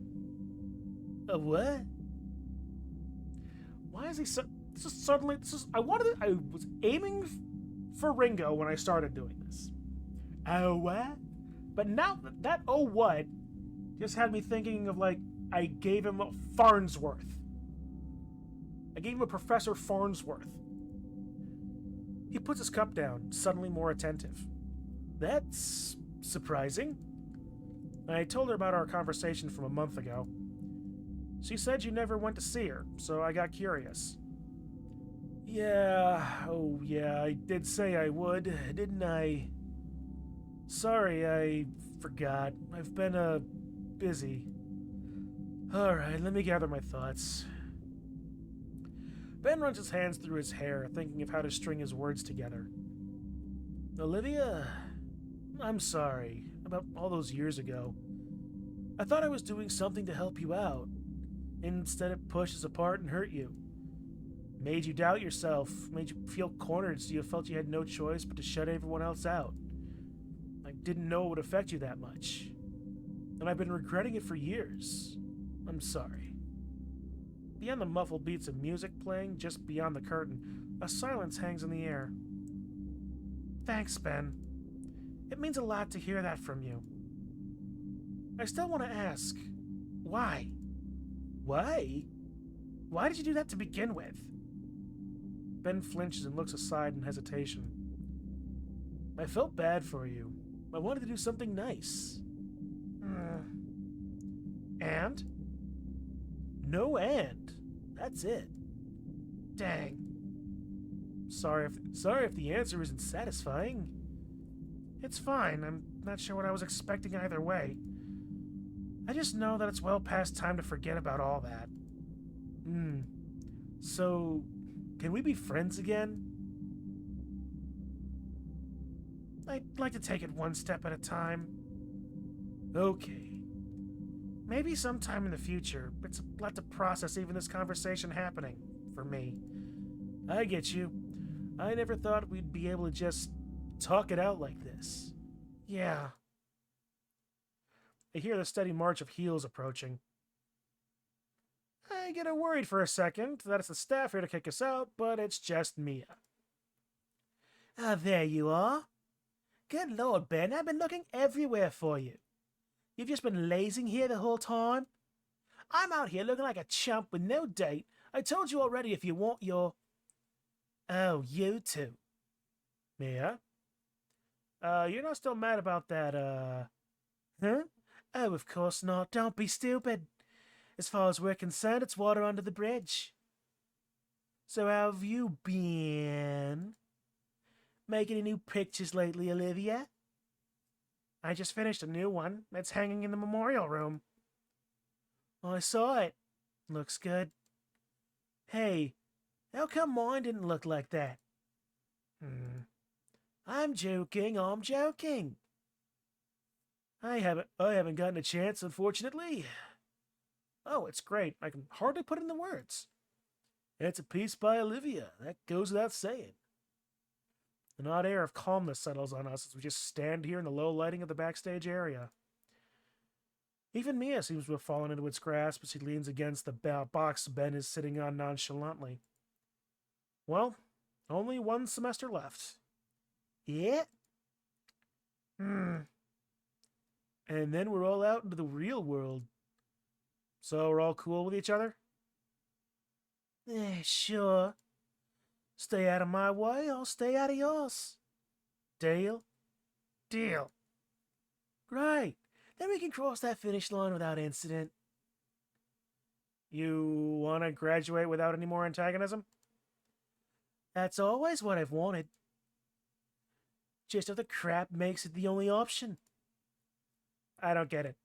A what? Why is he so... I was aiming for Ringo when I started doing this. Oh what? But now that oh what just had me thinking of like I gave him a Farnsworth. I gave him a Professor Farnsworth. He puts his cup down, suddenly more attentive. That's surprising. I told her about our conversation from a month ago. She said you never went to see her, so I got curious. Yeah, I did say I would, didn't I? Sorry, I forgot. I've been, busy. Alright, let me gather my thoughts. Ben runs his hands through his hair, thinking of how to string his words together. Olivia, I'm sorry about all those years ago. I thought I was doing something to help you out. Instead, it pushed us apart and hurt you. Made you doubt yourself, made you feel cornered so you felt you had no choice but to shut everyone else out. I didn't know it would affect you that much. And I've been regretting it for years. I'm sorry. Beyond the muffled beats of music playing just beyond the curtain, a silence hangs in the air. Thanks, Ben. It means a lot to hear that from you. I still want to ask, why? Why? Why did you do that to begin with? Ben flinches and looks aside in hesitation. I felt bad for you. I wanted to do something nice. And? No and. That's it. Dang. Sorry if the answer isn't satisfying. It's fine. I'm not sure what I was expecting either way. I just know that it's well past time to forget about all that. So, can we be friends again? I'd like to take it one step at a time. Okay. Maybe sometime in the future. It's a lot to process even this conversation happening, for me. I get you. I never thought we'd be able to just talk it out like this. Yeah. I hear the steady march of heels approaching. I get worried for a second that it's the staff here to kick us out, but it's just Mia. There you are. Good Lord, Ben, I've been looking everywhere for you. You've just been lazing here the whole time? I'm out here looking like a chump with no date. I told you already if you want your... Oh, you too. Mia? You're not still mad about that, Huh? Oh, of course not. Don't be stupid. As far as we're concerned, it's water under the bridge. So how have you been? Making any new pictures lately, Olivia? I just finished a new one. It's hanging in the memorial room. I saw it. Looks good. Hey, how come mine didn't look like that? I'm joking. I haven't gotten a chance, unfortunately. Oh, it's great. I can hardly put it into words. It's a piece by Olivia. That goes without saying. An odd air of calmness settles on us as we just stand here in the low lighting of the backstage area. Even Mia seems to have fallen into its grasp as she leans against the box Ben is sitting on nonchalantly. Well, only one semester left. Yeah? And then we're all out into the real world. So we're all cool with each other? Sure. Stay out of my way, I'll stay out of yours. Deal? Deal. Great. Then we can cross that finish line without incident. You want to graduate without any more antagonism? That's always what I've wanted. Just how the crap makes it the only option. I don't get it.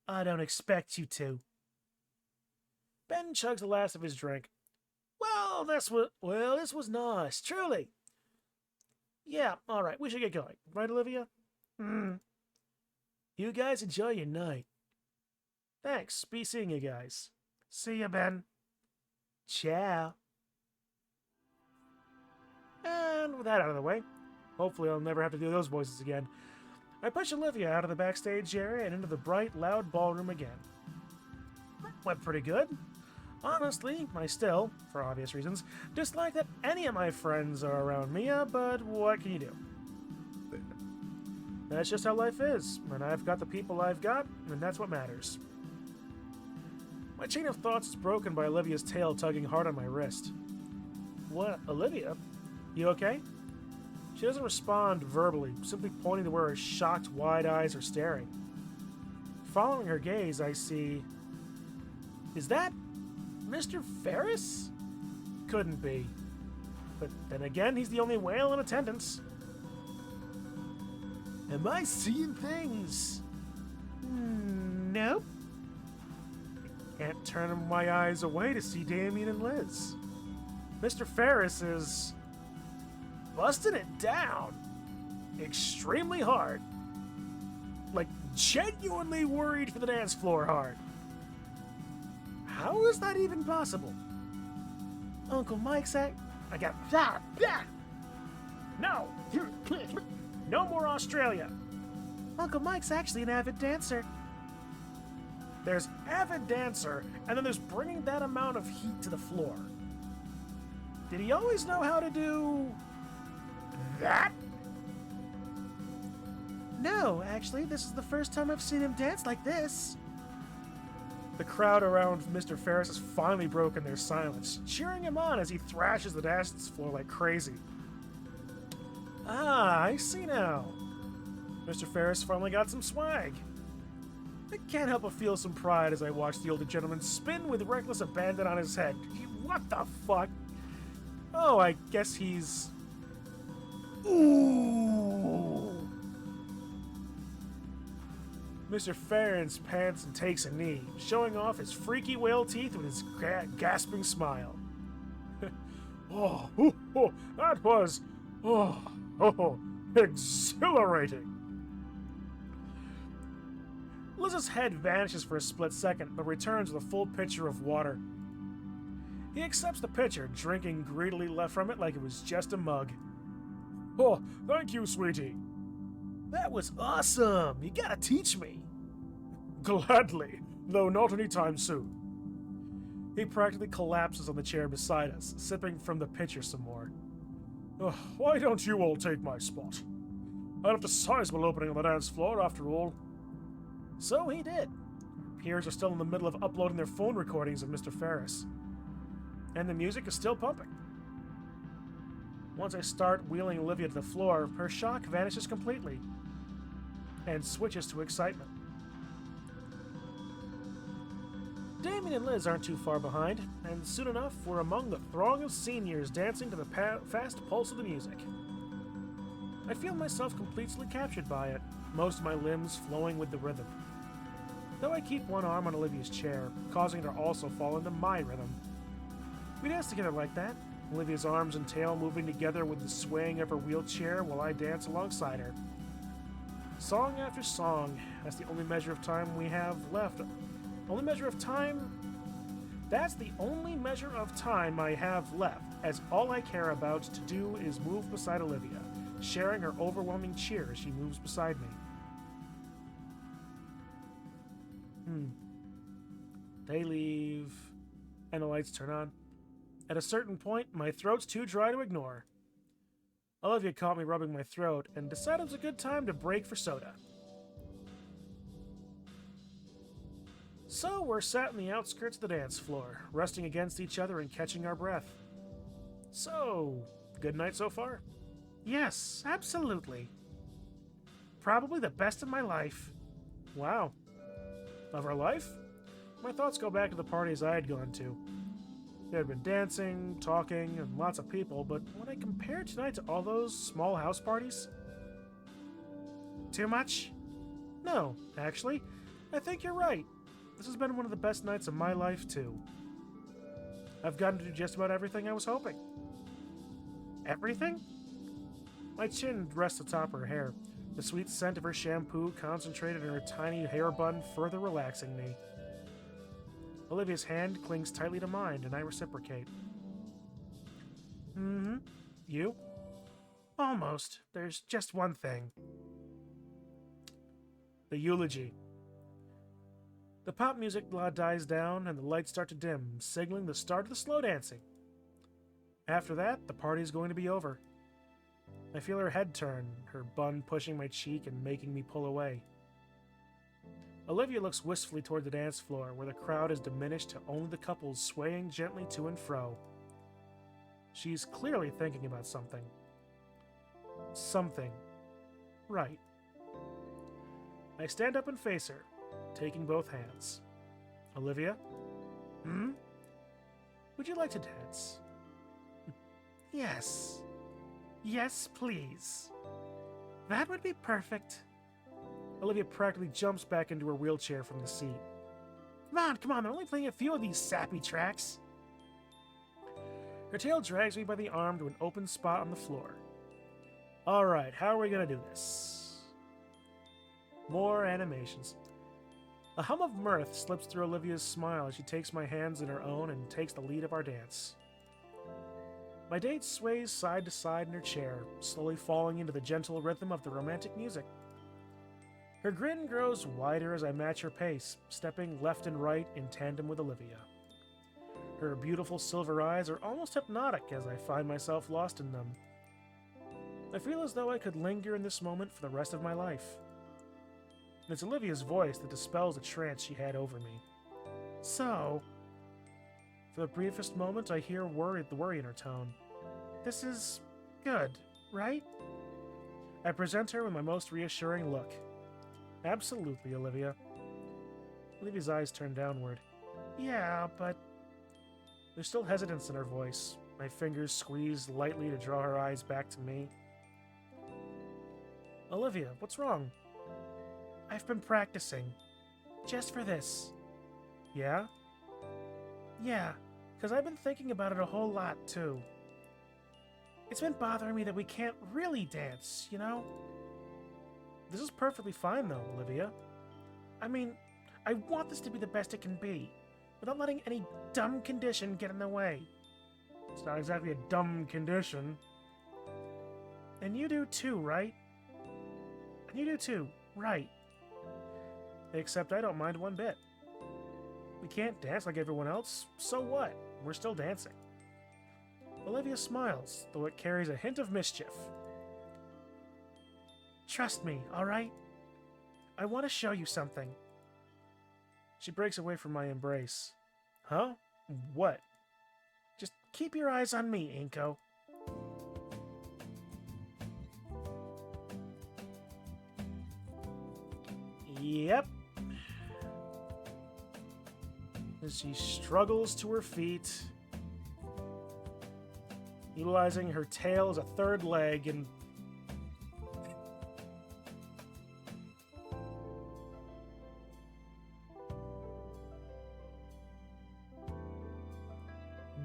I don't expect you to. Ben chugs the last of his drink. This was nice, truly. Yeah, all right, we should get going. Right, Olivia? You guys enjoy your night. Thanks. Be seeing you guys. See ya, Ben. Ciao. And with that out of the way, hopefully I'll never have to do those voices again, I push Olivia out of the backstage area and into the bright, loud ballroom again. Went pretty good. Honestly, I still, for obvious reasons, dislike that any of my friends are around Mia, but what can you do? That's just how life is, and I've got the people I've got, and that's what matters. My chain of thoughts is broken by Olivia's tail tugging hard on my wrist. What, Olivia? You okay? She doesn't respond verbally, simply pointing to where her shocked, wide eyes are staring. Following her gaze, I see... Is that Mr. Ferris? Couldn't be. But then again, he's the only whale in attendance. Am I seeing things? Nope. Can't turn my eyes away to see Damien and Liz. Mr. Ferris is busting it down extremely hard. Like, genuinely worried for the dance floor hard. How is that even possible? Uncle Mike's I got No! No more Australia! Uncle Mike's actually an avid dancer. There's avid dancer, and then there's bringing that amount of heat to the floor. Did he always know how to do... that? No, actually, this is the first time I've seen him dance like this. The crowd around Mr. Ferris has finally broken their silence, cheering him on as he thrashes the dance floor like crazy. Ah, I see now. Mr. Ferris finally got some swag. I can't help but feel some pride as I watch the older gentleman spin with reckless abandon on his head. What the fuck? Oh, I guess he's... Ooh! Mr. Ferris pants and takes a knee, showing off his freaky whale teeth with his gasping smile. That was... exhilarating! Liz's head vanishes for a split second, but returns with a full pitcher of water. He accepts the pitcher, drinking greedily left from it like it was just a mug. Oh, thank you, sweetie. That was awesome! You gotta teach me! Gladly, though not anytime soon. He practically collapses on the chair beside us, sipping from the pitcher some more. Why don't you all take my spot? I left a sizable opening on the dance floor, after all. So he did. Peers are still in the middle of uploading their phone recordings of Mr. Ferris. And the music is still pumping. Once I start wheeling Olivia to the floor, her shock vanishes completely and switches to excitement. Damien and Liz aren't too far behind, and soon enough we're among the throng of seniors dancing to the fast pulse of the music. I feel myself completely captured by it, most of my limbs flowing with the rhythm. Though I keep one arm on Olivia's chair, causing her to also fall into my rhythm. We dance together like that, Olivia's arms and tail moving together with the swaying of her wheelchair while I dance alongside her. Song after song, that's the only measure of time we have left. Only measure of time... That's the only measure of time I have left, as all I care about to do is move beside Olivia, sharing her overwhelming cheer as she moves beside me. They leave, and the lights turn on. At a certain point, my throat's too dry to ignore. Olivia caught me rubbing my throat and decided it was a good time to break for soda. So we're sat in the outskirts of the dance floor, resting against each other and catching our breath. So, good night so far? Yes, absolutely. Probably the best of my life. Wow. Of our life? My thoughts go back to the parties I had gone to. There had been dancing, talking, and lots of people, but when I compare tonight to all those small house parties... Too much? No, actually, I think you're right. This has been one of the best nights of my life, too. I've gotten to do just about everything I was hoping. Everything? My chin rests atop her hair, the sweet scent of her shampoo concentrated in her tiny hair bun further relaxing me. Olivia's hand clings tightly to mine, and I reciprocate. Mm-hmm. You? Almost. There's just one thing. The eulogy. The pop music dies down, and the lights start to dim, signaling the start of the slow dancing. After that, the party's going to be over. I feel her head turn, her bun pushing my cheek and making me pull away. Olivia looks wistfully toward the dance floor, where the crowd is diminished to only the couples swaying gently to and fro. She's clearly thinking about something. Something. Right. I stand up and face her, taking both hands. Olivia? Hmm? Would you like to dance? Yes. Yes, please. That would be perfect. Olivia practically jumps back into her wheelchair from the seat. Come on, they're only playing a few of these sappy tracks. Her tail drags me by the arm to an open spot on the floor. Alright, how are we gonna do this? More animations. A hum of mirth slips through Olivia's smile as she takes my hands in her own and takes the lead of our dance. My date sways side to side in her chair, slowly falling into the gentle rhythm of the romantic music. Her grin grows wider as I match her pace, stepping left and right in tandem with Olivia. Her beautiful silver eyes are almost hypnotic as I find myself lost in them. I feel as though I could linger in this moment for the rest of my life. And it's Olivia's voice that dispels the trance she had over me. So... For the briefest moment, I hear the worry in her tone. This is... good, right? I present her with my most reassuring look. Absolutely, Olivia. Olivia's eyes turn downward. Yeah, but... There's still hesitance in her voice. My fingers squeeze lightly to draw her eyes back to me. Olivia, what's wrong? I've been practicing. Just for this. Yeah? Yeah, because I've been thinking about it a whole lot, too. It's been bothering me that we can't really dance, you know? This is perfectly fine, though, Olivia. I mean, I want this to be the best it can be, without letting any dumb condition get in the way. It's not exactly a dumb condition. And you do too, right? And you do too, right? Except I don't mind one bit. We can't dance like everyone else, so what? We're still dancing. Olivia smiles, though it carries a hint of mischief. Trust me, alright? I want to show you something. She breaks away from my embrace. Huh? What? Just keep your eyes on me, Inko. Yep. As she struggles to her feet, utilizing her tail as a third leg and...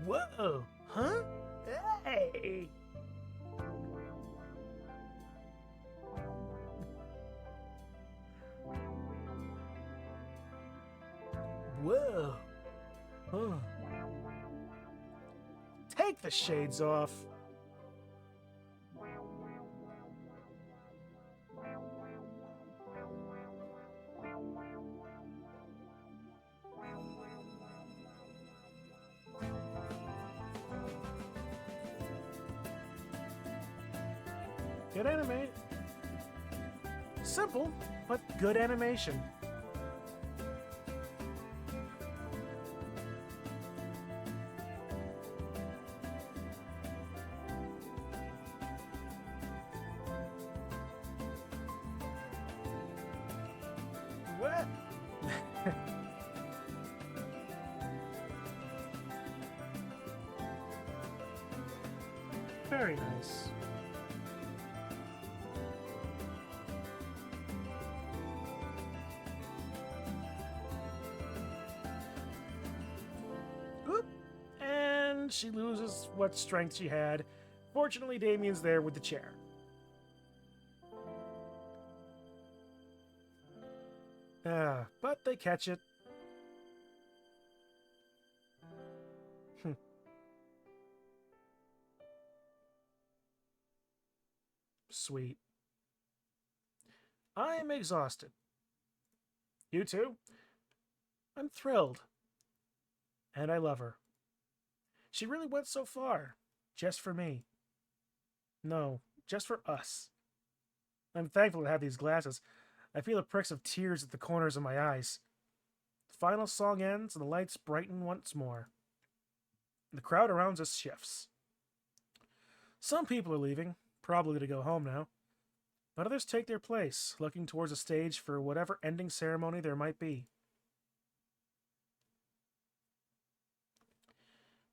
Whoa! Huh? Hey! Whoa! Huh. Take the shades off. Good anime. Simple, but good animation. What? Very nice. Oop. And she loses what strength she had. Fortunately, Damien's there with the chair. But they catch it. Sweet. I am exhausted. You too? I'm thrilled. And I love her. She really went so far. Just for me. No, just for us. I'm thankful to have these glasses. I feel the pricks of tears at the corners of my eyes. The final song ends and the lights brighten once more. The crowd around us shifts. Some people are leaving, probably to go home now. But others take their place, looking towards the stage for whatever ending ceremony there might be.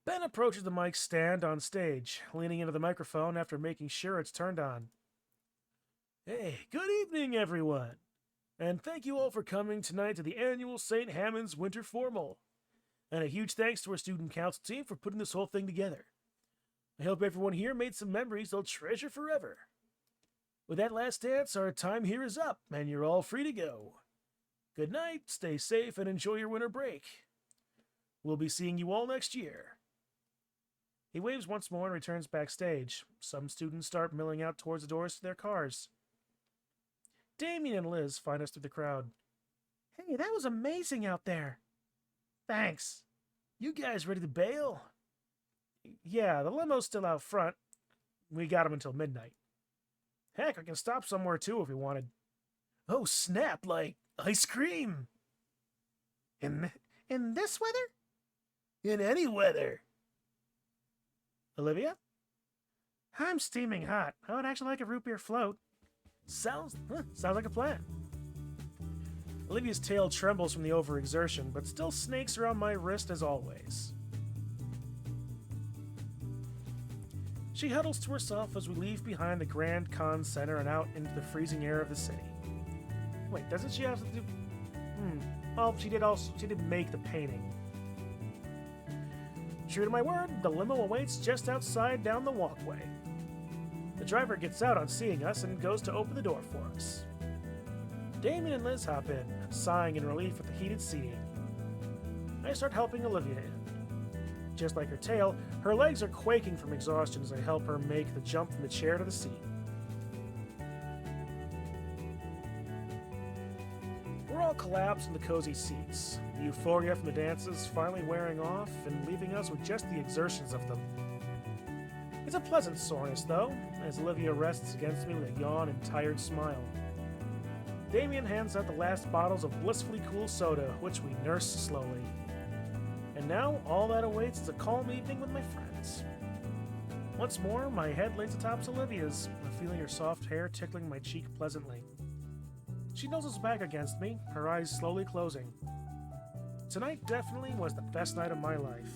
Ben approaches the mic stand on stage, leaning into the microphone after making sure it's turned on. Hey, good evening, everyone! And thank you all for coming tonight to the annual St. Hammond's Winter Formal. And a huge thanks to our student council team for putting this whole thing together. I hope everyone here made some memories they'll treasure forever. With that last dance, our time here is up, and you're all free to go. Good night, stay safe, and enjoy your winter break. We'll be seeing you all next year. He waves once more and returns backstage. Some students start milling out towards the doors to their cars. Damien and Liz find us through the crowd. Hey, that was amazing out there. Thanks. You guys ready to bail? Yeah, the limo's still out front. We got him until midnight. Heck, I can stop somewhere too if we wanted. Oh, snap, like ice cream. In this weather? In any weather. Olivia? I'm steaming hot. I would actually like a root beer float. Sounds like a plan. Olivia's tail trembles from the overexertion, but still snakes around my wrist as always. She huddles to herself as we leave behind the Grand Con Center and out into the freezing air of the city. Wait, doesn't she have to do... Well, she did make the painting. True to my word, the limo awaits just outside down the walkway. The driver gets out on seeing us and goes to open the door for us. Damien and Liz hop in, sighing in relief at the heated seating. I start helping Olivia in. Just like her tail, her legs are quaking from exhaustion as I help her make the jump from the chair to the seat. We're all collapsed in the cozy seats, the euphoria from the dances finally wearing off and leaving us with just the exertions of them. It's a pleasant soreness, though, as Olivia rests against me with a yawn and tired smile. Damien hands out the last bottles of blissfully cool soda, which we nurse slowly. And now, all that awaits is a calm evening with my friends. Once more, my head lays atop Olivia's, feeling her soft hair tickling my cheek pleasantly. She nuzzles back against me, her eyes slowly closing. Tonight definitely was the best night of my life.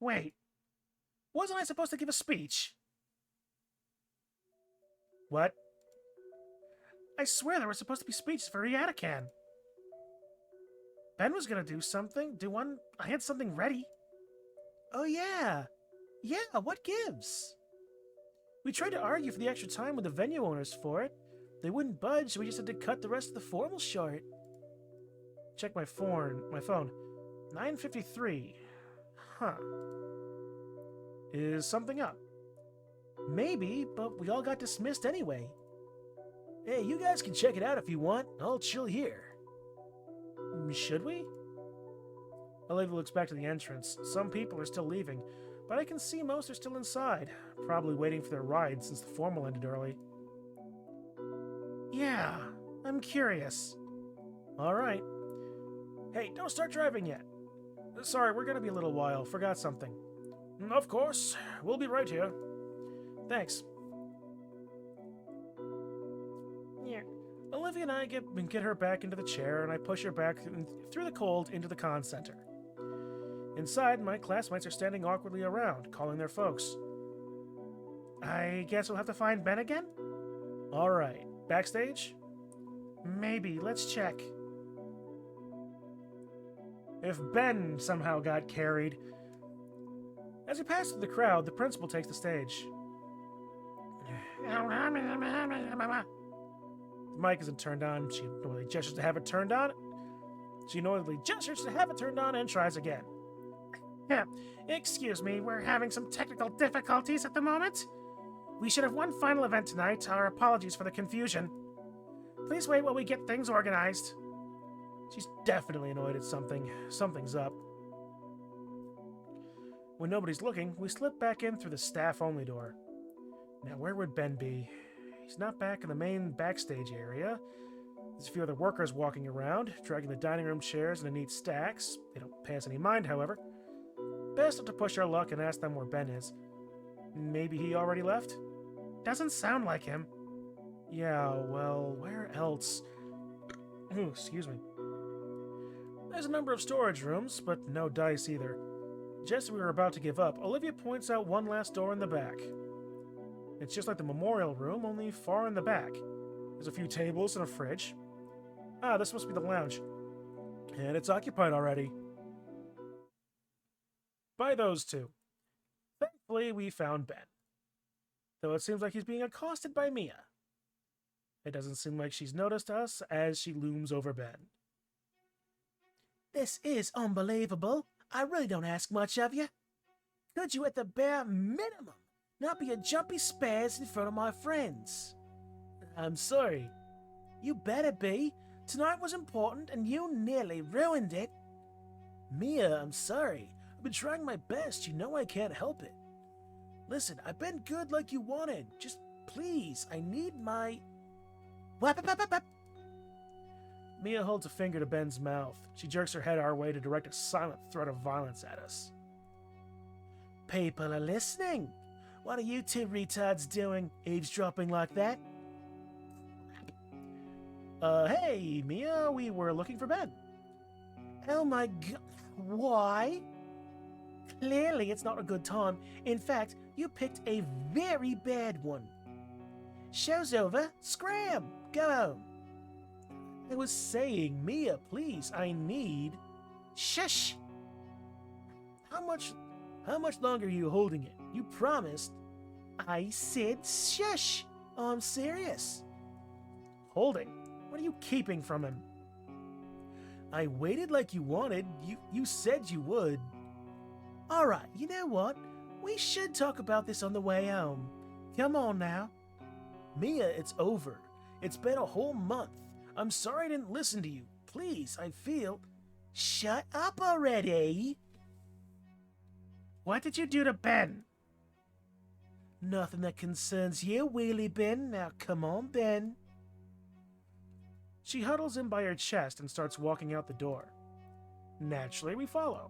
Wait, wasn't I supposed to give a speech? What? I swear there were supposed to be speeches for Iatacan. Ben was gonna do something. I had something ready. Oh yeah. Yeah, what gives? We tried to argue for the extra time with the venue owners for it. They wouldn't budge, so we just had to cut the rest of the formal short. Check my phone. 9:53. Huh. Is something up? Maybe, but we all got dismissed anyway. Hey, you guys can check it out if you want. I'll chill here. Should we? Olivia looks back to the entrance. Some people are still leaving, but I can see most are still inside, probably waiting for their ride since the formal ended early. Yeah, I'm curious. All right. Hey, don't start driving yet. Sorry, we're gonna be a little while. Forgot something. Of course. We'll be right here. Thanks. Yeah. Olivia and I get her back into the chair, and I push her back through the cold into the con center. Inside, my classmates are standing awkwardly around, calling their folks. I guess we'll have to find Ben again? Alright, backstage? Maybe, let's check. If Ben somehow got carried. As he passes through the crowd, the principal takes the stage. The mic isn't turned on. She annoyedly gestures to have it turned on. And tries again. Excuse me, we're having some technical difficulties at the moment. We should have one final event tonight. Our apologies for the confusion. Please wait while we get things organized. She's definitely annoyed at something. Something's up. When nobody's looking, we slip back in through the staff-only door. Now, where would Ben be? He's not back in the main backstage area. There's a few other workers walking around, dragging the dining room chairs into neat stacks. They don't pay us any mind, however. Best not to push our luck and ask them where Ben is. Maybe he already left? Doesn't sound like him. Yeah, well, where else? Excuse me. There's a number of storage rooms, but no dice either. Just as we were about to give up, Olivia points out one last door in the back. It's just like the memorial room, only far in the back. There's a few tables and a fridge. Ah, this must be the lounge. And it's occupied already. By those two. Thankfully, we found Ben. Though it seems like he's being accosted by Mia. It doesn't seem like she's noticed us as she looms over Ben. This is unbelievable. I really don't ask much of you. Could you, at the bare minimum, not be a jumpy spaz in front of my friends? I'm sorry. You better be. Tonight was important and you nearly ruined it. Mia, I'm sorry. I've been trying my best. You know I can't help it. Listen, I've been good like you wanted. Just please, I need my... Wap. Mia holds a finger to Ben's mouth. She jerks her head our way to direct a silent threat of violence at us. People are listening. What are you two retards doing, eavesdropping like that? Hey, Mia, we were looking for Ben. Oh my god, why? Clearly it's not a good time. In fact, you picked a very bad one. Show's over. Scram! Go home. I was saying, Mia, please, I need... Shush! How much longer are you holding it? You promised. I said shush! I'm serious. Holding? What are you keeping from him? I waited like you wanted. You said you would. Alright, you know what? We should talk about this on the way home. Come on now. Mia, it's over. It's been a whole month. I'm sorry I didn't listen to you. Please, I feel... Shut up already! What did you do to Ben? Nothing that concerns you, Wheelie Ben. Now come on, Ben. She huddles in by her chest and starts walking out the door. Naturally, we follow.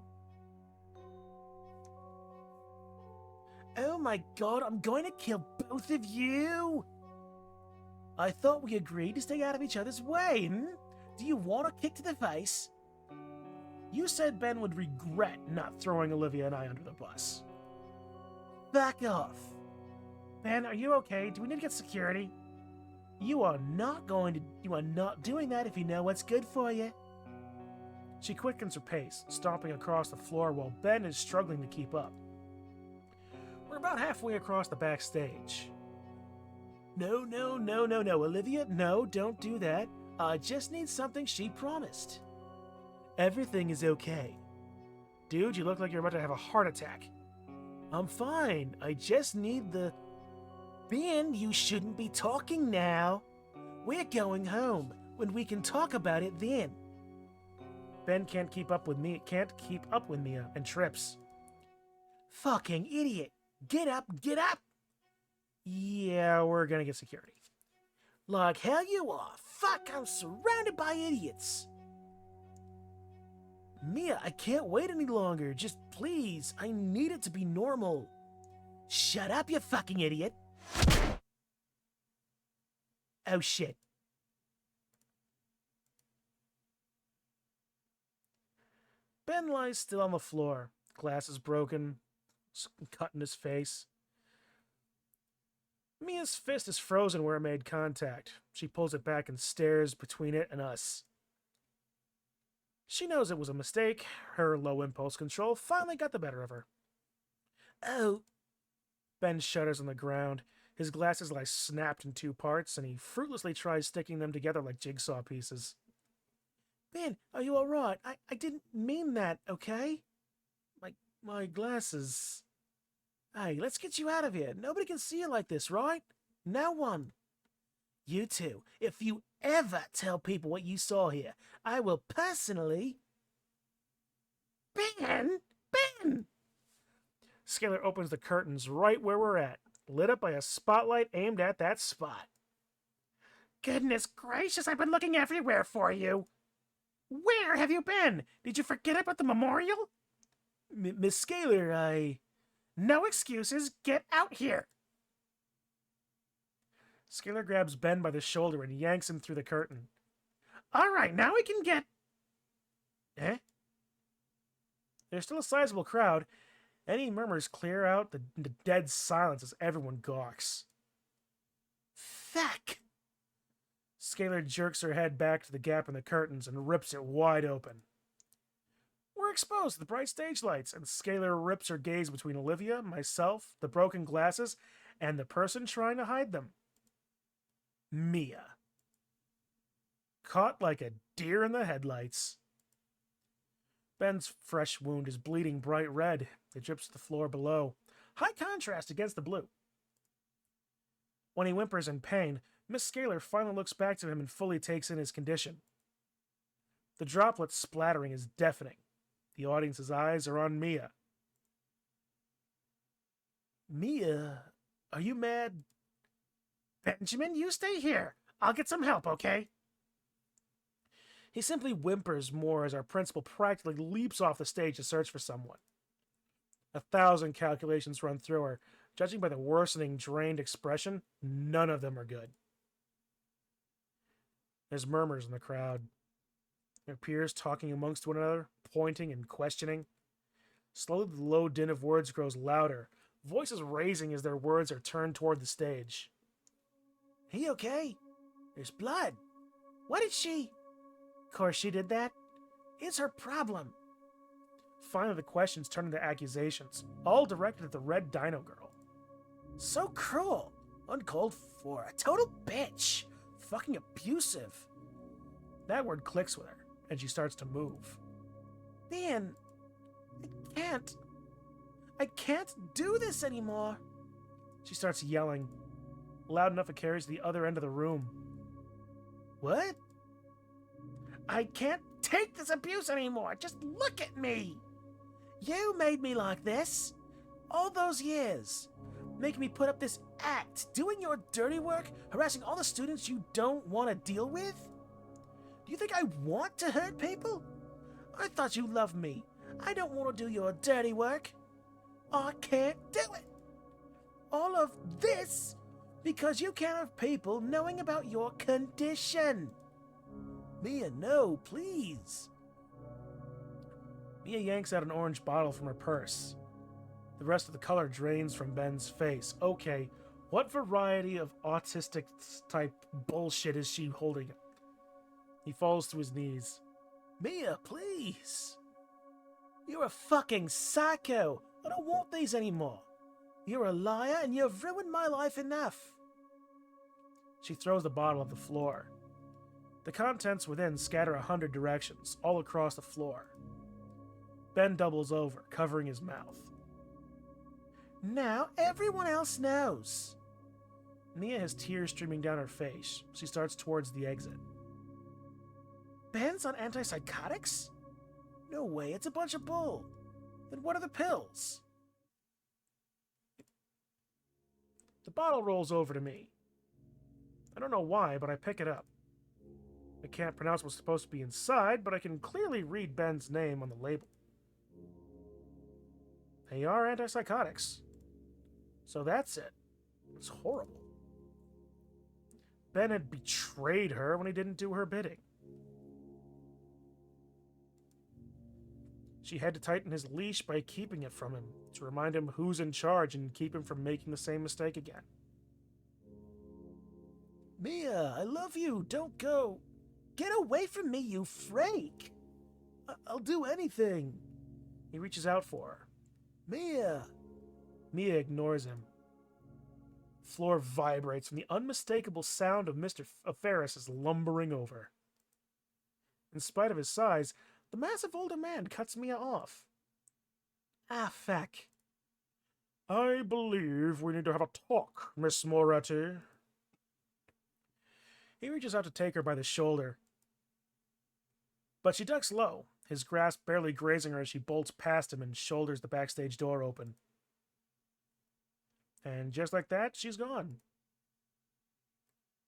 Oh my god, I'm going to kill both of you! I thought we agreed to stay out of each other's way, Do you want a kick to the face? You said Ben would regret not throwing Olivia and I under the bus. Back off. Ben, are you okay? Do we need to get security? You are not doing that if you know what's good for you. She quickens her pace, stomping across the floor while Ben is struggling to keep up. We're about halfway across the backstage. No, Olivia, no, don't do that. I just need something she promised. Everything is okay. Dude, you look like you're about to have a heart attack. I'm fine. I just need the... Ben, you shouldn't be talking now. We're going home. When we can talk about it then. Ben can't keep up with Mia and trips. Fucking idiot. Get up, get up! Yeah, we're gonna get security. Like hell you are. Fuck, I'm surrounded by idiots. Mia, I can't wait any longer. Just please, I need it to be normal. Shut up, you fucking idiot. Oh shit. Ben lies still on the floor, glasses broken, cut in his face. Mia's fist is frozen where it made contact. She pulls it back and stares between it and us. She knows it was a mistake. Her low impulse control finally got the better of her. Oh. Ben shudders on the ground. His glasses lie snapped in two parts, and he fruitlessly tries sticking them together like jigsaw pieces. Ben, are you alright? I didn't mean that, okay? My glasses. Hey, let's get you out of here. Nobody can see you like this, right? No one. You two, if you ever tell people what you saw here, I will personally... Ben! Ben! Scalar opens the curtains right where we're at, lit up by a spotlight aimed at that spot. Goodness gracious, I've been looking everywhere for you. Where have you been? Did you forget about the memorial? Miss Scalar, No excuses, get out here! Scalar grabs Ben by the shoulder and yanks him through the curtain. Alright, now we can get... Eh? There's still a sizable crowd. Any murmurs clear out the dead silence as everyone gawks. Fuck! Scalar jerks her head back to the gap in the curtains and rips it wide open. We're exposed to the bright stage lights, and Scalar rips her gaze between Olivia, myself, the broken glasses, and the person trying to hide them. Mia. Caught like a deer in the headlights. Ben's fresh wound is bleeding bright red. It drips to the floor below. High contrast against the blue. When he whimpers in pain, Miss Scalar finally looks back to him and fully takes in his condition. The droplet splattering is deafening. The audience's eyes are on Mia. Mia, are you mad? Benjamin, you stay here. I'll get some help, okay? He simply whimpers more as our principal practically leaps off the stage to search for someone. 1,000 calculations run through her. Judging by the worsening, drained expression, none of them are good. There's murmurs in the crowd. Their peers talking amongst one another, pointing and questioning. Slowly the low din of words grows louder, voices raising as their words are turned toward the stage. He okay? There's blood. What did she... Course she did that. It's her problem. Finally the questions turn into accusations, all directed at the red dino girl. So cruel. Uncalled for. A total bitch. Fucking abusive. That word clicks with her, and she starts to move. Man, I can't do this anymore. She starts yelling, loud enough it carries to the other end of the room. What? I can't take this abuse anymore. Just look at me. You made me like this. All those years. Making me put up this act. Doing your dirty work. Harassing all the students you don't want to deal with. Do you think I want to hurt people? I thought you loved me. I don't want to do your dirty work. I can't do it. All of this because you can't have people knowing about your condition. Mia, no, please. Mia yanks out an orange bottle from her purse. The rest of the color drains from Ben's face. Okay, what variety of autistic-type bullshit is she holding? He falls to his knees. Mia, please. You're a fucking psycho. I don't want these anymore. You're a liar and you've ruined my life enough. She throws the bottle on the floor. The contents within scatter 100 directions, all across the floor. Ben doubles over, covering his mouth. Now everyone else knows. Mia has tears streaming down her face. She starts towards the exit. Ben's on antipsychotics? No way, it's a bunch of bull. Then what are the pills? The bottle rolls over to me. I don't know why, but I pick it up. I can't pronounce what's supposed to be inside, but I can clearly read Ben's name on the label. They are antipsychotics. So that's it. It's horrible. Ben had betrayed her when he didn't do her bidding. She had to tighten his leash by keeping it from him, to remind him who's in charge and keep him from making the same mistake again. Mia, I love you. Don't go. Get away from me, you freak. I'll do anything. He reaches out for her. Mia. Mia ignores him. Floor vibrates from the unmistakable sound of Mr. Ferris is lumbering over. In spite of his size, the massive older man cuts Mia off. Ah, feck. I believe we need to have a talk, Miss Moretti. He reaches out to take her by the shoulder. But she ducks low, his grasp barely grazing her as she bolts past him and shoulders the backstage door open. And just like that, she's gone.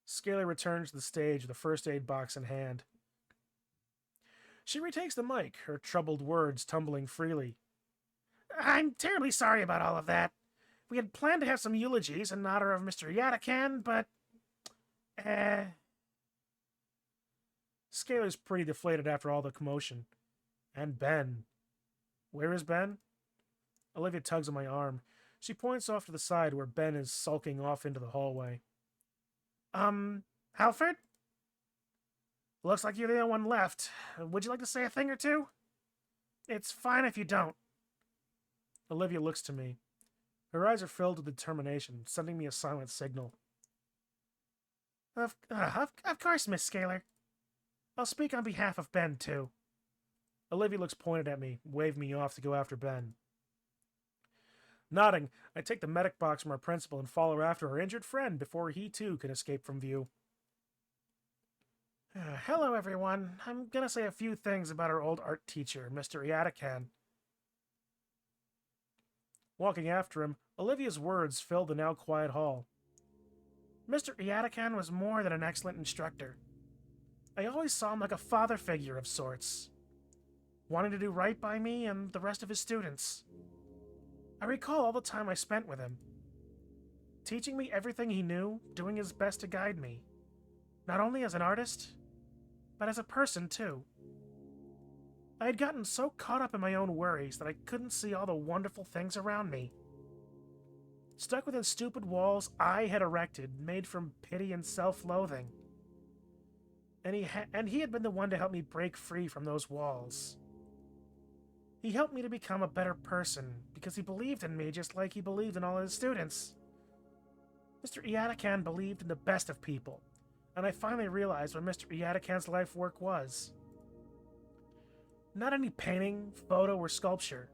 Scaler returns to the stage with a first aid box in hand. She retakes the mic, her troubled words tumbling freely. I'm terribly sorry about all of that. We had planned to have some eulogies in honor of Mr. Yatakan, but... Scaler's pretty deflated after all the commotion. And Ben. Where is Ben? Olivia tugs on my arm. She points off to the side where Ben is sulking off into the hallway. Halford? Looks like you're the only one left. Would you like to say a thing or two? It's fine if you don't. Olivia looks to me. Her eyes are filled with determination, sending me a silent signal. Of course, Miss Scaler. I'll speak on behalf of Ben, too. Olivia looks pointed at me, waving me off to go after Ben. Nodding, I take the medic box from our principal and follow after our injured friend before he, too, can escape from view. Hello, everyone. I'm gonna say a few things about our old art teacher, Mr. Yatakan. Walking after him, Olivia's words filled the now quiet hall. Mr. Yatakan was more than an excellent instructor. I always saw him like a father figure of sorts, wanting to do right by me and the rest of his students. I recall all the time I spent with him, teaching me everything he knew, doing his best to guide me, not only as an artist, but as a person, too. I had gotten so caught up in my own worries that I couldn't see all the wonderful things around me. Stuck within stupid walls I had erected, made from pity and self-loathing. And he had been the one to help me break free from those walls. He helped me to become a better person, because he believed in me just like he believed in all his students. Mr. Yatakan believed in the best of people, and I finally realized what Mr. Yatakan's life work was. Not any painting, photo, or sculpture.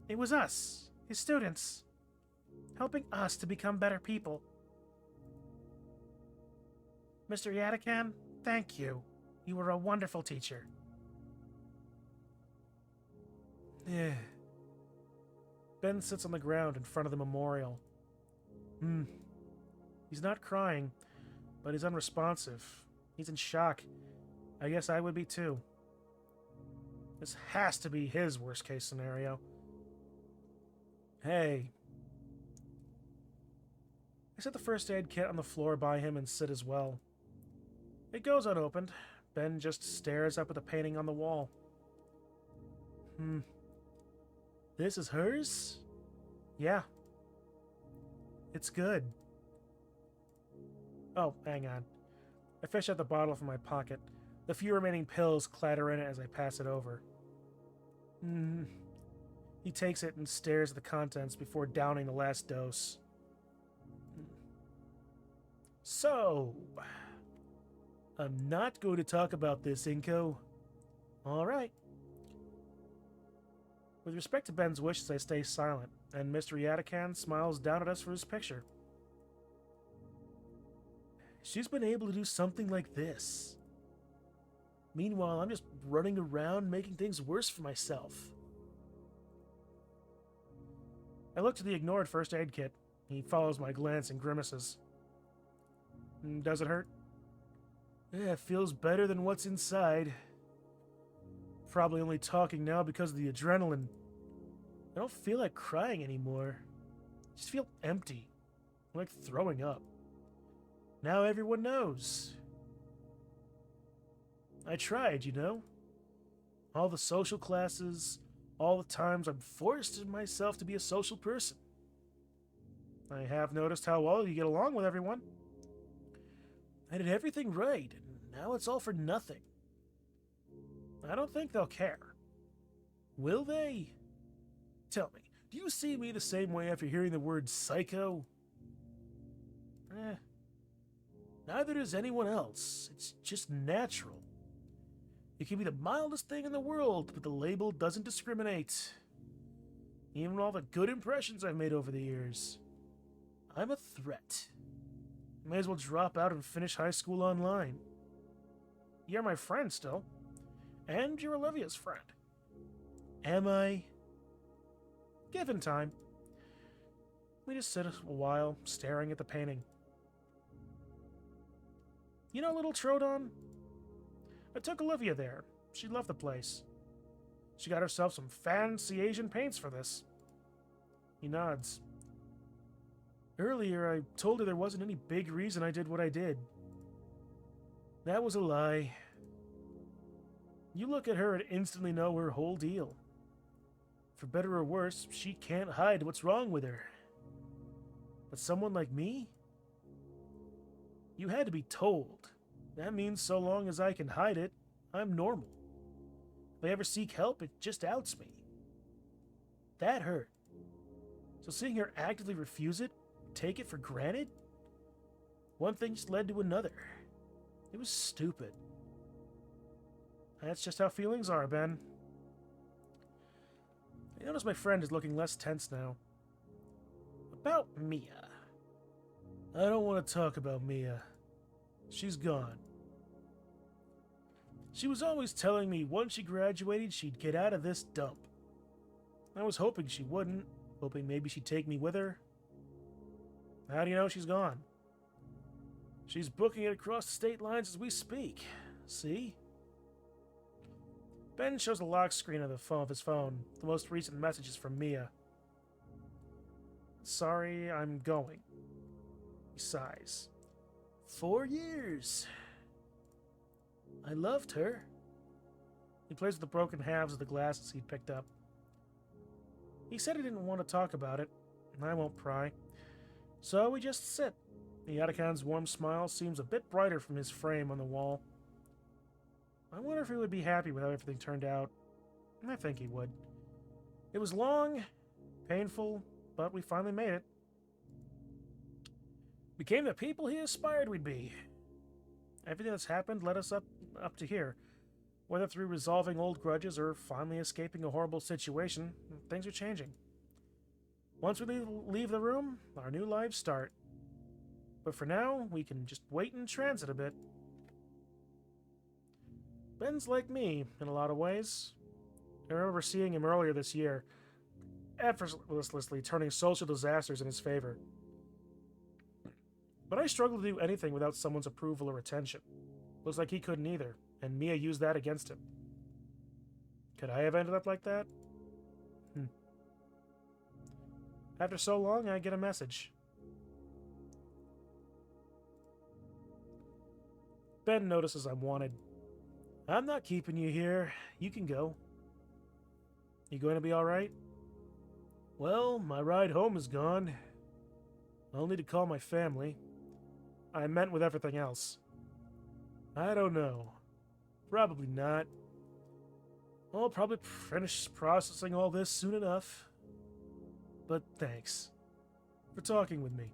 It was us, his students, helping us to become better people. Mr. Yatakan, thank you. You were a wonderful teacher. Ben sits on the ground in front of the memorial. He's not crying, but he's unresponsive. He's in shock. I guess I would be too. This has to be his worst-case scenario. Hey. I set the first aid kit on the floor by him and sit as well. It goes unopened. Ben just stares up at the painting on the wall. This is hers? Yeah. It's good. Oh, hang on. I fish out the bottle from my pocket. The few remaining pills clatter in it as I pass it over. He takes it and stares at the contents before downing the last dose. So, I'm not going to talk about this, Inko. All right. With respect to Ben's wishes, I stay silent, and Mr. Yatakan smiles down at us for his picture. She's been able to do something like this. Meanwhile, I'm just running around making things worse for myself. I look to the ignored first aid kit. He follows my glance and grimaces. Does it hurt? Yeah, it feels better than what's inside. Probably only talking now because of the adrenaline. I don't feel like crying anymore. I just feel empty. I'm like throwing up. Now everyone knows. I tried, you know. All the social classes, all the times I'm forced myself to be a social person. I have noticed how well you get along with everyone. I did everything right, and now it's all for nothing. I don't think they'll care. Will they? Tell me, do you see me the same way after hearing the word psycho? Neither does anyone else. It's just natural. It can be the mildest thing in the world, but the label doesn't discriminate. Even all the good impressions I've made over the years. I'm a threat. May as well drop out and finish high school online. You're my friend still. And you're Olivia's friend. Am I? Given time. We just sit a while, staring at the painting. You know Little Troodon? I took Olivia there. She loved the place. She got herself some fancy Asian paints for this. He nods. Earlier, I told her there wasn't any big reason I did what I did. That was a lie. You look at her and instantly know her whole deal. For better or worse, she can't hide what's wrong with her. But someone like me? You had to be told. That means so long as I can hide it, I'm normal. If I ever seek help, it just outs me. That hurt. So seeing her actively refuse it, take it for granted? One thing just led to another. It was stupid. That's just how feelings are, Ben. I notice my friend is looking less tense now. About Mia. I don't want to talk about Mia. She's gone. She was always telling me once she graduated, she'd get out of this dump. I was hoping she wouldn't, hoping maybe she'd take me with her. How do you know she's gone? She's booking it across the state lines as we speak. See? Ben shows the lock screen of his phone. The most recent message is from Mia. Sorry, I'm going. He sighs. 4 years. I loved her. He plays with the broken halves of the glasses he'd picked up. He said he didn't want to talk about it, and I won't pry. So we just sit. The Yatakan's warm smile seems a bit brighter from his frame on the wall. I wonder if he would be happy with how everything turned out. I think he would. It was long, painful, but we finally made it. Became the people he aspired we'd be. Everything that's happened led us up to here. Whether through resolving old grudges or finally escaping a horrible situation, things are changing. Once we leave the room, our new lives start. But for now, we can just wait in transit a bit. Ben's like me, in a lot of ways. I remember seeing him earlier this year, effortlessly turning social disasters in his favor. But I struggle to do anything without someone's approval or attention. Looks like he couldn't either, and Mia used that against him. Could I have ended up like that? After so long, I get a message. Ben notices I'm wanted. I'm not keeping you here. You can go. You going to be alright? Well, my ride home is gone. I'll need to call my family. I meant with everything else. I don't know. Probably not. I'll probably finish processing all this soon enough. But thanks for talking with me.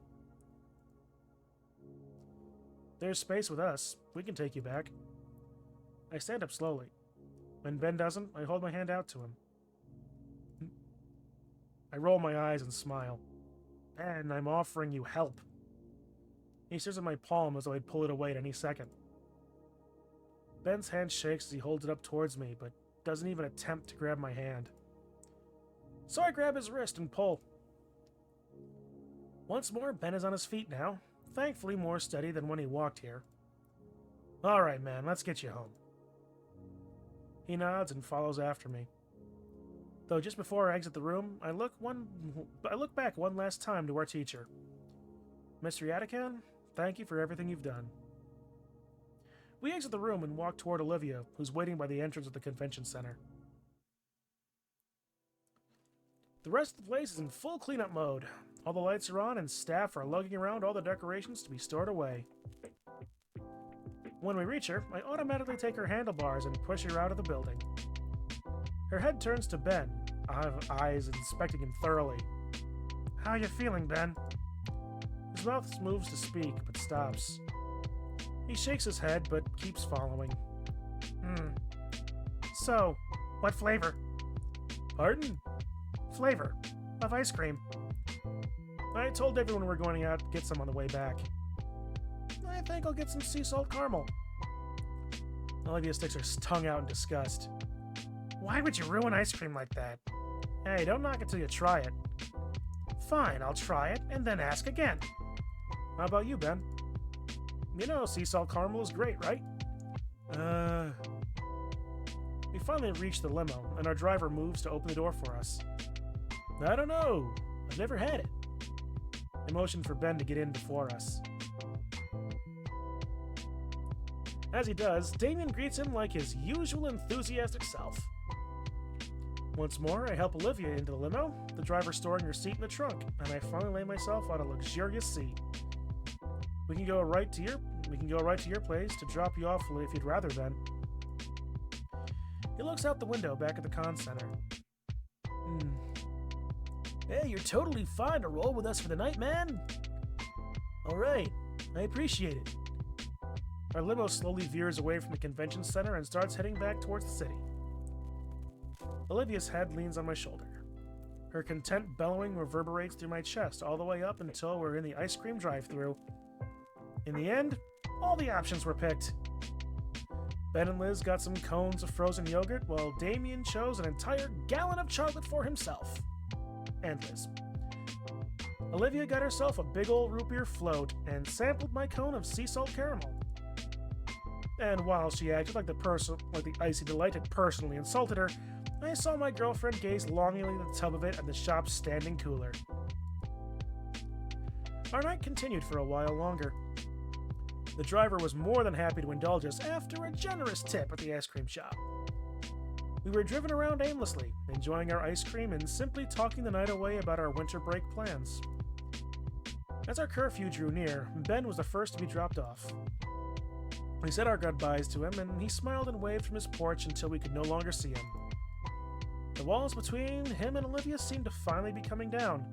There's space with us. We can take you back. I stand up slowly. When Ben doesn't, I hold my hand out to him. I roll my eyes and smile. Ben, I'm offering you help. He stares at my palm as though I'd pull it away at any second. Ben's hand shakes as he holds it up towards me, but doesn't even attempt to grab my hand. So I grab his wrist and pull. Once more, Ben is on his feet now, thankfully more steady than when he walked here. All right, man, let's get you home. He nods and follows after me. Though just before I exit the room, I look back one last time to our teacher. Mr. Yatakan, thank you for everything you've done. We exit the room and walk toward Olivia, who's waiting by the entrance of the convention center. The rest of the place is in full cleanup mode. All the lights are on and staff are lugging around all the decorations to be stored away. When we reach her, I automatically take her handlebars and push her out of the building. Her head turns to Ben, eyes inspecting him thoroughly. "How you feeling, Ben?" His mouth moves to speak, but stops. He shakes his head, but keeps following. So, what flavor?" "Pardon?" "Flavor of ice cream." I told everyone we're going out to get some on the way back. "I think I'll get some sea salt caramel." Olivia sticks her tongue out in disgust. "Why would you ruin ice cream like that?" "Hey, don't knock it till you try it." "Fine, I'll try it and then ask again." "How about you, Ben?" "You know, sea salt caramel is great, right?" We finally reach the limo, and our driver moves to open the door for us. "I don't know. I've never had it." I motion for Ben to get in before us. As he does, Damien greets him like his usual enthusiastic self. Once more, I help Olivia into the limo, the driver storing her seat in the trunk, and I finally lay myself on a luxurious seat. We can go right to your place to drop you off if you'd rather, Ben." He looks out the window back at the con center. "Hey, you're totally fine to roll with us for the night, man." "All right, I appreciate it." Our limo slowly veers away from the convention center and starts heading back towards the city. Olivia's head leans on my shoulder. Her content bellowing reverberates through my chest all the way up until we're in the ice cream drive-thru. In the end, all the options were picked. Ben and Liz got some cones of frozen yogurt, while Damien chose an entire gallon of chocolate for himself. And Liz. Olivia got herself a big ol' root beer float and sampled my cone of sea salt caramel. And while she acted like the icy delight had personally insulted her, I saw my girlfriend gaze longingly at the tub of it and the shop's standing cooler. Our night continued for a while longer. The driver was more than happy to indulge us after a generous tip at the ice cream shop. We were driven around aimlessly, enjoying our ice cream and simply talking the night away about our winter break plans. As our curfew drew near, Ben was the first to be dropped off. We said our goodbyes to him, and he smiled and waved from his porch until we could no longer see him. The walls between him and Olivia seemed to finally be coming down.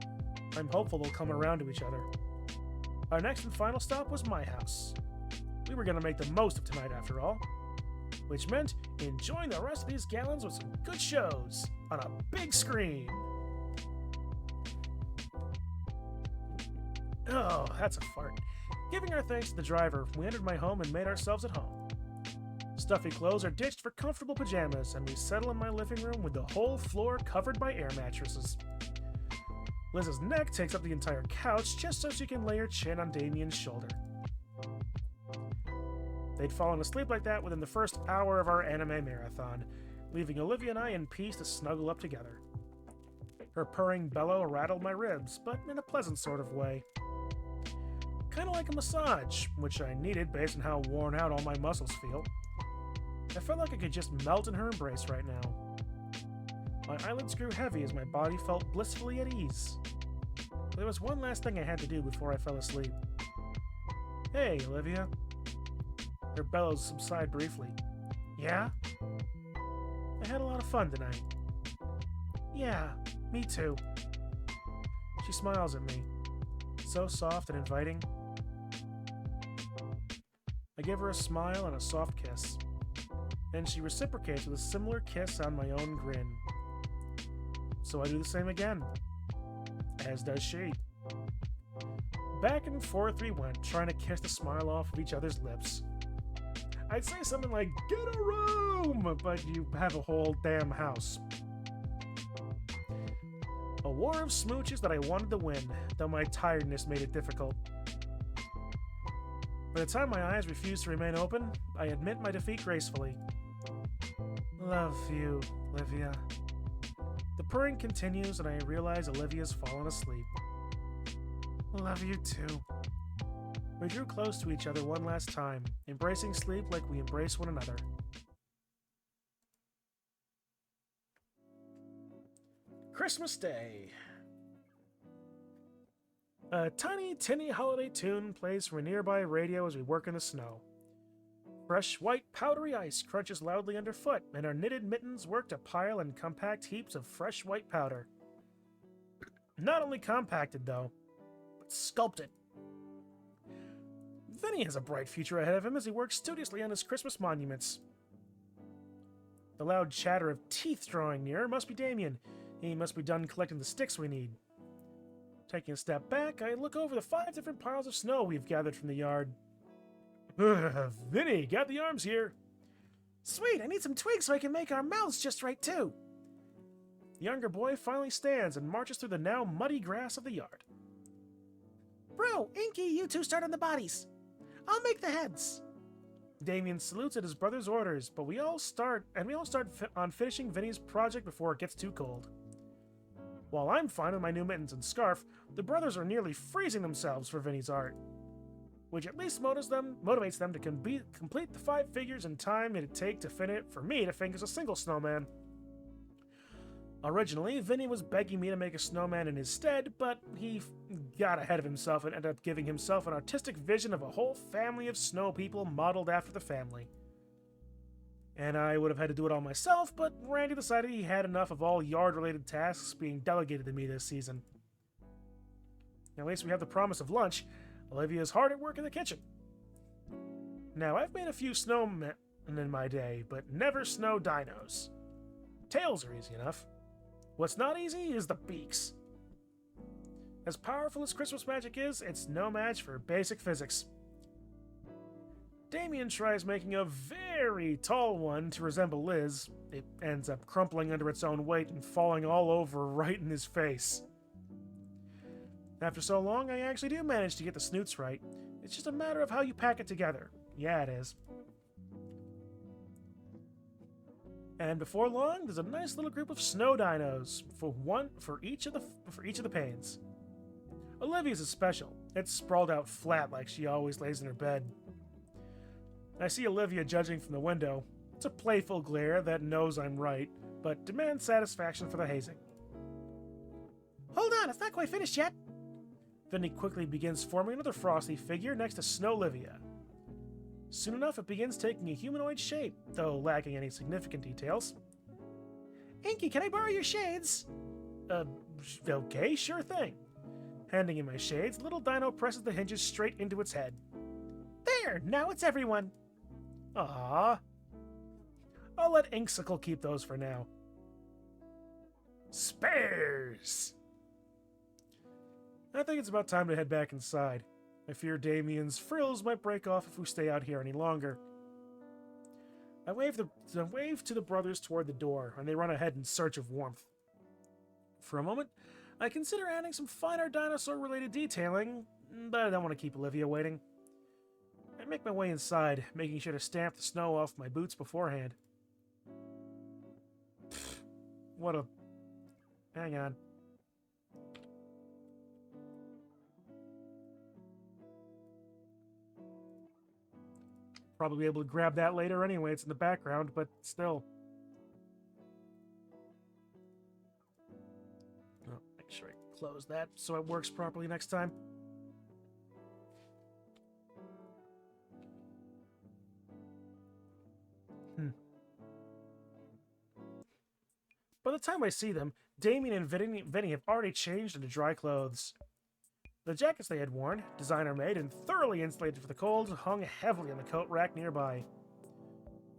I'm hopeful they'll come around to each other. Our next and final stop was my house. We were going to make the most of tonight after all, which meant enjoying the rest of these gallons with some good shows on a big screen. Oh, that's a fart. Giving our thanks to the driver, we entered my home and made ourselves at home. Stuffy clothes are ditched for comfortable pajamas, and we settle in my living room with the whole floor covered by air mattresses. Liz's neck takes up the entire couch just so she can lay her chin on Damien's shoulder. They'd fallen asleep like that within the first hour of our anime marathon, leaving Olivia and I in peace to snuggle up together. Her purring bellow rattled my ribs, but in a pleasant sort of way. Kind of like a massage, which I needed based on how worn out all my muscles feel. I felt like I could just melt in her embrace right now. My eyelids grew heavy as my body felt blissfully at ease. But there was one last thing I had to do before I fell asleep. "Hey, Olivia." Her bellows subside briefly. "Yeah?" "I had a lot of fun tonight." "Yeah, me too." She smiles at me, so soft and inviting. I give her a smile and a soft kiss, and she reciprocates with a similar kiss on my own grin. So I do the same again, as does she. Back and forth we went, trying to kiss the smile off of each other's lips. I'd say something like, "Get a room!" but you have a whole damn house. A war of smooches that I wanted to win, though my tiredness made it difficult. By the time my eyes refused to remain open, I admit my defeat gracefully. "Love you, Olivia." The purring continues, and I realize Olivia's fallen asleep. "Love you too." We drew close to each other one last time, embracing sleep like we embrace one another. Christmas Day. A tiny, tinny holiday tune plays from a nearby radio as we work in the snow. Fresh, white, powdery ice crunches loudly underfoot, and our knitted mittens work to pile in compact heaps of fresh white powder. Not only compacted, though, but sculpted. Vinny has a bright future ahead of him as he works studiously on his Christmas monuments. The loud chatter of teeth drawing near must be Damien. He must be done collecting the sticks we need. Taking a step back, I look over the 5 different piles of snow we've gathered from the yard. Vinny, got the arms here. Sweet, I need some twigs so I can make our mouths just right, too. The younger boy finally stands and marches through the now muddy grass of the yard. Bro, Inky, you two start on the bodies. I'll make the heads. Damien salutes at his brother's orders, but we all start on finishing Vinny's project before it gets too cold. While I'm fine with my new mittens and scarf, the brothers are nearly freezing themselves for Vinny's art, which at least motivates them to complete the 5 figures in time it'd take for me to finish a single snowman. Originally, Vinny was begging me to make a snowman in his stead, but he got ahead of himself and ended up giving himself an artistic vision of a whole family of snow people modeled after the family. And I would have had to do it all myself, but Randy decided he had enough of all yard-related tasks being delegated to me this season. At least we have the promise of lunch. Olivia's hard at work in the kitchen. Now, I've made a few snowmen in my day, but never snow dinos. Tails are easy enough. What's not easy is the beaks. As powerful as Christmas magic is, it's no match for basic physics. Damien tries making a very tall one to resemble Liz. It ends up crumpling under its own weight and falling all over right in his face. After so long, I actually do manage to get the snoots right. It's just a matter of how you pack it together. Yeah, it is. And before long, there's a nice little group of snow dinos, for each of the panes. Olivia's is special. It's sprawled out flat like she always lays in her bed. I see Olivia judging from the window. It's a playful glare that knows I'm right, but demands satisfaction for the hazing. Hold on, it's not quite finished yet. Vinny quickly begins forming another frosty figure next to Snowlivia. Soon enough, it begins taking a humanoid shape, though lacking any significant details. Inky, can I borrow your shades? Okay, sure thing. Handing him my shades, little dino presses the hinges straight into its head. There, now it's everyone. Ah, I'll let Inksicle keep those for now. Spares! I think it's about time to head back inside. I fear Damien's frills might break off if we stay out here any longer. I wave to the brothers toward the door, and they run ahead in search of warmth. For a moment, I consider adding some finer dinosaur-related detailing, but I don't want to keep Olivia waiting. I make my way inside, making sure to stamp the snow off my boots beforehand. Pfft, what a... Hang on. Probably be able to grab that later anyway, it's in the background, but still. Oh, make sure I close that so it works properly next time. By the time I see them, Damien and Vinny have already changed into dry clothes. The jackets they had worn, designer-made and thoroughly insulated for the cold, hung heavily on the coat rack nearby.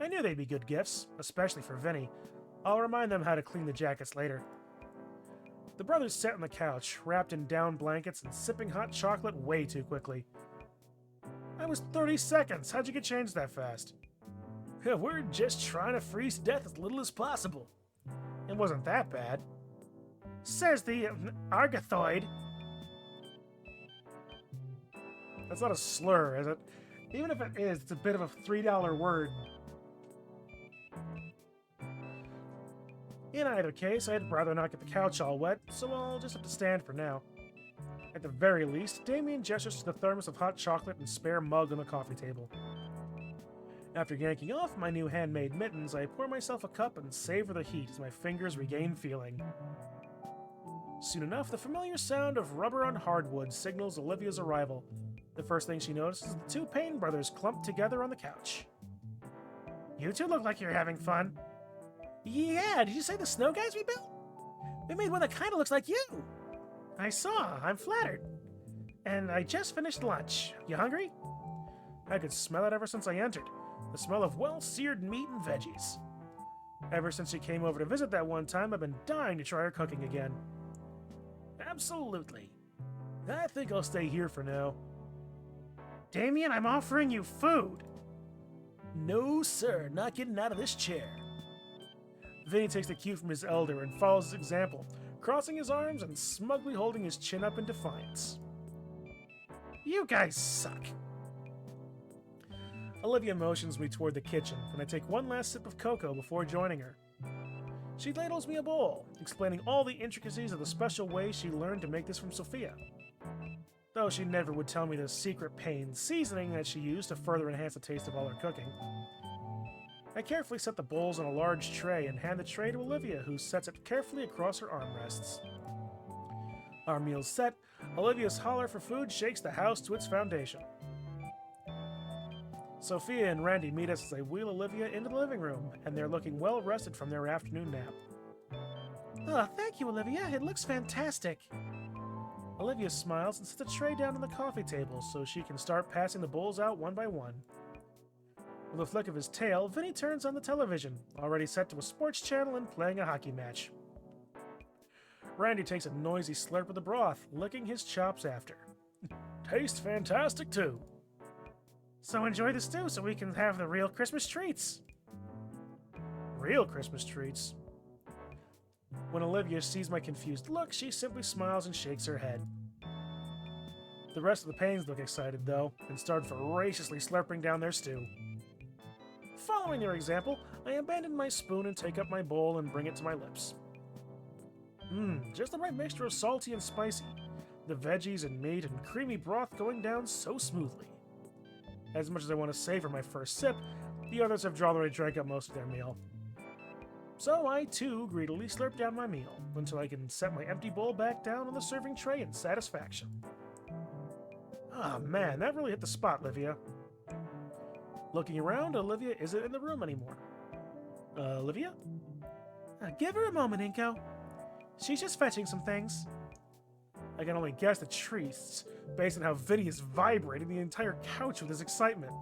I knew they'd be good gifts, especially for Vinny. I'll remind them how to clean the jackets later. The brothers sat on the couch, wrapped in down blankets and sipping hot chocolate way too quickly. That was 30 seconds. How'd you get changed that fast? We're just trying to freeze to death as little as possible. It wasn't that bad. Says the Argothoid. That's not a slur, is it? Even if it is, it's a bit of a $3 word. In either case, I'd rather not get the couch all wet, so I'll just have to stand for now. At the very least, Damien gestures to the thermos of hot chocolate and spare mug on the coffee table. After yanking off my new handmade mittens, I pour myself a cup and savor the heat as my fingers regain feeling. Soon enough, the familiar sound of rubber on hardwood signals Olivia's arrival. The first thing she notices is the two Payne brothers clumped together on the couch. You two look like you're having fun. Yeah, did you say the snow guys we built? We made one that kind of looks like you. I saw. I'm flattered. And I just finished lunch. You hungry? I could smell it ever since I entered. The smell of well-seared meat and veggies. Ever since she came over to visit that one time, I've been dying to try her cooking again. Absolutely. I think I'll stay here for now. Damien, I'm offering you food. No, sir, not getting out of this chair. Vinny takes the cue from his elder and follows his example, crossing his arms and smugly holding his chin up in defiance. You guys suck. Olivia motions me toward the kitchen, and I take one last sip of cocoa before joining her. She ladles me a bowl, explaining all the intricacies of the special way she learned to make this from Sophia. Though she never would tell me the secret Payne seasoning that she used to further enhance the taste of all her cooking. I carefully set the bowls on a large tray and hand the tray to Olivia, who sets it carefully across her armrests. Our meals set, Olivia's holler for food shakes the house to its foundation. Sophia and Randy meet us as I wheel Olivia into the living room, and they're looking well rested from their afternoon nap. Oh, thank you, Olivia. It looks fantastic. Olivia smiles and sets a tray down on the coffee table so she can start passing the bowls out one by one. With a flick of his tail, Vinny turns on the television, already set to a sports channel and playing a hockey match. Randy takes a noisy slurp of the broth, licking his chops after. Tastes fantastic, too. So enjoy the stew so we can have the real Christmas treats. Real Christmas treats? When Olivia sees my confused look, she simply smiles and shakes her head. The rest of the Paynes look excited, though, and start voraciously slurping down their stew. Following their example, I abandon my spoon and take up my bowl and bring it to my lips. Just the right mixture of salty and spicy. The veggies and meat and creamy broth going down so smoothly. As much as I want to savor my first sip, the others have already drank up most of their meal. So I, too, greedily slurp down my meal, until I can set my empty bowl back down on the serving tray in satisfaction. Ah, man, that really hit the spot, Olivia. Looking around, Olivia isn't in the room anymore. Olivia? Give her a moment, Inko. She's just fetching some things. I can only guess the treats, based on how Vinny is vibrating the entire couch with his excitement.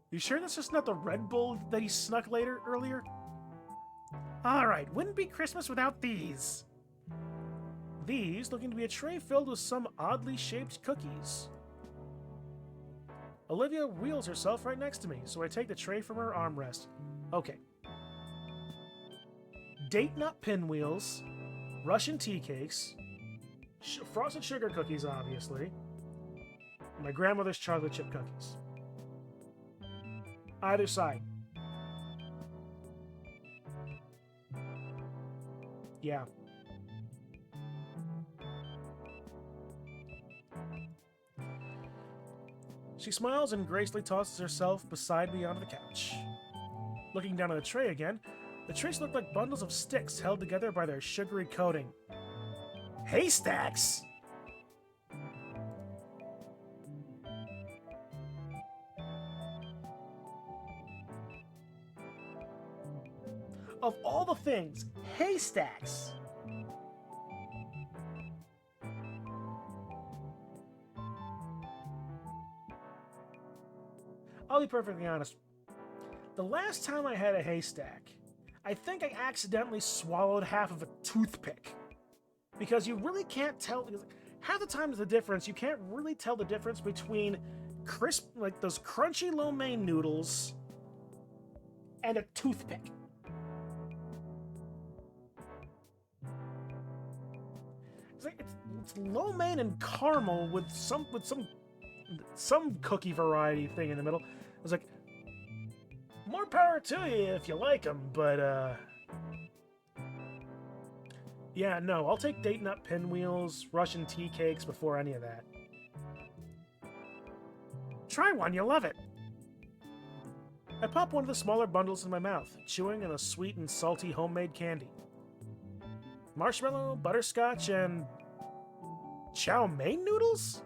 You sure that's just not the Red Bull that he snuck earlier? Alright, wouldn't be Christmas without these. These looking to be a tray filled with some oddly shaped cookies. Olivia wheels herself right next to me, so I take the tray from her armrest. Okay. Date nut pinwheels, Russian tea cakes, frosted sugar cookies, obviously, and my grandmother's chocolate chip cookies. Either side. Yeah. She smiles and gracefully tosses herself beside me onto the couch. Looking down at the tray again, the treats look like bundles of sticks held together by their sugary coating. Haystacks! Of all the things, haystacks! I'll be perfectly honest. The last time I had a haystack, I think I accidentally swallowed half of a toothpick. Because you really can't tell. Half the time, the difference, you can't really tell the difference between crisp, like those crunchy lo mein noodles, and a toothpick. It's lo mein and caramel with some cookie variety thing in the middle. I was like, more power to you if you like them, but Yeah, no, I'll take date nut pinwheels, Russian tea cakes before any of that. Try one, you'll love it. I pop one of the smaller bundles in my mouth, chewing on a sweet and salty homemade candy. Marshmallow, butterscotch, and chow mein noodles?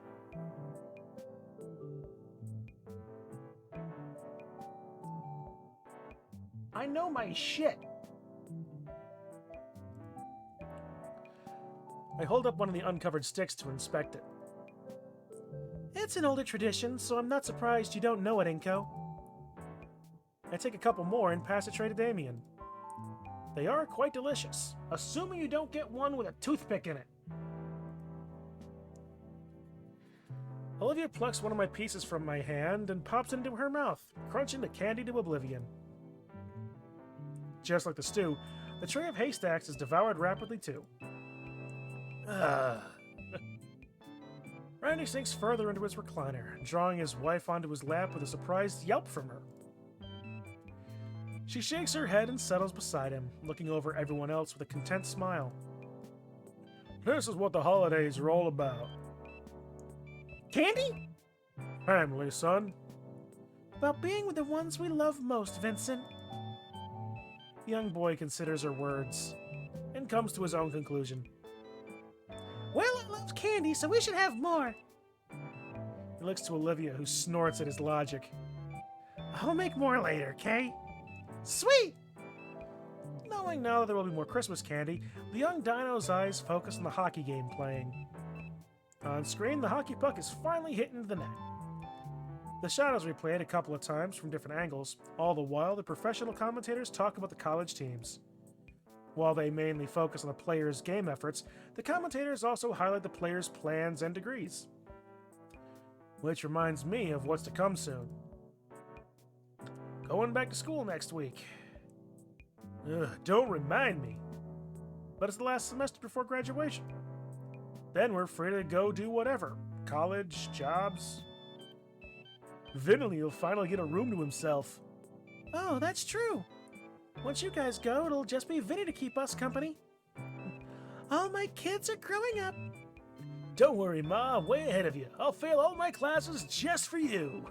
I know my shit. I hold up one of the uncovered sticks to inspect it. It's an older tradition, so I'm not surprised you don't know it, Inko. I take a couple more and pass a tray to Damien. They are quite delicious, assuming you don't get one with a toothpick in it. Olivia plucks one of my pieces from my hand and pops it into her mouth, crunching the candy to oblivion. Just like the stew, the tray of haystacks is devoured rapidly too. Randy sinks further into his recliner, drawing his wife onto his lap with a surprised yelp from her. She shakes her head and settles beside him, looking over everyone else with a content smile. This is what the holidays are all about. Candy? Family, son. About being with the ones we love most, Vincent. The young boy considers her words and comes to his own conclusion. Well, I love candy, so we should have more. He looks to Olivia, who snorts at his logic. I'll make more later, Kay? Sweet! Knowing now that there will be more Christmas candy, the young dino's eyes focus on the hockey game playing. On screen, the hockey puck is finally hitting the net. The shot is replayed a couple of times from different angles, all the while the professional commentators talk about the college teams. While they mainly focus on the players' game efforts, the commentators also highlight the players' plans and degrees. Which reminds me of what's to come soon. Going back to school next week. Don't remind me. But it's the last semester before graduation. Then we're free to go do whatever. College, jobs. Vinny will finally get a room to himself. Oh, that's true. Once you guys go, it'll just be Vinny to keep us company. All my kids are growing up. Don't worry, Ma, I'm way ahead of you. I'll fail all my classes just for you.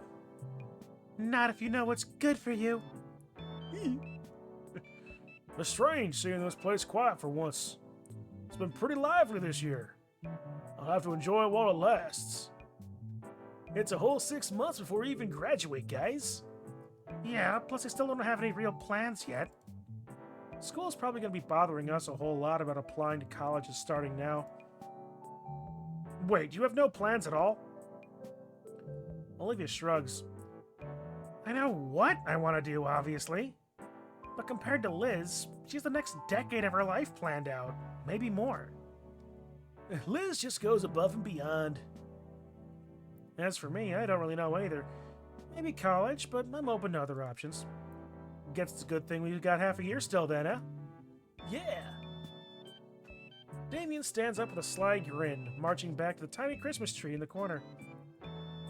Not if you know what's good for you. It's strange seeing this place quiet for once. It's been pretty lively this year. I'll have to enjoy it while it lasts. It's a whole 6 months before we even graduate, guys. Yeah, plus I still don't have any real plans yet. School's probably going to be bothering us a whole lot about applying to colleges starting now. Wait, you have no plans at all? Olivia shrugs. I know what I want to do, obviously. But compared to Liz, she's the next decade of her life planned out. Maybe more. Liz just goes above and beyond. As for me, I don't really know either. Maybe college, but I'm open to other options. Guess it's a good thing we've got half a year still then, huh? Yeah! Damien stands up with a sly grin, marching back to the tiny Christmas tree in the corner.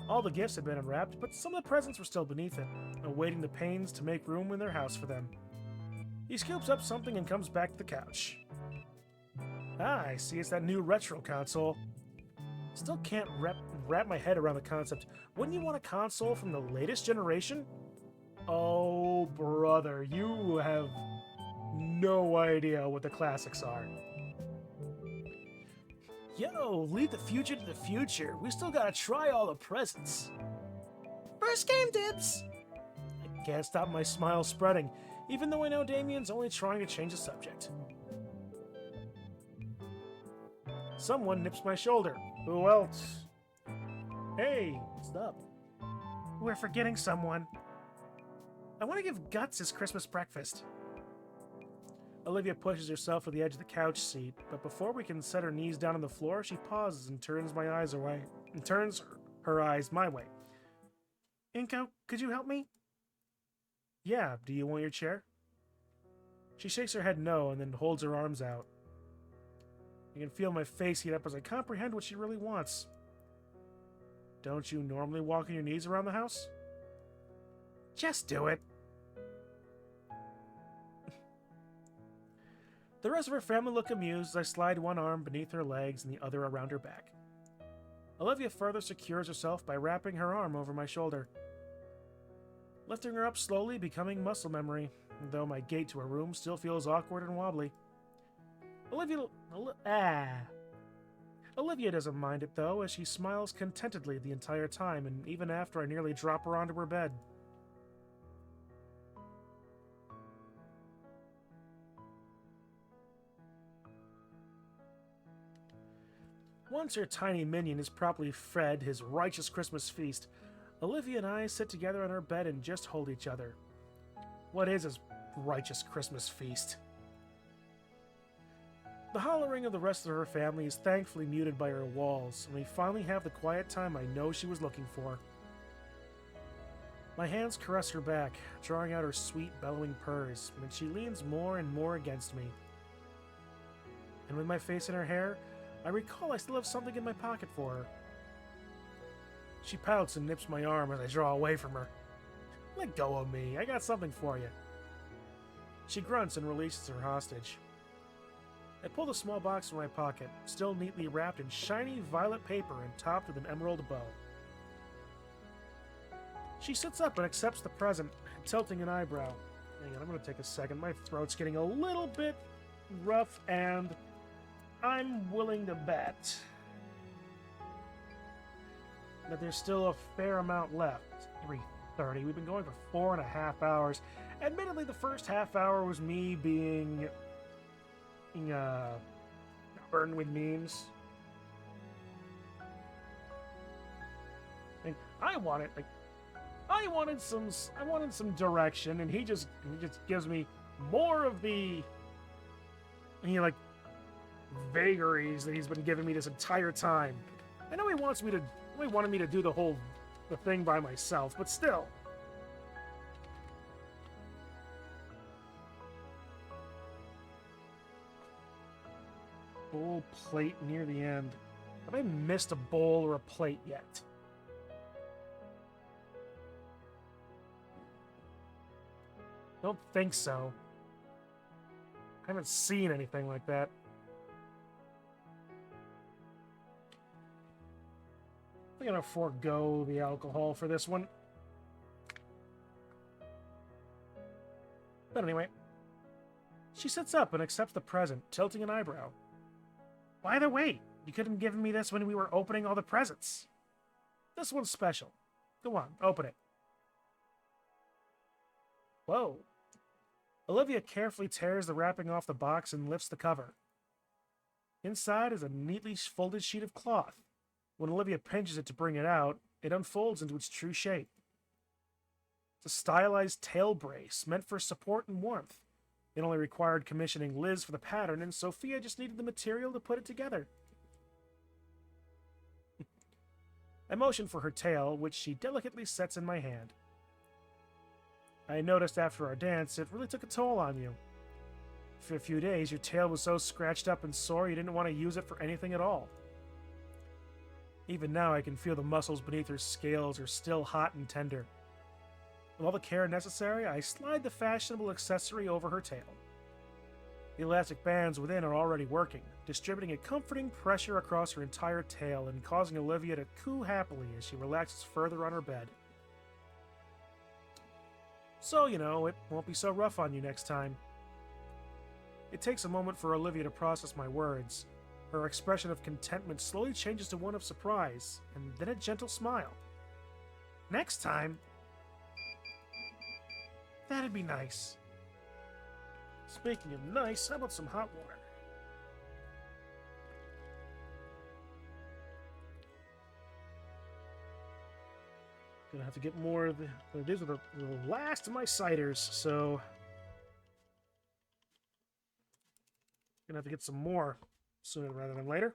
All the gifts had been unwrapped, but some of the presents were still beneath it, awaiting the pains to make room in their house for them. He scoops up something and comes back to the couch. Ah, I see it's that new retro console. Still can't wrap my head around the concept. Wouldn't you want a console from the latest generation? Oh, brother, you have no idea what the classics are. Yo, leave the future to the future. We still gotta try all the presents. First game dibs! I can't stop my smile spreading, even though I know Damien's only trying to change the subject. Someone nips my shoulder. Who else? Hey, what's up? We're forgetting someone. I want to give Guts his Christmas breakfast. Olivia pushes herself to the edge of the couch seat, but before we can set her knees down on the floor, she pauses and turns her eyes my way. Inko, could you help me? Yeah, do you want your chair? She shakes her head no and then holds her arms out. I can feel my face heat up as I comprehend what she really wants. Don't you normally walk on your knees around the house? Just do it. The rest of her family look amused as I slide one arm beneath her legs and the other around her back. Olivia further secures herself by wrapping her arm over my shoulder. Lifting her up slowly, becoming muscle memory, though my gait to her room still feels awkward and wobbly. Olivia doesn't mind it, though, as she smiles contentedly the entire time, and even after I nearly drop her onto her bed. Once her tiny minion is properly fed his righteous Christmas feast, Olivia and I sit together on her bed and just hold each other. What is his righteous Christmas feast? The hollering of the rest of her family is thankfully muted by her walls, and we finally have the quiet time I know she was looking for. My hands caress her back, drawing out her sweet, bellowing purrs, and she leans more and more against me. And with my face in her hair, I recall I still have something in my pocket for her. She pouts and nips my arm as I draw away from her. Let go of me, I got something for you. She grunts and releases her hostage. I pull the small box from my pocket, still neatly wrapped in shiny violet paper and topped with an emerald bow. She sits up and accepts the present, tilting an eyebrow. Hang on, I'm going to take a second. My throat's getting a little bit rough, and I'm willing to bet that there's still a fair amount left. 3:30. We've been going for 4.5 hours. Admittedly, the first half hour was me being burdened with memes. And I wanted some direction, and he just gives me more of the vagaries that he's been giving me this entire time. I know he wanted me to do the thing by myself, but still. Bowl plate near the end. Have I missed a bowl or a plate yet? Don't think so. I haven't seen anything like that. I'm gonna forego the alcohol for this one. But anyway, she sits up and accepts the present, tilting an eyebrow. By the way, you could have given me this when we were opening all the presents. This one's special. Go on, open it. Whoa. Olivia carefully tears the wrapping off the box and lifts the cover. Inside is a neatly folded sheet of cloth. When Olivia pinches it to bring it out, it unfolds into its true shape. It's a stylized tail brace meant for support and warmth. It only required commissioning Liz for the pattern, and Sophia just needed the material to put it together. I motion for her tail, which she delicately sets in my hand. I noticed after our dance it really took a toll on you. For a few days, your tail was so scratched up and sore you didn't want to use it for anything at all. Even now, I can feel the muscles beneath her scales are still hot and tender. With all the care necessary, I slide the fashionable accessory over her tail. The elastic bands within are already working, distributing a comforting pressure across her entire tail and causing Olivia to coo happily as she relaxes further on her bed. So, it won't be so rough on you next time. It takes a moment for Olivia to process my words. Her expression of contentment slowly changes to one of surprise, and then a gentle smile. Next time? That'd be nice. Speaking of nice, how about some hot water? Gonna have to get more of these are the last of my ciders, so gonna have to get some more sooner rather than later.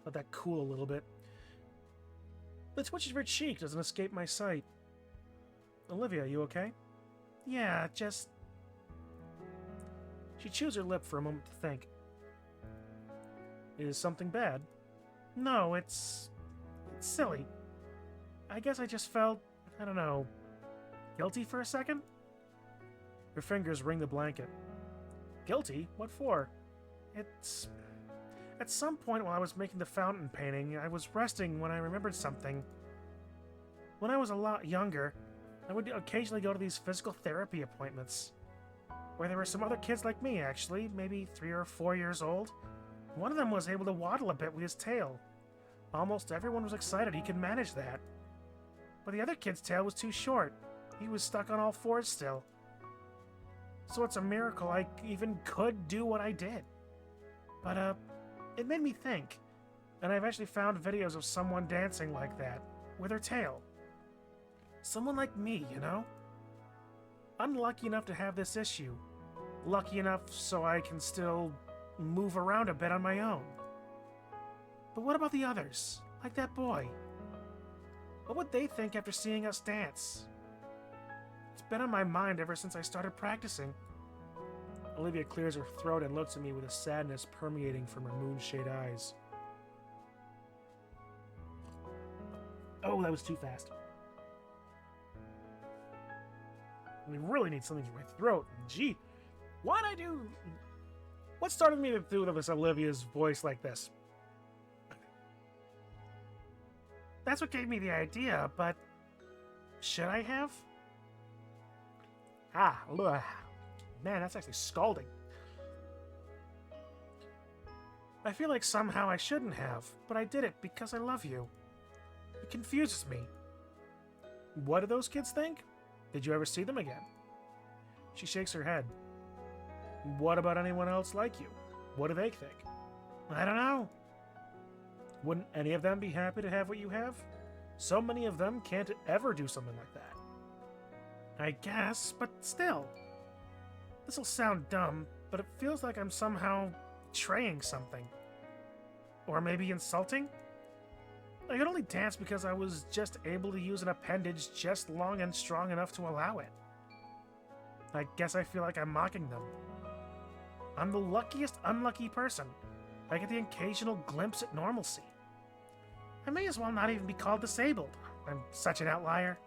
Let that cool a little bit. The twitch of her cheek doesn't escape my sight. Olivia, you okay? Yeah, just... She chews her lip for a moment to think. Is something bad? No, it's silly. I guess I just felt, I don't know, guilty for a second? Her fingers ring the blanket. Guilty? What for? It's... At some point while I was making the fountain painting, I was resting when I remembered something. When I was a lot younger, I would occasionally go to these physical therapy appointments, where there were some other kids like me, actually, maybe 3 or 4 years old. One of them was able to waddle a bit with his tail. Almost everyone was excited he could manage that. But the other kid's tail was too short. He was stuck on all fours still. So it's a miracle I even could do what I did. But, it made me think, and I've actually found videos of someone dancing like that, with her tail. Someone like me, you know? Unlucky enough to have this issue. Lucky enough so I can still move around a bit on my own. But what about the others? Like that boy? What would they think after seeing us dance? It's been on my mind ever since I started practicing. Olivia clears her throat and looks at me with a sadness permeating from her moonshade eyes. Oh, that was too fast. We really need something for my throat. Gee, why'd I do... What started me to do this Olivia's voice like this? That's what gave me the idea, but... Should I have? Ugh. Man, that's actually scalding. I feel like somehow I shouldn't have, but I did it because I love you. It confuses me. What do those kids think? Did you ever see them again? She shakes her head. What about anyone else like you? What do they think? I don't know. Wouldn't any of them be happy to have what you have? So many of them can't ever do something like that. I guess, but still. This'll sound dumb, but it feels like I'm somehow betraying something. Or maybe insulting? I could only dance because I was just able to use an appendage just long and strong enough to allow it. I guess I feel like I'm mocking them. I'm the luckiest unlucky person. I get the occasional glimpse at normalcy. I may as well not even be called disabled. I'm such an outlier.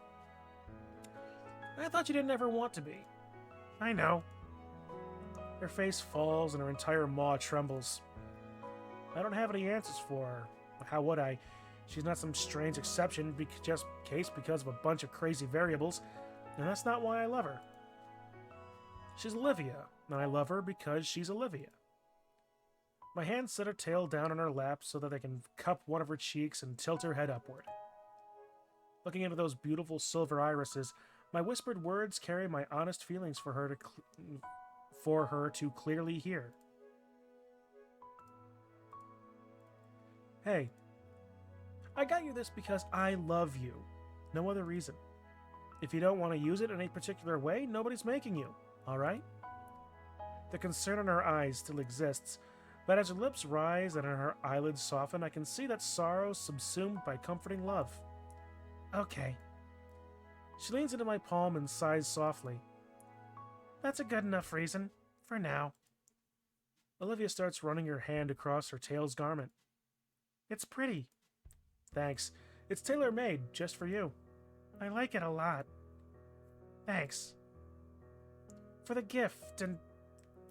I thought you didn't ever want to be. I know. Her face falls and her entire maw trembles. I don't have any answers for her. How would I? She's not some strange exception just because of a bunch of crazy variables, and that's not why I love her. She's Olivia, and I love her because she's Olivia. My hands set her tail down on her lap so that I can cup one of her cheeks and tilt her head upward. Looking into those beautiful silver irises, my whispered words carry my honest feelings for her to clearly hear. Hey, I got you this because I love you. No other reason. If you don't want to use it in a particular way, nobody's making you, alright? The concern in her eyes still exists, but as her lips rise and her eyelids soften, I can see that sorrow subsumed by comforting love. Okay. She leans into my palm and sighs softly. That's a good enough reason, for now. Olivia starts running her hand across her tail's garment. It's pretty. Thanks. It's tailor-made, just for you. I like it a lot. Thanks. For the gift and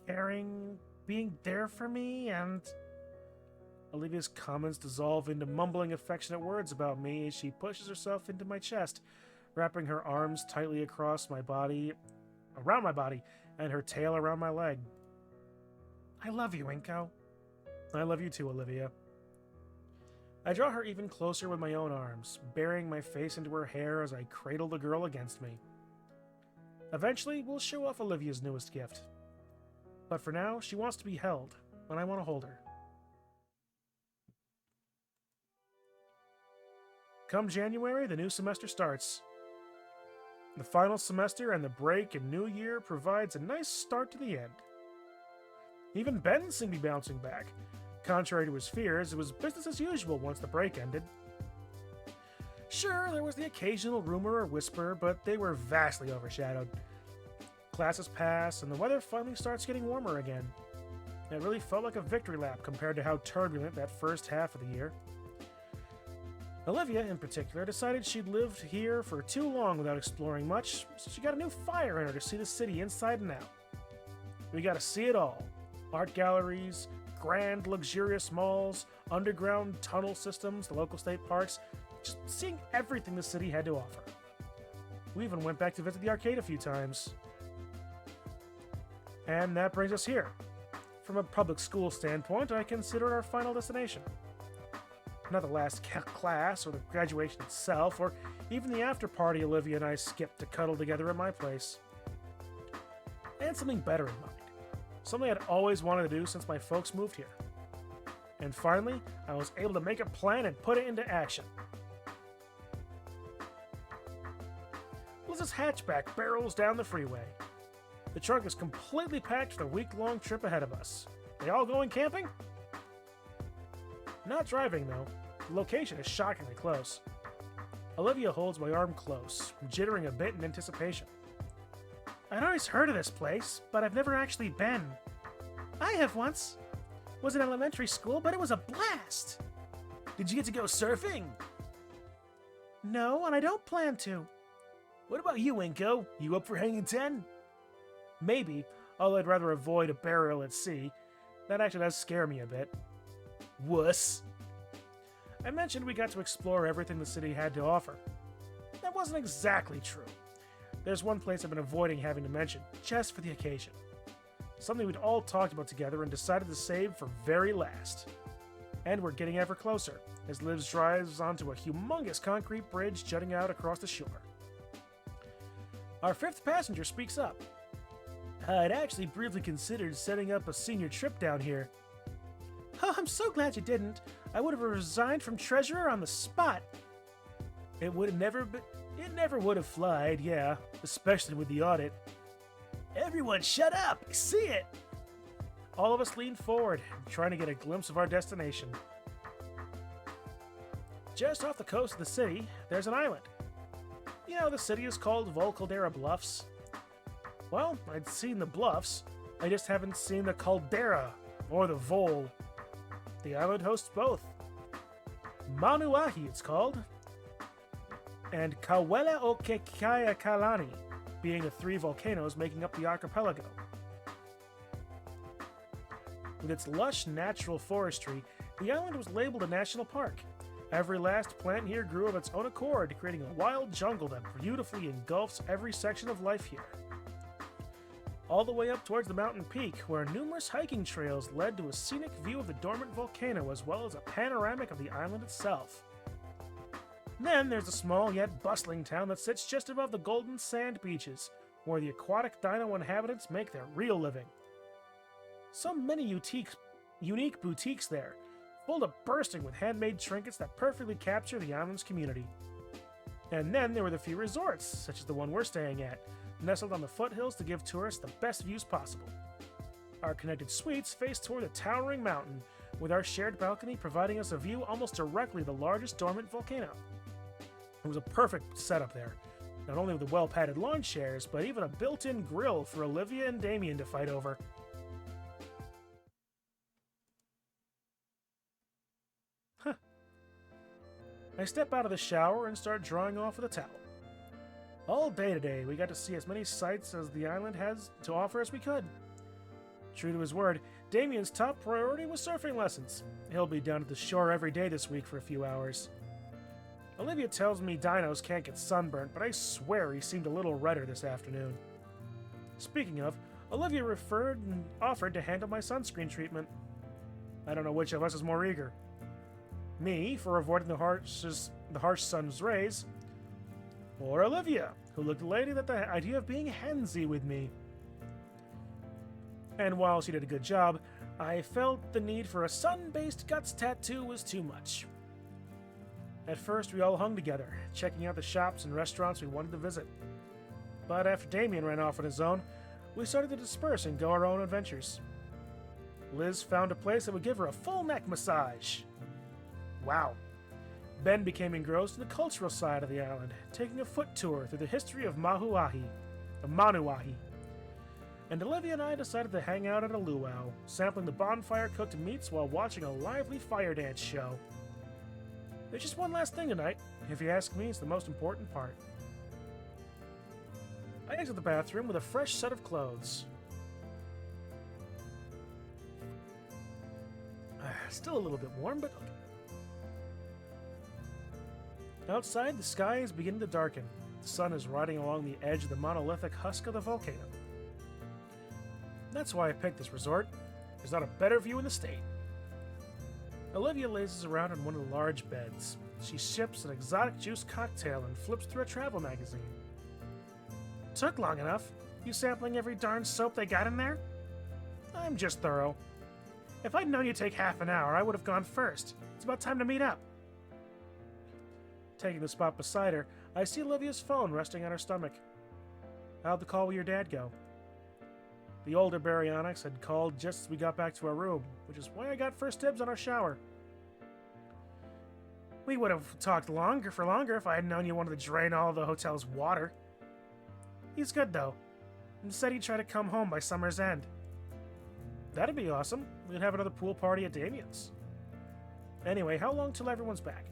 caring, being there for me, and... Olivia's comments dissolve into mumbling affectionate words about me as she pushes herself into my chest, wrapping her arms tightly across my body, around my body, and her tail around my leg. I love you, Inko. I love you too, Olivia. I draw her even closer with my own arms, burying my face into her hair as I cradle the girl against me. Eventually, we'll show off Olivia's newest gift. But for now, she wants to be held, and I want to hold her. Come January, the new semester starts. The final semester and the break and new year provides a nice start to the end. Even Ben seemed to be bouncing back. Contrary to his fears, it was business as usual once the break ended. Sure, there was the occasional rumor or whisper, but they were vastly overshadowed. Classes pass, and the weather finally starts getting warmer again. It really felt like a victory lap compared to how turbulent that first half of the year. Olivia, in particular, decided she'd lived here for too long without exploring much, so she got a new fire in her to see the city inside and out. We got to see it all. Art galleries, grand, luxurious malls, underground tunnel systems, the local state parks, just seeing everything the city had to offer. We even went back to visit the arcade a few times. And that brings us here. From a public school standpoint, I consider it our final destination. Not the last class, or the graduation itself, or even the after party Olivia and I skipped to cuddle together at my place. I had something better in mind. Something I'd always wanted to do since my folks moved here. And finally, I was able to make a plan and put it into action. Liz's hatchback barrels down the freeway. The trunk is completely packed for the week-long trip ahead of us. They all going camping? Not driving, though. The location is shockingly close. Olivia holds my arm close, jittering a bit in anticipation. I'd always heard of this place, but I've never actually been. I have once. Was in elementary school, but it was a blast. Did you get to go surfing? No, and I don't plan to. What about you, Inko? You up for hanging 10? Maybe, although I'd rather avoid a burial at sea. That actually does scare me a bit. Wuss. I mentioned we got to explore everything the city had to offer. That wasn't exactly true. There's one place I've been avoiding having to mention, just for the occasion. Something we'd all talked about together and decided to save for very last. And we're getting ever closer, as Liz drives onto a humongous concrete bridge jutting out across the shore. Our fifth passenger speaks up. I'd actually briefly considered setting up a senior trip down here. Oh, I'm so glad you didn't. I would have resigned from treasurer on the spot. It never would have flied, yeah, especially with the audit. Everyone shut up! I see it! All of us lean forward, trying to get a glimpse of our destination. Just off the coast of the city, there's an island. You know, the city is called Volcaldera Bluffs. Well, I'd seen the bluffs, I just haven't seen the caldera, or the Vol. The island hosts both. Manuahi, it's called. And Kawela o Kekaya Kalani, being the 3 volcanoes making up the archipelago. With its lush natural forestry, the island was labeled a national park. Every last plant here grew of its own accord, creating a wild jungle that beautifully engulfs every section of life here. All the way up towards the mountain peak, where numerous hiking trails led to a scenic view of the dormant volcano as well as a panoramic of the island itself. Then there's a small yet bustling town that sits just above the golden sand beaches, where the aquatic dino inhabitants make their real living. So many unique boutiques there, full to bursting with handmade trinkets that perfectly capture the island's community. And then there were the few resorts, such as the one we're staying at, nestled on the foothills to give tourists the best views possible. Our connected suites face toward a towering mountain, with our shared balcony providing us a view almost directly of the largest dormant volcano. It was a perfect setup there, not only with the well-padded lawn chairs, but even a built-in grill for Olivia and Damien to fight over. I step out of the shower and start drying off with a towel. All day today, we got to see as many sights as the island has to offer as we could. True to his word, Damien's top priority was surfing lessons. He'll be down at the shore every day this week for a few hours. Olivia tells me dinos can't get sunburnt, but I swear he seemed a little redder this afternoon. Speaking of, Olivia referred and offered to handle my sunscreen treatment. I don't know which of us is more eager. Me, for avoiding the harsh sun's rays, or Olivia, who looked elated at the idea of being handsy with me. And while she did a good job, I felt the need for a sun-based guts tattoo was too much. At first, we all hung together, checking out the shops and restaurants we wanted to visit. But after Damien ran off on his own, we started to disperse and go our own adventures. Liz found a place that would give her a full neck massage. Wow. Ben became engrossed in the cultural side of the island, taking a foot tour through the history of Manuahi. And Olivia and I decided to hang out at a luau, sampling the bonfire-cooked meats while watching a lively fire dance show. There's just one last thing tonight. If you ask me, it's the most important part. I exit the bathroom with a fresh set of clothes. Still a little bit warm, but okay. Outside, the sky is beginning to darken. The sun is riding along the edge of the monolithic husk of the volcano. That's why I picked this resort. There's not a better view in the state. Olivia lazes around on one of the large beds. She sips an exotic juice cocktail and flips through a travel magazine. Took long enough. You sampling every darn soap they got in there? I'm just thorough. If I'd known you'd take half an hour, I would have gone first. It's about time to meet up. Taking the spot beside her, I see Olivia's phone resting on her stomach. How'd the call with your dad go? The older baryonyx had called just as we got back to our room, which is why I got first dibs on our shower. We would have talked longer if I had known you wanted to drain all of the hotel's water. He's good, though, and said he'd try to come home by summer's end. That'd be awesome. We'd have another pool party at Damien's. Anyway, how long till everyone's back?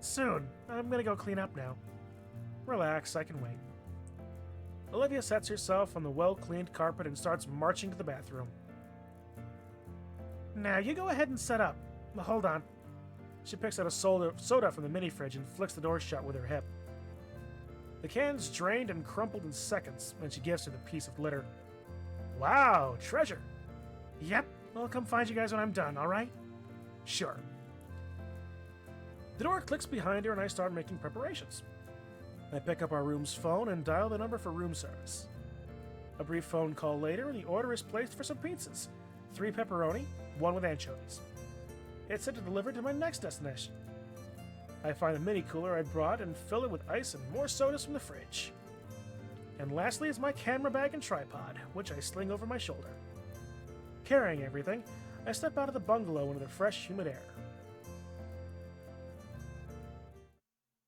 Soon. I'm gonna go clean up now. Relax, I can wait. Olivia sets herself on the well-cleaned carpet and starts marching to the bathroom. Now, you go ahead and set up. Hold on. She picks out a soda from the mini-fridge and flicks the door shut with her hip. The can's drained and crumpled in seconds, and she gives her the piece of glitter. Wow, treasure! Yep, I'll come find you guys when I'm done, alright? Sure. The door clicks behind her and I start making preparations. I pick up our room's phone and dial the number for room service. A brief phone call later and the order is placed for some pizzas. 3 pepperoni, 1 with anchovies. It's sent to deliver to my next destination. I find the mini cooler I brought and fill it with ice and more sodas from the fridge. And lastly is my camera bag and tripod, which I sling over my shoulder. Carrying everything, I step out of the bungalow into the fresh, humid air.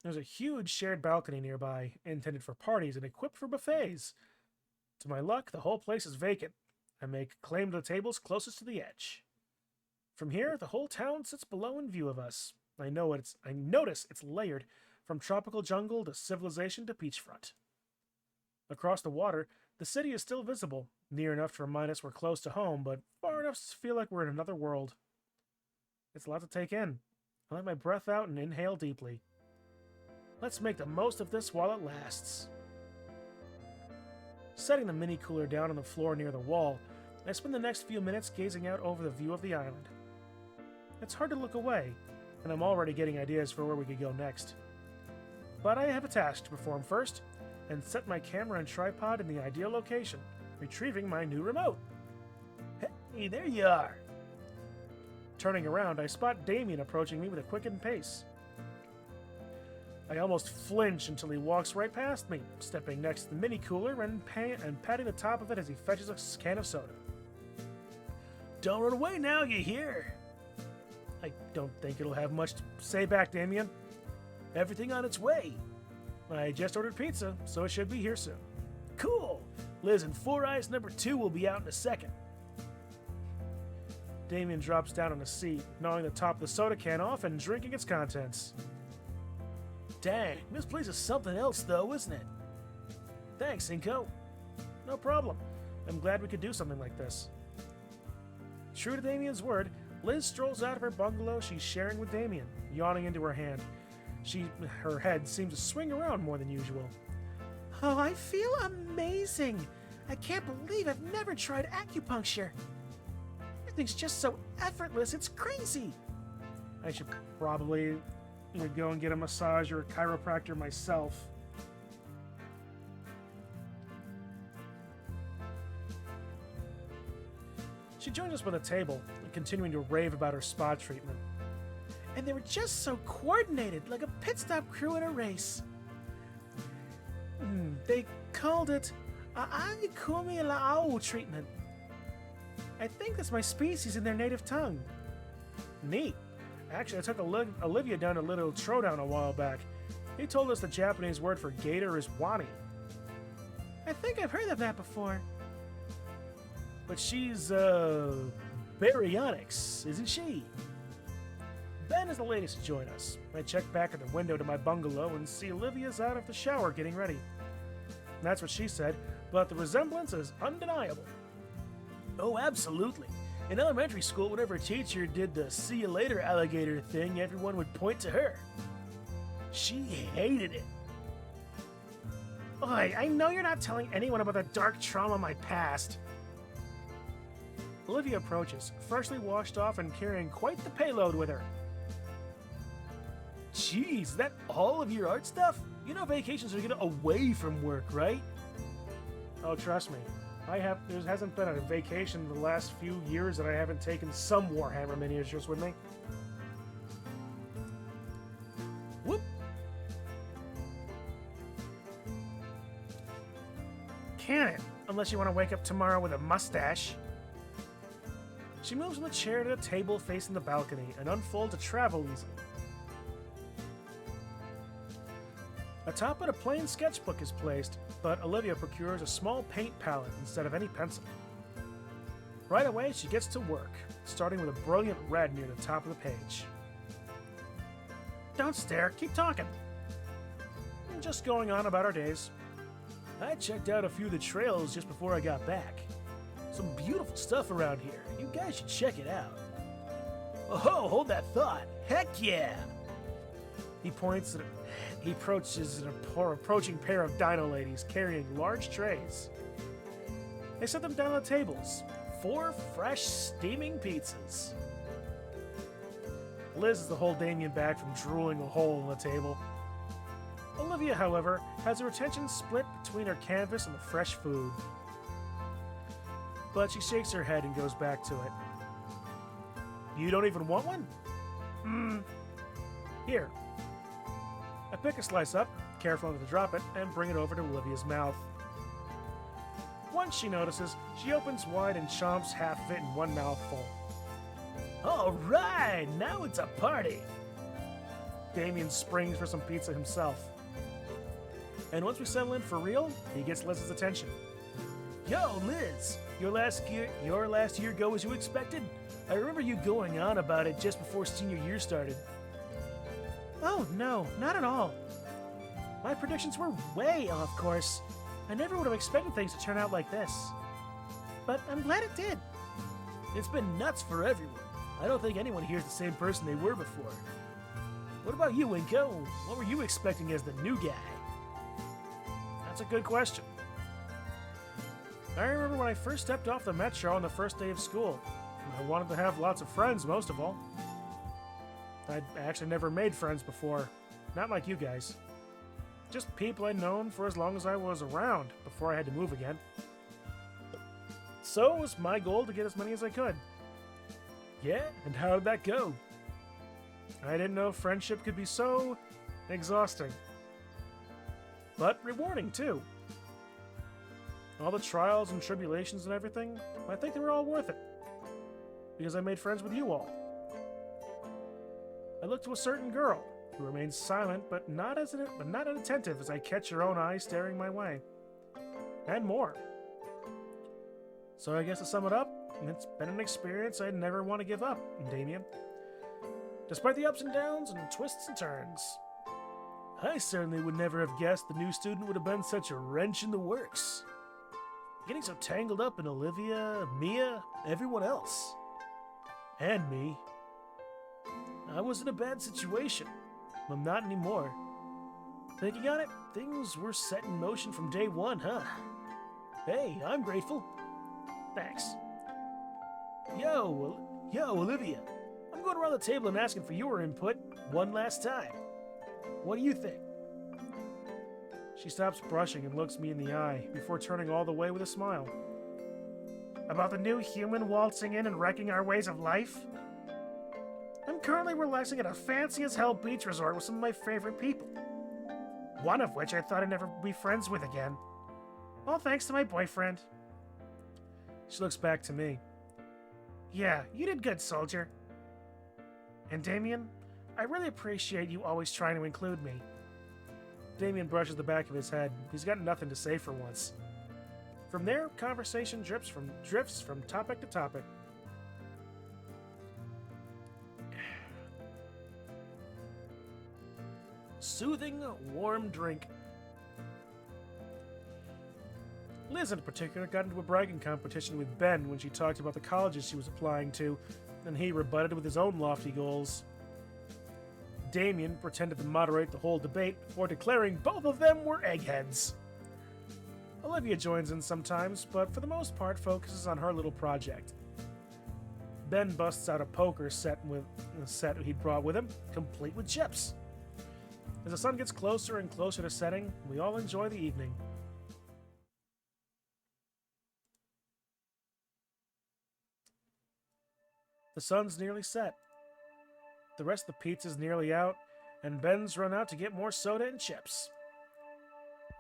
There's a huge shared balcony nearby, intended for parties and equipped for buffets. To my luck, the whole place is vacant. I make claim to the tables closest to the edge. From here, the whole town sits below in view of us. I notice it's layered, from tropical jungle to civilization to beachfront. Across the water, the city is still visible, near enough to remind us we're close to home, but far enough to feel like we're in another world. It's a lot to take in. I let my breath out and inhale deeply. Let's make the most of this while it lasts. Setting the mini cooler down on the floor near the wall, I spend the next few minutes gazing out over the view of the island. It's hard to look away, and I'm already getting ideas for where we could go next. But I have a task to perform first, and set my camera and tripod in the ideal location, retrieving my new remote. Hey, there you are! Turning around, I spot Damien approaching me with a quickened pace. I almost flinch until he walks right past me, stepping next to the mini cooler and patting the top of it as he fetches a can of soda. Don't run away now, you hear? I don't think it'll have much to say back, Damien. Everything on its way. I just ordered pizza, so it should be here soon. Cool! Liz and Four Eyes number 2 will be out in a second. Damien drops down on a seat, gnawing the top of the soda can off and drinking its contents. Dang, this place is something else though, isn't it? Thanks, Inko. No problem. I'm glad we could do something like this. True to Damien's word, Liz strolls out of her bungalow she's sharing with Damien, yawning into her hand. Her head seems to swing around more than usual. Oh, I feel amazing! I can't believe I've never tried acupuncture. Everything's just so effortless, it's crazy! I should probably go and get a massage or a chiropractor myself. She joins us by the table, continuing to rave about her spa treatment. And they were just so coordinated, like a pit stop crew in a race. They called it a Aikumi La'au treatment. I think that's my species in their native tongue. Neat. Actually, I took Olivia down to Little Throwdown a while back. He told us the Japanese word for gator is Wani. I think I've heard of that before. But she's, baryonyx, isn't she? Ben is the latest to join us. I check back at the window to my bungalow and see Olivia's out of the shower getting ready. That's what she said, but the resemblance is undeniable. Oh, absolutely. In elementary school, whenever a teacher did the see you later alligator thing, everyone would point to her. She hated it. Oi, I know you're not telling anyone about the dark trauma of my past. Olivia approaches, freshly washed off and carrying quite the payload with her. Jeez, is that all of your art stuff? You know vacations are to get away from work, right? Oh, trust me. There hasn't been a vacation in the last few years that I haven't taken some Warhammer miniatures with me. Whoop! Can it? Unless you want to wake up tomorrow with a mustache. She moves from the chair to the table facing the balcony and unfolds a travel easel. Atop it, a plain sketchbook is placed, but Olivia procures a small paint palette instead of any pencil. Right away, she gets to work, starting with a brilliant red near the top of the page. Don't stare, keep talking. Just going on about our days. I checked out a few of the trails just before I got back. Some beautiful stuff around here. You guys should check it out. Oh, hold that thought. Heck yeah! He approaches an approaching pair of dino ladies carrying large trays. They set them down on the tables. 4 fresh, steaming pizzas. Liz is to hold Damien back from drooling a hole in the table. Olivia, however, has her attention split between her canvas and the fresh food. But she shakes her head and goes back to it. You don't even want one? Here. I pick a slice up, careful not to drop it, and bring it over to Olivia's mouth. Once she notices, she opens wide and chomps half of it in one mouthful. All right, now it's a party. Damien springs for some pizza himself. And once we settle in for real, he gets Liz's attention. Yo, Liz, your last year go as you expected? I remember you going on about it just before senior year started. Oh, no, not at all. My predictions were way off course. I never would have expected things to turn out like this. But I'm glad it did. It's been nuts for everyone. I don't think anyone here is the same person they were before. What about you, Winko? What were you expecting as the new guy? That's a good question. I remember when I first stepped off the metro on the first day of school. I wanted to have lots of friends, most of all. I'd actually never made friends before. Not like you guys. Just people I'd known for as long as I was around before I had to move again. So it was my goal to get as many as I could. Yeah, and how did that go? I didn't know friendship could be so exhausting. But rewarding, too. All the trials and tribulations and everything, I think they were all worth it. Because I made friends with you all. I looked to a certain girl, who remains silent but not as inattentive as I catch her own eyes staring my way. And more. So I guess to sum it up, it's been an experience I'd never want to give up, Damien. Despite the ups and downs and twists and turns. I certainly would never have guessed the new student would have been such a wrench in the works. Getting so tangled up in Olivia, Mia, everyone else. And me. I was in a bad situation. I'm not anymore. Thinking on it, things were set in motion from day one, huh? Hey, I'm grateful. Thanks. Yo, Olivia. I'm going around the table and asking for your input one last time. What do you think? She stops brushing and looks me in the eye before turning all the way with a smile. About the new human waltzing in and wrecking our ways of life? I'm currently relaxing at a fancy-as-hell beach resort with some of my favorite people. One of which I thought I'd never be friends with again. All thanks to my boyfriend. She looks back to me. Yeah, you did good, soldier. And Damien, I really appreciate you always trying to include me. Damien brushes the back of his head. He's got nothing to say for once. From there, conversation drifts from topic to topic. soothing, warm drink. Liz, in particular, got into a bragging competition with Ben when she talked about the colleges she was applying to, and he rebutted with his own lofty goals. Damien pretended to moderate the whole debate before declaring both of them were eggheads. Olivia joins in sometimes, but for the most part focuses on her little project. Ben busts out a poker set he'd brought with him, complete with chips. As the sun gets closer and closer to setting, we all enjoy the evening. The sun's nearly set. The rest of the pizza's nearly out, and Ben's run out to get more soda and chips.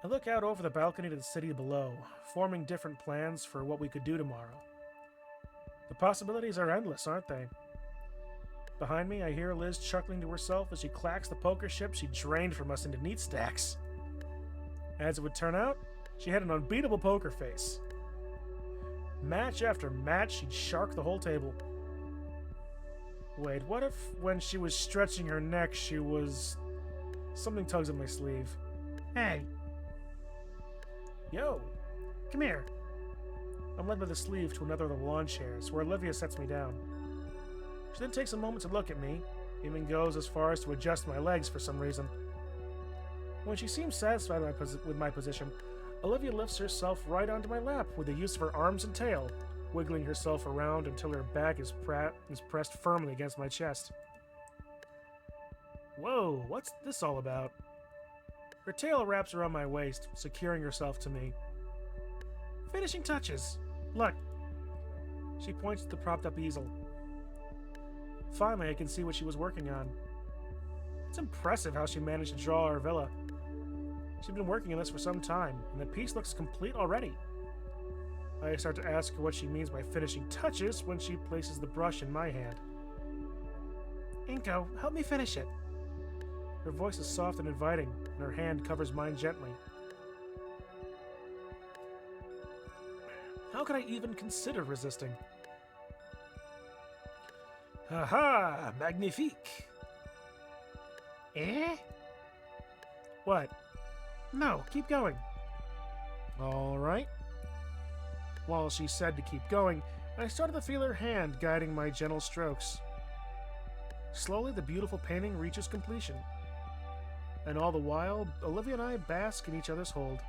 I look out over the balcony to the city below, forming different plans for what we could do tomorrow. The possibilities are endless, aren't they? Behind me, I hear Liz chuckling to herself as she clacks the poker chips she drained from us into neat stacks. As it would turn out, she had an unbeatable poker face. Match after match, she'd shark the whole table. Wait, what if when she was stretching her neck, she was... Something tugs at my sleeve. Hey. Yo. Come here. I'm led by the sleeve to another of the lawn chairs, where Olivia sets me down. She then takes a moment to look at me, even goes as far as to adjust my legs for some reason. When she seems satisfied with my position, Olivia lifts herself right onto my lap with the use of her arms and tail, wiggling herself around until her back is pressed firmly against my chest. Whoa, what's this all about? Her tail wraps around my waist, securing herself to me. Finishing touches. Look. She points to the propped-up easel. Finally, I can see what she was working on. It's impressive how she managed to draw our villa. She's been working on this for some time, and the piece looks complete already. I start to ask her what she means by finishing touches when she places the brush in my hand. Inko, help me finish it. Her voice is soft and inviting, and her hand covers mine gently. How could I even consider resisting? Aha! Magnifique! Eh? What? No, keep going. All right. While she said to keep going, I started to feel her hand guiding my gentle strokes. Slowly, the beautiful painting reaches completion. And all the while, Olivia and I bask in each other's hold.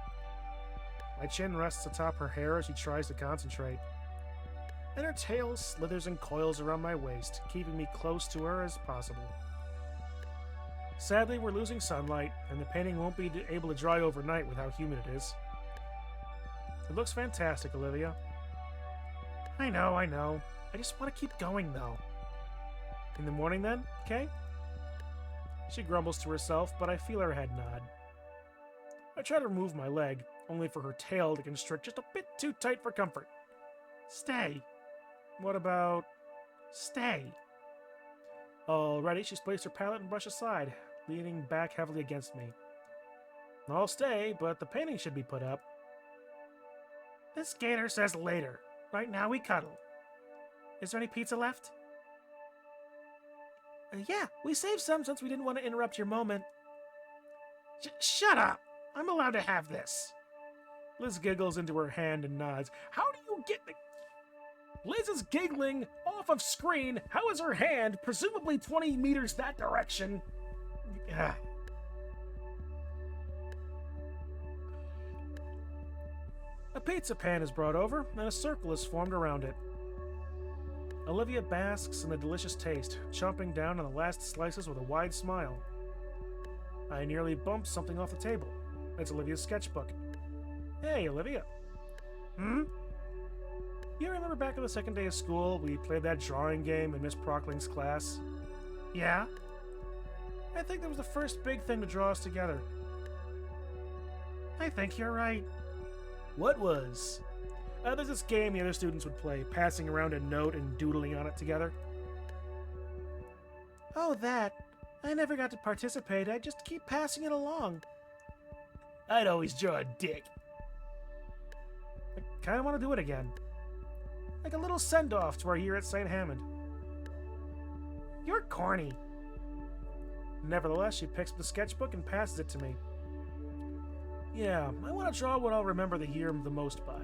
My chin rests atop her hair as she tries to concentrate. And her tail slithers and coils around my waist, keeping me close to her as possible. Sadly, we're losing sunlight, and the painting won't be able to dry overnight with how humid it is. It looks fantastic, Olivia. I know. I just want to keep going, though. In the morning, then, okay? She grumbles to herself, but I feel her head nod. I try to remove my leg, only for her tail to constrict just a bit too tight for comfort. Stay. What about... stay? Already, she's placed her palette and brush aside, leaning back heavily against me. I'll stay, but the painting should be put up. This gator says later. Right now we cuddle. Is there any pizza left? Yeah, we saved some since we didn't want to interrupt your moment. Shut up! I'm allowed to have this. Liz giggles into her hand and nods. How do you get the... Liz is giggling off of screen. How is her hand, presumably 20 meters that direction? A pizza pan is brought over, and a circle is formed around it. Olivia basks in the delicious taste, chomping down on the last slices with a wide smile. I nearly bump something off the table. It's Olivia's sketchbook. Hey, Olivia. You remember back on the second day of school, we played that drawing game in Miss Prockling's class? Yeah? I think that was the first big thing to draw us together. I think you're right. What was? There's this game the other students would play, passing around a note and doodling on it together. Oh, that. I never got to participate. I'd just keep passing it along. I'd always draw a dick. I kind of want to do it again. Like a little send-off to our year at St. Hammond. You're corny. Nevertheless, she picks up the sketchbook and passes it to me. Yeah, I want to draw what I'll remember the year the most by.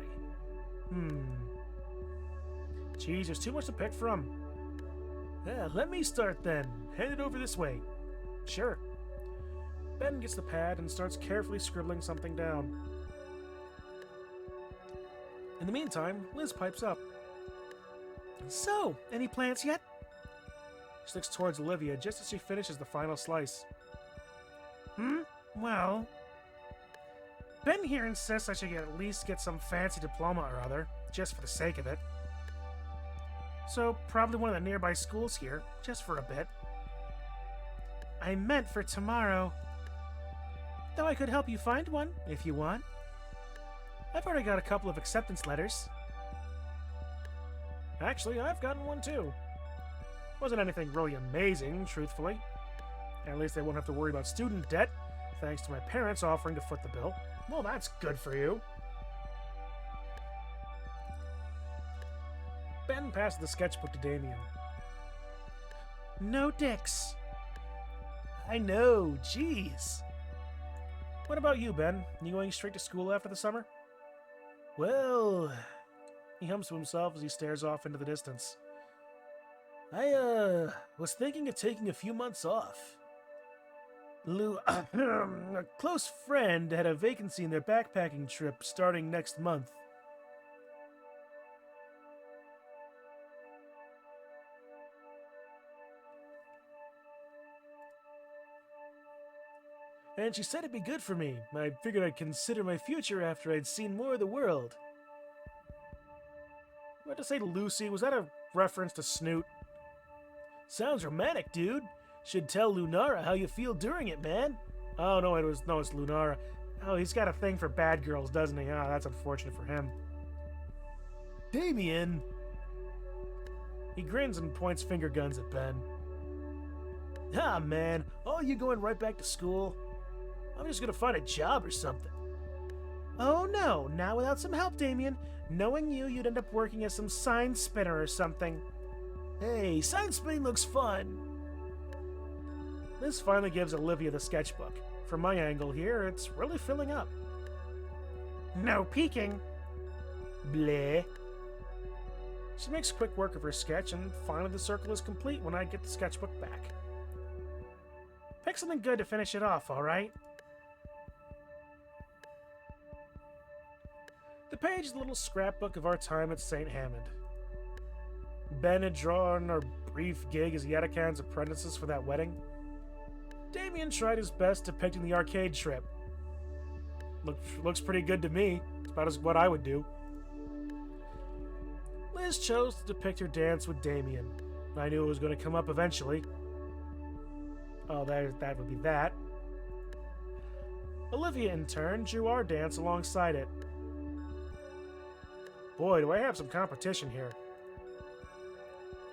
Geez, there's too much to pick from. Yeah, let me start then. Hand it over this way. Sure. Ben gets the pad and starts carefully scribbling something down. In the meantime, Liz pipes up. So, any plans yet? She looks towards Olivia just as she finishes the final slice. Well, Ben here insists I should at least get some fancy diploma or other, just for the sake of it. So, probably one of the nearby schools here, just for a bit. I meant for tomorrow. Though I could help you find one, if you want. I've already got a couple of acceptance letters. Actually, I've gotten one too. Wasn't anything really amazing, truthfully. At least I won't have to worry about student debt, thanks to my parents offering to foot the bill. Well, that's good for you. Ben passed the sketchbook to Damien. No dicks. I know, jeez. What about you, Ben? You going straight to school after the summer? Well, he hums to himself as he stares off into the distance. I, was thinking of taking a few months off. A close friend had a vacancy in their backpacking trip starting next month. And she said it'd be good for me. I figured I'd consider my future after I'd seen more of the world. What to say to Lucy? Was that a reference to Snoot? Sounds romantic, dude. Should tell Lunara how you feel during it, man. Oh, no, it's Lunara. Oh, he's got a thing for bad girls, doesn't he? Ah, that's unfortunate for him. Damien! He grins and points finger guns at Ben. Ah, man. Oh, you going right back to school? I'm just gonna find a job or something. Oh, no. Not without some help, Damien. Knowing you, you'd end up working as some sign spinner or something. Hey, sign spinning looks fun. Liz finally gives Olivia the sketchbook. From my angle here, it's really filling up. No peeking. Bleh. She makes quick work of her sketch, and finally the circle is complete when I get the sketchbook back. Pick something good to finish it off, alright? The page is a little scrapbook of our time at St. Hammond. Ben had drawn our brief gig as Yatakan's apprentices for that wedding. Damien tried his best depicting the arcade trip. Looks pretty good to me. It's about as what I would do. Liz chose to depict her dance with Damien. I knew it was going to come up eventually. Oh, that would be that. Olivia, in turn, drew our dance alongside it. Boy, do I have some competition here.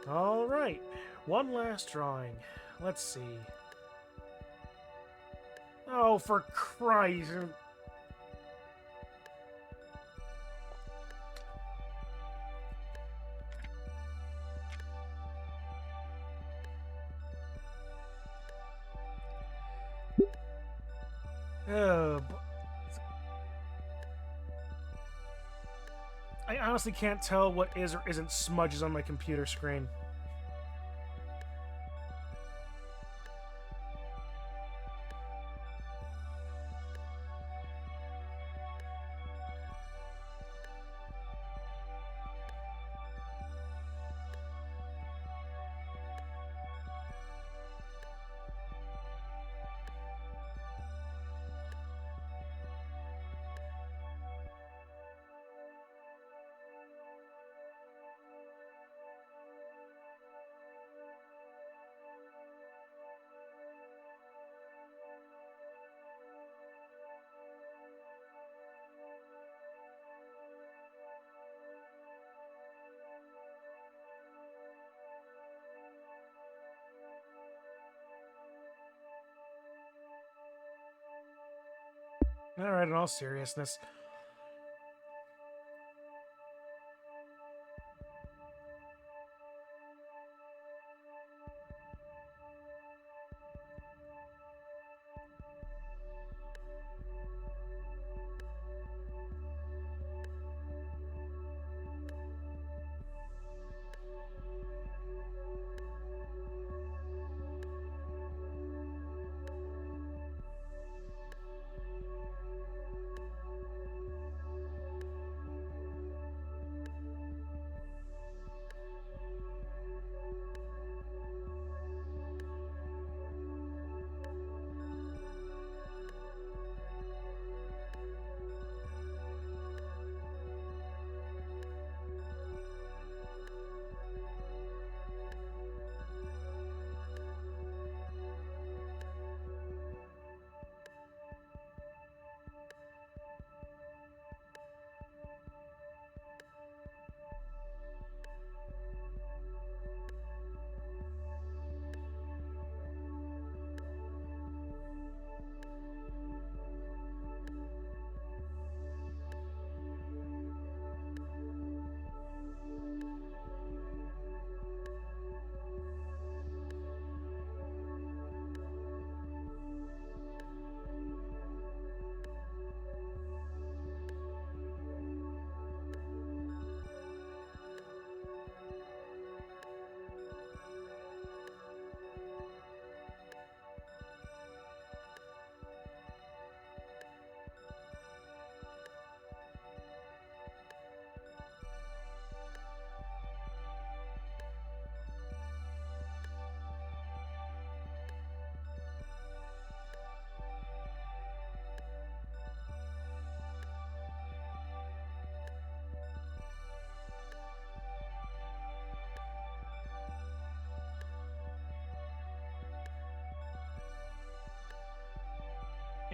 Alright, one last drawing. Let's see. Oh, for Christ. I honestly can't tell what is or isn't smudges on my computer screen. Alright, in all seriousness.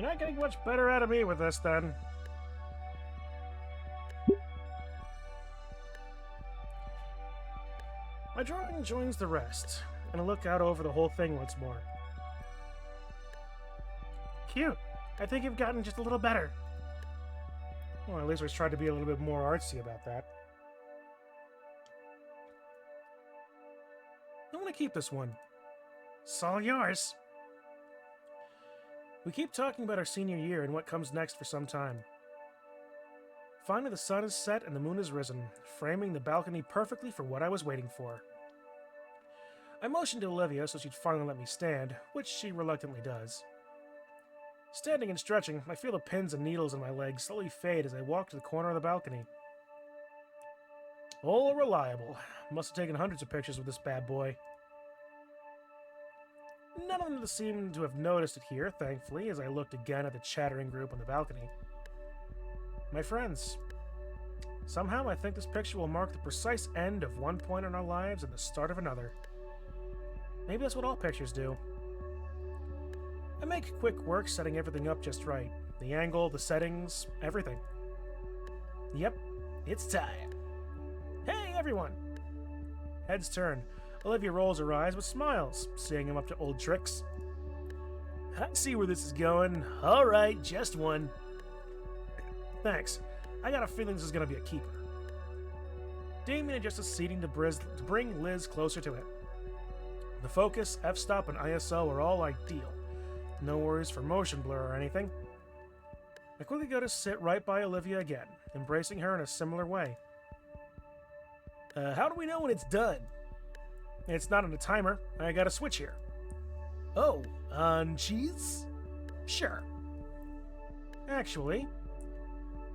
You're not getting much better out of me with this, then. My drawing joins the rest, and I look out over the whole thing once more. Cute. I think you've gotten just a little better. Well, at least we tried to be a little bit more artsy about that. I want to keep this one. It's all yours. We keep talking about our senior year and what comes next for some time. Finally, the sun is set and the moon has risen, framing the balcony perfectly for what I was waiting for. I motioned to Olivia so she'd finally let me stand, which she reluctantly does. Standing and stretching, I feel the pins and needles in my legs slowly fade as I walk to the corner of the balcony. All reliable. Must have taken hundreds of pictures with this bad boy. None of them seem to have noticed it here, thankfully, as I looked again at the chattering group on the balcony. My friends. Somehow I think this picture will mark the precise end of one point in our lives and the start of another. Maybe that's what all pictures do. I make quick work setting everything up just right. The angle, the settings, everything. Yep, it's time. Hey, everyone! Heads turn. Olivia rolls her eyes but smiles, seeing him up to old tricks. I see where this is going. All right, just one. Thanks. I got a feeling this is going to be a keeper. Damien adjusts the seating to bring Liz closer to it. The focus, f-stop, and ISO are all ideal. No worries for motion blur or anything. I quickly go to sit right by Olivia again, embracing her in a similar way. How do we know when it's done? It's not on a timer. I got a switch here. Oh, on cheese? Sure. Actually,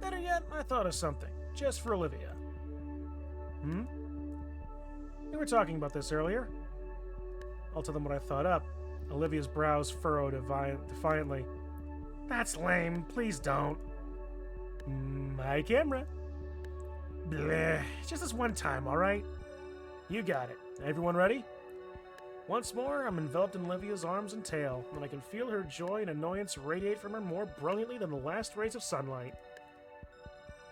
better yet, I thought of something, just for Olivia. We were talking about this earlier. I'll tell them what I thought up. Olivia's brows furrow defiantly. That's lame. Please don't. My camera. Bleh. Just this one time, alright? You got it. Everyone ready? Once more, I'm enveloped in Olivia's arms and tail, and I can feel her joy and annoyance radiate from her more brilliantly than the last rays of sunlight.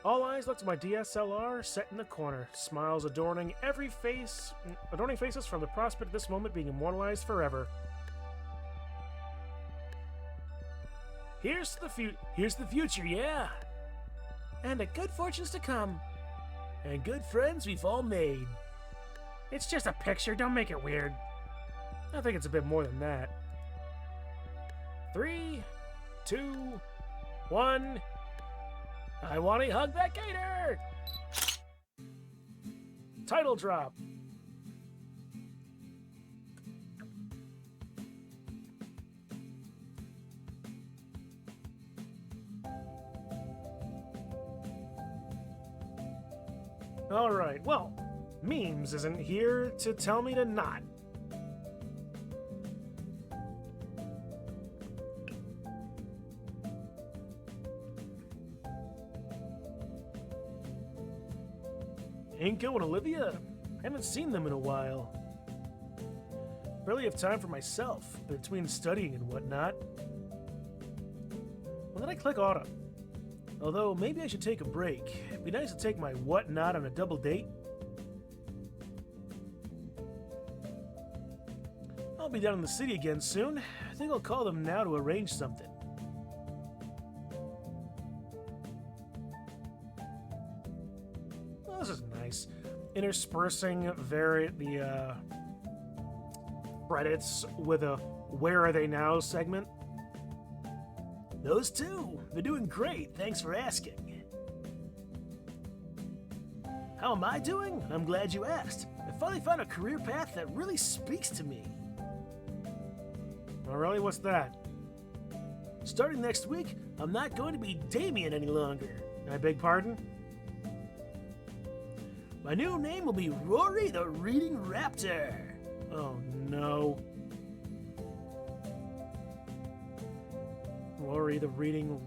All eyes look to my DSLR set in the corner, smiles adorning faces from the prospect of this moment being immortalized forever. Here's the future, yeah. And a good fortunes to come. And good friends we've all made. It's just a picture, don't make it weird. I think it's a bit more than that. 3, 2, 1. I Wani Hug That Gator! Title drop. Alright, well, Memes isn't here to tell me to not. Inko and Olivia? I haven't seen them in a while. Barely have time for myself, between studying and whatnot. Well, then I click autumn. Although, maybe I should take a break. It'd be nice to take my whatnot on a double date. I'll be down in the city again soon. I think I'll call them now to arrange something. Well, this is nice. Interspersing the credits with a "Where Are They Now" segment. Those two, they're doing great. Thanks for asking. How am I doing? I'm glad you asked. I finally found a career path that really speaks to me. Oh, really? What's that? Starting next week, I'm not going to be Damien any longer. I beg pardon? My new name will be Rory the Reading Raptor. Oh, no. Rory the Reading...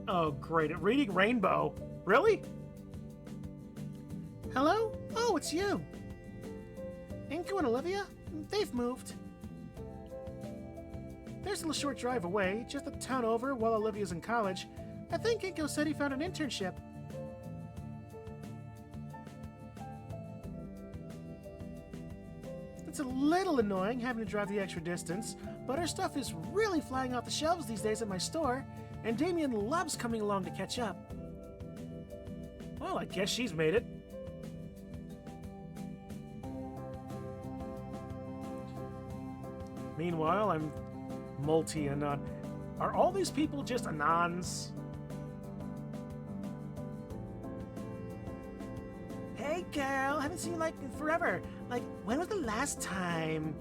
Oh, great. Reading Rainbow. Really? Hello? Oh, it's you. Inko and Olivia? They've moved. There's a short drive away, just a town over while Olivia's in college. I think Inko said he found an internship. It's a little annoying having to drive the extra distance, but our stuff is really flying off the shelves these days at my store, and Damien loves coming along to catch up. Well, I guess she's made it. Meanwhile, I'm multi-anon. Are all these people just anons? Hey girl, haven't seen you like in forever. Like, when was the last time?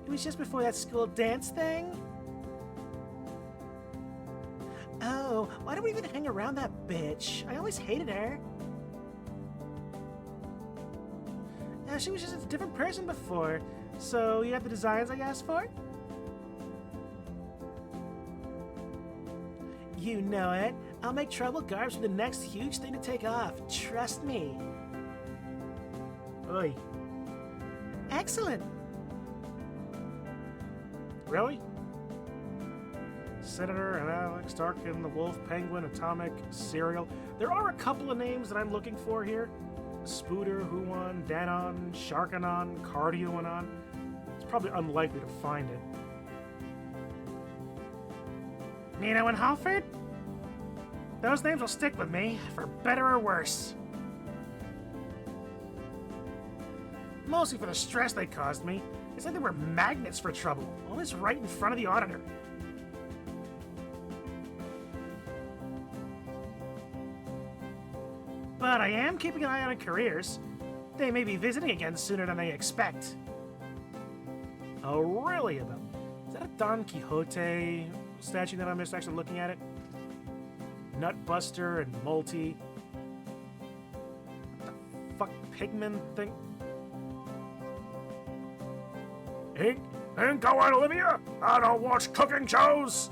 It was just before that school dance thing? Oh, why do we even hang around that bitch? I always hated her. She was just a different person before. So you have the designs I asked for? You know it. I'll make trouble garbs for the next huge thing to take off. Trust me. Oi. Excellent. Really? Senator and Alex, Darkin, the Wolf, Penguin, Atomic, Serial. There are a couple of names that I'm looking for here. Spooter, Huon, Danon, Sharkanon, Cardioanon. It's probably unlikely to find it. Nino and Halford? Those names will stick with me, for better or worse. Mostly for the stress they caused me. It's like they were magnets for trouble, always right in front of the auditor. But I am keeping an eye on careers. They may be visiting again sooner than they expect. Oh, really? Is that a Don Quixote statue that I'm just actually looking at it? Nutbuster and Multi. What the fuck, Pigman thing? Ain't going, Olivia! I don't watch cooking shows!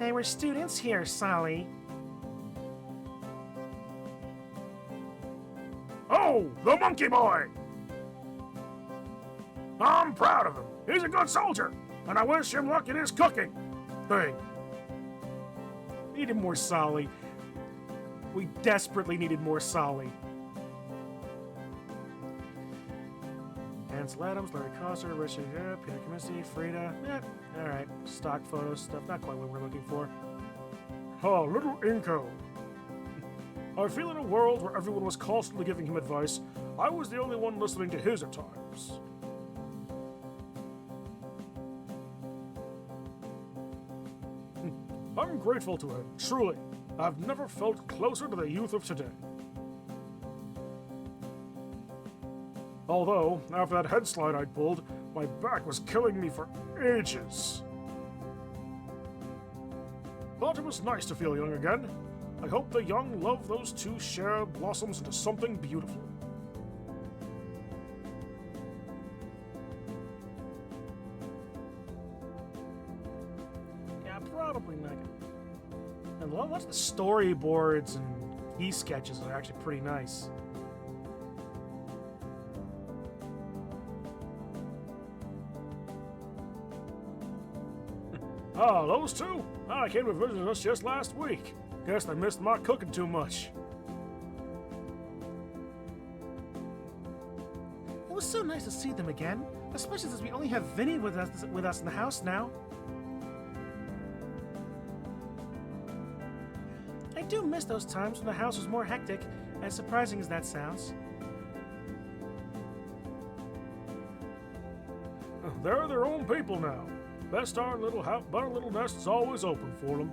They were students here, Sally. Oh, the monkey boy! I'm proud of him. He's a good soldier, and I wish him luck in his cooking thing. Needed more Solly. We desperately needed more Solly. Ansel Adams, Larry Kosser, Richard Peter Kaminsky, Frida. Alright. Stock photos stuff. Not quite what we're looking for. Oh, little Inko. I feel in a world where everyone was constantly giving him advice, I was the only one listening to his at times. I'm grateful to him, truly. I've never felt closer to the youth of today. Although, after that head slide I'd pulled, my back was killing me for ages. Thought it was nice to feel young again. I hope the young love those two share blossoms into something beautiful. Yeah, probably not. And watch the storyboards and key sketches are actually pretty nice. Ah, those two? I came to visit us just last week. Guess they missed my cooking too much. It was so nice to see them again, especially since we only have Vinny with us in the house now. I do miss those times when the house was more hectic, as surprising as that sounds. They're their own people now. Best our little house, but our little nest is always open for them.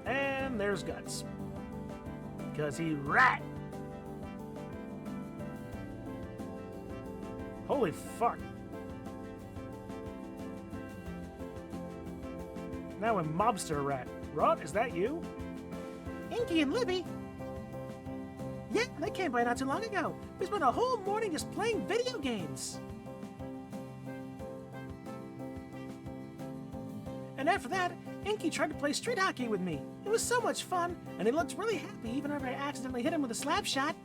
And there's Guts. 'Cause he rat. Holy fuck. Now a mobster rat. Rod, is that you? Inky and Libby? Yeah, they came by not too long ago. We spent a whole morning just playing video games. And after that, Inky tried to play street hockey with me. It was so much fun, and he looked really happy even after I accidentally hit him with a slap shot.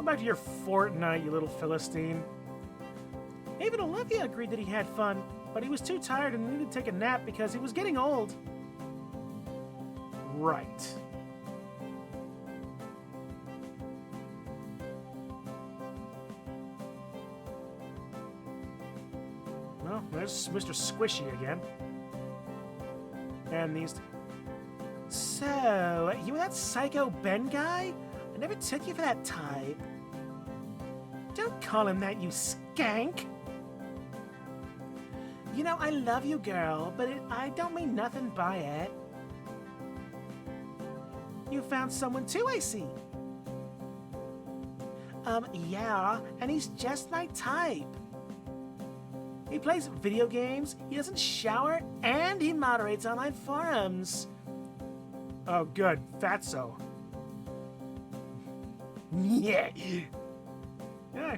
back to your Fortnite, you little Philistine. Even Olivia agreed that he had fun, but he was too tired and needed to take a nap because he was getting old. Right. Well, there's Mr. Squishy again. And these... So, you were that psycho Ben guy? I never took you for that type. Don't call him that, you skank! You know, I love you, girl, but I don't mean nothing by it. You found someone too, I see. Yeah, and he's just my type. He plays video games, he doesn't shower, and he moderates online forums. Oh, good. Fatso. Yeah. Yeah.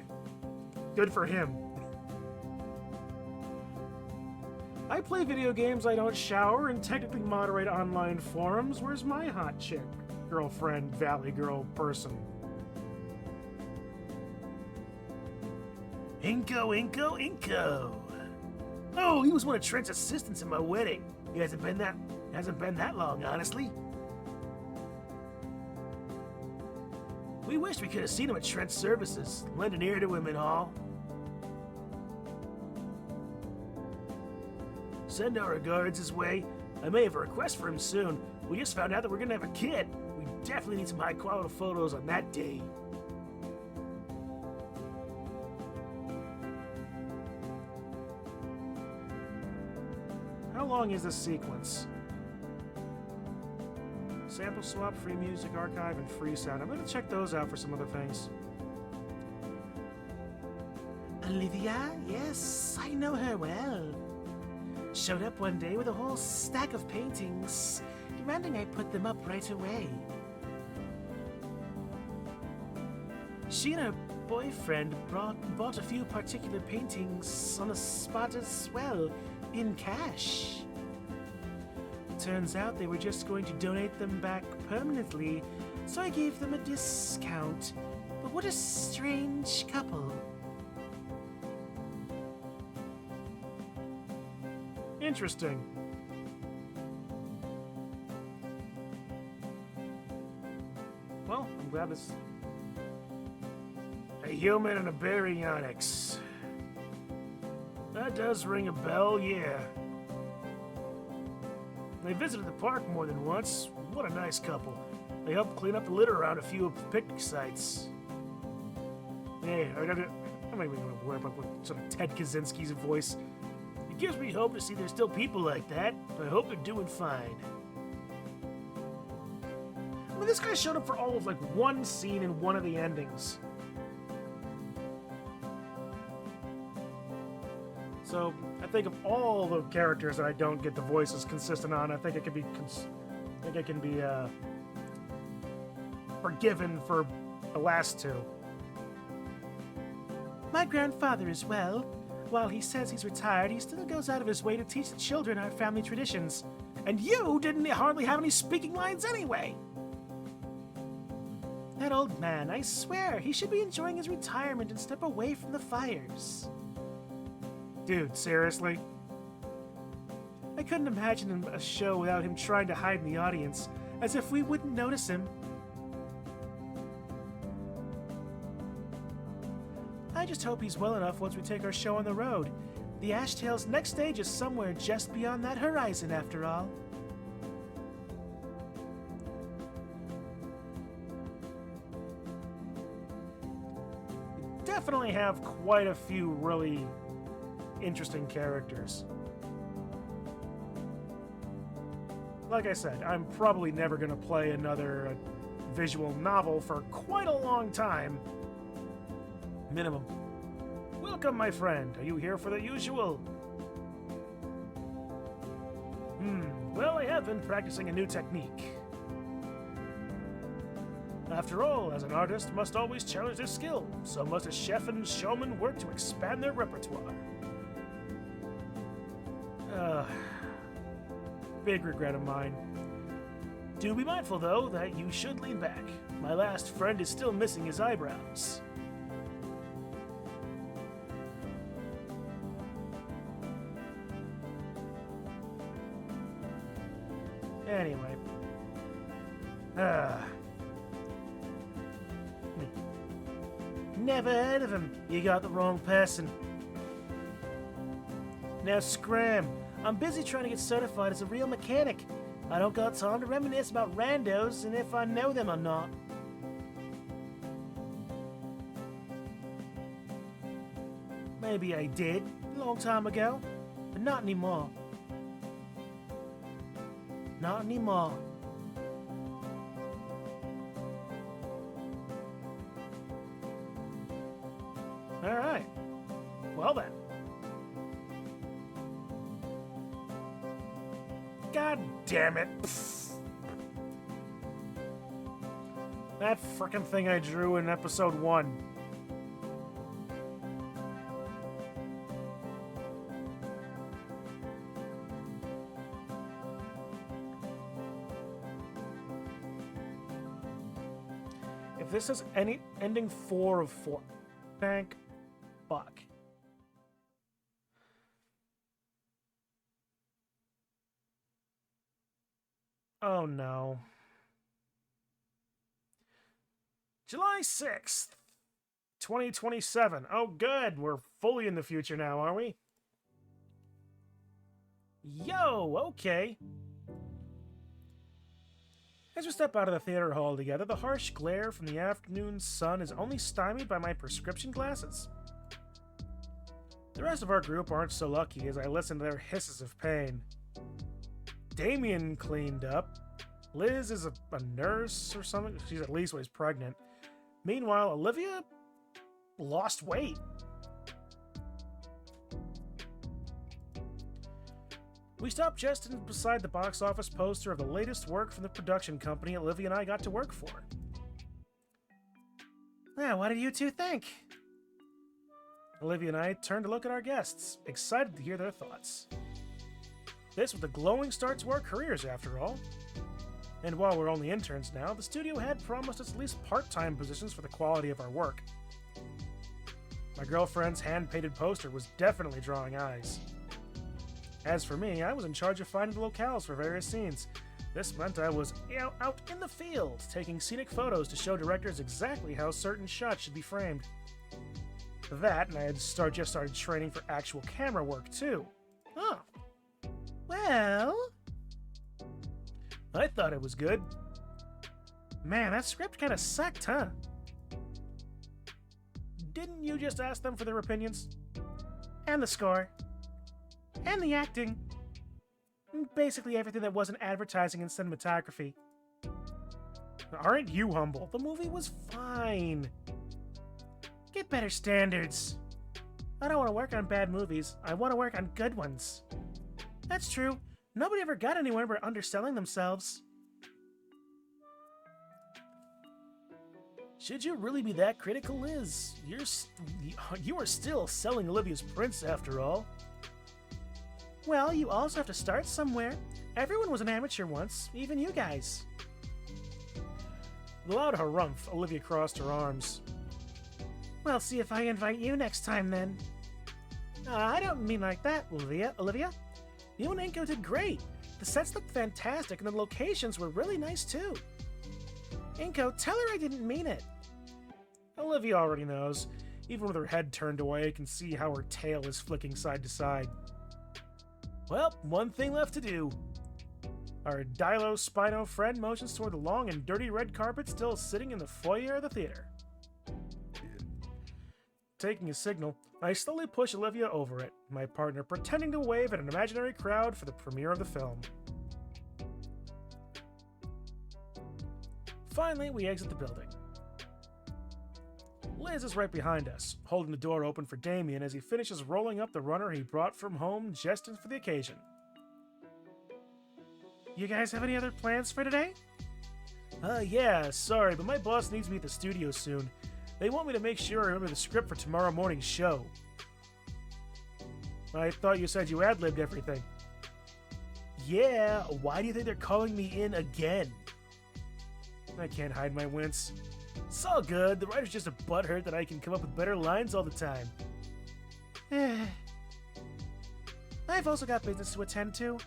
Good for him. I play video games, I don't shower, and technically moderate online forums. Where's my hot chick? Girlfriend, valley girl, person. Inko. Oh, he was one of Trent's assistants at my wedding. He hasn't been that long, honestly. We wished we could have seen him at Trent's services, lend an ear to him and all. Send our regards his way. I may have a request for him soon. We just found out that we're gonna have a kid. We definitely need some high quality photos on that day. How long is this sequence? Sample swap, free music archive, and free sound. I'm gonna check those out for some other things. Olivia? Yes, I know her well. Showed up one day with a whole stack of paintings, demanding I put them up right away. She and her boyfriend bought a few particular paintings on the spot as well, in cash. Turns out they were just going to donate them back permanently, so I gave them a discount. But what a strange couple. Interesting. Well, I'm glad this... A human and a baryonyx. That does ring a bell, yeah. They visited the park more than once. What a nice couple. They helped clean up the litter around a few of the picnic sites. Hey, I might even want to whip up with sort of Ted Kaczynski's voice. It gives me hope to see there's still people like that. I hope they're doing fine. I mean, this guy showed up for all of like one scene in one of the endings. So I think of all the characters that I don't get the voices consistent on, I think it could be, forgiven for the last two. My grandfather as well. While he says he's retired, he still goes out of his way to teach the children our family traditions. And you didn't hardly have any speaking lines anyway. That old man, I swear, he should be enjoying his retirement and step away from the fires. Dude, seriously? I couldn't imagine a show without him trying to hide in the audience, as if we wouldn't notice him. I just hope he's well enough once we take our show on the road. The Ashtail's next stage is somewhere just beyond that horizon, after all. Definitely have quite a few really interesting characters. Like I said, I'm probably never going to play another visual novel for quite a long time. Minimum. Welcome, my friend. Are you here for the usual? Well, I have been practicing a new technique. After all, as an artist must always challenge their skill, so must a chef and showman work to expand their repertoire. Big regret of mine. Do be mindful, though, that you should lean back. My last friend is still missing his eyebrows. Anyway. Never heard of him. You got the wrong person. Now scram. I'm busy trying to get certified as a real mechanic. I don't got time to reminisce about randos and if I know them or not. Maybe I did, a long time ago, but not anymore. Not anymore. Alright. Well then. God damn it. That frickin' thing I drew in episode 1. If this is any ending 4 of 4, thank fuck. Oh no. July 6th, 2027. Oh good, we're fully in the future now, are we? Yo, okay. As we step out of the theater hall together, the harsh glare from the afternoon sun is only stymied by my prescription glasses. The rest of our group aren't so lucky as I listen to their hisses of pain. Damien cleaned up. Liz is a nurse or something. She's at least always pregnant. Meanwhile, Olivia lost weight. We stopped just beside the box office poster of the latest work from the production company Olivia and I got to work for. Yeah, what did you two think? Olivia and I turned to look at our guests, excited to hear their thoughts. This was the glowing start to our careers, after all. And while we're only interns now, the studio had promised us at least part-time positions for the quality of our work. My girlfriend's hand-painted poster was definitely drawing eyes. As for me, I was in charge of finding the locales for various scenes. This meant I was out in the field, taking scenic photos to show directors exactly how certain shots should be framed. That, and I had just started training for actual camera work, too. Oh. Well... I thought it was good. Man, that script kinda sucked, huh? Didn't you just ask them for their opinions? And the score. And the acting. Basically everything that wasn't advertising and cinematography. Aren't you humble? The movie was fine. Get better standards. I don't want to work on bad movies. I want to work on good ones. That's true. Nobody ever got anywhere by underselling themselves. Should you really be that critical, Liz? You are still selling Olivia's prints, after all. Well, you also have to start somewhere. Everyone was an amateur once, even you guys. With a loud harumph, Olivia crossed her arms. Well, see if I invite you next time, then. I don't mean like that, Olivia. You and Inko did great. The sets looked fantastic, and the locations were really nice, too. Inko, tell her I didn't mean it. Olivia already knows. Even with her head turned away, I can see how her tail is flicking side to side. Well, one thing left to do. Our Dilo-Spino friend motions toward the long and dirty red carpet still sitting in the foyer of the theater. Taking a signal, I slowly push Olivia over it, my partner pretending to wave at an imaginary crowd for the premiere of the film. Finally, we exit the building. Liz is right behind us, holding the door open for Damien as he finishes rolling up the runner he brought from home just for the occasion. You guys have any other plans for today? Yeah, sorry, but my boss needs me at the studio soon. They want me to make sure I remember the script for tomorrow morning's show. I thought you said you ad-libbed everything. Yeah, why do you think they're calling me in again? I can't hide my wince. It's all good. The writer's just a butthurt that I can come up with better lines all the time. I've also got business to attend to.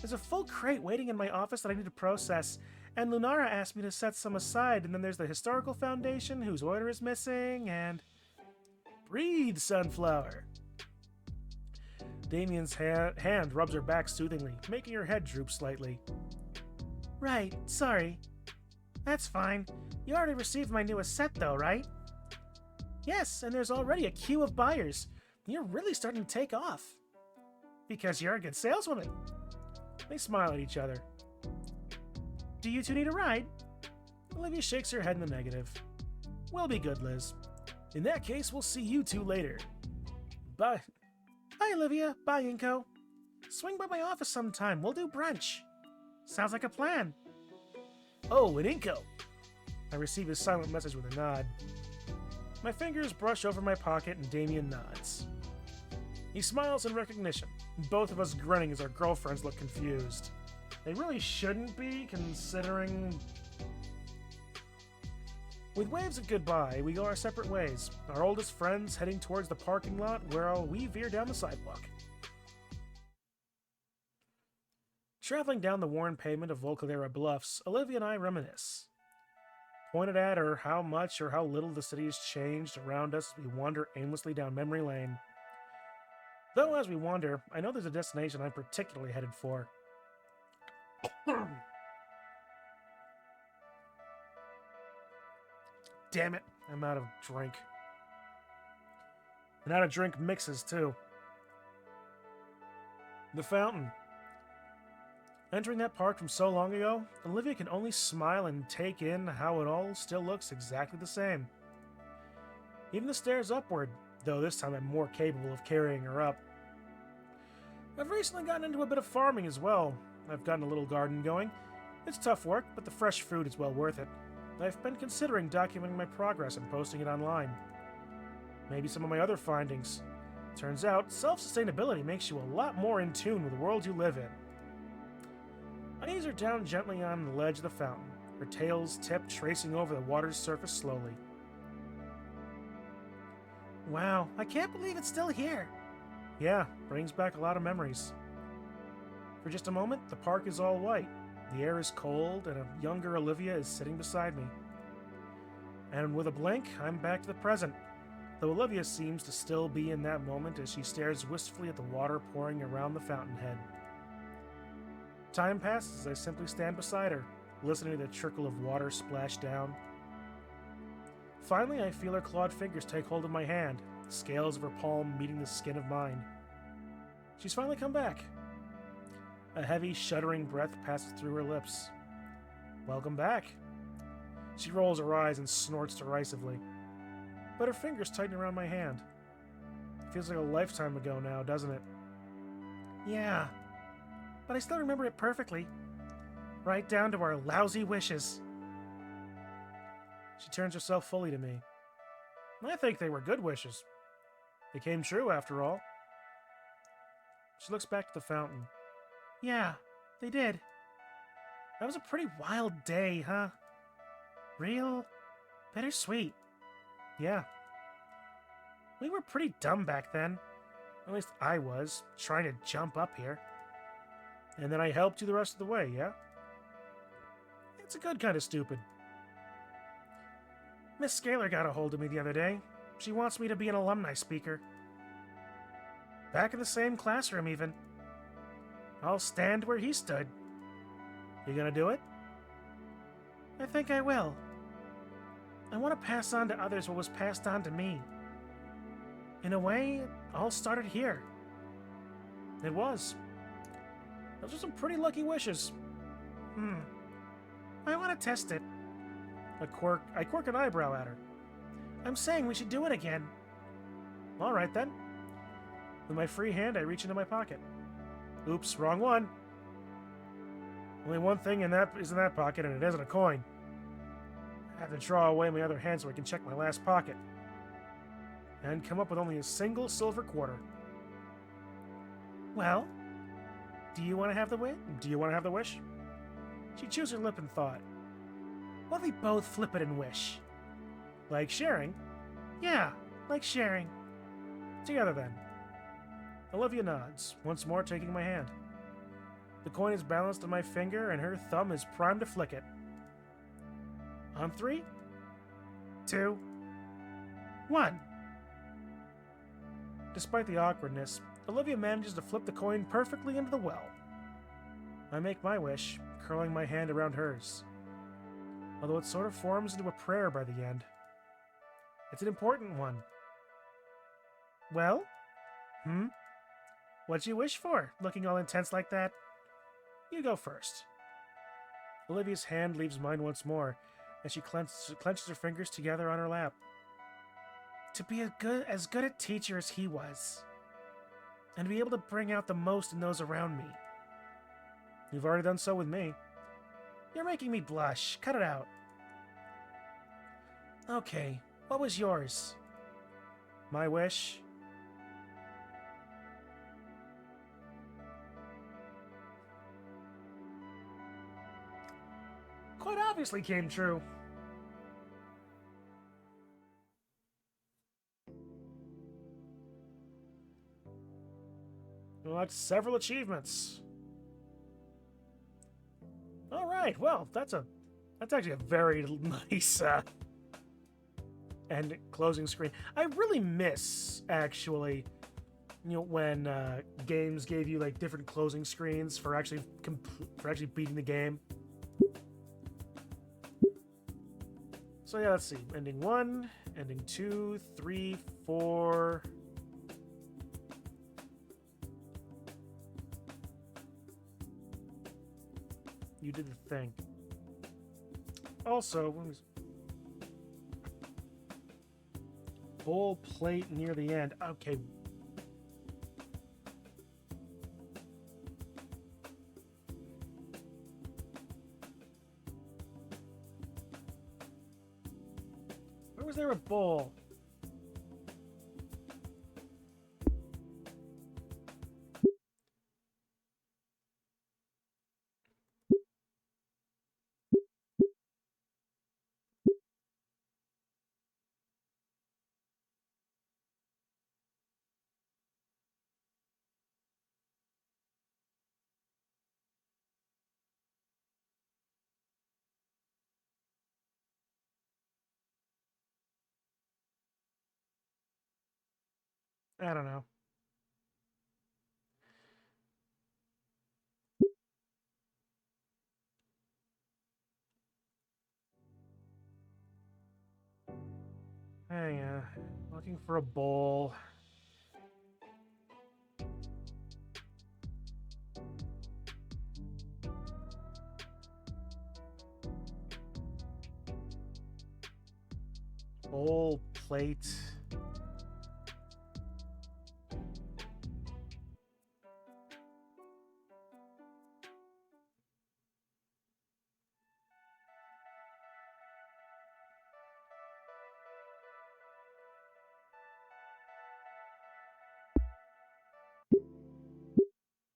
There's a full crate waiting in my office that I need to process, and Lunara asked me to set some aside, and then there's the Historical Foundation, whose order is missing, and... Breathe, Sunflower! Damien's hand rubs her back soothingly, making her head droop slightly. Right, sorry. That's fine. You already received my newest set, though, right? Yes, and there's already a queue of buyers. You're really starting to take off. Because you're a good saleswoman. They smile at each other. Do you two need a ride? Olivia shakes her head in the negative. We'll be good, Liz. In that case, we'll see you two later. Bye. Bye, Olivia. Bye, Inko. Swing by my office sometime. We'll do brunch. Sounds like a plan. Oh, and Inko. I receive his silent message with a nod. My fingers brush over my pocket and Damien nods. He smiles in recognition, both of us grinning as our girlfriends look confused. They really shouldn't be, considering... With waves of goodbye, we go our separate ways, our oldest friends heading towards the parking lot where we veer down the sidewalk. Traveling down the worn pavement of Volcadera Bluffs, Olivia and I reminisce. Pointed at her how much or how little the city has changed around us as we wander aimlessly down memory lane. Though as we wander, I know there's a destination I'm particularly headed for. Damn it, I'm out of drink. And out of drink mixes, too. The fountain. Entering that park from so long ago, Olivia can only smile and take in how it all still looks exactly the same. Even the stairs upward, though this time I'm more capable of carrying her up. I've recently gotten into a bit of farming as well. I've gotten a little garden going. It's tough work, but the fresh food is well worth it. I've been considering documenting my progress and posting it online. Maybe some of my other findings. Turns out, self-sustainability makes you a lot more in tune with the world you live in. I ease her down gently on the ledge of the fountain, her tail's tip tracing over the water's surface slowly. Wow, I can't believe it's still here. Yeah, brings back a lot of memories. For just a moment, the park is all white. The air is cold, and a younger Olivia is sitting beside me. And with a blink, I'm back to the present, though Olivia seems to still be in that moment as she stares wistfully at the water pouring around the fountainhead. Time passes as I simply stand beside her, listening to the trickle of water splash down. Finally, I feel her clawed fingers take hold of my hand, the scales of her palm meeting the skin of mine. She's finally come back. A heavy, shuddering breath passes through her lips. Welcome back. She rolls her eyes and snorts derisively. But her fingers tighten around my hand. It feels like a lifetime ago now, doesn't it? Yeah, but I still remember it perfectly. Right down to our lousy wishes. She turns herself fully to me. I think they were good wishes. They came true, after all. She looks back to the fountain. Yeah, they did. That was a pretty wild day, huh? Real bittersweet. Yeah. We were pretty dumb back then. At least I was, trying to jump up here. And then I helped you the rest of the way, yeah? It's a good kind of stupid. Miss Scaler got a hold of me the other day. She wants me to be an alumni speaker. Back in the same classroom, even. I'll stand where he stood. You gonna do it? I think I will. I want to pass on to others what was passed on to me. In a way, it all started here. It was. Those are some pretty lucky wishes. I want to test it. I quirk an eyebrow at her. I'm saying we should do it again. All right, then. With my free hand, I reach into my pocket. Oops, wrong one. Only one thing is in that pocket, and it isn't a coin. I have to draw away my other hand so I can check my last pocket. And come up with only a single silver quarter. Well, do you want to have the wish? She chews her lip in thought. What if we both flip it and wish? Like sharing? Yeah, like sharing. Together then. Olivia nods, once more taking my hand. The coin is balanced on my finger, and her thumb is primed to flick it. On 3, 2, 1. Despite the awkwardness, Olivia manages to flip the coin perfectly into the well. I make my wish, curling my hand around hers, although it sort of forms into a prayer by the end. It's an important one. Well? What'd you wish for, looking all intense like that? You go first. Olivia's hand leaves mine once more, as she clenches her fingers together on her lap. To be as good a teacher as he was. And to be able to bring out the most in those around me. You've already done so with me. You're making me blush. Cut it out. Okay, what was yours? My wish? Quite obviously came true. Well, that's several achievements. All right, well, that's actually a very nice end closing screen. I really miss, actually, when games gave you like different closing screens for actually beating the game. So yeah, let's see. Ending 1, ending 2, 3, 4. You did the thing. Also, bowl plate near the end. Okay. Where was there a bowl? I don't know. Hang on. Looking for a bowl. Bowl plate.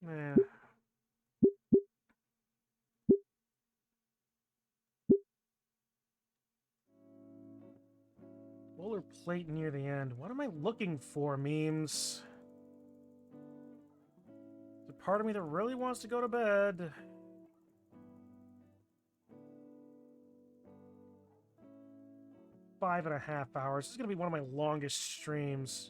Yeah. Roller plate near the end. What am I looking for, memes? There's a part of me that really wants to go to bed. Five and a half hours. This is going to be one of my longest streams.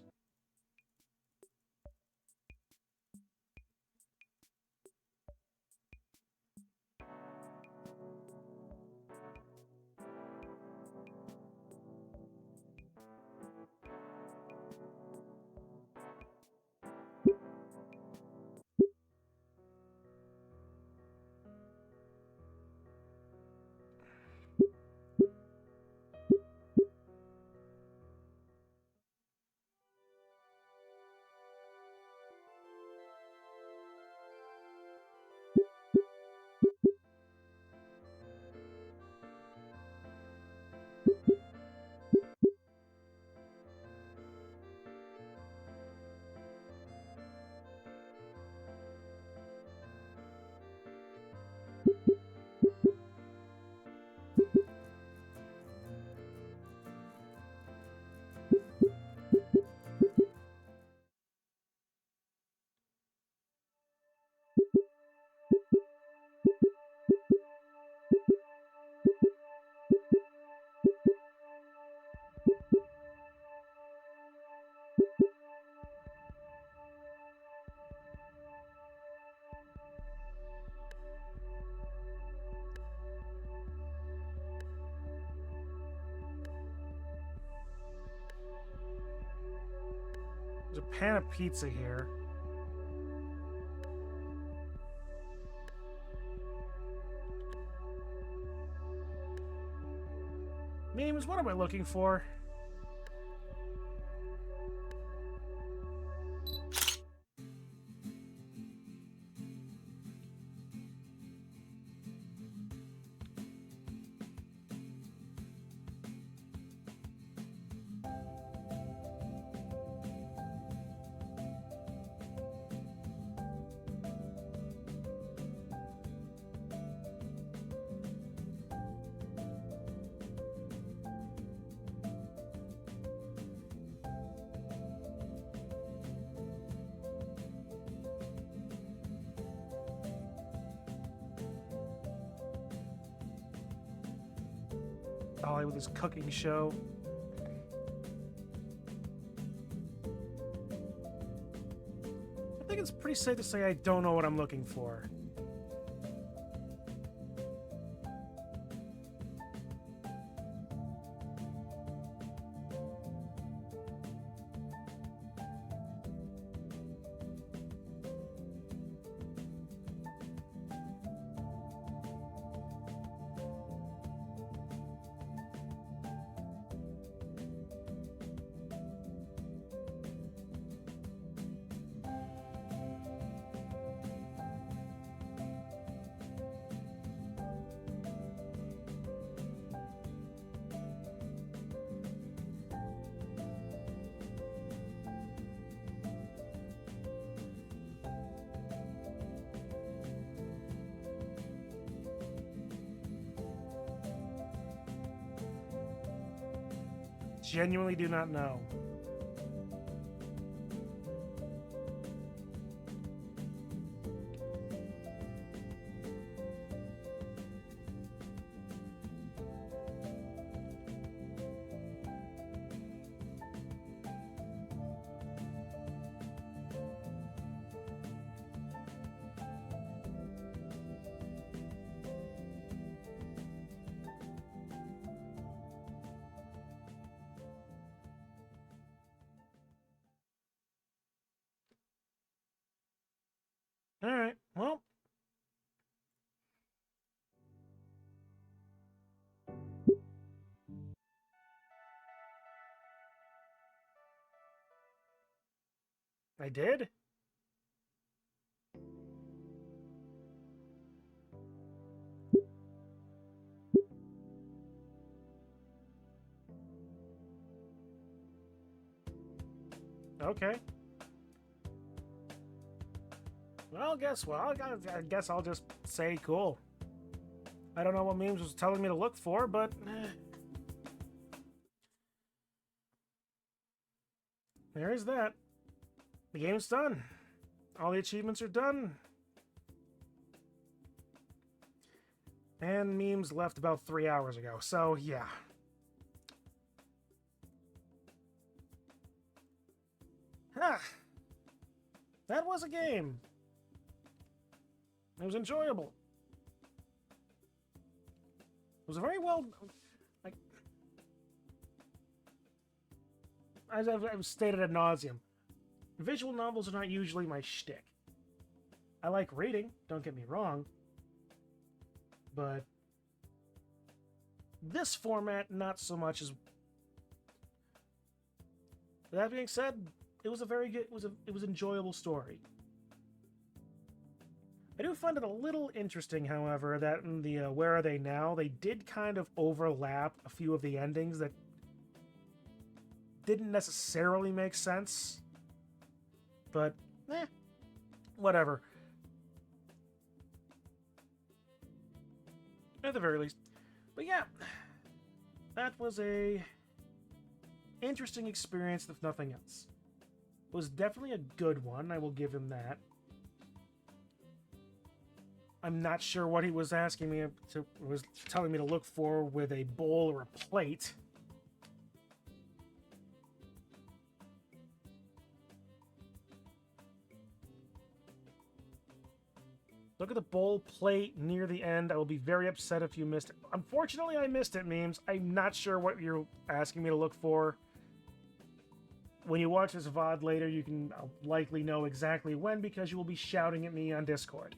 There's a pan of pizza here. Memes, what am I looking for? Ollie with his cooking show. I think it's pretty safe to say I don't know what I'm looking for. Genuinely do not know. All right, well. I did? Okay. Well, guess what? I guess I'll just say cool. I don't know what memes was telling me to look for, but there is that. The game's done. All the achievements are done. And memes left about 3 hours ago, so yeah. Huh. That was a game. It was enjoyable. It was a very well... Like, as I've stated ad nauseum, visual novels are not usually my shtick. I like reading, don't get me wrong, but this format, not so much as... That being said, it was a very good... It was an enjoyable story. I do find it a little interesting, however, that in the Where Are They Now, they did kind of overlap a few of the endings that didn't necessarily make sense. But, whatever. At the very least. But yeah, that was a interesting experience, if nothing else. It was definitely a good one, I will give him that. I'm not sure what he was asking me to, was telling me to look for with a bowl or a plate. Look at the bowl plate near the end. I will be very upset if you missed it. Unfortunately, I missed it, memes. I'm not sure what you're asking me to look for. when you watch this VOD later, you can likely know exactly when because you will be shouting at me on Discord.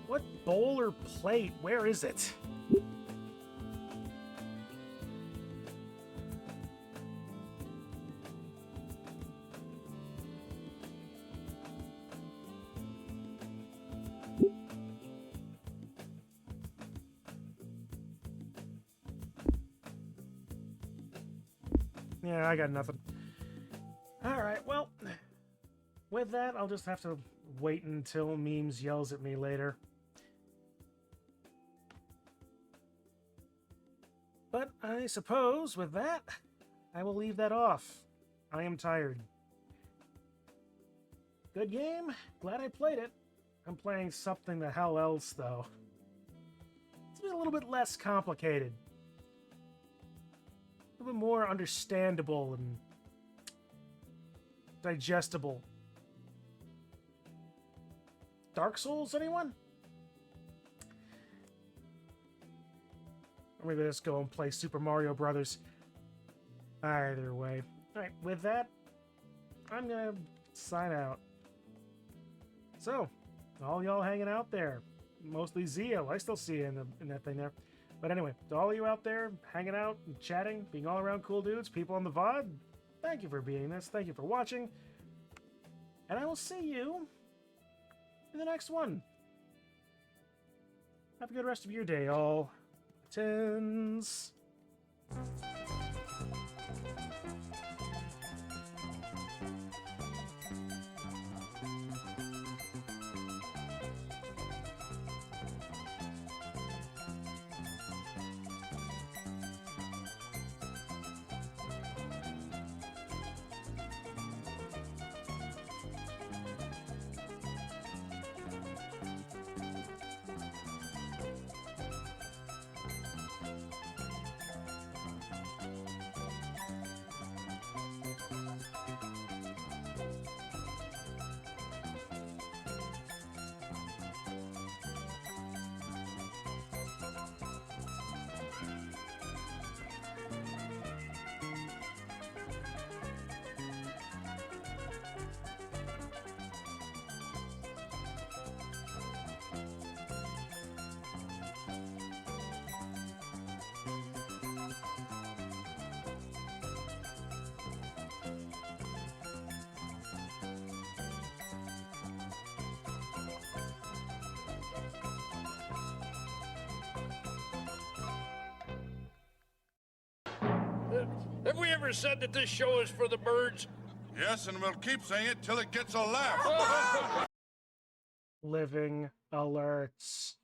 What bowl or plate? Where is it? Yeah, I got nothing. Alright, well, with that, I'll just have to wait until Memes yells at me later. But I suppose, with that, I will leave that off. I am tired. Good game. Glad I played it. I'm playing something the hell else, though. It's been a little bit less complicated. A little bit more understandable and digestible. Dark Souls, anyone? Or maybe let's go and play Super Mario Brothers. Either way. Alright, with that, I'm gonna sign out. So, all y'all hanging out there, mostly Zio, I still see you in that thing there. But anyway, to all you out there hanging out and chatting, being all around cool dudes, people on the VOD, thank you for being this, thank you for watching, and I will see you in the next one. Have a good rest of your day, all. Tins. Have we ever said that this show is for the birds? Yes, and we'll keep saying it till it gets a laugh. Living alerts.